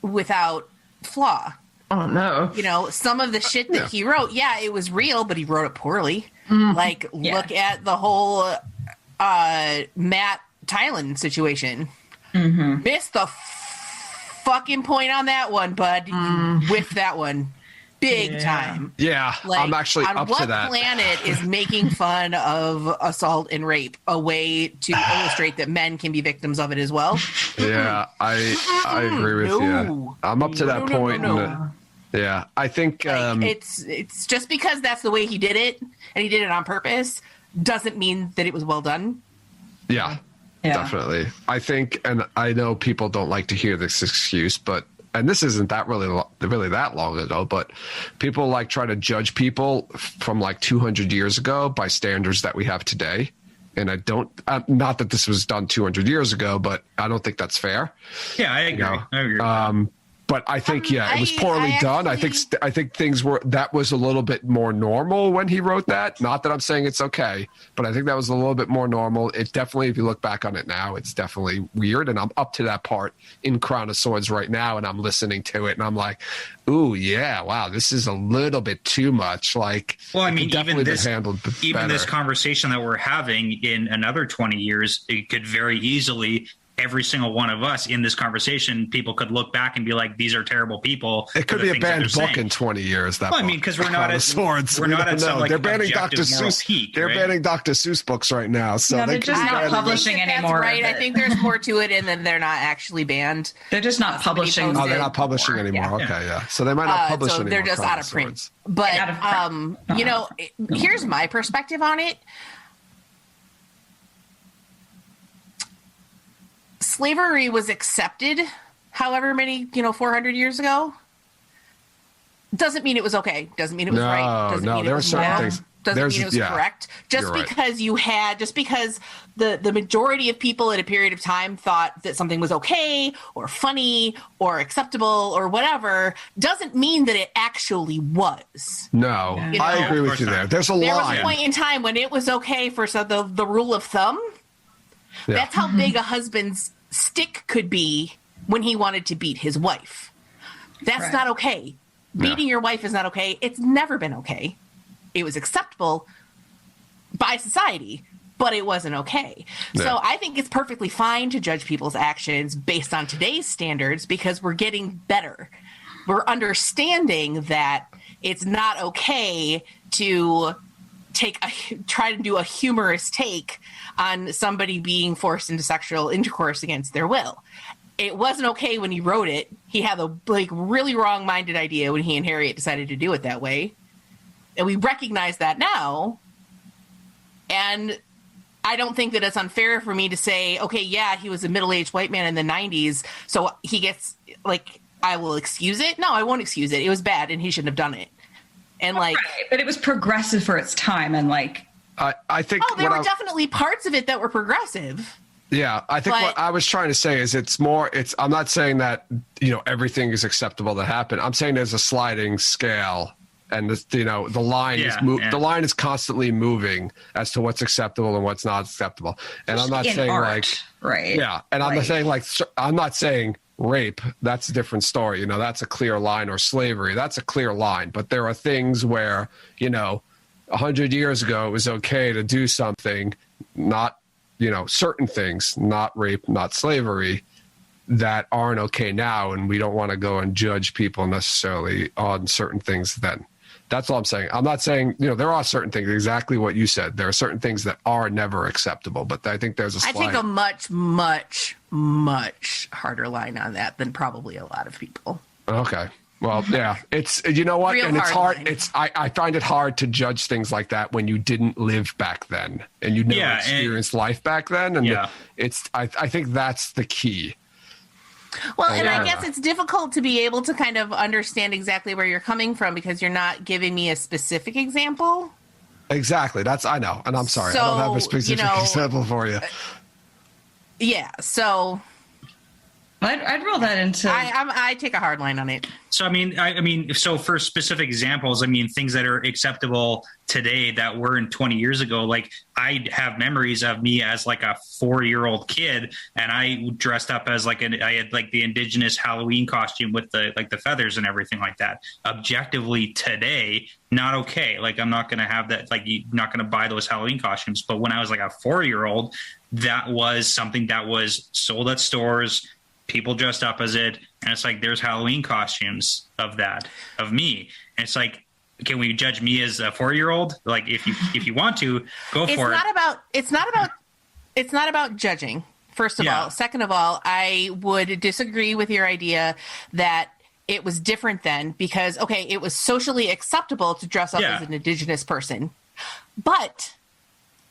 without flaw. Oh, no. Some of the shit that he wrote, it was real, but he wrote it poorly. Look at the whole Matt Tylan situation. Missed the fucking point on that one, bud. With that one. Big time. Yeah, I'm actually up to that. On what planet is making fun of assault and rape a way to illustrate that men can be victims of it as well? Yeah, I agree with you. I'm up to that point. Yeah, I think it's just because that's the way he did it, and he did it on purpose, doesn't mean that it was well done. Yeah, definitely. I think, and I know people don't like to hear this excuse, but. And this isn't that really that long ago, but people try to judge people from 200 years ago by standards that we have today. And I don't, not that this was done 200 years ago, but I don't think that's fair. Yeah, I agree. I agree. But I think, it was poorly done. I think things that was a little bit more normal when he wrote that. Not that I'm saying it's okay, but I think that was a little bit more normal. It definitely, if you look back on it now, it's definitely weird. And I'm up to that part in Crown of Swords right now, and I'm listening to it, and I'm like, ooh, yeah, wow, this is a little bit too much. Like, well, I mean, even this this conversation that we're having in another 20 years, it could very easily, every single one of us in this conversation, people could look back and be like, these are terrible people. It could be a banned book in 20 years. I mean, because we're not at Swords. We're not at some like they're banning Dr. Seuss. Peak, they're banning Dr. Seuss books right now. So they're just not publishing anymore. Right. I think there's more to it, and then they're not actually banned. They're just not publishing. Oh, they're not publishing anymore. Yeah. Okay, yeah. So they might not publish anymore. They're just out of print. But here's my perspective on it. Slavery was accepted however many, 400 years ago. Doesn't mean it was okay. Doesn't mean it was right. Doesn't mean there it was are certain wrong. things. Doesn't mean it was correct. Just because the majority of people at a period of time thought that something was okay or funny or acceptable or whatever, doesn't mean that it actually was. No, I agree with you there. There's a line. There was a point in time when it was okay for the rule of thumb. Yeah. That's how big a husband's stick could be when he wanted to beat his wife. That's not okay. Beating your wife is not okay. It's never been okay. It was acceptable by society, but it wasn't okay. Yeah. So I think it's perfectly fine to judge people's actions based on today's standards because we're getting better. We're understanding that it's not okay to try to do a humorous take on somebody being forced into sexual intercourse against their will. It wasn't okay when he wrote it. He had a really wrong-minded idea when he and Harriet decided to do it that way. And we recognize that now. And I don't think that it's unfair for me to say, okay, yeah, he was a middle-aged white man in the 90s, so he gets, I will excuse it. No, I won't excuse it. It was bad, and he shouldn't have done it. And but it was progressive for its time, and I think there were definitely parts of it that were progressive. Yeah, I think what I was trying to say is I'm not saying that, everything is acceptable that happened. I'm saying there's a sliding scale, and the line the line is constantly moving as to what's acceptable and what's not acceptable. And I'm not saying right. Yeah, and I'm not saying I'm not saying rape, that's a different story. That's a clear line, or slavery, that's a clear line. But there are things where, 100 years ago, it was okay to do something, not, certain things, not rape, not slavery, that aren't okay now. And we don't want to go and judge people necessarily on certain things then. That's all I'm saying. I'm not saying, there are certain things, exactly what you said. There are certain things that are never acceptable, but I think there's I take a much, much, much harder line on that than probably a lot of people. Okay. Well, yeah, it's, and it's hard. Line. I find it hard to judge things like that when you didn't live back then and you never experienced life back then. And I think that's the key. Well, and I guess it's difficult to be able to kind of understand exactly where you're coming from because you're not giving me a specific example. Exactly. I know. And I'm sorry. I don't have a specific example for you. Yeah. So I'd roll that into. I take a hard line on it. So so for specific examples, things that are acceptable today that weren't 20 years ago. I have memories of me as a 4-year-old kid, and I dressed up as I had the indigenous Halloween costume with the feathers and everything like that. Objectively today, not okay. I'm not going to have that. You're not going to buy those Halloween costumes. But when I was a 4-year-old, that was something that was sold at stores. People dressed up as it, and it's there's Halloween costumes of me, and it's can we judge me as a 4-year-old? If you want to, go for it. It's not about judging. First of all, second of all, I would disagree with your idea that it was different then because it was socially acceptable to dress up as an indigenous person, but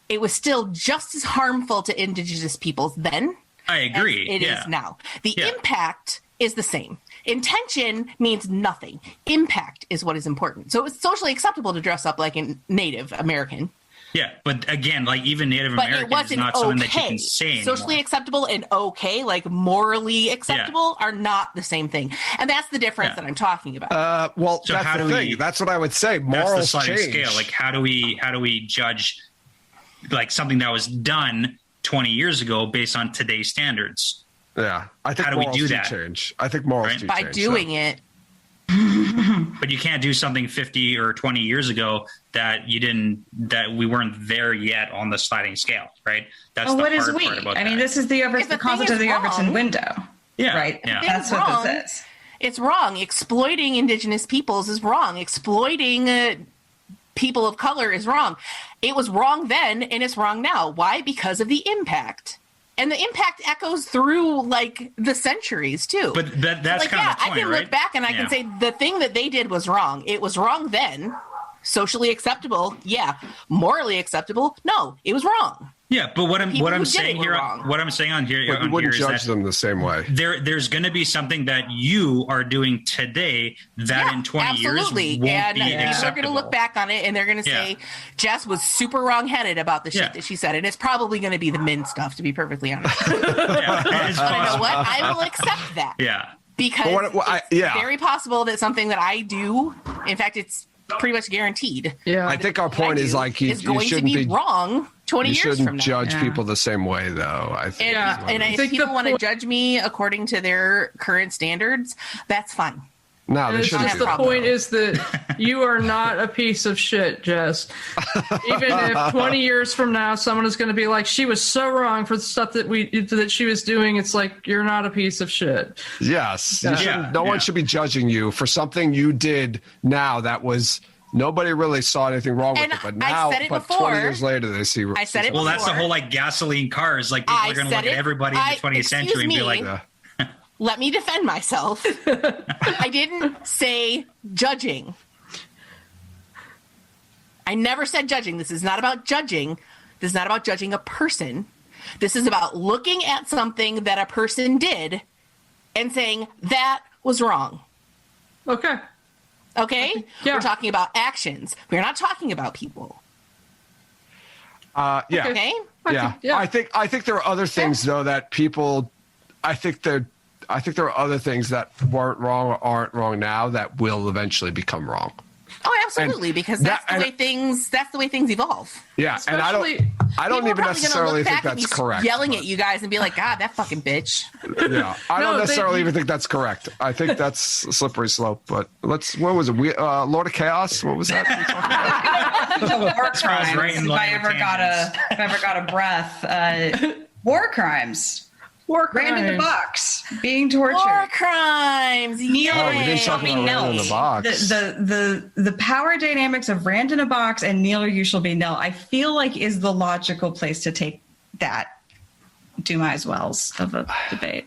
it was still just as harmful to indigenous peoples then. I agree. It is now. The impact is the same. Intention means nothing. Impact is what is important. So it was socially acceptable to dress up like a Native American, Yeah, but again, like even Native But it American is wasn't not something that you okay. can say anymore. Socially acceptable and okay, like morally acceptable, are not the same thing, and that's the difference that I'm talking about. Well, So that's how the do thing. we- That's what I would say. That's the Morals sliding change. scale. Like how do we judge like something that was done 20 years ago based on today's standards? Yeah, I think How do we morals do that? change. I think morals Right? do By change. doing it. But you can't do something 50 or 20 years ago that we weren't there yet on the sliding scale, right? That's the what hard is we? part about I mean, that. this is the If the concept thing of the is Overton wrong- window. Yeah, Right. yeah. That's Wrong. what this is. It's wrong. Exploiting indigenous peoples is wrong. Exploiting people of color is wrong. It was wrong then, and it's wrong now. Why? Because of the impact. And the impact echoes through like the centuries too. But that's like, kind yeah, of the point, I can right? look back and I Yeah. can say the thing that they did was wrong. It was wrong then. Socially acceptable, yeah. Morally acceptable, no. It was wrong. Yeah, but what I'm People who did saying it were here, wrong. what I'm saying on here, But you on wouldn't here is judge that them the same way. there's going to be something that you are doing today that Yeah, in 20 absolutely. years won't And be people are going to acceptable. look back on it and they're going to say, Jess was super wrong-headed about the shit Yeah. that she said. And it's probably going to be the min stuff, to be perfectly honest. Yeah, it is But you know possible. what? I will accept that. Yeah. Because But it's very possible that something that I do, in fact, it's pretty much guaranteed. Yeah. I think our what I point is do like you is going to shouldn't be be wrong 20 you years shouldn't from now. judge Yeah. people the same way, though. I think. And, is what and it if is. think people the want to point- judge me according to their current standards, that's fine. No, they It's shouldn't. just do the that, point though. is that you are not a piece of shit, Jess. Even if 20 years from now someone is going to be like, she was so wrong for the stuff that she was doing, it's like you're not a piece of shit. Yes, you Yeah. shouldn't- no Yeah. one should be judging you for something you did now that was nobody really saw anything wrong with And it. But I now, said it but before. 20 years later, they see. I said it Well, that's the before. whole like gasoline cars. Like people I are going to said look at it. everybody in the 20th century and be like, Yeah. Let me defend myself. I didn't say judging. I never said judging. This is not about judging. This is not about judging a person. This is about looking at something that a person did and saying that was wrong. Okay. Okay? Yeah. We're talking about actions. We're not talking about people. Yeah. Okay? Yeah. Yeah. I think there are other things though that people. I think there are other things that weren't wrong or aren't wrong now that will eventually become wrong. Oh, absolutely, because that's the way things evolve. Yeah, and I Especially- don't People are even probably gonna necessarily look think back and that's be correct. Yelling but- at you guys and be like, God, that fucking bitch. Yeah, I No, don't they- necessarily even think that's correct. I think that's a slippery slope. But what was it? Lord of Chaos. What was that? we talking about? War crimes. right in if line I with ever got a breath, war crimes. War Ran in the crimes. box, being tortured. War crimes. Oh, we Yay. didn't talk about Rand in the box. The power dynamics of Rand in a box and Kneel or You Shall Be Nil, I feel like is the logical place to take that do my as wells of a debate.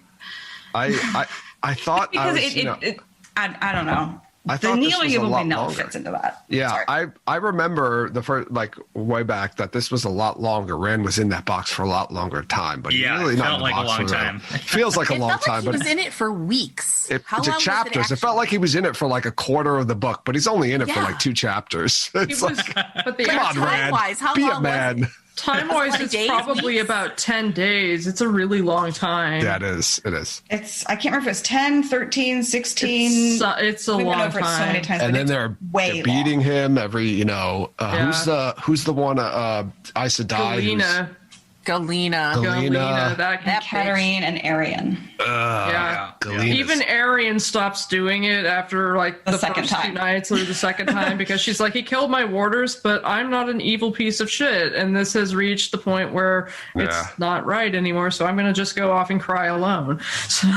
I thought I Because was, I don't know. I The thought this Kneel or was You a Will Be lot Nil longer. fits into that. Yeah, Sorry. I remember the first way back that this was a lot longer. Rand was in that box for a lot longer time, but Yeah, really it not felt in the like a box long for time. Feels like a It long felt time, like he but was in it for weeks. it's How long was chapters. It, actually? felt like he was in it for like a quarter of the book, but he's only in it for Yeah. like 2 chapters. He It's was, like, but the come on, actual- Rand, time-wise, how be long a was man. it? time-wise, 20 it's days, probably weeks? about 10 days. It's a really long time. Yeah, it is. It is. It's I can't remember if it's 10, 13, 16. It's a We've been long over it so many time. times. And but then it's they're way beating long. him every. Yeah. Who's the one? Aes Sedai. Galena. Galena. Galena. That And Katarine and Arian. Yeah. Galena. Even Arian stops doing it after like the second first 2 time. nights or the second time because she's like, he killed my warders, but I'm not an evil piece of shit. And this has reached the point where it's Yeah. not right anymore. So I'm going to just go off and cry alone. So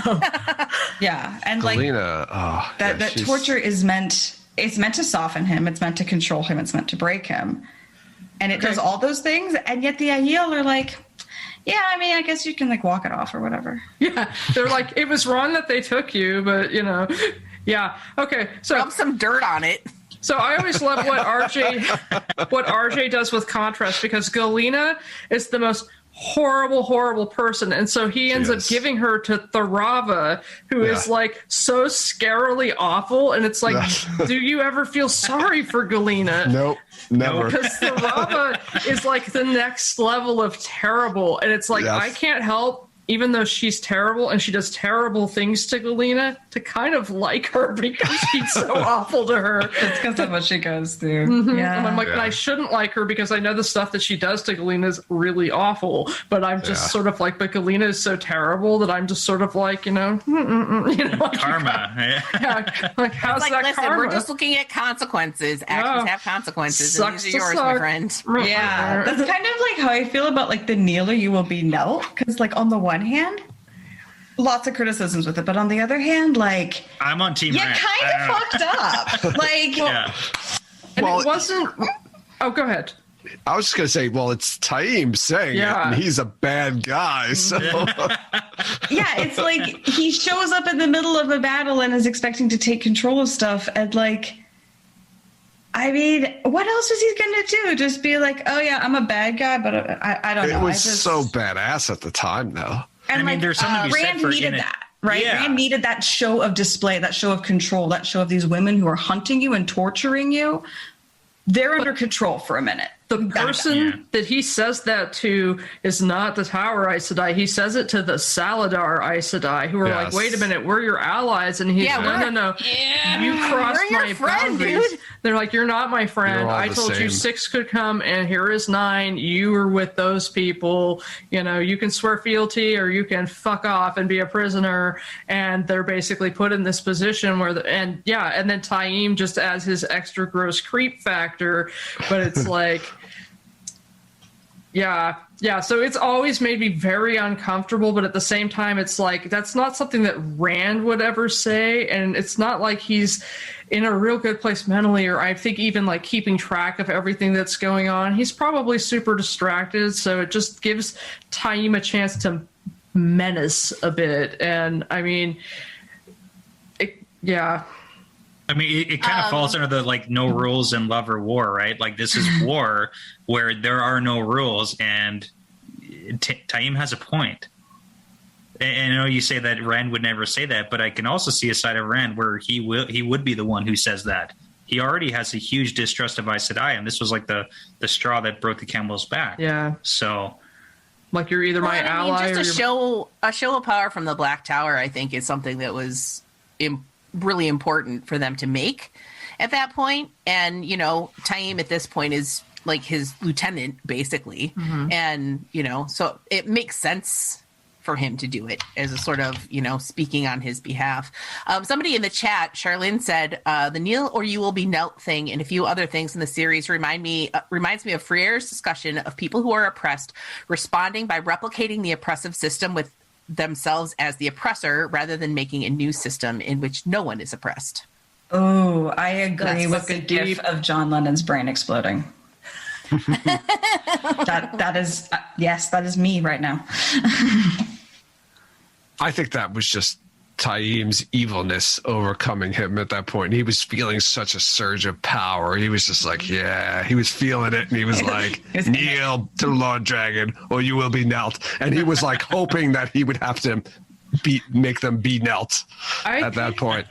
Yeah, and like Galena. that she's- torture is meant. It's meant to soften him. It's meant to control him. It's meant to break him, and it does all those things. And yet the Aiel are like, yeah, I mean, I guess you can like walk it off or whatever. yeah, they're like, it was wrong that they took you, but yeah. Okay. So Rub some dirt on it. So I always love what RJ does with contrast because Galena is the most horrible person, and so he ends up giving her to Tharava, who is like so scarily awful, and it's like, do you ever feel sorry for Galena? Nope, never. Because Tharava is like the next level of terrible, and it's like I can't help, even though she's terrible and she does terrible things to Galena, to kind of like her because she's so awful to her. It's because of what she goes through. Mm-hmm. Yeah. And I'm like, and I shouldn't like her because I know the stuff that she does to Galena is really awful. But I'm just sort of like, but Galena is so terrible that I'm just sort of like, like, karma. Like, how's like, that listen, karma? we're just looking at consequences. Actions have consequences. And these are yours, my friend. Yeah. That's kind of like how I feel about like the kneel or you will be knelt. Because like on the one hand, lots of criticisms with it, but on the other hand, like I'm on team. You kind of fucked up. Like, and it wasn't. Oh, go ahead. I was just gonna say, well, it's Taim saying it, and he's a bad guy. So it's like he shows up in the middle of a battle and is expecting to take control of stuff, and like, I mean, what else is he gonna do? Just be like, oh yeah, I'm a bad guy, but I don't know. It was so badass at the time, though. And I mean, there's something to be said Rand for needed in it. that, right? Yeah. Rand needed that show of display, that show of control, that show of these women who are hunting you and torturing you. They're under control for a minute. The person that he says that to is not the Tower Aes Sedai. He says it to the Saladar Aes Sedai, who are like, wait a minute, we're your allies. And he's no. You crossed my boundaries. Dude. They're like, you're not my friend. I told you 6 could come, and here is 9. You were with those people. You can swear fealty, or you can fuck off and be a prisoner. And they're basically put in this position where, and then Taim just adds his extra gross creep factor. But it's like, so it's always made me very uncomfortable, but at the same time, it's like, that's not something that Rand would ever say, and it's not like he's in a real good place mentally, or I think even like keeping track of everything that's going on. He's probably super distracted, so it just gives Taim a chance to menace a bit, and I mean, I mean, it kind of falls under the like no rules in love or war, right? Like this is war where there are no rules, and Taim has a point. And I know you say that Rand would never say that, but I can also see a side of Rand where he would be the one who says that. He already has a huge distrust of Aes Sedai, and this was like the straw that broke the camel's back. Yeah. So, like, you're either my ally just or a show of power from the Black Tower, I think, is something that was really important for them to make at that point. And Taim at this point is like his lieutenant basically, and so it makes sense for him to do it as a sort of speaking on his behalf. Somebody in the chat, Charlene, said the kneel or you will be knelt thing and a few other things in the series reminds me of Frere's discussion of people who are oppressed responding by replicating the oppressive system with themselves as the oppressor rather than making a new system in which no one is oppressed. Oh, I agree with the gif of John Lennon's brain exploding. that is yes, that is me right now. I think that was just Taim's evilness overcoming him at that point. He was feeling such a surge of power. He was just like, he was feeling it. And he was like, kneel to Lord Dragon or you will be knelt. And he was like hoping that he would have to make them be knelt at that point.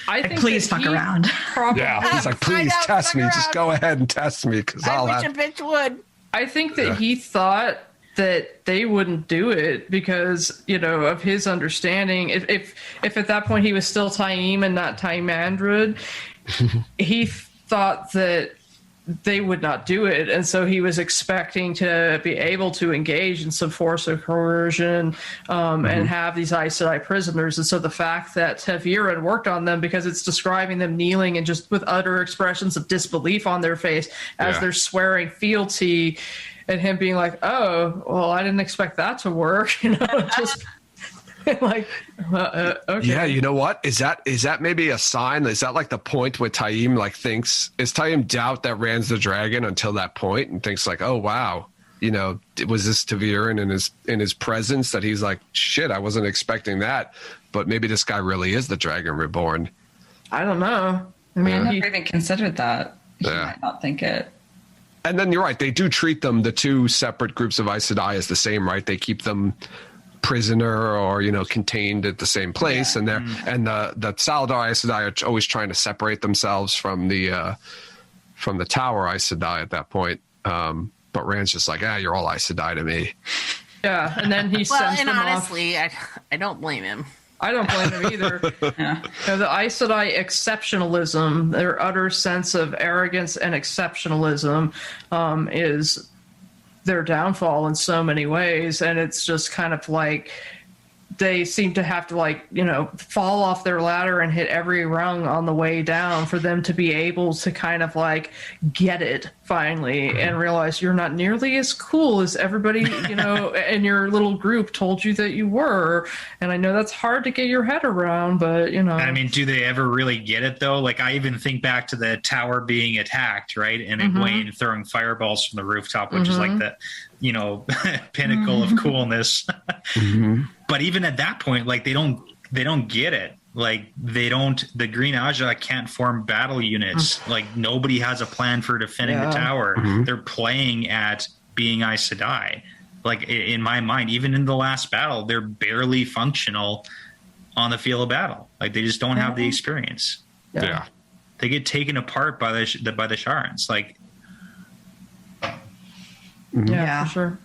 I think please fuck around. He's like, please test me. Just go ahead and test me. Because I wish a bitch would. I think that he thought that they wouldn't do it because, of his understanding. If at that point he was still Taim and not Taim Andred, he thought that they would not do it. And so he was expecting to be able to engage in some force of coercion and have these Aes Sedai prisoners. And so the fact that Teviran worked on them because it's describing them kneeling and just with utter expressions of disbelief on their face as they're swearing fealty, and him being like, oh, well, I didn't expect that to work. Just like, okay. Yeah, you know what? Is that maybe a sign? Is that like the point where Taim thinks, is Taim doubt that Rand's the dragon until that point and thinks like, oh, wow, was this Teviran in his presence that he's like, shit, I wasn't expecting that. But maybe this guy really is the dragon reborn. I don't know. I mean, I never even considered that. He might not think it. And then you're right. They do treat them, the two separate groups of Aes Sedai, as the same, right? They keep them prisoner or, contained at the same place. And they're, and the Saladar Aes Sedai are always trying to separate themselves from the Tower Aes Sedai at that point. But Rand's just like, you're all Aes Sedai to me. Yeah, and then he sends them honestly, I don't blame him. I don't blame him either. The Aes Sedai exceptionalism, their utter sense of arrogance and exceptionalism, is their downfall in so many ways. And it's just kind of like they seem to have to fall off their ladder and hit every rung on the way down for them to be able to kind of get it finally and realize you're not nearly as cool as everybody, in your little group told you that you were. And I know that's hard to get your head around, but I mean, do they ever really get it though? Like, I even think back to the tower being attacked, right? And Egwene throwing fireballs from the rooftop, which is like the, pinnacle of coolness. But even at that point, they don't get it. The Green Aja can't form battle units. Nobody has a plan for defending the tower. They're playing at being Aes Sedai. In my mind, even in the last battle, they're barely functional on the field of battle. They just don't have the experience. Yeah. They get taken apart by the Sharans. Yeah, for sure.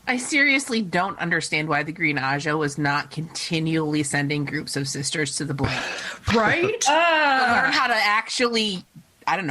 I seriously don't understand why the Green Aja was not continually sending groups of sisters to the blade. Right? Learn how to actually,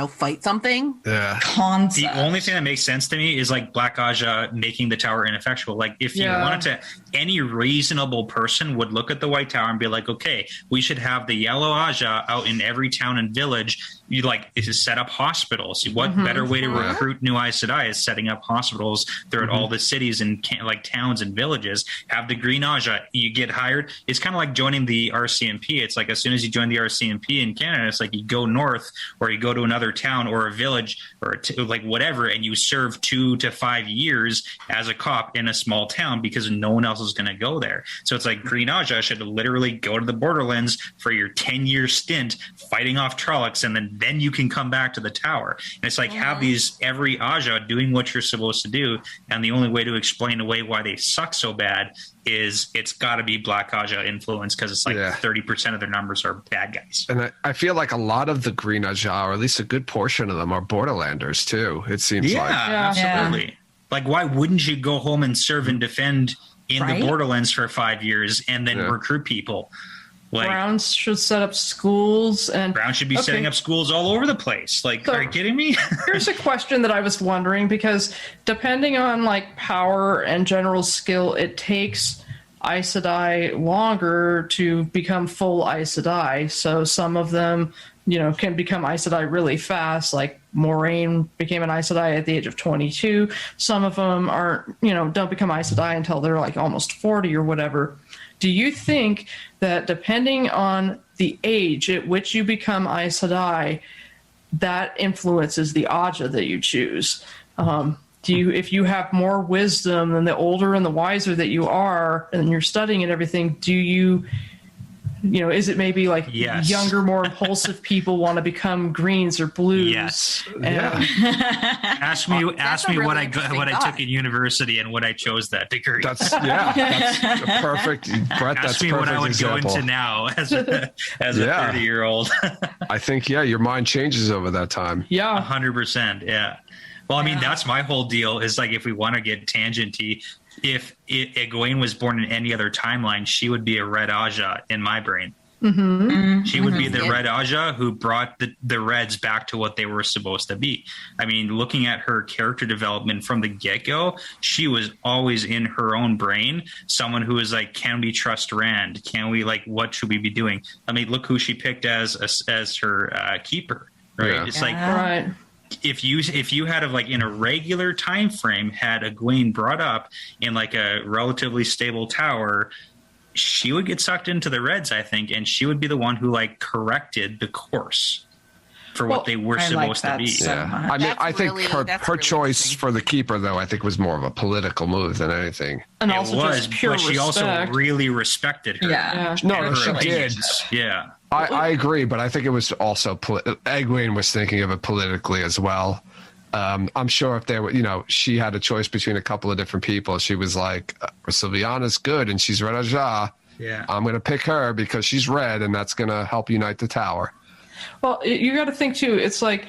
fight something. Yeah. The only thing that makes sense to me is Black Aja making the tower ineffectual. If you wanted to, any reasonable person would look at the White Tower and be like, okay, we should have the Yellow Aja out in every town and village. Is to set up hospitals. What better way to recruit new Aes Sedai is setting up hospitals throughout all the cities and towns and villages. Have the Green Aja, you get hired. It's kind of like joining the RCMP. It's as soon as you join the RCMP in Canada, it's you go north or you go to another town or a village or whatever, and you serve 2 to 5 years as a cop in a small town because no one else is going to go there. So it's Green Aja should literally go to the Borderlands for your 10-year stint fighting off Trollocs, and then you can come back to the tower. And it's have these every Aja doing what you're supposed to do, and the only way to explain away why they suck so bad is it's got to be Black Aja influence, because it's 30% of their numbers are bad guys. And I feel like a lot of the Green Aja, or at least a good portion of them, are Borderlanders too. It seems like. Yeah, absolutely. Why wouldn't you go home and serve and defend in the Borderlands for 5 years and then recruit people? Browns should set up schools, and Brown should be setting up schools all over the place. Are you kidding me? Here's a question that I was wondering, because depending on power and general skill, it takes Aes Sedai longer to become full Aes Sedai. So some of them, can become Aes Sedai really fast. Moraine became an Aes Sedai at the age of 22. Some of them aren't, don't become Aes Sedai until they're almost 40 or whatever. Do you think that depending on the age at which you become Aes Sedai, that influences the Aja that you choose? If you have more wisdom, then the older and the wiser that you are, and you're studying and everything, do you is it maybe younger, more impulsive people want to become greens or blues? Yes. Ask me what I took in university and what I chose that degree. That's perfect. Brett, ask me what I would go into now as a 30-year-old. I think your mind changes over that time. Yeah, 100%. Yeah. Well, I mean, that's my whole deal is if we want to get tangenty, if Egwene was born in any other timeline, she would be a Red Aja in my brain. She would be the Red Aja who brought the Reds back to what they were supposed to be. I mean, looking at her character development from the get-go, she was always in her own brain, someone who was can we trust Rand? Can we, what should we be doing? I mean, look who she picked as her keeper, right? Yeah. It's right. If you had in a regular time frame had Egwene brought up in a relatively stable tower, she would get sucked into the Reds, I think, and she would be the one who corrected the course. for what they were I like supposed to that be. so much. I mean, That's I think really- that's her really choice interesting. for the keeper, though, I think was more of a political move than anything. And It also was, just pure but she also respect. really respected her. Yeah. No, And no, she her did. opinions. Yeah. I agree, but I think it was also Egwene was thinking of it politically as well. I'm sure if there were, she had a choice between a couple of different people. She was like, Sylviana's good and she's Red Ajah. Yeah. I'm going to pick her because she's red and that's going to help unite the tower. Well, you got to think too. It's like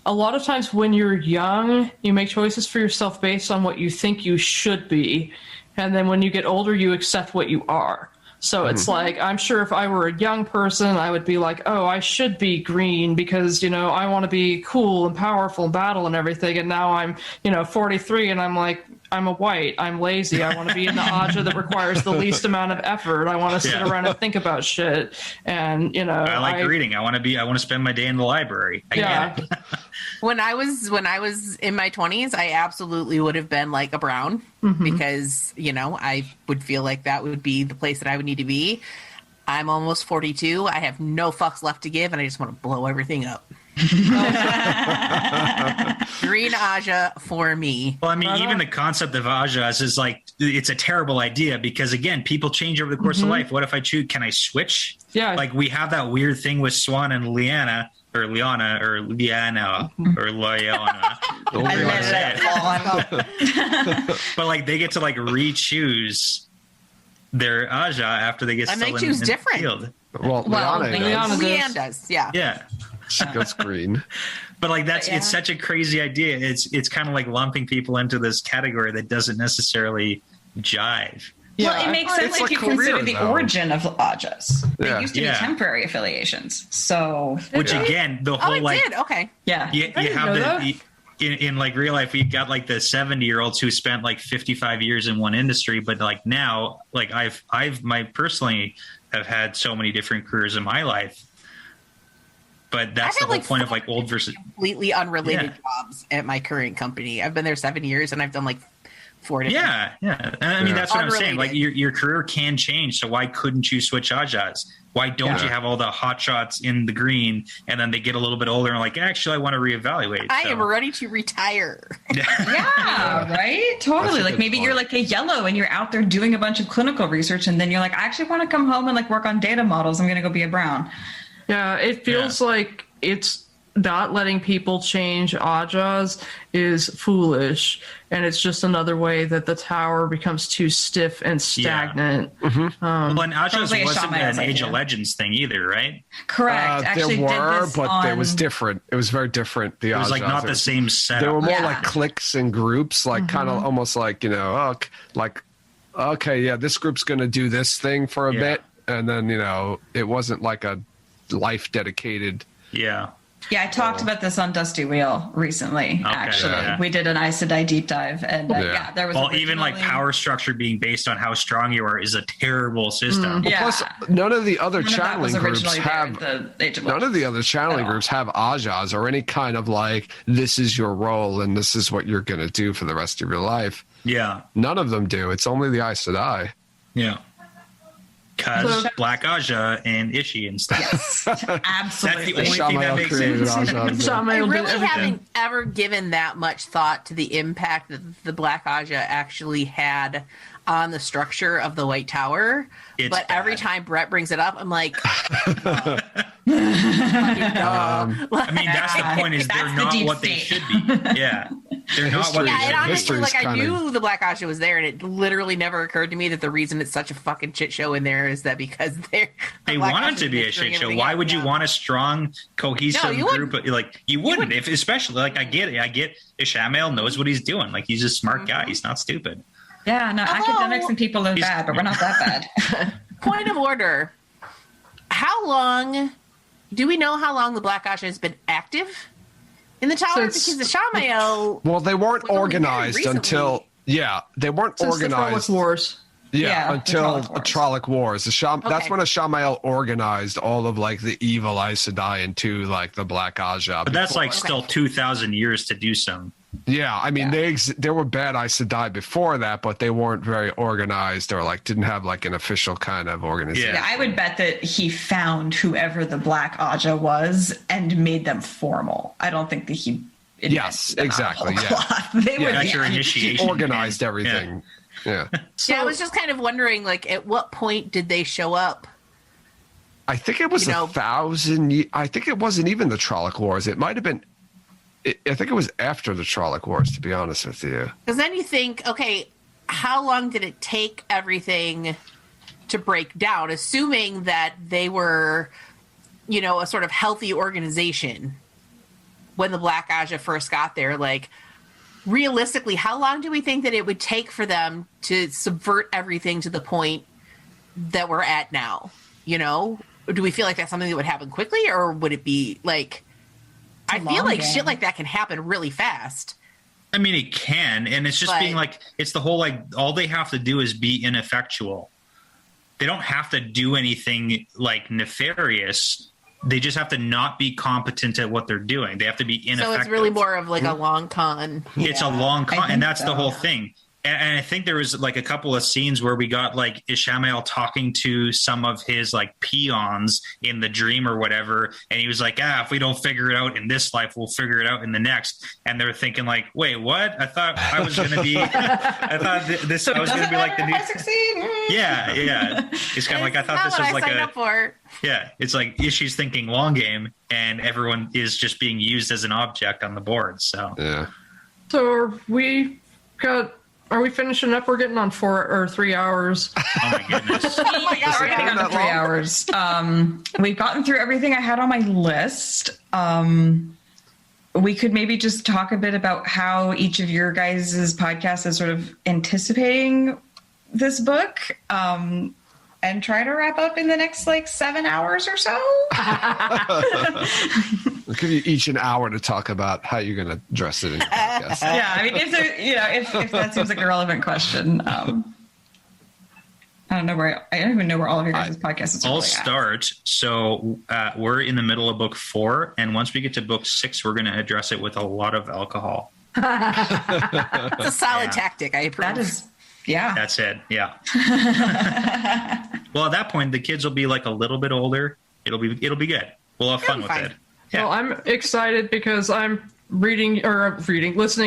a lot of times when you're young, you make choices for yourself based on what you think you should be, and then when you get older, you accept what you are. So it's like, I'm sure if I were a young person, I would be like, oh, I should be green because, I want to be cool and powerful in battle and everything. And now I'm, 43 and I'm like, I'm a white. I'm lazy. I want to be in the Aja that requires the least amount of effort. I want to sit around and think about shit. And, I like reading. I want to spend my day in the library. I get it. When I was in my 20s, I absolutely would have been like a brown because, I would feel like that would be the place that I would need to be. I'm almost 42. I have no fucks left to give, and I just want to blow everything up. Green Aja for me. Well, I mean, even the concept of Ajas is like, it's a terrible idea because, again, people change over the course of life. What if I choose? Can I switch? Yeah. Like, we have that weird thing with Swan and Liana, or Liana, or Liana, or Liana. But, like, they get to, like, re-choose their Aja after they get And still they choose in different. the field. Well, Liana Leanne does, yeah. Yeah. she goes green. But like it's such a crazy idea. It's kind of like lumping people into this category that doesn't necessarily jive. Well, it makes sense It's if a you career, consider the though. origin of Ajas. They Yeah. used to be temporary affiliations. So, Which again, the whole Oh, it like did. Okay. yeah. you have in like real life, we've got like the 70-year-olds who spent like 55 years in one industry, but like now, like I've personally have had so many different careers in my life. But that's the whole point of like old versus completely unrelated jobs at my current company. I've been there 7 years and I've done like 4 different. Yeah. And I mean, that's what I'm saying. Like Unrelated. your career can change. So why couldn't you switch Ajas? Why don't you have all the hot shots in the green and then they get a little bit older and like, actually, I want to reevaluate. I am ready to retire. Yeah, right? Totally. Like maybe you're like a yellow and you're out there doing a bunch of clinical research and then you're like, I actually want to come home and like work on data models. I'm going to go be a brown. Yeah, it feels like it's not letting people change Ajas is foolish, and it's just another way that the tower becomes too stiff and stagnant. Well, and Ajas Probably a wasn't Shaman's an Age idea. of Legends thing either, right? Correct. Actually there did were, this but it was on- different. It was very different. The It was like Ajas. not the same They were setup. more Yeah. like cliques and groups, like kind of almost like, okay, yeah, this group's going to do this thing for a bit. And then, it wasn't like a life dedicated. Yeah. Yeah, I talked about this on Dusty Wheel recently, actually. yeah. We did an Aes Sedai deep dive, and there was Well, even like originally- power structure being based on how strong you are is a terrible system. Yeah. Plus, none of the other None of that was channeling groups originally there have in the Age of none of Legends. the other channeling groups have Ajas or any kind of like, this is your role and this is what you're going to do for the rest of your life. Yeah. None of them do. It's only the Aes Sedai. Yeah. Because So- Black Aja and Ishi and stuff. Yes, absolutely. That's the only thing that Shamael makes created sense. Ajas. I Shamael did really everything. haven't ever given that much thought to the impact that the Black Aja actually had on the structure of the White Tower. It's but every bad. time Brett brings it up, I'm like, I mean, that's the point is they're That's the not deep what they state. should be. Yeah. They're not what history- they yeah, should and be. honestly, history's like I kinda- knew the Black Aja was there, and it literally never occurred to me that the reason it's such a fucking shit show in there is that because They want it to be a shit show. Why would you want a strong, cohesive No, you group? Like you wouldn't. If especially like I get it. I get Ishamael knows what he's doing. Like he's a smart guy. He's not stupid. Yeah, no, academics and people are bad, but we're not that bad. Point of order. How long do we know how long the Black Aja has been active in the tower? Since- Because the Shamael Well, they weren't was only organized very until they weren't Since the organized. Trolloc Wars. Yeah, the until Trolloc Wars. Trolloc Wars. That's Okay. when Ishamael organized all of like the evil Aes Sedai into like the Black Aja. But that's like before. still 2,000 years to do some. Yeah, I mean, there were bad Aes Sedai before that, but they weren't very organized or like didn't have like an official kind of organization. Yeah, I would bet that he found whoever the Black Aja was and made them formal. I don't think that he. Yes, exactly. Yeah, they were That's your initiation. Organized everything. Yeah. So, I was just kind of wondering, like, at what point did they show up? I think it was 1,000. I think it wasn't even the Trolloc Wars. It might have been. I think it was after the Trolloc Wars, to be honest with you. Because then you think, okay, how long did it take everything to break down? Assuming that they were, a sort of healthy organization when the Black Aja first got there. Like, realistically, how long do we think that it would take for them to subvert everything to the point that we're at now? Do we feel like that's something that would happen quickly, or would it be like? I feel like shit like that can happen really fast. I mean, it can, and it's just being like, it's the whole, like, all they have to do is be ineffectual. They don't have to do anything like nefarious. They just have to not be competent at what they're doing. They have to be ineffective. So it's really more of like a long con. It's a long con, and that's the whole thing. And I think there was like a couple of scenes where we got like Ishamael talking to some of his like peons in the dream or whatever. And he was like, if we don't figure it out in this life, we'll figure it out in the next. And they're thinking like, wait, what? I thought I was going to be, I was going to be like the new. Yeah. It's kind of like, I thought this was like yeah, it's like she's thinking long game and everyone is just being used as an object on the board. So, yeah. So are we finishing up? We're getting on 4 or 3 hours. Oh my goodness. Oh my God, we're getting on 3 hours. We've gotten through everything I had on my list. We could maybe just talk a bit about how each of your guys' podcast is sort of anticipating this book, and try to wrap up in the next 7 hours or so. We'll give you each an hour to talk about how you're going to dress it in your podcast. Yeah, I mean, if that seems like a relevant question. I don't even know where all of your guys' podcasts are. I'll start. So we're in the middle of book 4, and once we get to book 6, we're going to address it with a lot of alcohol. It's a solid tactic. I approve. That is. Yeah. That's it. Yeah. Well, at that point, the kids will be like a little bit older. It'll be good. We'll have fun with it. Yeah. Well, I'm excited because I'm listening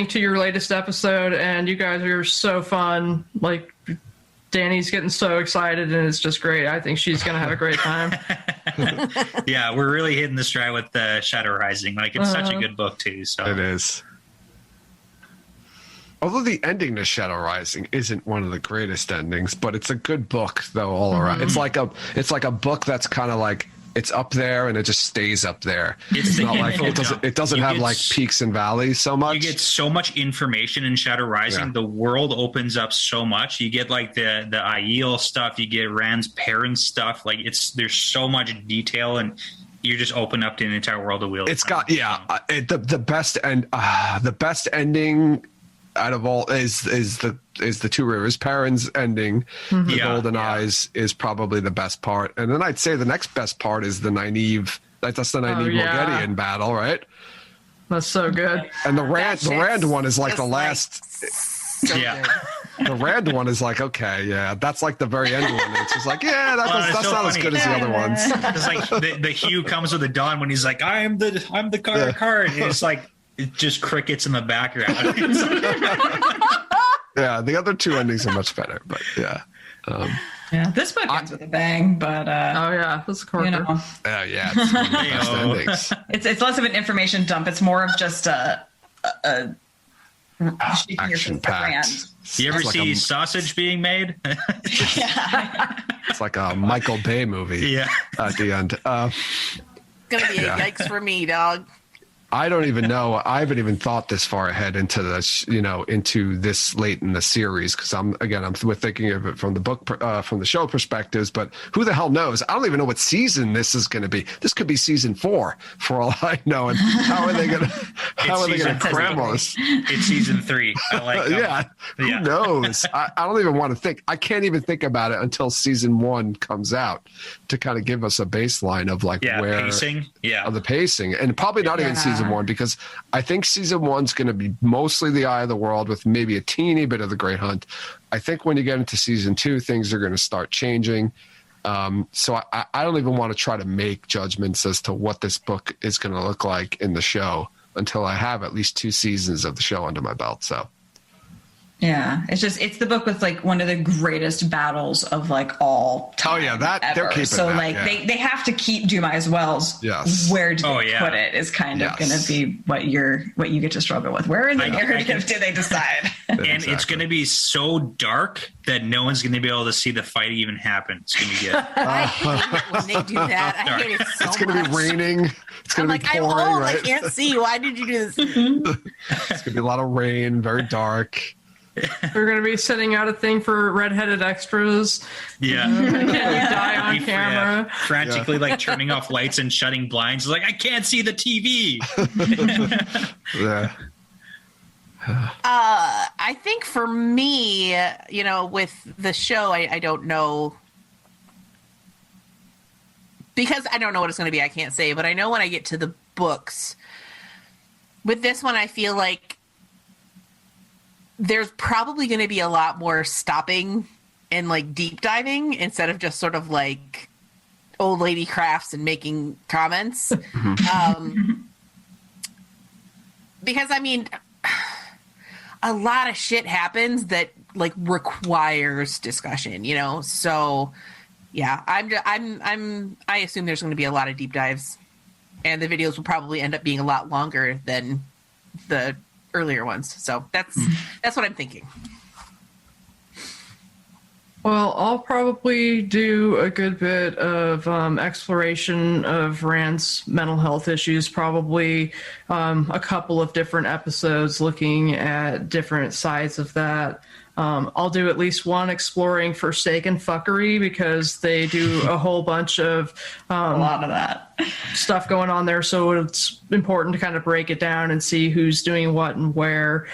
to your latest episode, and you guys are so fun. Like, Danny's getting so excited, and it's just great. I think she's going to have a great time. Yeah, we're really hitting the stride with Shadow Rising. Like, it's such a good book, too. So it is. Although the ending to Shadow Rising isn't one of the greatest endings, but it's a good book though all around. It's like a book that's kind of like it's up there and it just stays up there. It's not like it doesn't have like peaks and valleys so much. You get so much information in Shadow Rising. Yeah. The world opens up so much. You get like the Aiel stuff. You get Rand's parents stuff. Like there's so much detail and. You just open up to an entire world of Wheel. It's got the best ending out of all is the Two Rivers Perrin's ending. The Golden Eyes is probably the best part, and then I'd say the next best part is the Nynaeve. That's the Nynaeve Morgedian battle, right? That's so good. And the Rand one is like the last. The Rand one is like, okay, that's like the very end one. It's just like, that's so not as good as the other ones. It's like the Hugh comes with the dawn when he's like, I'm the card. And it's like it just crickets in the background. Yeah, the other two endings are much better, but yeah. This book ends with a bang, but this corker. It's one of the best endings. It's less of an information dump. It's more of just a action packed. You ever see sausage being made? It's like a Michael Bay movie. At the end. It's gonna be a yikes for me, dog. I don't even know. I haven't even thought this far ahead into this, into this late in the series because we're thinking of it from the book, from the show perspectives. But who the hell knows? I don't even know what season this is going to be. This could be season 4 for all I know. And how are they going to cram us? It's season 3. I like. Who knows? I don't even want to think. I can't even think about it until season 1 comes out to kind of give us a baseline of like where pacing. Of the pacing, and probably not even season season 1, because I think season 1's going to be mostly the Eye of the World with maybe a teeny bit of the Great Hunt. I think when you get into season 2, things are going to start changing. So I don't even want to try to make judgments as to what this book is going to look like in the show until I have at least 2 seasons of the show under my belt. So. Yeah, it's the book with like one of the greatest battles of like all time. Oh yeah, that ever. they're keeping so that, like yeah. they have to keep Dumais Wells. Yes. Where do they put it is kind of going to be what you get to struggle with. Where in the narrative do they decide? And it's going to be so dark that no one's going to be able to see the fight even happen. It's going to be good. I hate it when they do that. I hate it so much. It's going to be raining. It's going to be pouring. I'm old. Right? I can't see. Why did you do this? It's going to be a lot of rain, very dark. We're going to be sending out a thing for redheaded extras. Yeah. Die on camera. Yeah, frantically like turning off lights and shutting blinds. Like, I can't see the TV. Yeah. I think for me, with the show, I don't know. Because I don't know what it's going to be, I can't say. But I know when I get to the books, with this one, I feel like there's probably going to be a lot more stopping and like deep diving instead of just sort of like old lady crafts and making comments. Because I mean, a lot of shit happens that like requires discussion, So yeah, I assume there's going to be a lot of deep dives, and the videos will probably end up being a lot longer than the earlier ones. So that's what I'm thinking. Well, I'll probably do a good bit of exploration of Rand's mental health issues, probably a couple of different episodes looking at different sides of that. I'll do at least one exploring Forsaken fuckery, because they do a whole bunch of a lot of that stuff going on there. So it's important to kind of break it down and see who's doing what and where.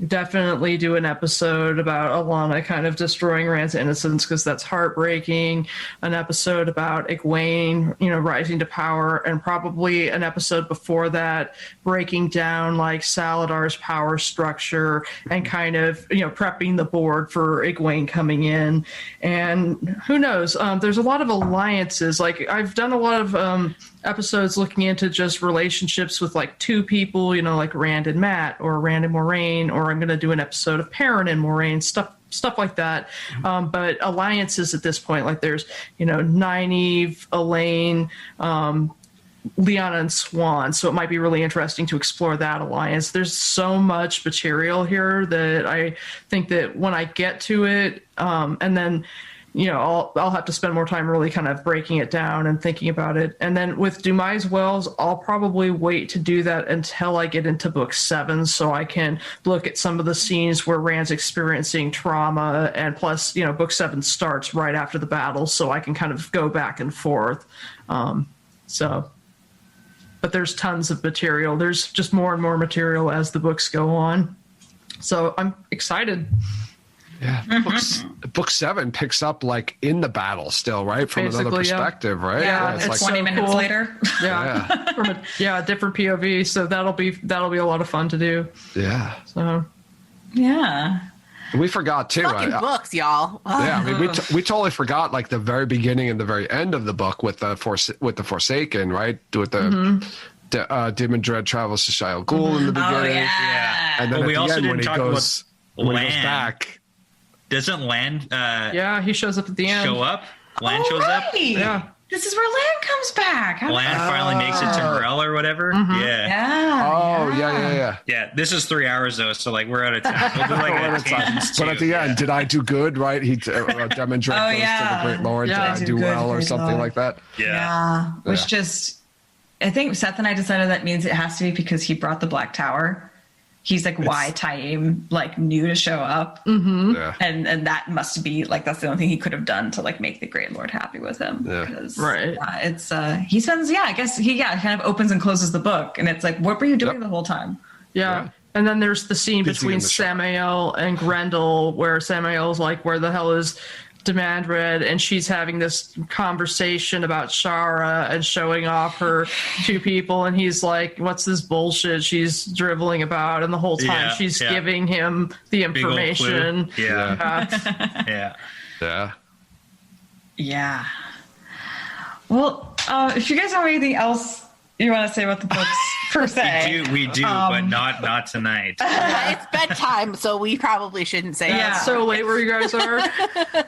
Definitely do an episode about Alana kind of destroying Rand's innocence, because that's heartbreaking. An episode about Egwene, rising to power, and probably an episode before that breaking down like Saladar's power structure and kind of prepping the board for Egwene coming in. And who knows? There's a lot of alliances. Like I've done a lot of episodes looking into just relationships with like 2 people, like Rand and Matt, or Rand and Moraine, or I'm going to do an episode of Perrin and Moraine, stuff like that. But alliances at this point, like there's, Nynaeve, Elaine, Lyanna and Swan. So it might be really interesting to explore that alliance. There's so much material here that I think that when I get to it, and then I'll have to spend more time really kind of breaking it down and thinking about it. And then with Dumais Wells, I'll probably wait to do that until I get into book 7, so I can look at some of the scenes where Rand's experiencing trauma, and plus, book 7 starts right after the battle, so I can kind of go back and forth. But there's tons of material. There's just more and more material as the books go on. So I'm excited. Yeah, book 7 picks up like in the battle still, right? From Basically, another perspective, right? Yeah, it's like 20 minutes cool. later. Yeah, from a different POV. So that'll be a lot of fun to do. Yeah. So yeah. We forgot too. Fucking books, y'all. Yeah, I mean, we totally forgot like the very beginning and the very end of the book with the Forsaken, right? With the Demon Dread travels to Shia Ghul in the beginning. Oh yeah. And then Well, we at the also end didn't when he talk goes back. Doesn't Land yeah, he shows up at the end. show up? Land shows up? Yeah. This is where Land comes back. Land finally makes it to Morel or whatever. Yeah. Yeah. Oh, yeah. Yeah, this is 3 hours though, so like we're out of time. We'll do like a tangents But at the end, did I do good, right? He Demon Dread goes to the Great Lord. Yeah, did I do well or Great something Lord. like that? Yeah. Which just, I think Seth and I decided that means it has to be because he brought the Black Tower. He's like, why Taim like knew to show up, Yeah. and that must be like that's the only thing he could have done to like make the Great Lord happy with him. Yeah. Because, Right. it's he spends I guess he kind of opens and closes the book, and it's like, what were you doing the whole time? Yeah. And then there's the scene Busy between in the shower. Samael and Grendel where Samael's like, where the hell is demand read, and she's having this conversation about Shara and showing off her two people, and he's like, what's this bullshit she's driveling about? And the whole time she's giving him the information. Yeah. Well, if you guys have anything else you want to say about the books per se, we do, but not tonight. It's bedtime, so we probably shouldn't say. Yeah, it's so late where you guys are.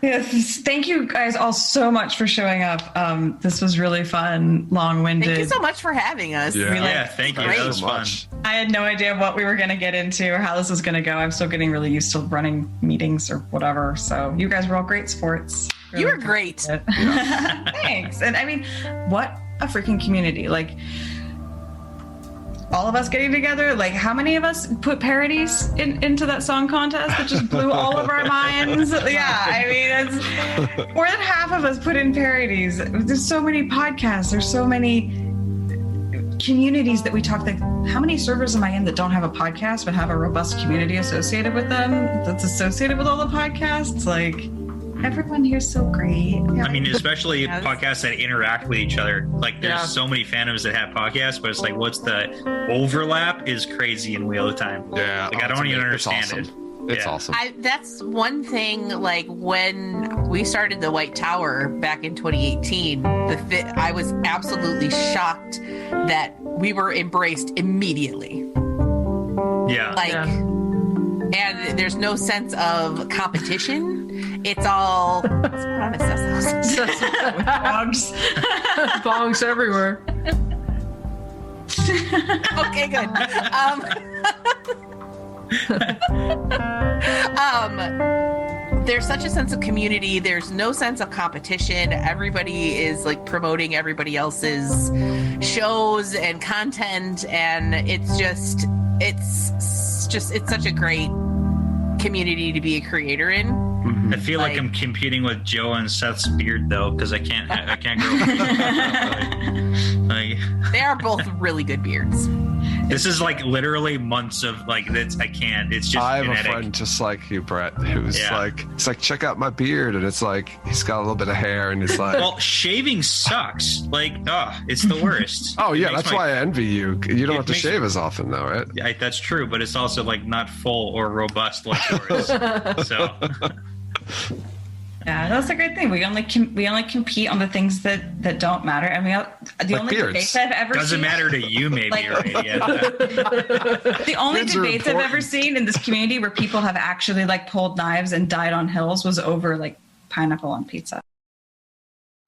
Yes, thank you guys all so much for showing up. This was really fun, long-winded. Thank you so much for having us. Thank you. Great. That was fun. I had no idea what we were going to get into or how this was going to go. I'm still getting really used to running meetings or whatever. So you guys were all great sports. Really you were great. Thanks. And I mean, what a freaking community. Like, all of us getting together, like how many of us put parodies into that song contest that just blew all of our minds? Yeah, I mean, it's more than half of us put in parodies. There's so many podcasts. There's so many communities that we talk. Like, how many servers am I in that don't have a podcast but have a robust community associated with them that's associated with all the podcasts? Like, everyone here's so great. I mean, especially podcasts that interact with each other. Like, there's so many fandoms that have podcasts, but it's like, what's the overlap is crazy in Wheel of Time. Yeah. Like, I don't even understand it. It's awesome. That's one thing, like, when we started the White Tower back in 2018, I was absolutely shocked that we were embraced immediately. Yeah. And there's no sense of competition. It's all what's going on at Seth's house? Bongs. Bongs everywhere. Okay, good. There's such a sense of community. There's no sense of competition. Everybody is like promoting everybody else's shows and content, and it's such a great community to be a both in. I feel like I'm competing with Joe and Seth's beard though, because I can't grow. They are both really good beards. This is like literally months of like that's I can't. It's just I have genetic. a friend just like you, Brett, who's it's like check out my beard, and it's like he's got a little bit of hair, and he's like, well, shaving sucks. Like, it's the worst. Oh yeah, that's why I envy you. You don't have to shave as often though, right? Yeah, that's true, but it's also like not full or robust like yours. So. Yeah, that's a great thing. We only compete on the things that don't matter, and the only debates I've ever doesn't seen matter to you, maybe. Right? Yeah. The only debates I've ever seen in this community where people have actually like pulled knives and died on hills was over like pineapple on pizza.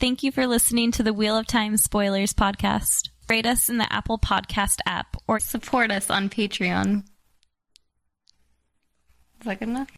Thank you for listening to the Wheel of Time Spoilers podcast. Rate us in the Apple Podcast app or support us on Patreon. Is that good enough?